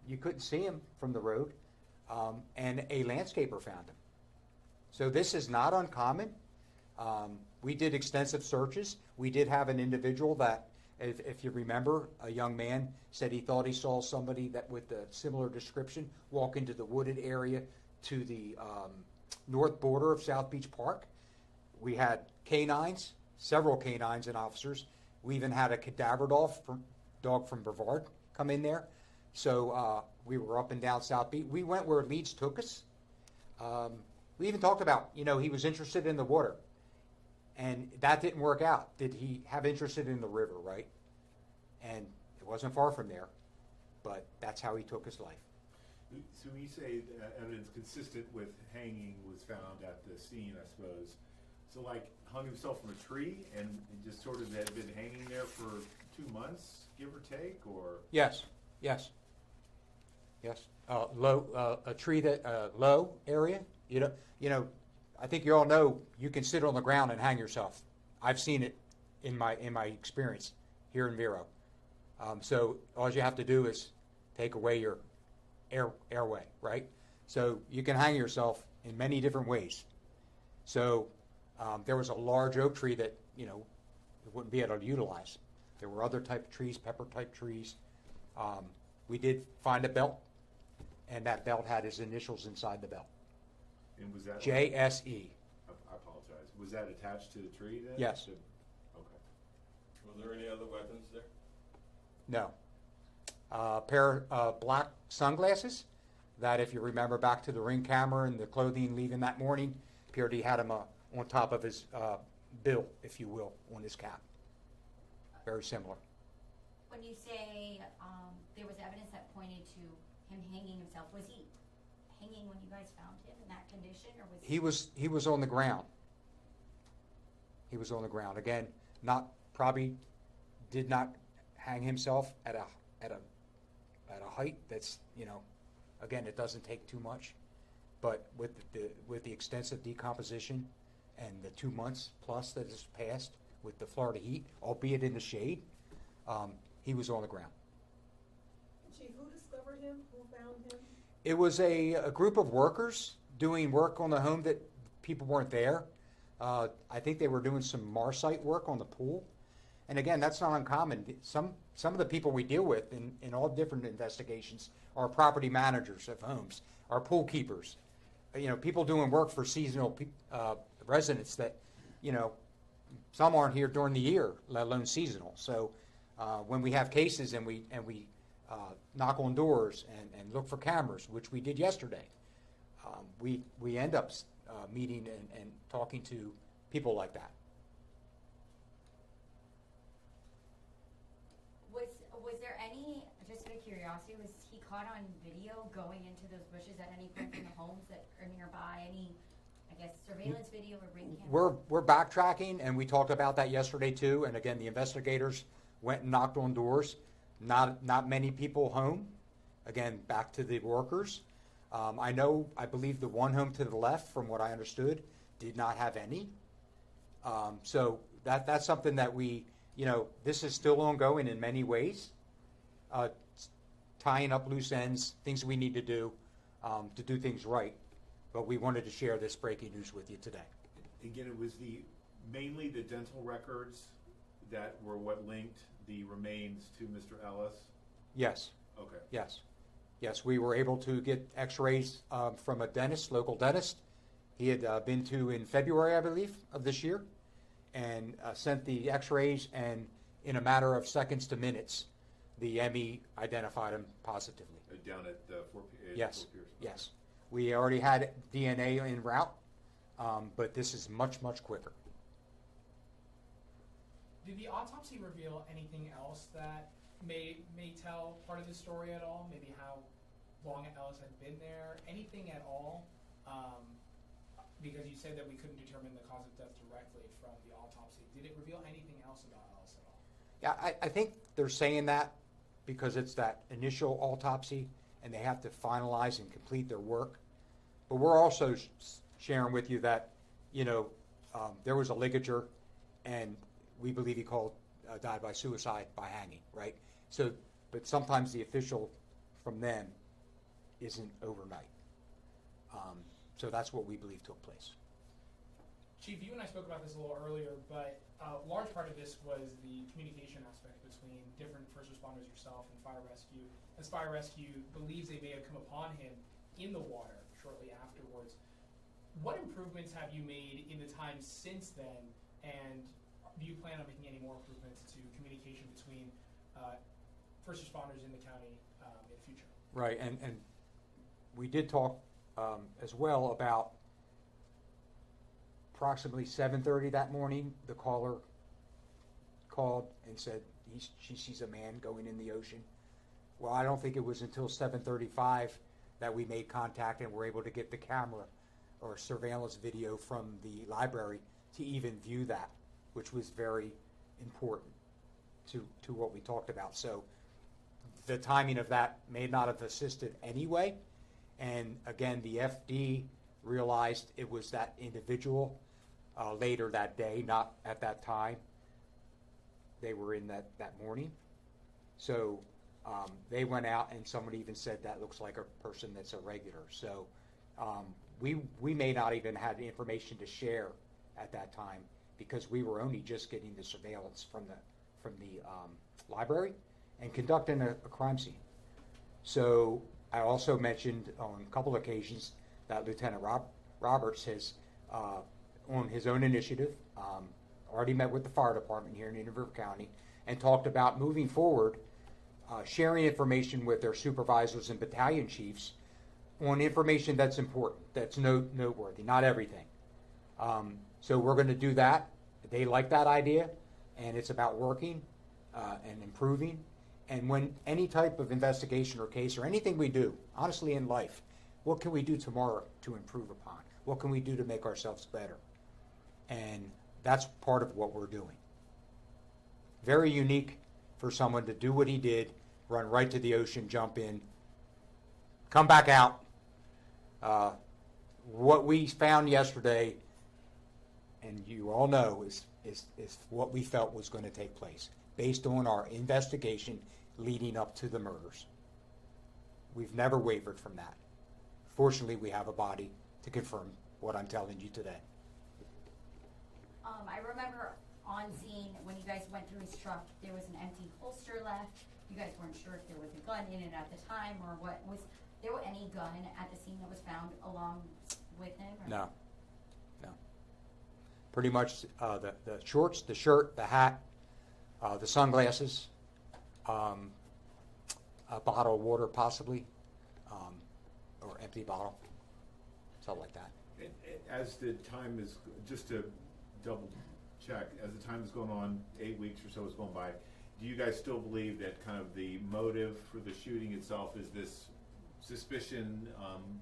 You couldn't see him from the road, and a landscaper found him. So this is not uncommon. we did extensive searches. We did have an individual that, if you remember, a young man said he thought he saw somebody that with a similar description walk into the wooded area to the north border of South Beach Park. We had canines, several canines and officers. We even had a cadaver dog from Brevard come in there. So we were up and down South Beach. We went where leads took us. We even talked about, he was interested in the water. And that didn't work out. Did he have interested in the river, right? And it wasn't far from there. But that's how he took his life. So when you say evidence consistent with hanging was found at the scene, I suppose, so like hung himself from a tree and just sort of had been hanging there for 2 months, give or take, or? Yes. Low, a tree that low area. I think you all know you can sit on the ground and hang yourself. I've seen it in my experience here in Vero. So all you have to do is take away your airway, right? So you can hang yourself in many different ways. So there was a large oak tree that it wouldn't be able to utilize. There were other type of trees, pepper type trees. We did find a belt, and that belt had his initials inside the belt. And was that JSE. I apologize. Was that attached to the tree then? Yes. Okay. Were there any other weapons there? No. A pair of black sunglasses that, if you remember back to the ring camera and the clothing leaving that morning, appeared he had them on top of his bill, if you will, on his cap. Very similar. When you say there was evidence that pointed to him hanging himself, was he hanging when you guys found him in that condition, or was He was on the ground. He was on the ground. Again, probably did not hang himself at a height that's, again, it doesn't take too much, but with the extensive decomposition and the 2 months plus that has passed with the Florida heat, albeit in the shade, he was on the ground. Chief, who discovered him? Who found him? It was a group of workers doing work on the home that people weren't there. I think they were doing some Marsite work on the pool. And again, that's not uncommon. Some of the people we deal with in all different investigations are property managers of homes, are pool keepers, people doing work for seasonal residents that, some aren't here during the year, let alone seasonal. So when we have cases and we knock on doors and look for cameras, which we did yesterday, we end up meeting and talking to people like that. Was there any, just out of curiosity, was he caught on video going into those bushes at any point from the homes that are nearby? Any, I guess, surveillance video or ring camera? We're backtracking, and we talked about that yesterday too. And again, the investigators went and knocked on doors. Not many people home. Again, back to the workers. I believe the one home to the left, from what I understood, did not have any. So that's something that we, this is still ongoing in many ways. Tying up loose ends, things we need to do things right. But we wanted to share this breaking news with you today. Again, it was mainly the dental records that were what linked the remains to Mr. Ellis? Yes. Okay. Yes, we were able to get x-rays from a dentist, local dentist. He had been to in February, I believe, of this year, and sent the x-rays, and in a matter of seconds to minutes, the ME identified him positively. Down at Fort Pierce? Yes. We already had DNA en route, but this is much, much quicker. Did the autopsy reveal anything else that may tell part of the story at all? Maybe how long Ellis had been there? Anything at all? Because you said that we couldn't determine the cause of death directly from the autopsy. Did it reveal anything else about Ellis at all? Yeah, I think they're saying that because it's that initial autopsy and they have to finalize and complete their work. But we're also sharing with you that, there was a ligature, and we believe he died by suicide by hanging, right? So, but sometimes the official from them isn't overnight. So that's what we believe took place. Chief, you and I spoke about this a little earlier, but a large part of this was the communication aspect between different first responders, yourself and fire rescue, as fire rescue believes they may have come upon him in the water shortly afterwards. What improvements have you made in the time since then, and do you plan on making any more improvements to communication between first responders in the county in the future? Right, and we did talk as well about approximately 7:30 that morning, the caller called and said she sees a man going in the ocean. Well, I don't think it was until 7:35 that we made contact and were able to get the camera or surveillance video from the library to even view that, which was very important to what we talked about. So the timing of that may not have assisted anyway. And again, the FD realized it was that individual later that day, not at that time. They were in that morning. So they went out, and somebody even said that looks like a person that's a regular. So we may not even have the information to share at that time because we were only just getting the surveillance from the library and conducting a crime scene. So I also mentioned on a couple occasions that Lieutenant Roberts has, on his own initiative, already met with the fire department here in Indian River County and talked about moving forward, sharing information with their supervisors and battalion chiefs on information that's important, that's noteworthy, not everything. So we're going to do that. They like that idea, and it's about working and improving. And when any type of investigation or case or anything we do, honestly in life, what can we do tomorrow to improve upon? What can we do to make ourselves better? And that's part of what we're doing. Very unique for someone to do what he did, run right to the ocean, jump in, come back out. What we found yesterday, and you all know, is what we felt was going to take place based on our investigation leading up to the murders. We've never wavered from that. Fortunately, we have a body to confirm what I'm telling you today. I remember on scene when you guys went through his truck, there was an empty holster left. You guys weren't sure if there was a gun in it at the time or what. Was there any gun at the scene that was found along with him? Or? No. Pretty much the shorts, the shirt, the hat, the sunglasses, a bottle of water possibly, or empty bottle, something like that. As the time is, just to double check, as the time is going on, 8 weeks or so is going by, do you guys still believe that kind of the motive for the shooting itself is this suspicion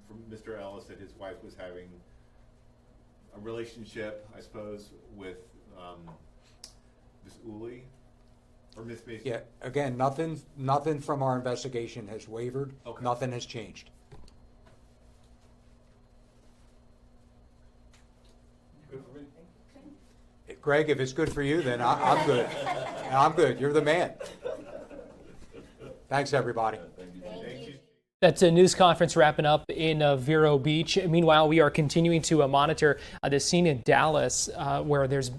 from Mr. Ellis that his wife was having a relationship, I suppose, with Miss Uli or Miss Mason? Yeah, again, nothing from our investigation has wavered. Okay. Nothing has changed. Good for me. Greg, if it's good for you, then I'm good. I'm good. You're the man. Thanks, everybody. Thank you. That's a news conference wrapping up in Vero Beach. Meanwhile, we are continuing to monitor the scene in Dallas where there's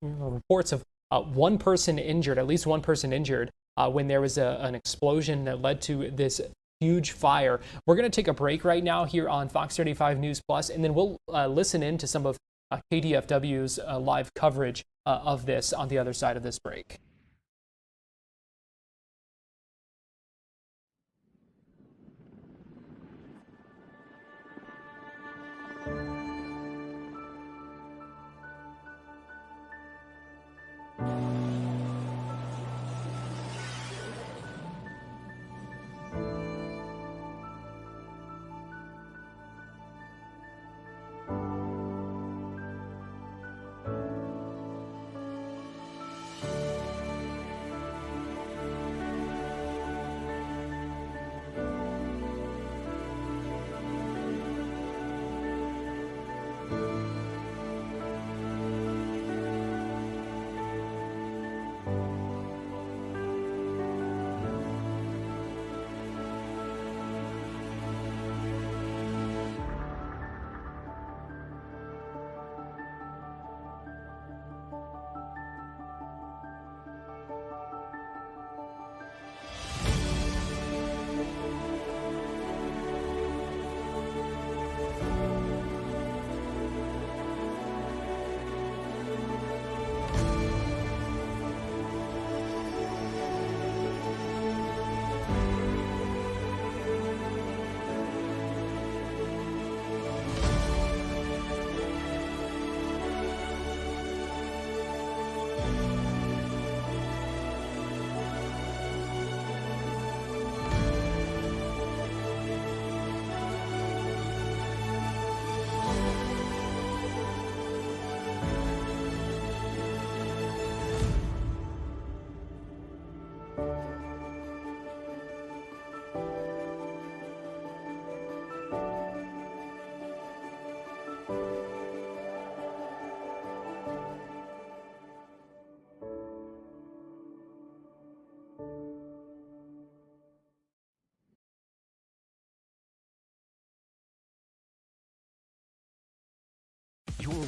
reports of one person injured, at least one person injured, when there was an explosion that led to this huge fire. We're going to take a break right now here on Fox 35 News Plus, and then we'll listen in to some of KDFW's live coverage of this on the other side of this break.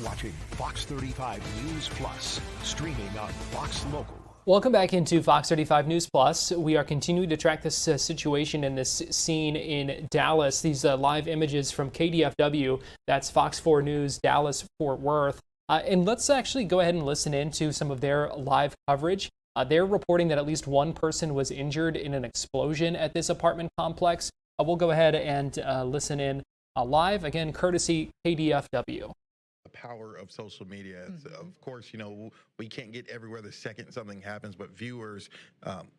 watching Fox 35 News Plus, streaming on Fox Local. Welcome back into Fox 35 News Plus. We are continuing to track this situation in this scene in Dallas. These live images from KDFW, that's Fox 4 News, Dallas, Fort Worth. And let's actually go ahead and listen in to some of their live coverage. They're reporting that at least one person was injured in an explosion at this apartment complex. We'll go ahead and listen in live, again, courtesy KDFW. The power of social media. Of course, you know, we can't get everywhere the second something happens, but viewers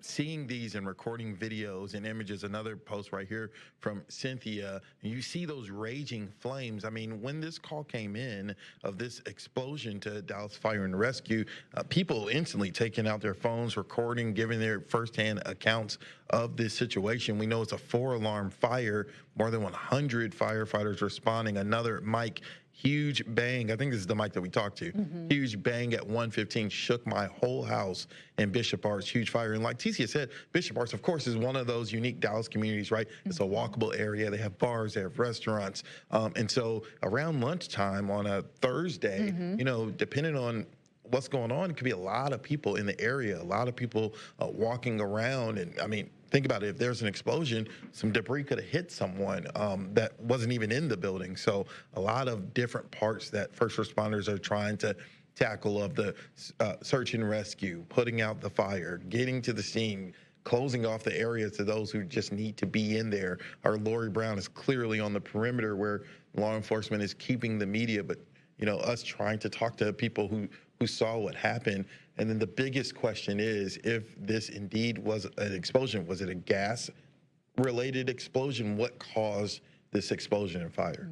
seeing these and recording videos and images, another post right here from Cynthia, and you see those raging flames. I mean, when this call came in of this explosion to Dallas Fire and Rescue, people instantly taking out their phones, recording, giving their firsthand accounts of this situation. We know it's a 4-alarm fire, more than 100 firefighters responding. Another mic, huge bang. I think this is the mic that we talked to. Huge bang at 1:15 shook my whole house in Bishop Arts. Huge fire. And like Ticia said, Bishop Arts, of course, is one of those unique Dallas communities, right? It's a walkable area. They have bars, they have restaurants. And so around lunchtime on a Thursday, you know, depending on what's going on, it could be a lot of people in the area, a lot of people walking around. And I mean, think about it. If there's an explosion, some debris could have hit someone that wasn't even in the building. So a lot of different parts that first responders are trying to tackle of the search and rescue, putting out the fire, getting to the scene, closing off the area to those who just need to be in there. Our Lori Brown is clearly on the perimeter where law enforcement is keeping the media, but you know, us trying to talk to people who saw what happened. And then the biggest question is, if this indeed was an explosion, was it a gas-related explosion? What caused this explosion and fire?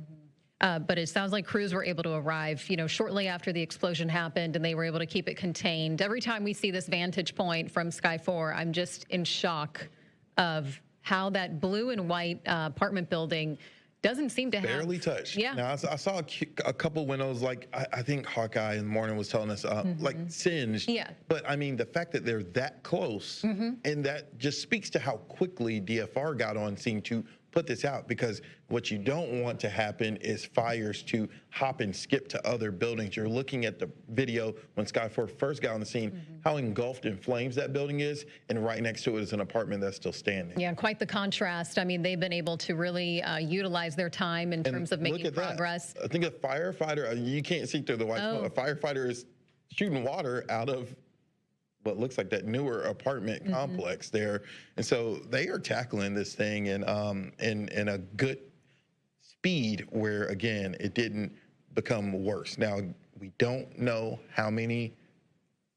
But it sounds like crews were able to arrive, you know, shortly after the explosion happened, and they were able to keep it contained. Every time we see this vantage point from Sky 4, I'm just in shock of how that blue and white apartment building doesn't seem to have barely touched. Yeah. Now I saw a couple windows, like I think Hawkeye in the morning was telling us, like singed. Yeah. But I mean, the fact that they're that close, and that just speaks to how quickly DFR got on scene to put this out, because what you don't want to happen is fires to hop and skip to other buildings. You're looking at the video when Sky 4 first got on the scene, how engulfed in flames that building is, and right next to it is an apartment that's still standing. Yeah, quite the contrast. I mean, they've been able to really utilize their time in terms of making progress. I think a firefighter, you can't see through the white smoke. A firefighter is shooting water out of what looks like that newer apartment complex there. And so they are tackling this thing in a good speed where, again, it didn't become worse. Now, we don't know how many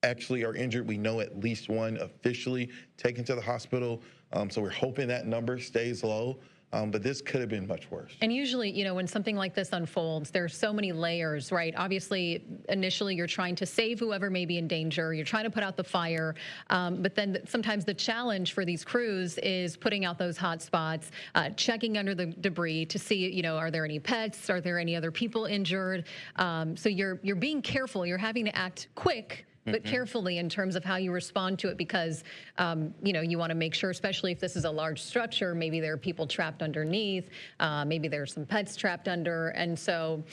actually are injured. We know at least one officially taken to the hospital. So we're hoping that number stays low. But this could have been much worse. And usually, you know, when something like this unfolds, there's so many layers, right? Obviously, initially, you're trying to save whoever may be in danger. You're trying to put out the fire. But then sometimes the challenge for these crews is putting out those hot spots, checking under the debris to see, you know, are there any pets? Are there any other people injured? So you're being careful. You're having to act quick, but carefully in terms of how you respond to it, because, you know, you want to make sure, especially if this is a large structure, maybe there are people trapped underneath, maybe there's some pets trapped under, and so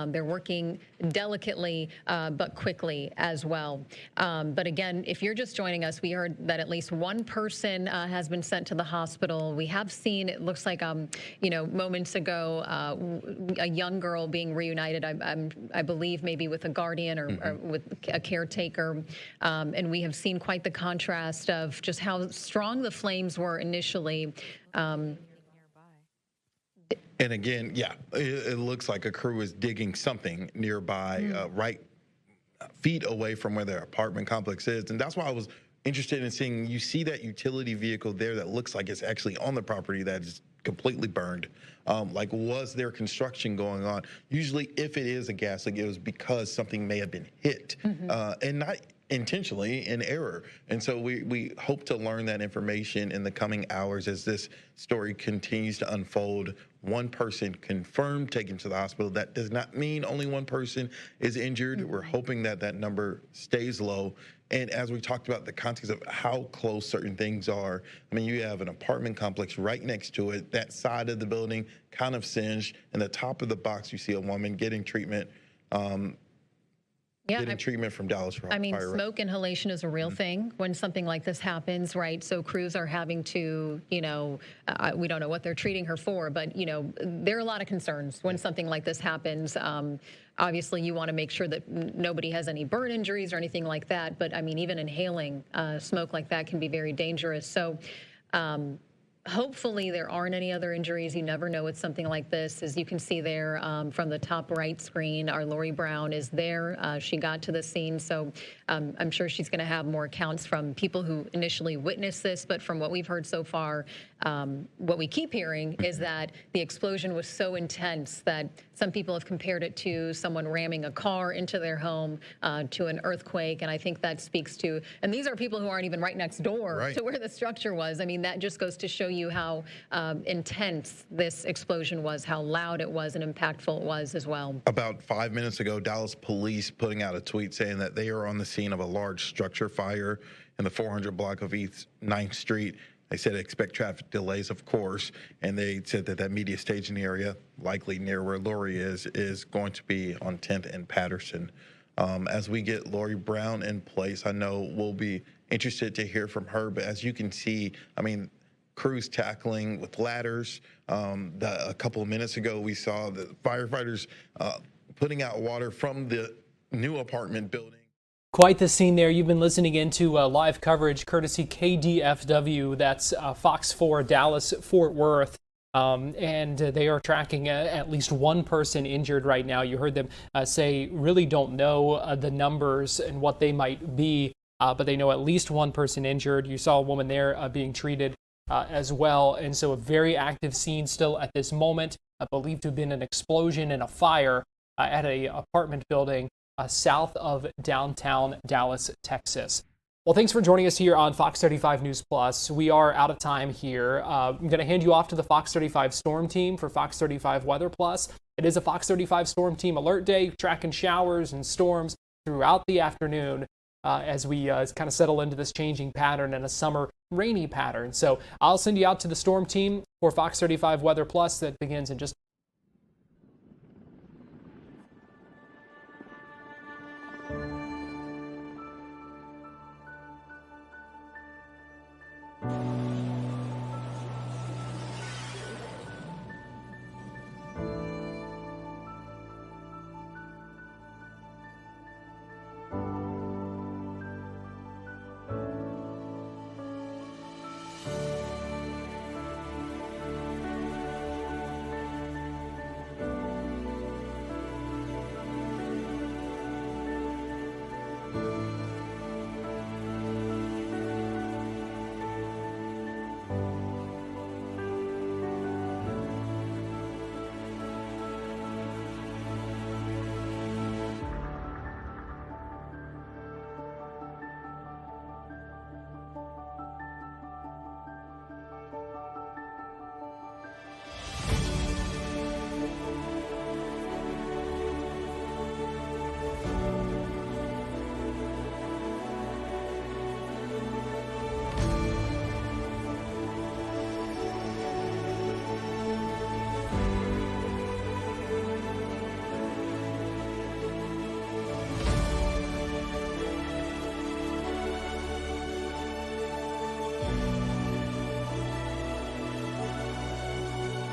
they're working delicately but quickly as well. But again, if you're just joining us, we heard that at least one person has been sent to the hospital. We have seen, it looks like, you know, moments ago, a young girl being reunited, I believe maybe with a guardian or with a caretaker. And we have seen quite the contrast of just how strong the flames were initially. And again, yeah, it looks like a crew is digging something nearby, right feet away from where their apartment complex is. And that's why I was interested in seeing, you see that utility vehicle there that looks like it's actually on the property that is completely burned. Like, was there construction going on? Usually, if it is a gas leak, it was because something may have been hit, and not intentionally, in error. And so we hope to learn that information in the coming hours as this story continues to unfold. One person confirmed taken to the hospital. That does not mean only one person is injured. We're hoping that that number stays low. And as we talked about the context of how close certain things are, I mean, you have an apartment complex right next to it, that side of the building kind of singed. In the top of the box, you see a woman getting treatment. getting treatment from Dallas Fire. I mean, smoke inhalation is a real thing when something like this happens, right? So crews are having to, we don't know what they're treating her for, but, there are a lot of concerns when something like this happens. Obviously, you want to make sure that nobody has any burn injuries or anything like that. But, I mean, even inhaling smoke like that can be very dangerous. So hopefully there aren't any other injuries. You never know with something like this. As you can see there from the top right screen, our Lori Brown is there. She got to the scene, so I'm sure she's going to have more accounts from people who initially witnessed this. But from what we've heard so far, what we keep hearing is that the explosion was so intense that some people have compared it to someone ramming a car into their home, to an earthquake. And I think that speaks to, and these are people who aren't even right next door to where the structure was. I mean, that just goes to show you how intense this explosion was, how loud it was and impactful it was as well. About 5 minutes ago, Dallas police putting out a tweet saying that they are on the scene of a large structure fire in the 400 block of East 9th Street. They said expect traffic delays, of course, and they said that media staging area, likely near where Lori is going to be on 10th and Patterson. As we get Lori Brown in place, I know we'll be interested to hear from her, but as you can see, I mean, crews tackling with ladders. A couple of minutes ago, we saw the firefighters putting out water from the new apartment building. Quite the scene there. You've been listening into live coverage courtesy KDFW. That's Fox 4 Dallas Fort Worth. And they are tracking at least one person injured right now. You heard them say really don't know the numbers and what they might be, but they know at least one person injured. You saw a woman there being treated as well. And so a very active scene still at this moment. Believed to have been an explosion and a fire at a apartment building south of downtown Dallas, Texas. Well, thanks for joining us here on Fox 35 News Plus. We are out of time here. I'm going to hand you off to the Fox 35 Storm Team for Fox 35 Weather Plus. It is a Fox 35 Storm Team alert day, tracking showers and storms throughout the afternoon as we kind of settle into this changing pattern and a summer rainy pattern. So I'll send you out to the Storm Team for Fox 35 Weather Plus that begins in just